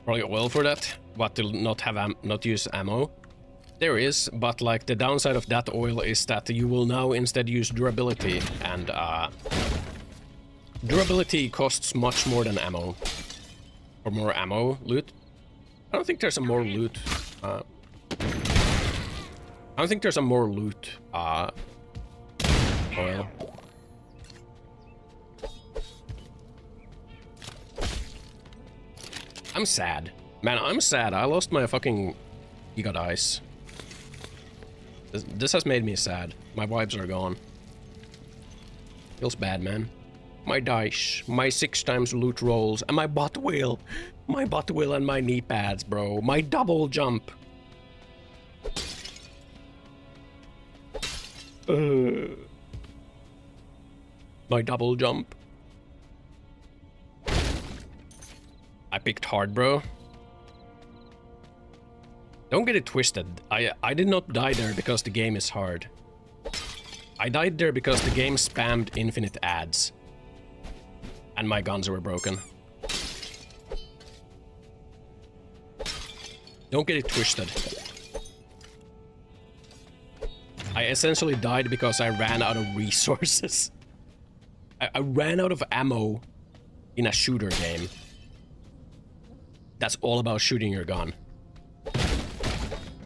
Probably oil for that, but to not use ammo. There is, but like the downside of that oil is that you will now instead use durability, and durability costs much more than ammo. Or more ammo loot. I don't think there's a more loot. I don't think there's a more loot oil. I'm sad. Man, I'm sad. I lost my fucking Giga Dice. This has made me sad. My vibes are gone. Feels bad, man. My dice, my 6 times loot rolls, and my butt wheel. My butt wheel and my knee pads, bro. My double jump. My double jump. I picked hard, bro. Don't get it twisted. I did not die there because the game is hard. I died there because the game spammed infinite ads. And my guns were broken. Don't get it twisted. I essentially died because I ran out of resources. I ran out of ammo in a shooter game. That's all about shooting your gun.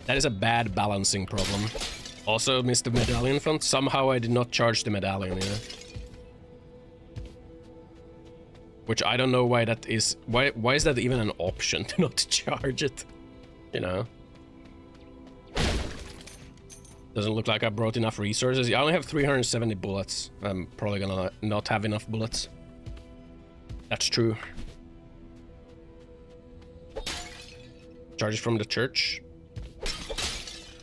That is a bad balancing problem. Also missed the medallion front. Somehow I did not charge the medallion, yeah. Which I don't know why that is. Why is that even an option to not charge it? You know? Doesn't look like I brought enough resources. I only have 370 bullets. I'm probably gonna not have enough bullets. That's true. Charges from the church.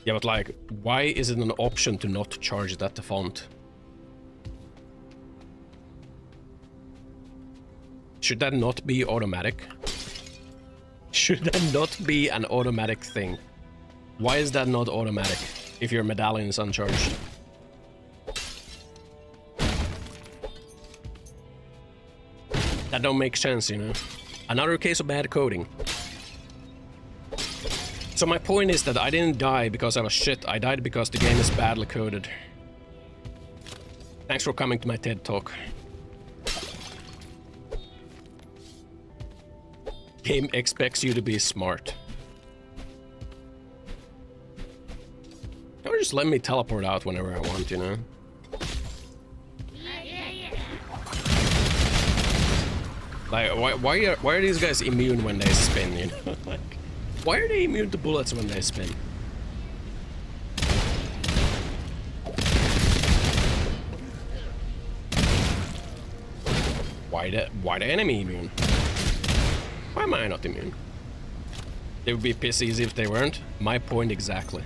Yeah, but like, why is it an option to not charge it at the font? Should that not be automatic? Should that not be an automatic thing? Why is that not automatic if your medallion is uncharged? That don't make sense, you know? Another case of bad coding. So my point is that I didn't die because I was shit. I died because the game is badly coded. Thanks for coming to my TED Talk. Game expects you to be smart. Or just let me teleport out whenever I want, you know? Like, why are these guys immune when they spin, you know? Like, why are they immune to bullets when they spin? Why the enemy immune? Why am I not immune? It would be piss easy if they weren't. My point exactly.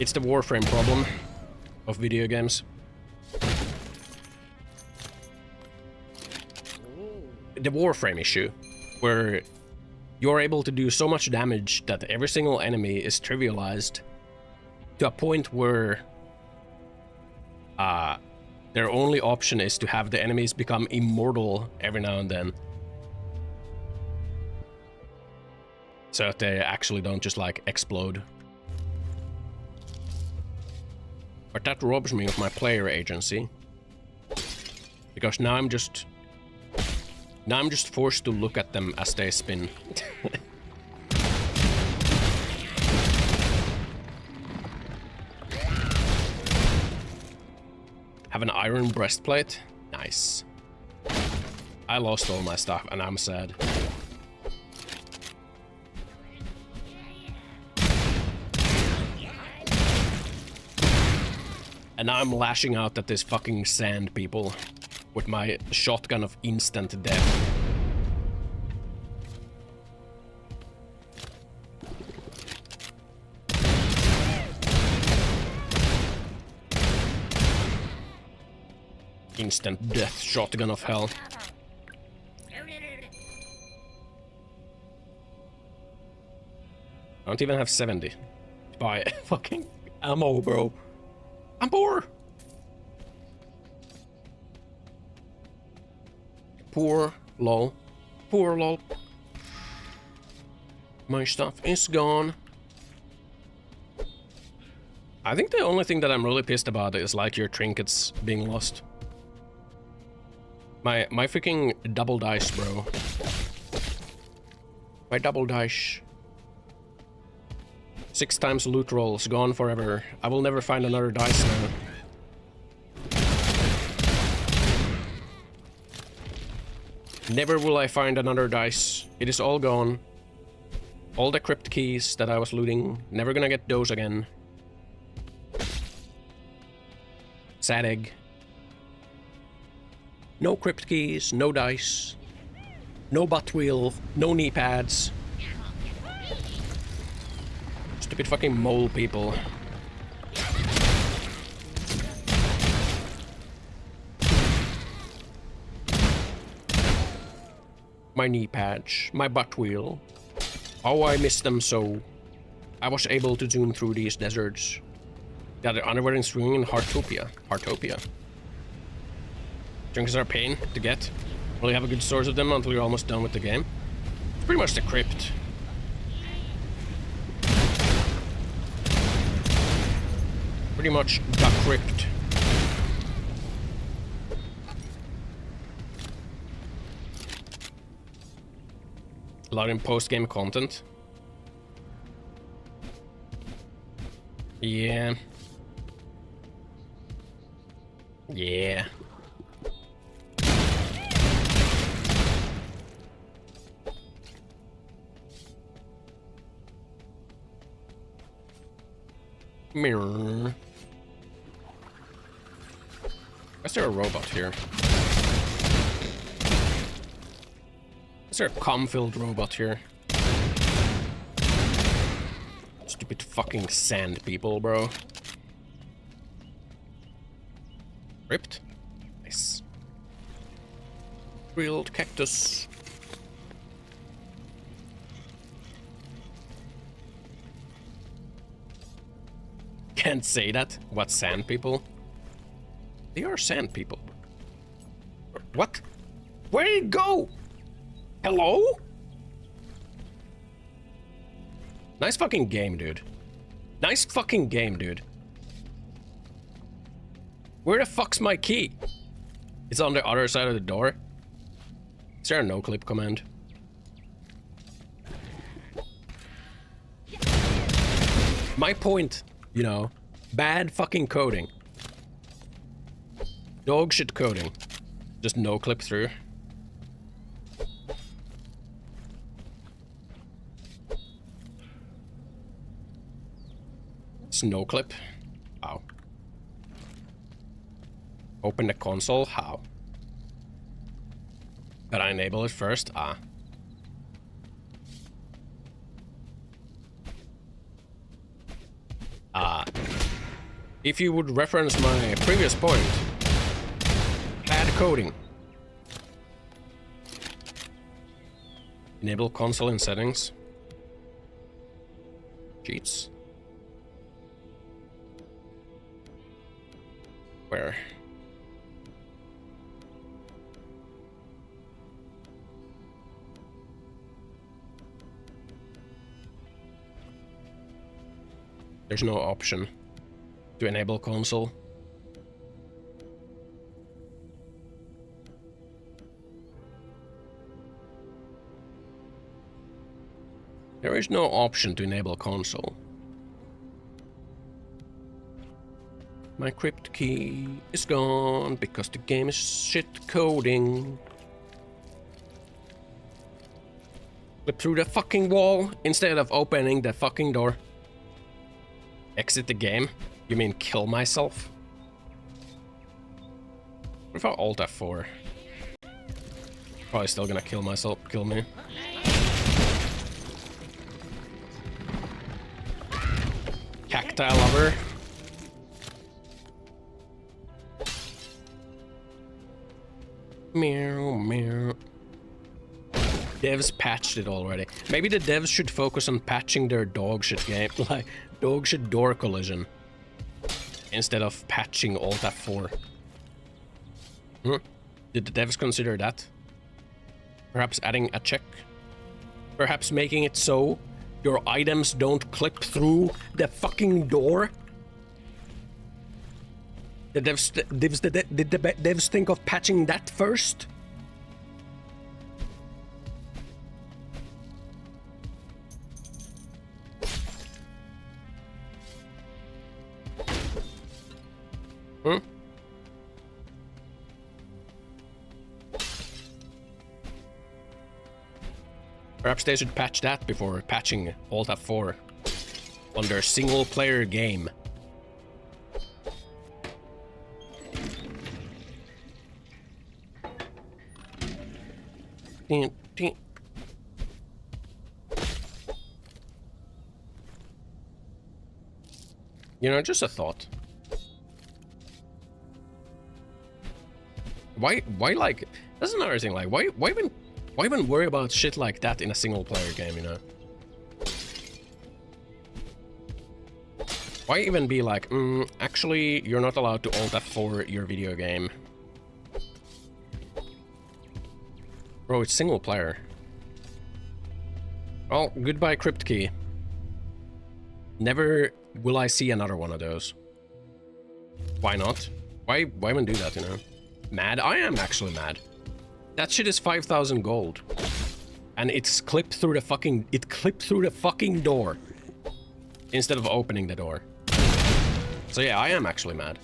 It's the Warframe problem of video games. The Warframe issue, where you're able to do so much damage that every single enemy is trivialized to a point where their only option is to have the enemies become immortal every now and then. So that they actually don't just like explode. But that robs me of my player agency. Because now I'm just forced to look at them as they spin. Have an iron breastplate? Nice. I lost all my stuff and I'm sad. And now I'm lashing out at this fucking sand people with my shotgun of instant death. Instant death shotgun of hell. I don't even have 70 to buy fucking ammo, bro. I'm poor. Poor lol. Poor lol. My stuff is gone. I think the only thing that I'm really pissed about is like your trinkets being lost. My freaking double dice, bro. My double dice. 6 times loot rolls, gone forever. I will never find another dice now. Never will I find another dice. It is all gone. All the crypt keys that I was looting, never gonna get those again. Sad egg. No crypt keys, no dice, no butt wheel, no knee pads. Stupid fucking mole people. My knee patch, my butt wheel. Oh, I miss them so. I was able to zoom through these deserts. Yeah, the underwear and swinging in Heartopia. Heartopia. Trinkets are a pain to get. Well, you have a good source of them until you're almost done with the game. It's pretty much the crypt. Pretty much the crypt. A lot in post-game content. Yeah. Yeah. Mirror. Is there a robot here? Is there a cum-filled robot here? Stupid fucking sand people, bro. Ripped. Nice. Grilled cactus. Can't say that. What, sand people? They are sand people. What? Where did it go? Hello? Nice fucking game, dude. Nice fucking game, dude. Where the fuck's my key? It's on the other side of the door. Is there a no-clip command? My point, you know, bad fucking coding. Dog shit coding. Just no-clip through. It's no-clip. How? Open the console? How? Gotta enable it first? Ah. If you would reference my previous point, bad coding. Enable console in settings. Cheats. Where? There's no option to enable console. There is no option to enable console. My crypt key is gone because the game is shit coding. Flip through the fucking wall instead of opening the fucking door. Exit the game? You mean kill myself? What if I Alt F4? Probably still gonna kill myself, kill me. Cacti lover. Meow, meow. Devs patched it already. Maybe the devs should focus on patching their dog shit game, like dog shit door collision, instead of patching Alt F4. Did the devs consider that? Perhaps adding a check? Perhaps making it so your items don't clip through the fucking door? The devs, did the devs think of patching that first? Perhaps they should patch that before patching Alt F4 on their single-player game. You know, just a thought. Why like, that's another thing, like, why even worry about shit like that in a single player game, you know? Why even be like, actually, you're not allowed to Alt F4 your video game. Bro, it's single player. Well, goodbye crypt key. Never will I see another one of those. Why not? Why even do that, you know? Mad? I am actually mad. That shit is 5,000 gold. And it's clipped through the fucking... It clipped through the fucking door. Instead of opening the door. So yeah, I am actually mad.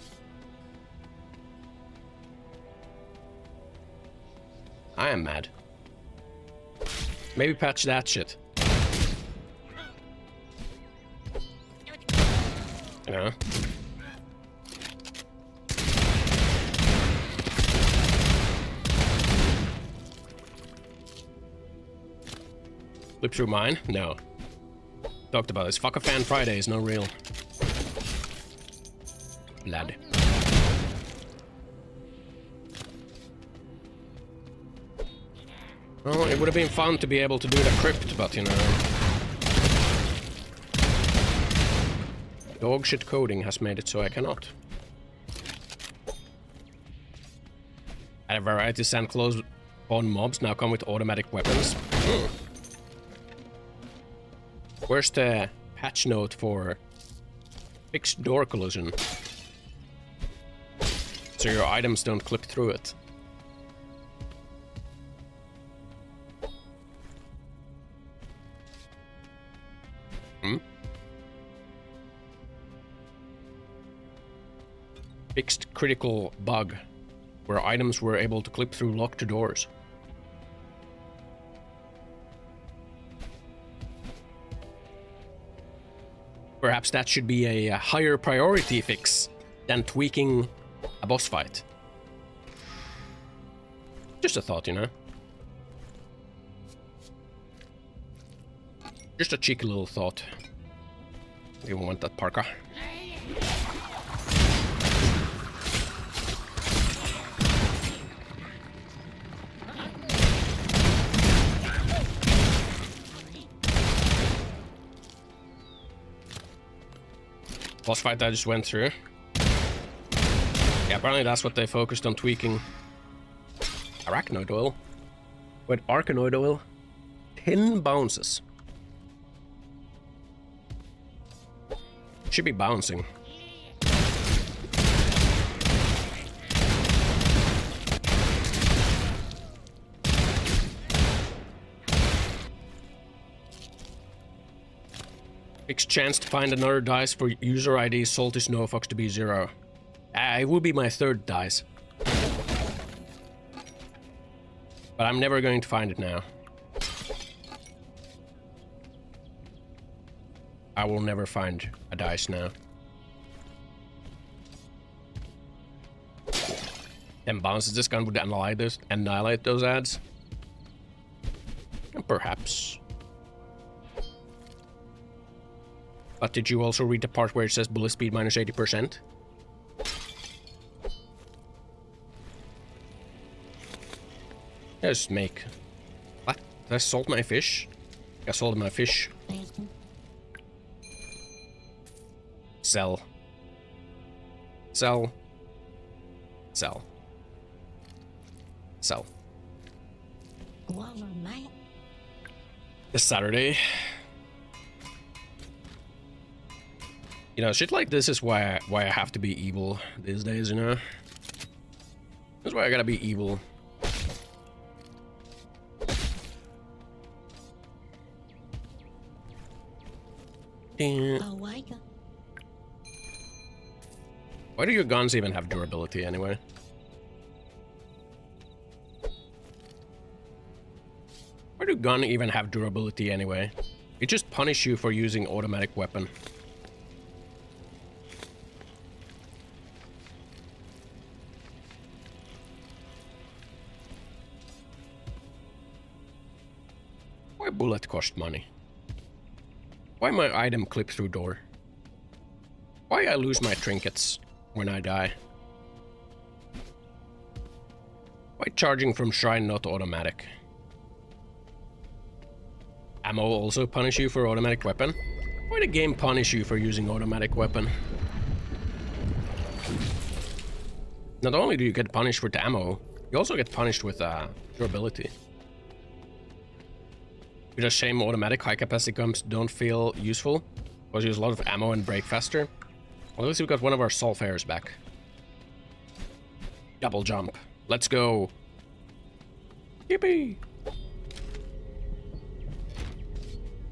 I am mad. Maybe patch that shit. You know? Flip through mine? No. Talked about this. Fuck a fan Friday is no real. Blood. Well, it would have been fun to be able to do the crypt, but you know. Dog shit coding has made it so I cannot. Add a variety sand close on mobs now come with automatic weapons. Where's the patch note for fixed door collision? So your items don't clip through it. Fixed critical bug, where items were able to clip through locked doors. Perhaps that should be a higher priority fix than tweaking a boss fight. Just a thought, you know? Just a cheeky little thought. I don't want that parka. Boss fight I just went through. Yeah, apparently that's what they focused on tweaking. Arachnoid oil. Wait, arachnoid oil? 10 bounces. Should be bouncing. Fixed chance to find another dice for user ID Salty Snowfox to be 0. It would be my third dice. But I'm never going to find it now. I will never find a dice now. 10 bounces, this gun would annihilate those ads? Perhaps. But did you also read the part where it says bullet speed minus 80%? Just make. What? Did I salt my fish? I salted my fish. Sell. Sell. Sell. Sell. This Saturday. You know, shit like this is why I have to be evil these days, you know? That's why I gotta be evil. Why do your guns even have durability anyway? Why do guns even have durability anyway? It just punish you for using automatic weapon. Why bullet cost money? Why my item clip through door? Why I lose my trinkets when I die? Why charging from shrine not automatic? Ammo also punish you for automatic weapon? Why the game punish you for using automatic weapon? Not only do you get punished with ammo, you also get punished with durability. It's a shame automatic high capacity guns don't feel useful, because you use a lot of ammo and break faster. Well, at least we got one of our sulfurs back. Double jump. Let's go. Yippee!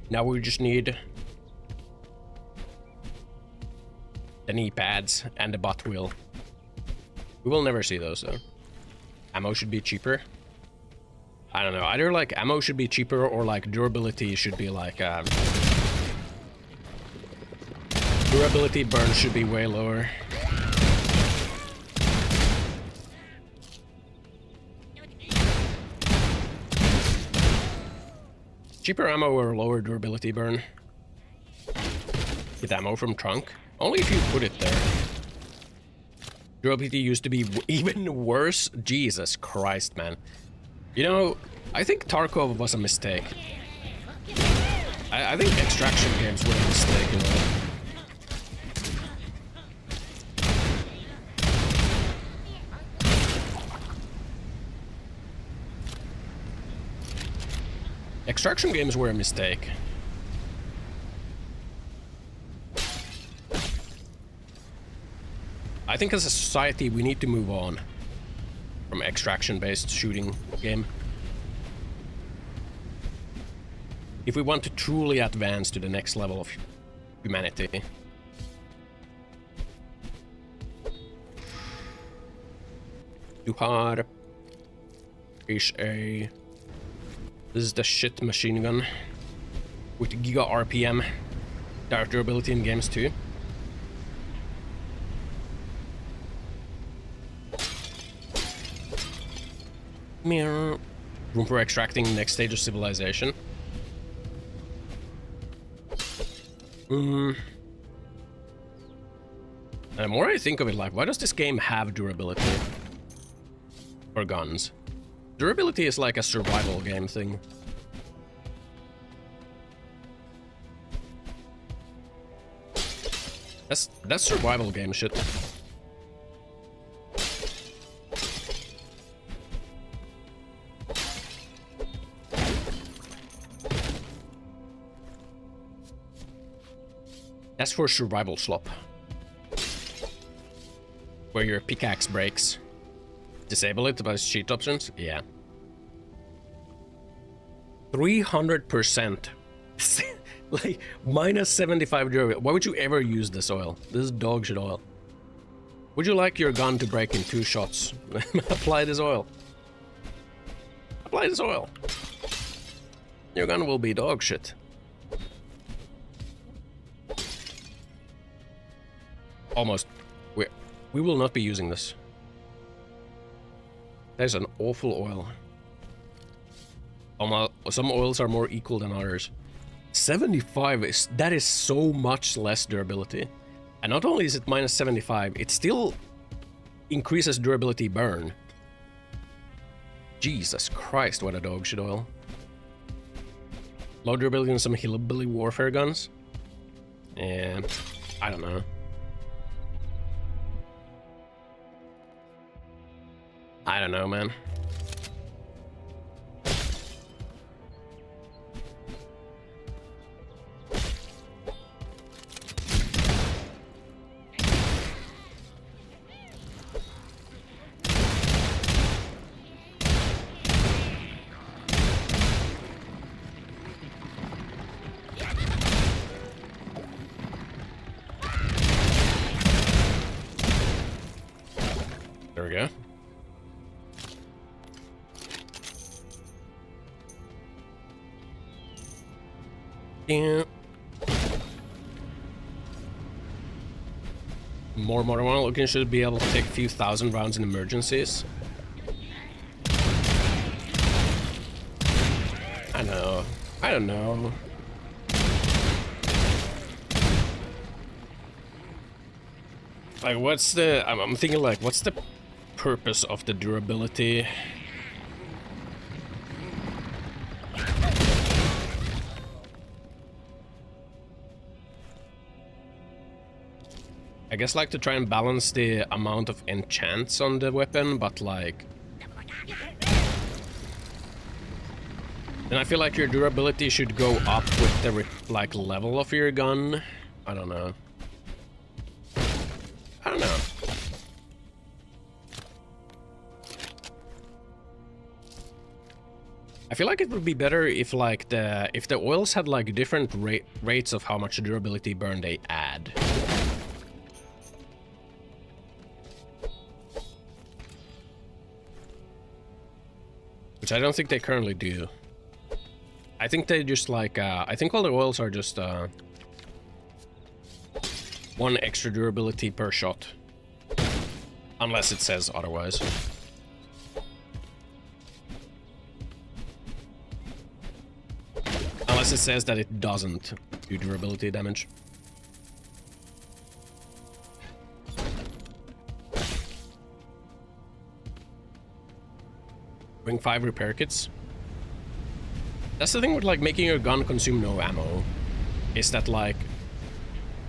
Now we just need the knee pads, and the butt wheel. We will never see those though. Ammo should be cheaper. I don't know, either like ammo should be cheaper or like durability should be like durability burn should be way lower. Cheaper ammo or lower durability burn. Get ammo from trunk. Only if you put it there. Durability used to be even worse. Jesus Christ, man. You know, I think Tarkov was a mistake. I think extraction games were a mistake, you know. Extraction games were a mistake. I think as a society we need to move on from extraction-based shooting game. If we want to truly advance to the next level of humanity. Too hard. This is the shit machine gun with Giga RPM. Direct durability in games too. Mirror. Room for extracting next stage of civilization. And the more I think of it, like, why does this game have durability for guns? Durability is like a survival game thing. That's survival game shit. That's for survival slop. Where your pickaxe breaks. Disable it by cheat options? Yeah. 300%. Like, minus 75 durability. Why would you ever use this oil? This is dog shit oil. Would you like your gun to break in 2 shots? Apply this oil. Apply this oil. Your gun will be dog shit. Almost. We will not be using this. There's an awful oil. Some oils are more equal than others. 75 that is so much less durability. And not only is it minus 75, it still increases durability burn. Jesus Christ, what a dog shit oil. Low durability on some hillbilly warfare guns. And I don't know. I don't know, man. There we go. Yeah. More modern one looking should be able to take a few thousand rounds in emergencies. I know. I don't know. Like, what's the... I'm thinking, like, what's the purpose of the durability? I guess, like, to try and balance the amount of enchants on the weapon, but, like... Then I feel like your durability should go up with the, like, level of your gun. I don't know. I don't know. I feel like it would be better if, like, if the oils had, like, different rates of how much durability burn they add. Which I don't think they currently do. I think they just like, I think all the oils are just 1 extra durability per shot. Unless it says otherwise. Unless it says that it doesn't do durability damage. Bring 5 repair kits. That's the thing with like making your gun consume no ammo. Is that like...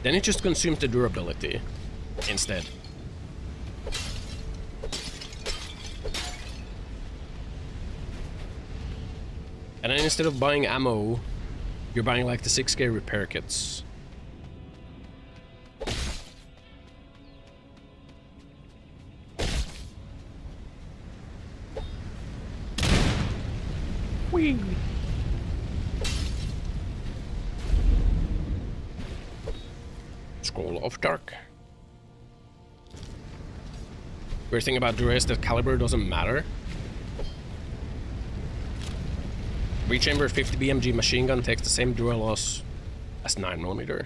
Then it just consumes the durability instead. And then instead of buying ammo, you're buying like the 6k repair kits. Whee! Scroll of Dark. Weird thing about Dura is that caliber doesn't matter. Rechamber 50 BMG machine gun takes the same Dura loss as 9mm.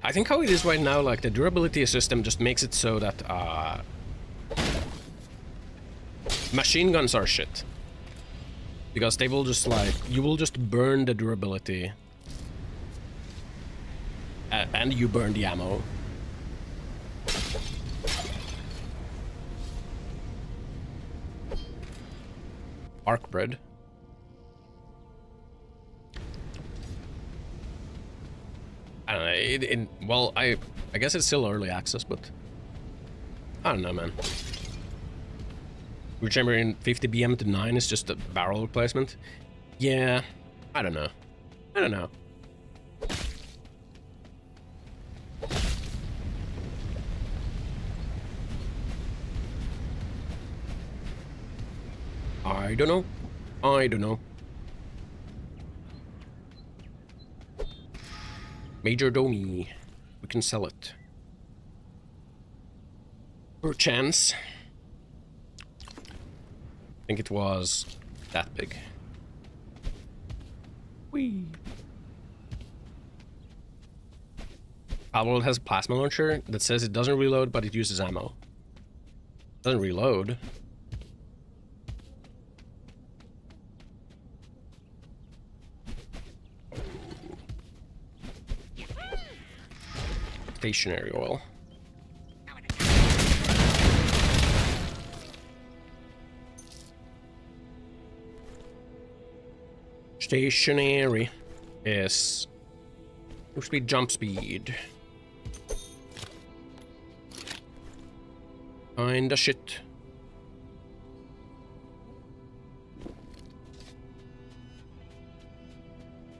I think how it is right now, like the durability system just makes it so that machine guns are shit. Because they will just like, you will just burn the durability. And you burn the ammo. Arc bread. I don't know, well, I guess it's still early access, but I don't know, man. Rechamber in 50 BM to 9 is just a barrel replacement. Yeah, I don't know. I don't know. I don't know. I don't know. Major Domi. We can sell it. Perchance. I think it was that big. Whee! Palworld has a plasma launcher that says it doesn't reload, but it uses ammo. Doesn't reload. Stationary oil. Stationary. Yes. Move speed, jump speed. Kinda shit.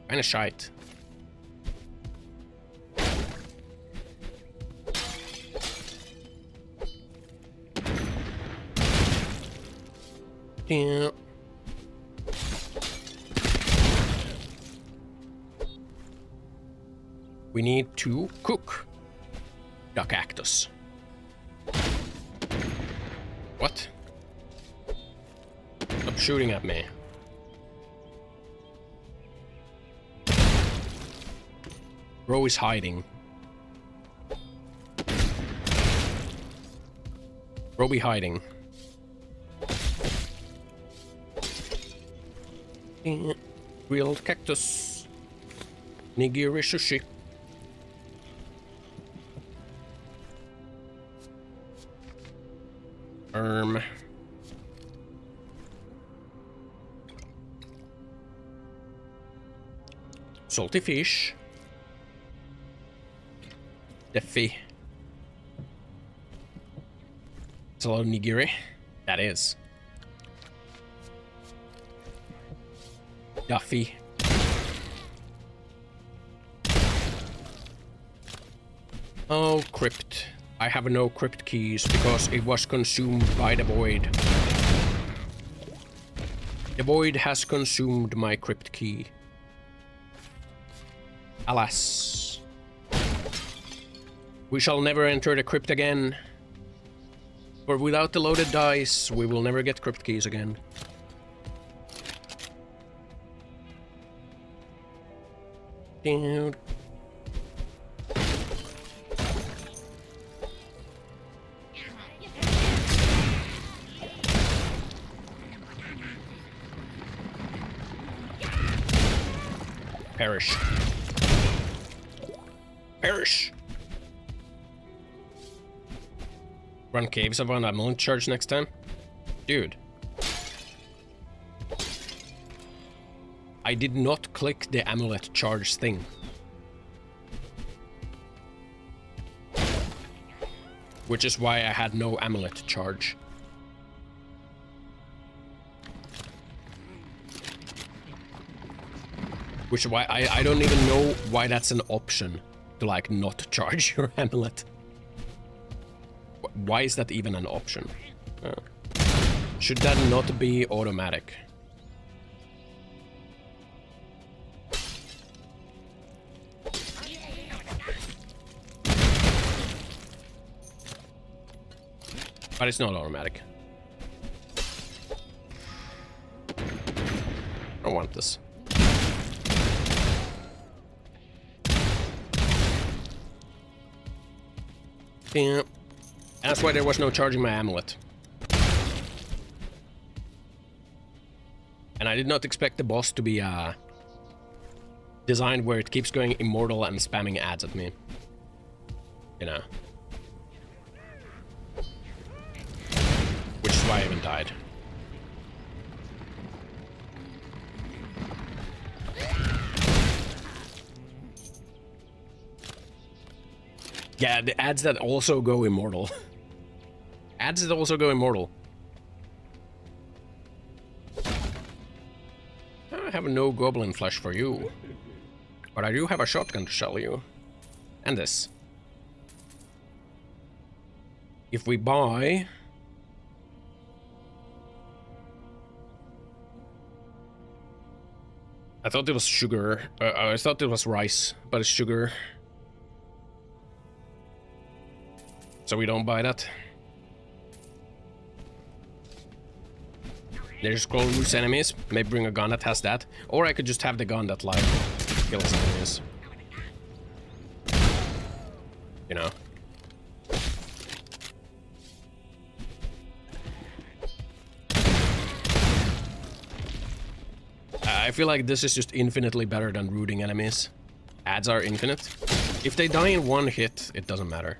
Kinda shite. Yeah. We need to cook the cactus. What? Stop shooting at me. Bro is hiding. Bro be hiding. Grilled cactus. Nigiri sushi. Salty fish. Defy. It's a lot of nigiri. That is. Duffy. Oh, crypt. I have no crypt keys because it was consumed by the void. The void has consumed my crypt key. Alas. We shall never enter the crypt again. But without the loaded dice, we will never get crypt keys again. Dude. Perish. Perish! Run caves around that amulet charge next time? Dude. I did not click the amulet charge thing. Which is why I had no amulet charge. Which is why I don't even know why that's an option to like not charge your amulet. Why is that even an option? Should that not be automatic? But it's not automatic. I want this. Yeah. That's why there was no charging my amulet. And I did not expect the boss to be designed where it keeps going immortal and spamming ads at me. You know. Which is why I even died. Yeah, the ads that also go immortal. Ads that also go immortal. I have no goblin flesh for you. But I do have a shotgun to sell you. And this. If we buy... I thought it was sugar. I thought it was rice, but it's sugar. So we don't buy that. There's scroll loose enemies. Maybe bring a gun that has that. Or I could just have the gun that like kills enemies. You know. I feel like this is just infinitely better than rooting enemies. Ads are infinite. If they die in one hit, it doesn't matter.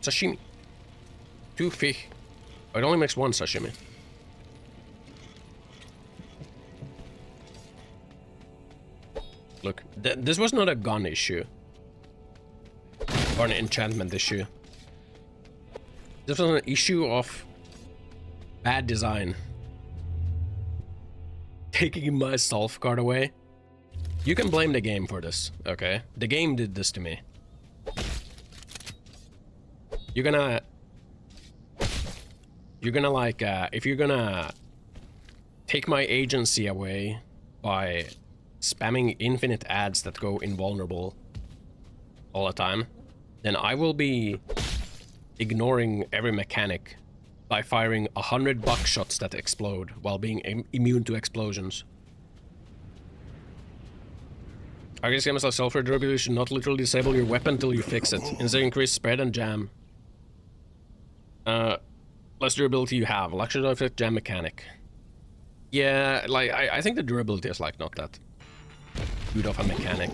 Sashimi. 2 fish. Oh, it only makes 1 sashimi. Look, this was not a gun issue. Or an enchantment issue. This was an issue of bad design. Taking my self card away. You can blame the game for this, okay? The game did this to me. You're gonna like, if you're gonna take my agency away by spamming infinite ads that go invulnerable all the time, then I will be ignoring every mechanic by firing 100 buckshots that explode while being immune to explosions. I guess games like sulfur durability should not literally disable your weapon until you fix it. Instead increase spread and jam. Less durability you have. Luxury effect jam mechanic. Yeah, like I think the durability is like not that good of a mechanic.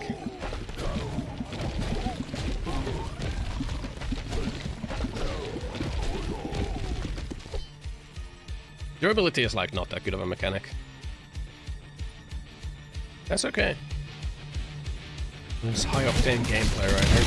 Durability is like not that good of a mechanic. That's okay. It's high octane gameplay right here.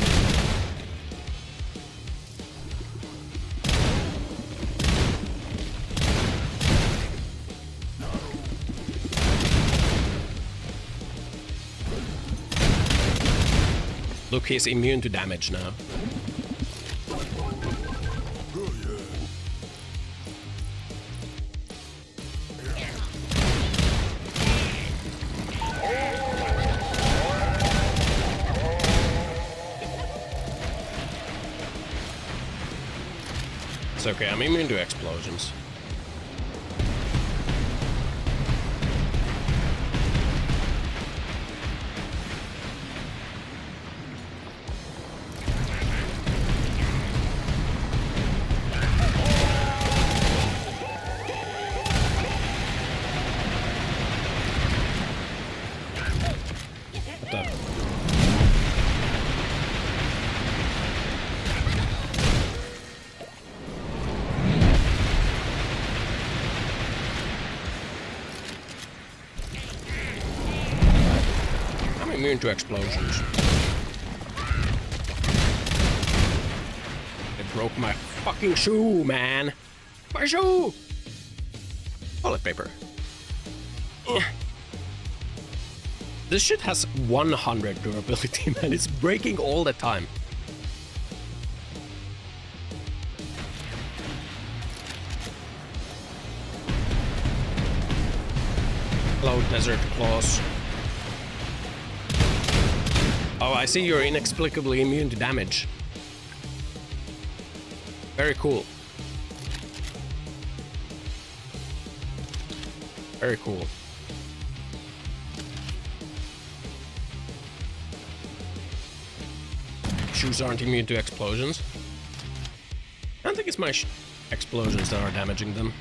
Look, he's immune to damage now. It's okay, I'm immune to explosions. What the? I'm immune to explosions. It broke my fucking shoe, man. My shoe! Toilet paper. Ugh. This shit has 100 durability, man. It's breaking all the time. Hello, Desert Claws. Oh, I see you're inexplicably immune to damage. Very cool. Very cool. Shoes aren't immune to explosions. I don't think it's my explosions that are damaging them.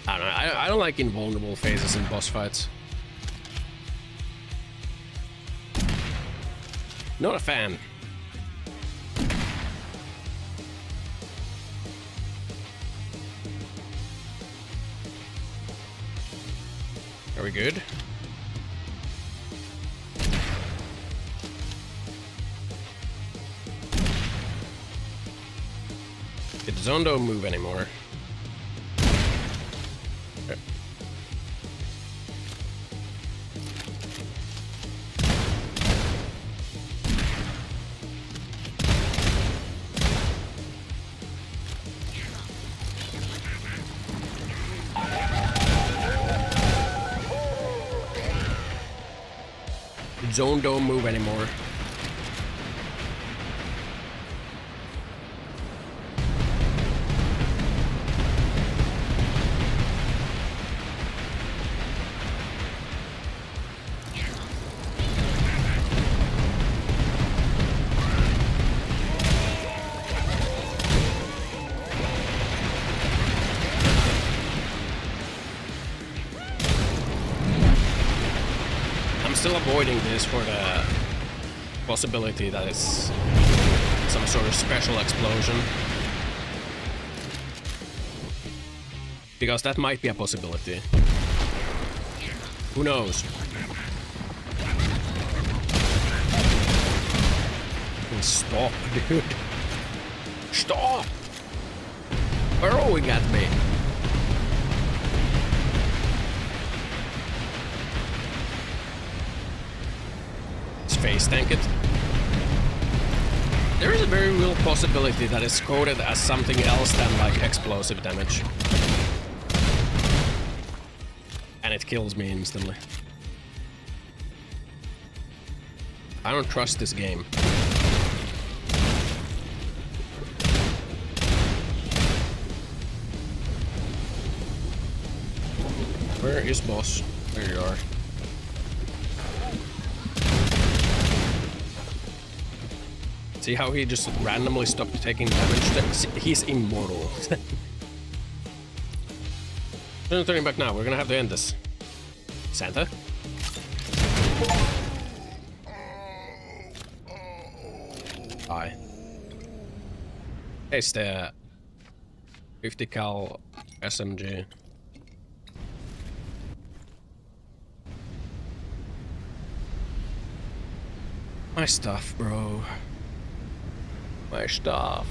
I don't know, I don't like invulnerable phases in boss fights. Not a fan. Are we good? The zone don't move anymore. Okay. The zone don't move anymore. Still avoiding this for the possibility that it's some sort of special explosion. Because that might be a possibility. Who knows? Stop, dude. Stop! Throwing at me. Face tank it. There is a very real possibility that it's coded as something else than like explosive damage. And it kills me instantly. I don't trust this game. Where is boss? There you are. See how he just randomly stopped taking damage? He's immortal. We're turning back now. We're gonna have to end this. Santa? Hi. It's the 50 cal SMG. My stuff, bro. My stuff.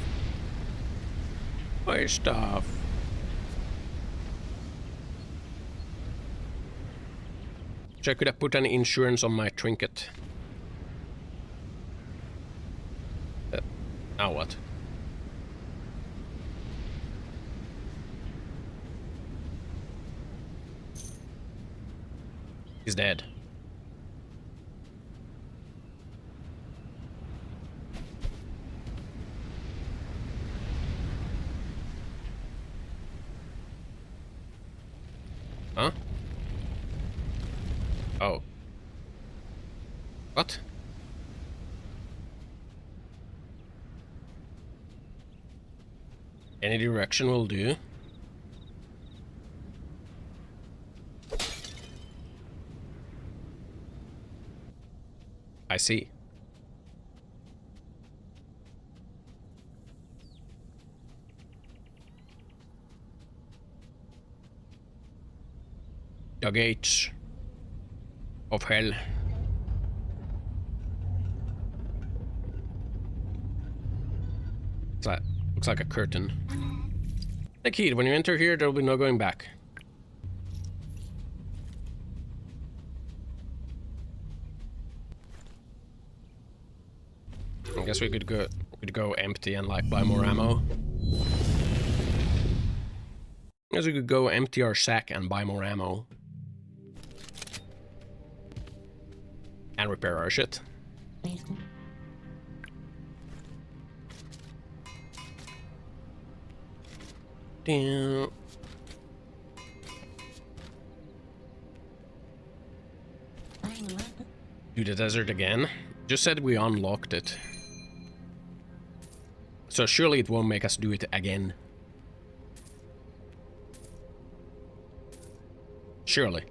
My stuff. Wish I could have put an insurance on my trinket. Now what? He's dead. Huh? Oh. What? Any direction will do. I see. The gates of hell. Looks like a curtain. The key, when you enter here, there will be no going back. I guess we could go empty and like buy more ammo. I guess we could go empty our sack and buy more ammo. And repair our shit. Damn. Do the desert again? Just said we unlocked it. So surely it won't make us do it again. Surely.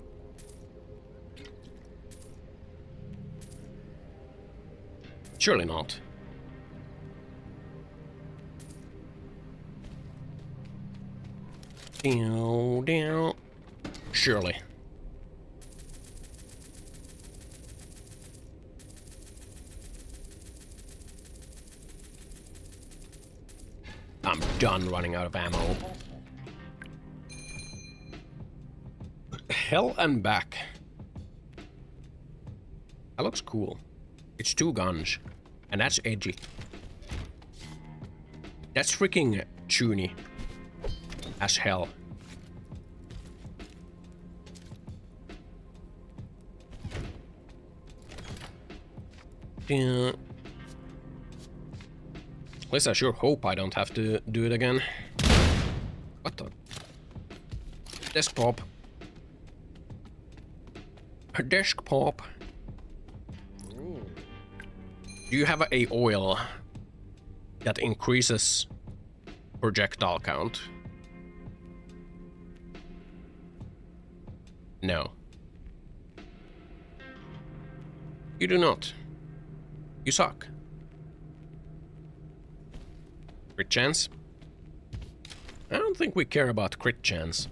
Surely not. Down. Surely. I'm done running out of ammo. Hell and back. That looks cool. It's 2 guns. And that's edgy. That's freaking toony. As hell. Yeah. At least I sure hope I don't have to do it again. What the? Desk pop. A desk pop. Do you have a oil that increases projectile count? No. You do not. You suck. Crit chance? I don't think we care about crit chance.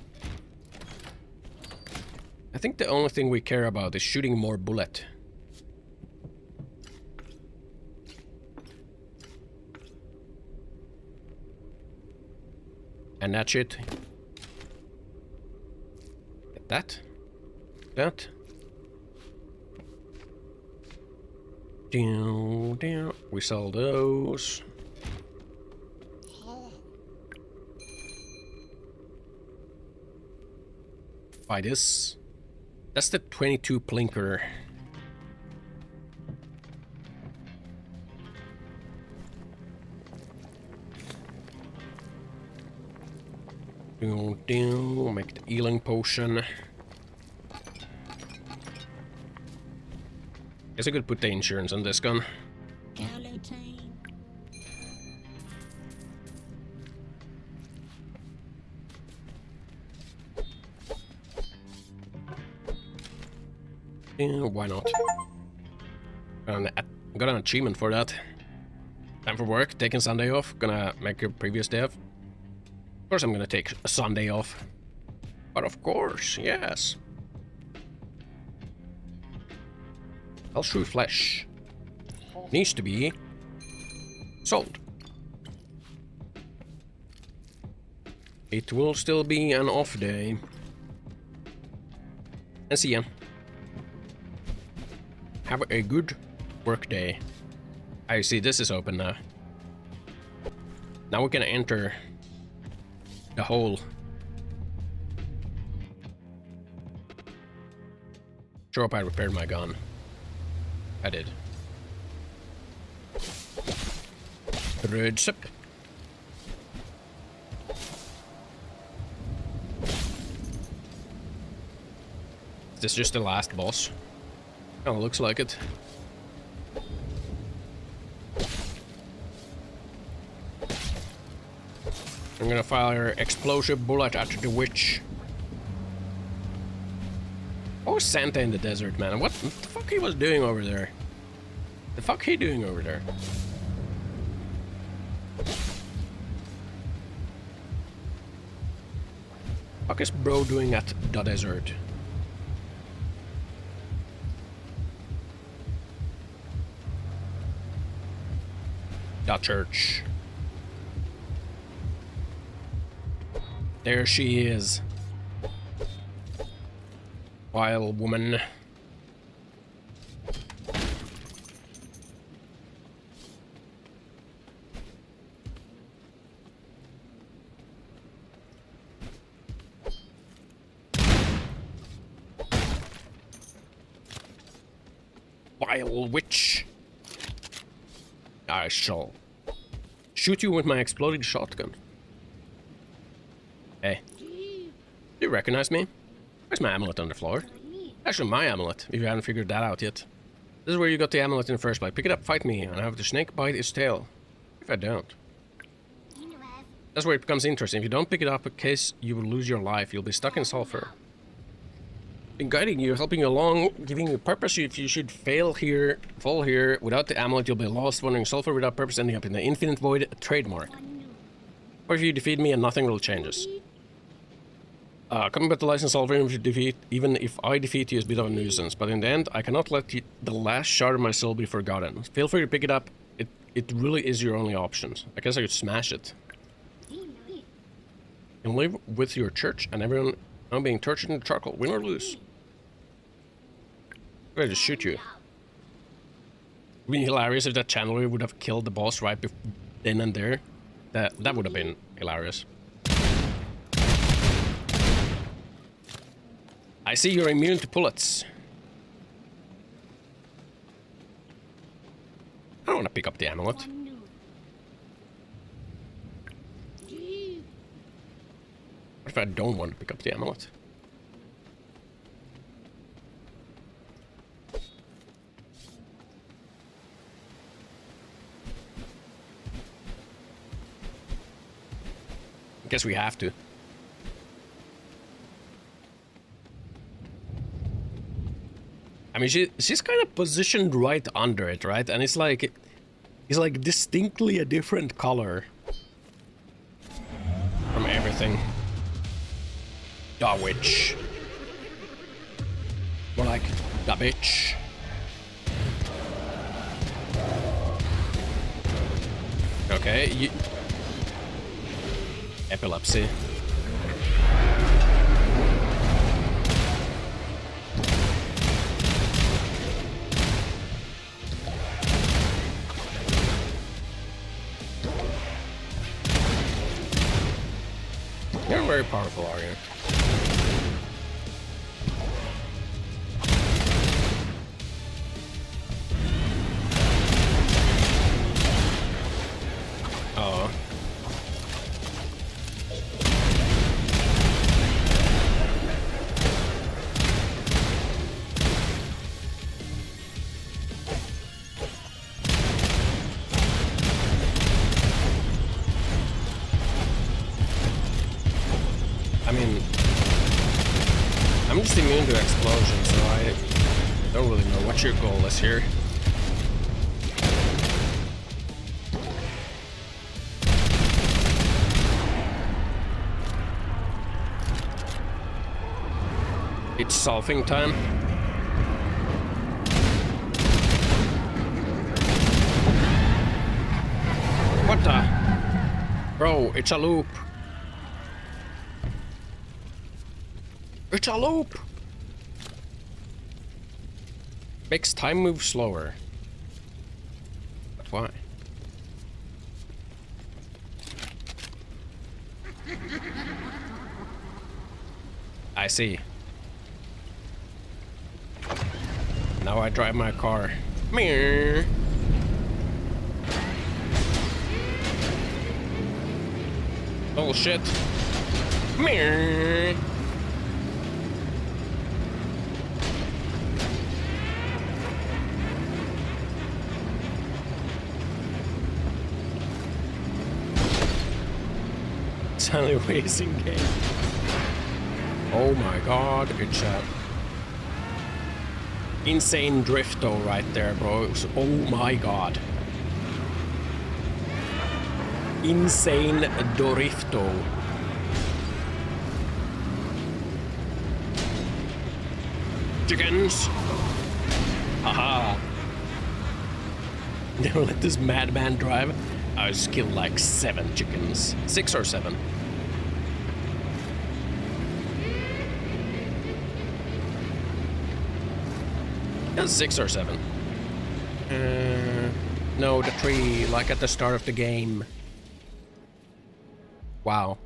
I think the only thing we care about is shooting more bullet. And that's it. Get that. That. Down. We sell those. Buy this. That's the 22 plinker. Make the healing potion. Guess I could put the insurance on this gun. Yeah, why not? Got an achievement for that. Time for work, taking Sunday off. Gonna make a previous day off. Of course I'm gonna take a Sunday off. But of course, yes. Hellshrew flesh. Needs to be sold. It will still be an off day. And see ya. Have a good work day. I see this is open now. Now we can enter the hole. Sure hope I repaired my gun. I did. Red sip. this just the last boss? Kinda looks like it. I'm gonna fire explosive bullet at the witch. What was Santa in the desert, man? What the fuck he was doing over there? The fuck he doing over there? Fuck is bro doing at the desert? The church. There she is. Wild woman. Wild witch. I shall shoot you with my exploding shotgun. Hey. Do you recognize me? Where's my amulet on the floor? Actually, my amulet, if you haven't figured that out yet. This is where you got the amulet in the first place. Pick it up, fight me, and have the snake bite its tail. If I don't. That's where it becomes interesting. If you don't pick it up, in case you will lose your life, you'll be stuck in sulfur. Been guiding you, helping you along, giving you purpose. If you should fall here, without the amulet, you'll be lost, wandering sulfur without purpose, ending up in the infinite void, a trademark. Or if you defeat me and nothing will changes. Combat the license sulfur, even if I defeat you is a bit of a nuisance, but in the end, I cannot let the last shard of my soul be forgotten. Feel free to pick it up. It really is your only options. I guess I could smash it. And live with your church and everyone now being tortured in the charcoal. Win or lose. I'm ready to shoot you. It would be hilarious if that channeler would have killed the boss right then and there. That would have been hilarious. I see you're immune to bullets. I don't want to pick up the amulet. What if I don't want to pick up the amulet? I guess we have to. I mean, she's kind of positioned right under it, right? And it's like distinctly a different color from everything. Da witch. More like da bitch. Okay, epilepsy. You're very powerful, are you? Oh. I mean, I'm just immune to explosions, so I don't really know what your goal is here. It's solving time. What the? Bro, it's a loop. It's a loop! Makes time move slower. But why? I see. Now I drive my car. Meow. Bullshit. Meow. finally racing game. Oh my god, it's a insane drifto right there, bro. Oh my god. Insane drifto. Chickens! Haha. Never let this madman drive. I was killed like 7 chickens. 6 or 7. Yeah, 6 or 7. No, the 3, like at the start of the game. Wow.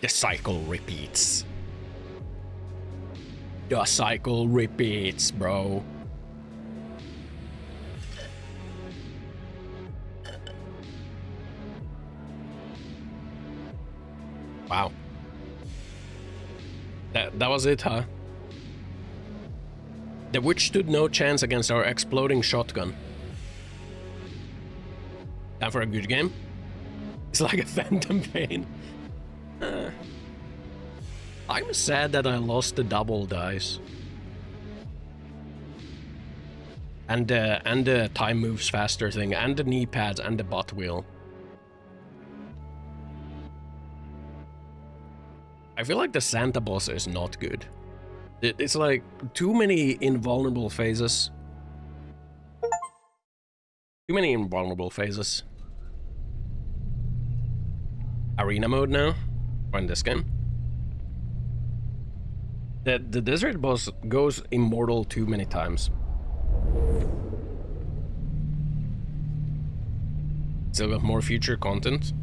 The cycle repeats. The cycle repeats, bro. Wow. That was it, huh? The witch stood no chance against our exploding shotgun. Time for a good game? It's like a phantom pain. I'm sad that I lost the double dice. And the time moves faster thing, and the knee pads, and the butt wheel. I feel like the Santa boss is not good. It's like too many invulnerable phases. Too many invulnerable phases. Arena mode now? Or in this game? The desert boss goes immortal too many times. Still got more future content.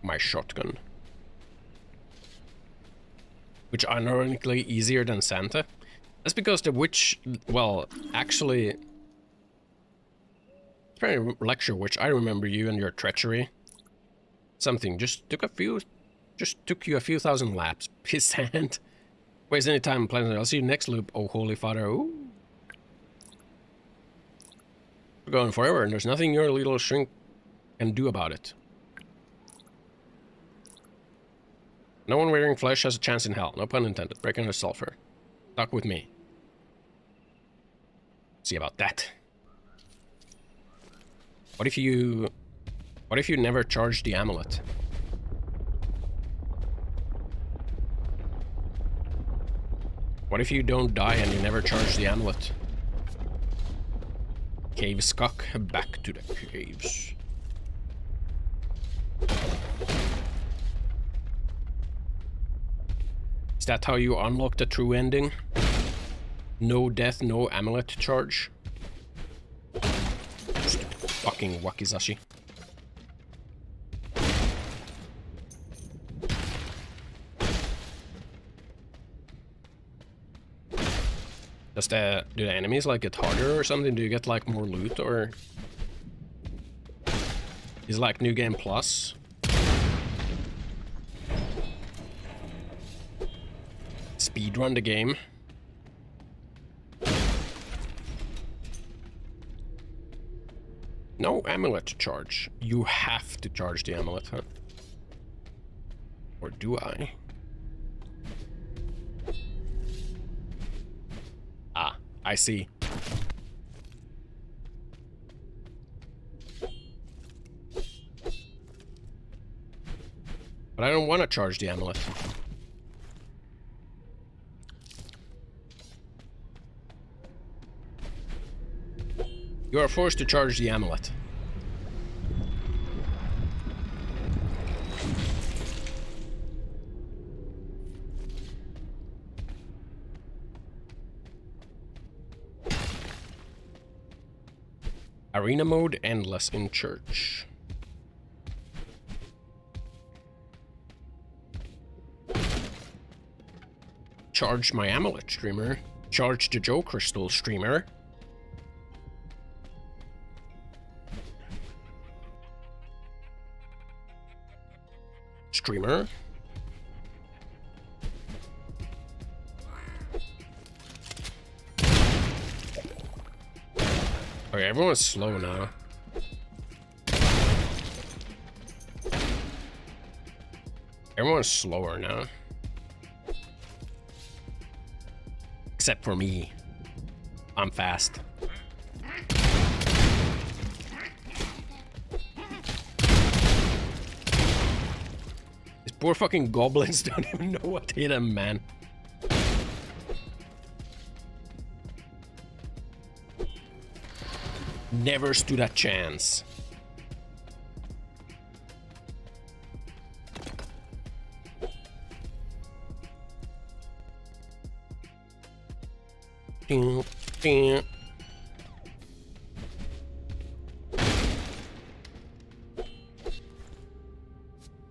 My shotgun. Which ironically easier than Santa. That's because the witch, well, actually... Lecture witch, I remember you and your treachery. Something, just took you a few thousand laps. Pissant. Waste any time playing. I'll see you next loop, oh holy father. Ooh. We're going forever and there's nothing your little shrink can do about it. No one wearing flesh has a chance in hell. No pun intended. Breaking the sulfur. Stuck with me. See about that. What if you never charge the amulet? What if you don't die and you never charge the amulet? Cave Skuk, back to the caves. Is that how you unlock the true ending? No death, no amulet charge? Stupid fucking wakizashi. Do the enemies like get harder or something? Do you get like more loot or? Is it like New Game Plus? Speedrun the game. No amulet charge. You have to charge the amulet, huh? Or do I? Ah, I see. But I don't want to charge the amulet. You are forced to charge the amulet. Arena mode, endless in church. Charge my amulet, streamer. Charge the Joe Crystal, streamer. streamer. Okay, everyone's slow now. Everyone's slower now. Except for me. I'm fast. These poor fucking goblins don't even know what hit them, man. Never stood a chance.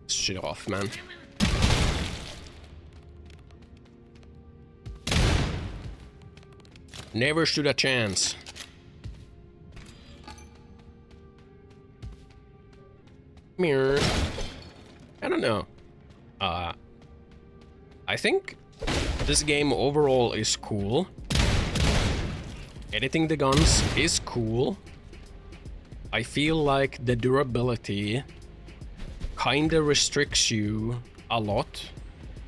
Shit off, man. Never stood a chance. Mirror. I don't know. I think this game overall is cool. Editing the guns is cool. I feel like the durability kinda restricts you a lot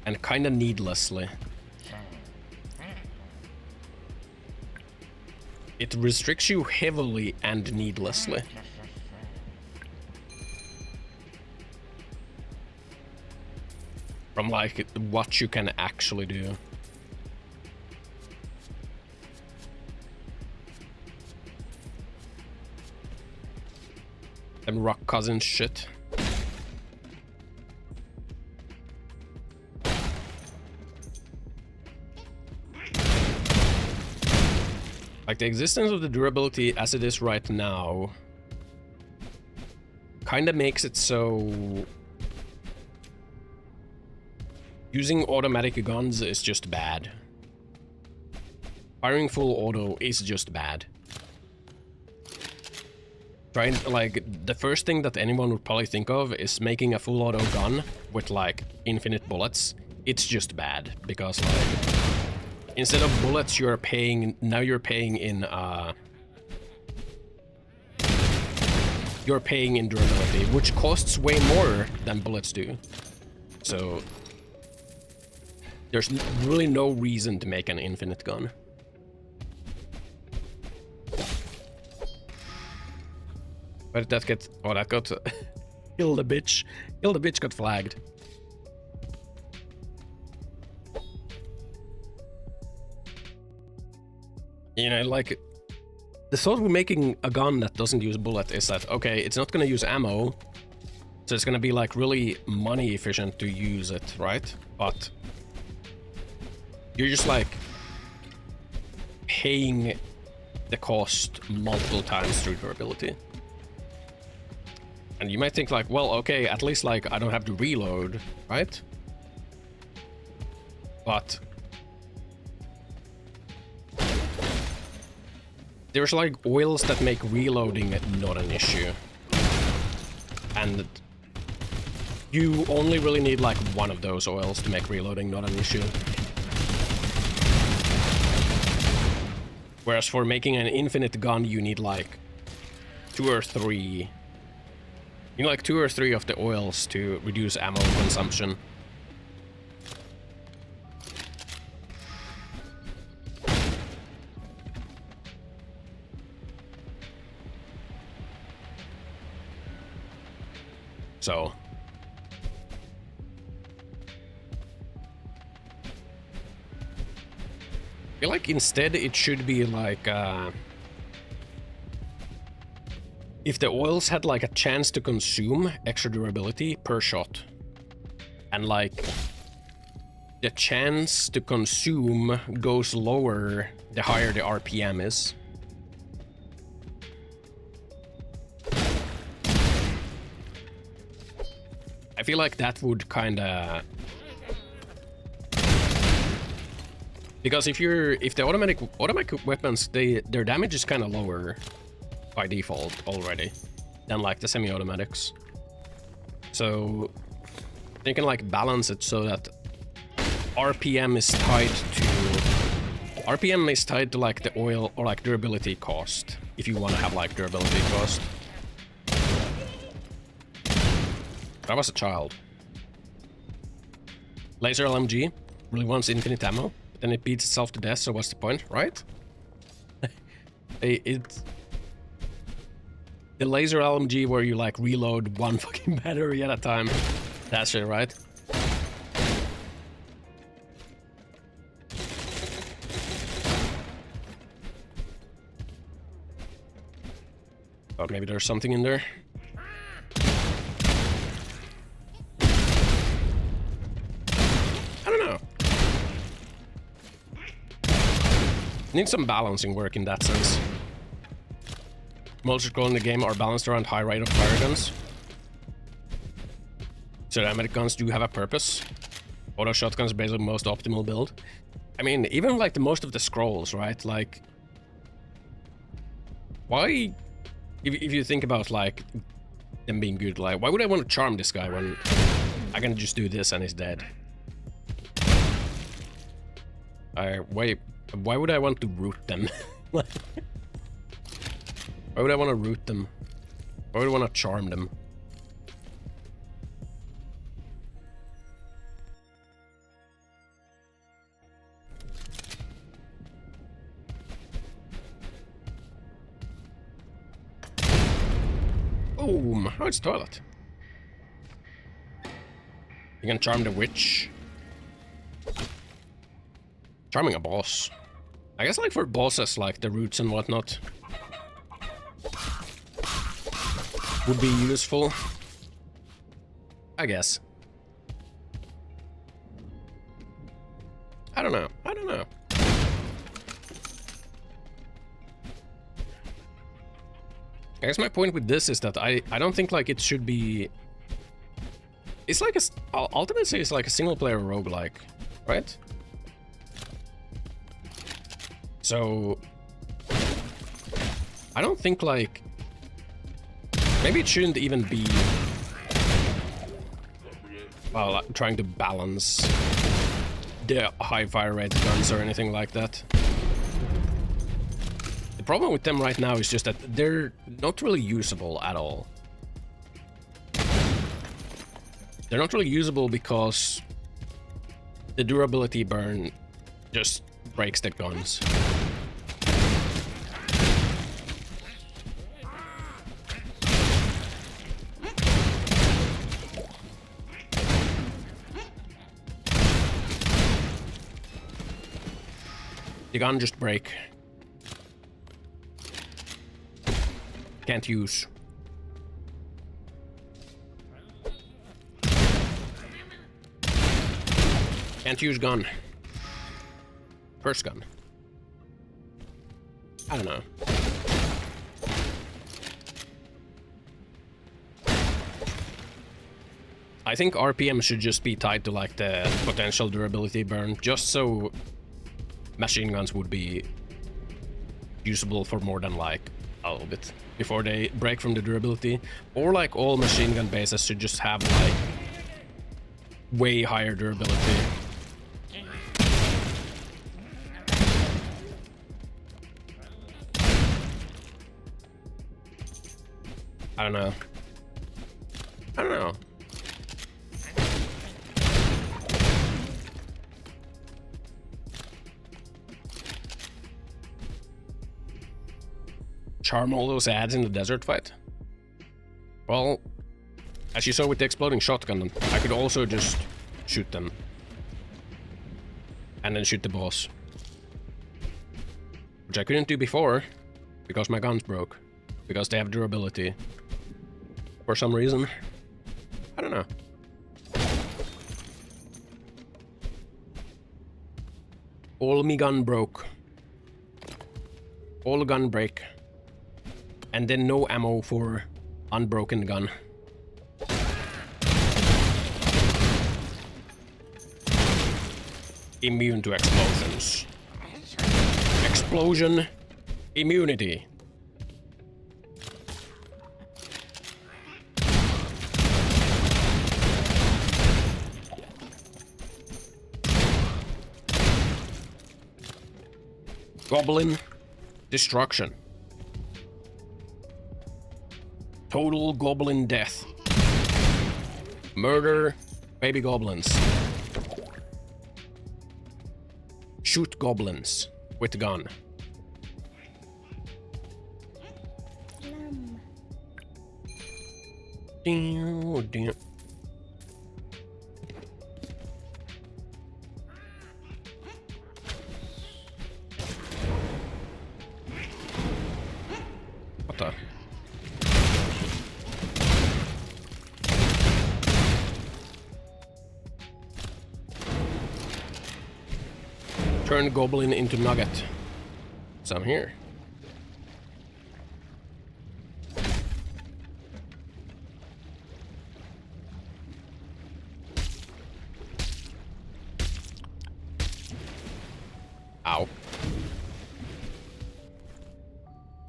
and kinda needlessly. It restricts you heavily and needlessly. From like what you can actually do. Them rock cousin shit. Like the existence of the durability as it is right now kinda makes it so using automatic guns is just bad. Firing full auto is just bad. Trying, like, the first thing that anyone would probably think of is making a full auto gun with, like, infinite bullets. It's just bad, because, like, instead of bullets, you're paying in, durability, which costs way more than bullets do. So there's really no reason to make an infinite gun. Where did that get? Oh, that got kill the bitch. Kill the bitch got flagged. You know, like, the thought of making a gun that doesn't use bullet is that, okay, it's not gonna use ammo, so it's gonna be like really money efficient to use it, right? But you're just like paying the cost multiple times through durability. And you might think like, well, okay, at least like I don't have to reload, right? But there's like oils that make reloading not an issue. And you only really need like one of those oils to make reloading not an issue. Whereas for making an infinite gun, you need like 2 or 3. You need like 2 or 3 of the oils to reduce ammo consumption. So I feel like instead it should be like if the oils had like a chance to consume extra durability per shot, and like the chance to consume goes lower the higher the RPM is. I feel like that would kinda, because if the automatic weapons, their damage is kinda lower by default already than like the semi-automatics. So They can like balance it so that RPM is tied to like the oil or like durability cost. If you want to have like durability cost. I was a child. Laser LMG really wants infinite ammo, but then it beats itself to death, so what's the point, right? The laser LMG where you like reload one fucking battery at a time. That's it, right? Oh, maybe there's something in there. I don't know. Need some balancing work in that sense. Most control in the game are balanced around high rate of fire guns. So the medic guns do have a purpose. Auto shotguns are basically the most optimal build. I mean, even like the most of the scrolls, right? Like, why, if you think about like them being good, like, why would I want to charm this guy when I can just do this and he's dead? Why would I want to root them? Why would I want to root them? Why would I want to charm them? Boom! Oh, it's toilet. You can charm the witch. Charming a boss. I guess like for bosses like the roots and whatnot would be useful. I guess. I don't know. I don't know. I guess my point with this is that I don't think like it should be. It's like ultimately it's like a single player roguelike, right? So I don't think like maybe it shouldn't even be well like, trying to balance the high fire rate guns or anything like that. The problem with them right now is just that they're not really usable at all. They're not really usable because the durability burn just breaks the guns. The gun just break. Can't use. Can't use gun. First gun. I don't know. I think RPM should just be tied to like the potential durability burn, just so machine guns would be usable for more than like a little bit before they break from the durability. Or like all machine gun bases should just have like way higher durability. I don't know. I don't know. Charm all those ads in the desert fight? Well, as you saw with the exploding shotgun, I could also just shoot them. And then shoot the boss. Which I couldn't do before, because my guns broke. Because they have durability. For some reason. I don't know. All me gun broke. All gun break. And then no ammo for unbroken gun. Immune to explosions. Explosion immunity. Goblin destruction. Total goblin death. Murder baby goblins. Shoot goblins with gun. Damn. What the? Turn goblin into nugget. So I'm here. Ow.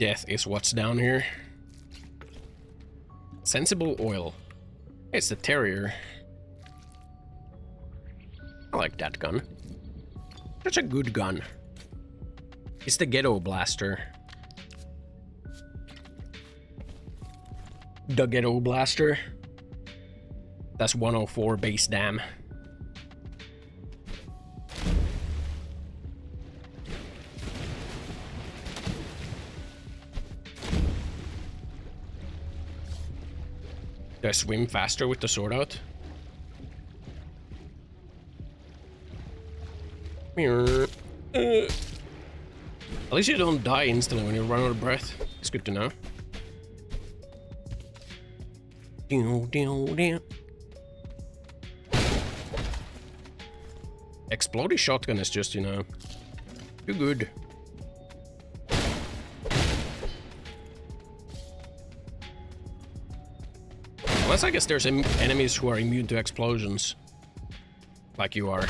Death is what's down here. Sensible oil. It's the terrier. I like that gun. Such a good gun. It's the ghetto blaster. The ghetto blaster. That's 104 base dam. Do I swim faster with the sword out? At least you don't die instantly when you run out of breath. It's good to know. Exploding shotgun is just, you know, too good. Unless I guess there's enemies who are immune to explosions. Like you are.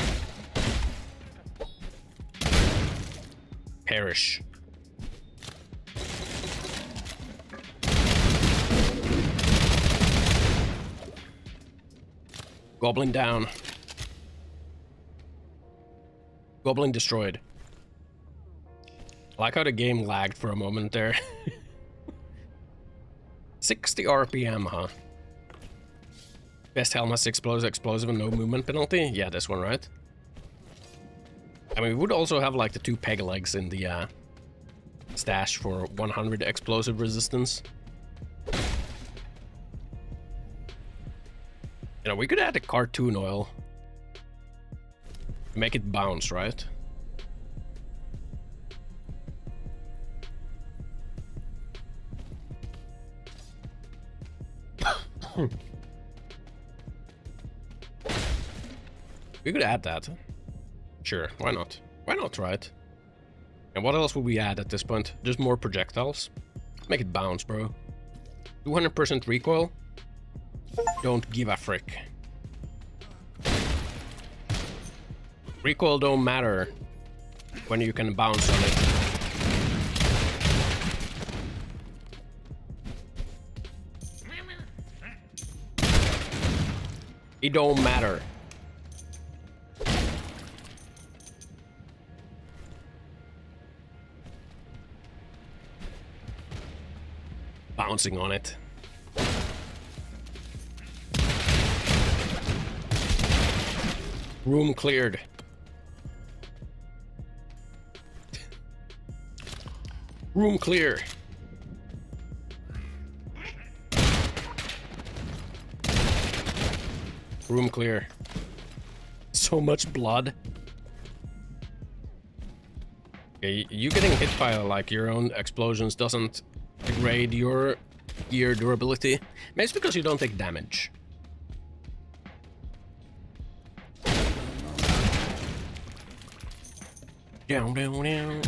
Perish. Goblin down. Goblin destroyed. I like how the game lagged for a moment there. 60 RPM, huh? Best helm has explosive and no movement penalty? Yeah, this one, right? I mean, we would also have like the 2 peg legs in the stash for 100 explosive resistance. You know, we could add a cartoon oil. Make it bounce, right? We could add that. Sure, why not? Why not, right? And what else would we add at this point? Just more projectiles? Make it bounce, bro. 200% recoil? Don't give a frick. Recoil don't matter when you can bounce on it. It don't matter. Bouncing on it. Room cleared. Room clear. Room clear. So much blood. Okay, you getting hit by like your own explosions doesn't degrade your gear durability. Maybe it's because you don't take damage. Down, down, down.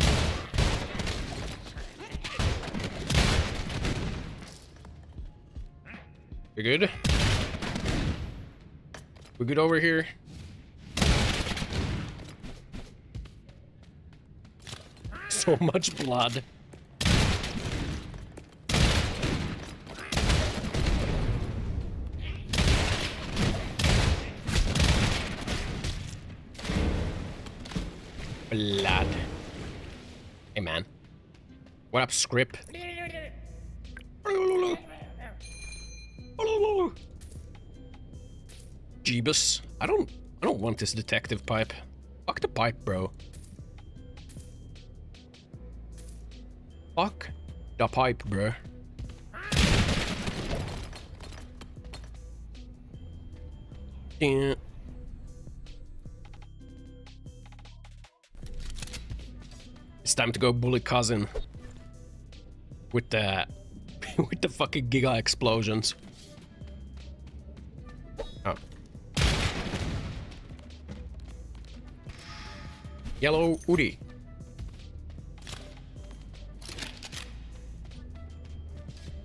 We good? We good over here? So much blood. Blood. Hey What up, Scrip? Jeebus. I don't want this detective pipe. Fuck the pipe, bro. Fuck the pipe, bro. Yeah. It's time to go bully cousin with the with the fucking giga explosions. Oh. Yellow Woody.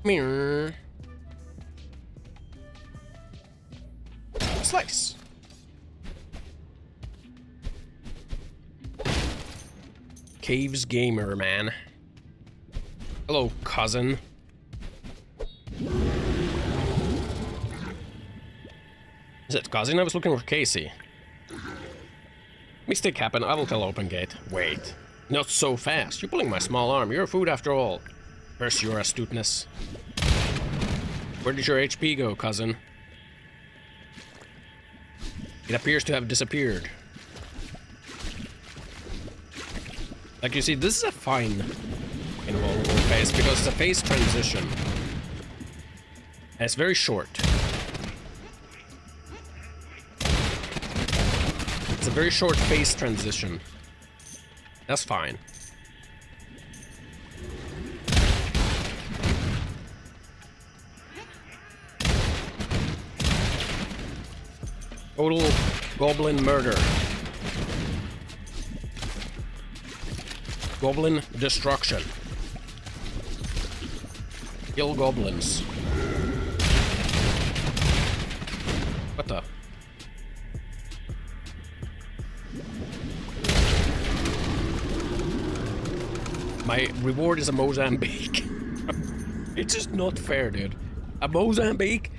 Mirror. Slice. Caves Gamer, man. Hello, cousin. Is it cousin? I was looking for Casey. Mistake happened. I will tell open gate. Wait. Not so fast. You're pulling my small arm. You're food after all. Curse your astuteness. Where did your HP go, cousin? It appears to have disappeared. Like you see, this is a fine involvable phase because it's a phase transition. And it's very short. It's a very short phase transition. That's fine. Total goblin murder. Goblin destruction. Kill goblins. What the? My reward is a Mozambique. It's just not fair, dude. A Mozambique?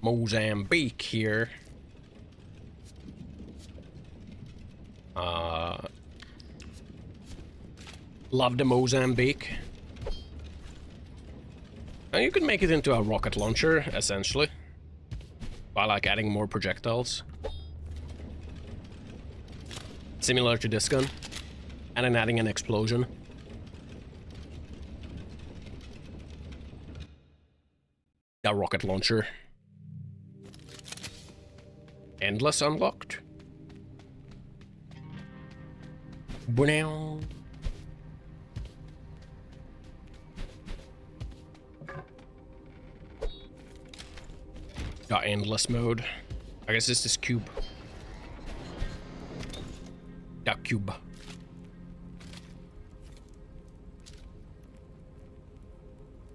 Mozambique here. Love the Mozambique. And you can make it into a rocket launcher, essentially. By like adding more projectiles. Similar to this gun. And then adding an explosion. The rocket launcher. Endless unlocked. Wow. Got endless mode. I guess this is cube. Got cube.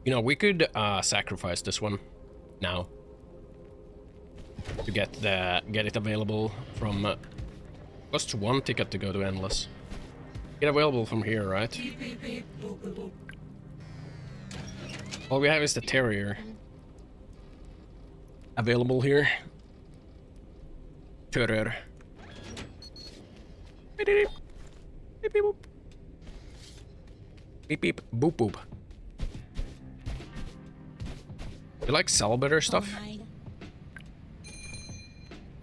You know, we could sacrifice this one now to get it available from. Costs 1 ticket to go to endless. Get available from here, right? All we have is the terrier. Available here. Terrier. Beep beep beep boop. Beep beep boop boop. You like sell better stuff?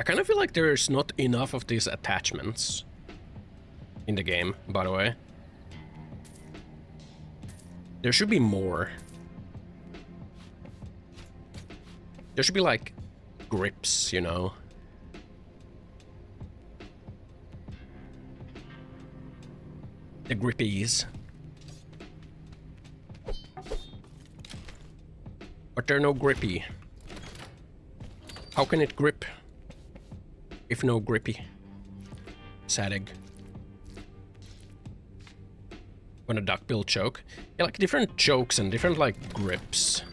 I kind of feel like there's not enough of these attachments in the game, by the way. There should be more. There should be like grips, you know. The grippies. But they're no grippy. How can it grip if no grippy? Sad egg. When a duckbill choke. Yeah, like different chokes and different like grips.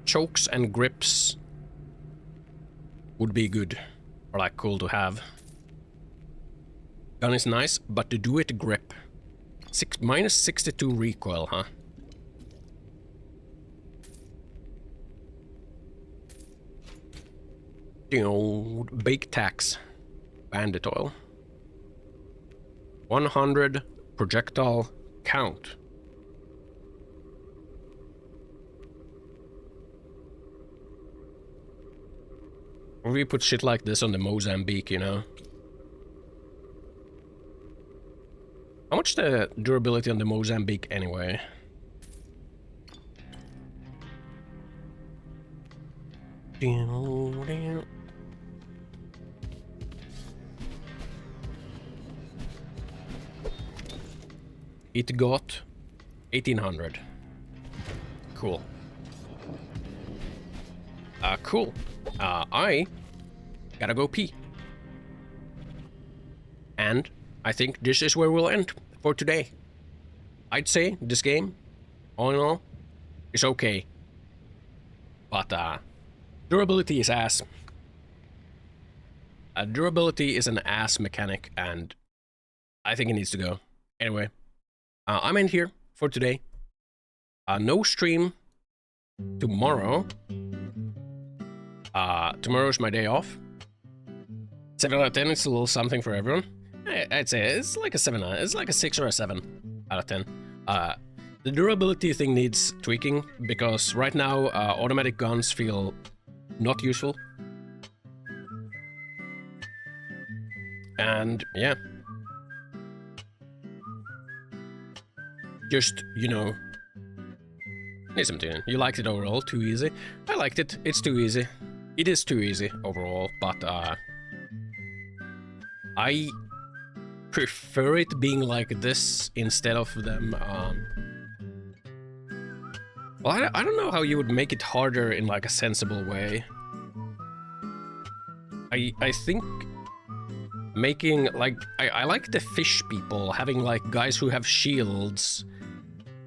Chokes and grips would be good, or like cool to have. Gun is nice, but to do it grip. -62 recoil, huh? The old bake tax. Bandit oil. 100 projectile count. We put shit like this on the Mozambique, you know. How much the durability on the Mozambique anyway? It got 1800. Cool. Cool. I gotta go pee. And I think this is where we'll end for today. I'd say this game, all in all, is okay. But, durability is ass. Durability is an ass mechanic, and I think it needs to go. Anyway, I'm in here for today. No stream tomorrow. Tomorrow's my day off. 7 out of 10 is a little something for everyone. I'd say it's like a 7. It's like a 6 or a 7 out of 10. The durability thing needs tweaking because right now automatic guns feel not useful. And yeah. Just, you know, need some tuning. You liked it overall, too easy. I liked it, it's too easy. It is too easy overall, but I prefer it being like this instead of them, well, I don't know how you would make it harder in like a sensible way. I think making like, I like the fish people, having like guys who have shields,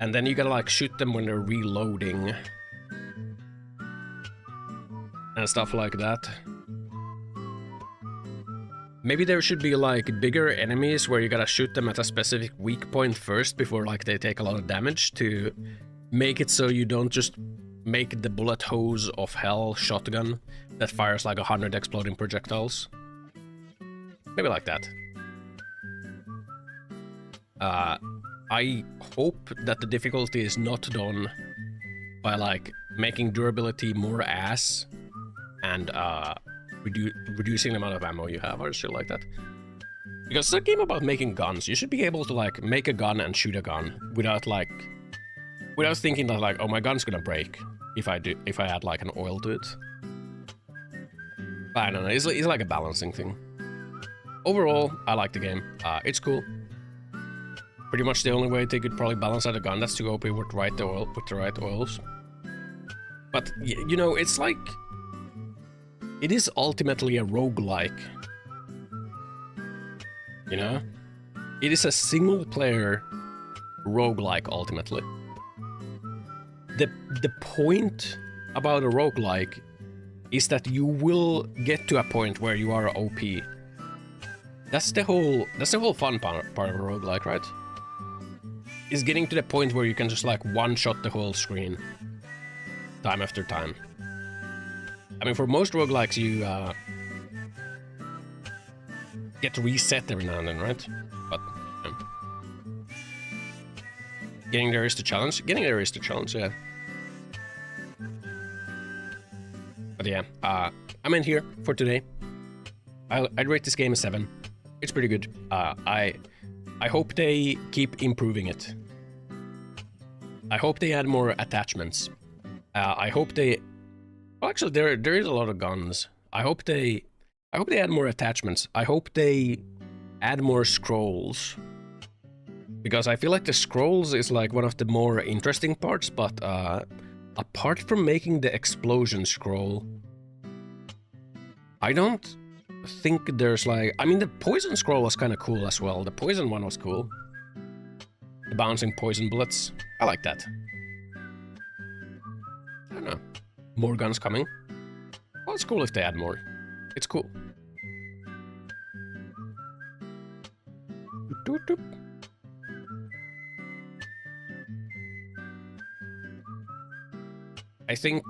and then you gotta like shoot them when they're reloading. And stuff like that. Maybe there should be like bigger enemies where you gotta shoot them at a specific weak point first before like they take a lot of damage to make it so you don't just make the bullet hose of hell shotgun that fires like 100 exploding projectiles. Maybe like that. I hope that the difficulty is not done by like making durability more ass and reducing the amount of ammo you have or shit like that. Because it's a game about making guns. You should be able to like make a gun and shoot a gun without thinking that like, oh, my gun's gonna break if I add like an oil to it. But I don't know, it's like a balancing thing. Overall, I like the game. It's cool. Pretty much the only way they could probably balance out a gun that's to go with the right oils. But you know, it's like, it is ultimately a roguelike. You know? It is a single-player roguelike, ultimately. The point about a roguelike is that you will get to a point where you are OP. That's the whole fun part of a roguelike, right? Is getting to the point where you can just like one-shot the whole screen. Time after time. I mean, for most roguelikes, you get reset every now and then, right? But getting there is the challenge. Getting there is the challenge, yeah. But yeah, I'm in here for today. I'd rate this game a 7. It's pretty good. I hope they keep improving it. I hope they add more attachments. I hope they... Well, actually, there is a lot of guns. I hope they add more attachments. I hope they add more scrolls. Because I feel like the scrolls is like one of the more interesting parts, but apart from making the explosion scroll, I don't think there's like... I mean, the poison scroll was kind of cool as well. The poison one was cool. The bouncing poison bullets. I like that. I don't know. More guns coming. Well, it's cool if they add more. It's cool. Doop, doop. I think...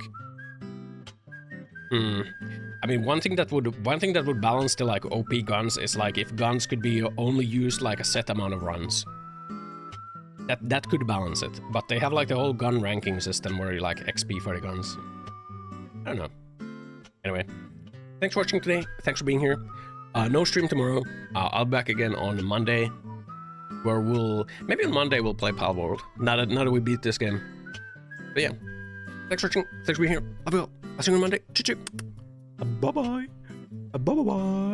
I mean, one thing that would balance the like OP guns is like if guns could be only used like a set amount of runs. That could balance it. But they have like the whole gun ranking system where you like XP for the guns. I don't know. Anyway, thanks for watching today. Thanks for being here. No stream tomorrow. I'll be back again on Monday, where maybe on Monday we'll play Pal World. Now that we beat this game. But yeah, thanks for watching. Thanks for being here. Love you all. I'll see you on Monday. Choo choo. Bye bye. Bye bye bye.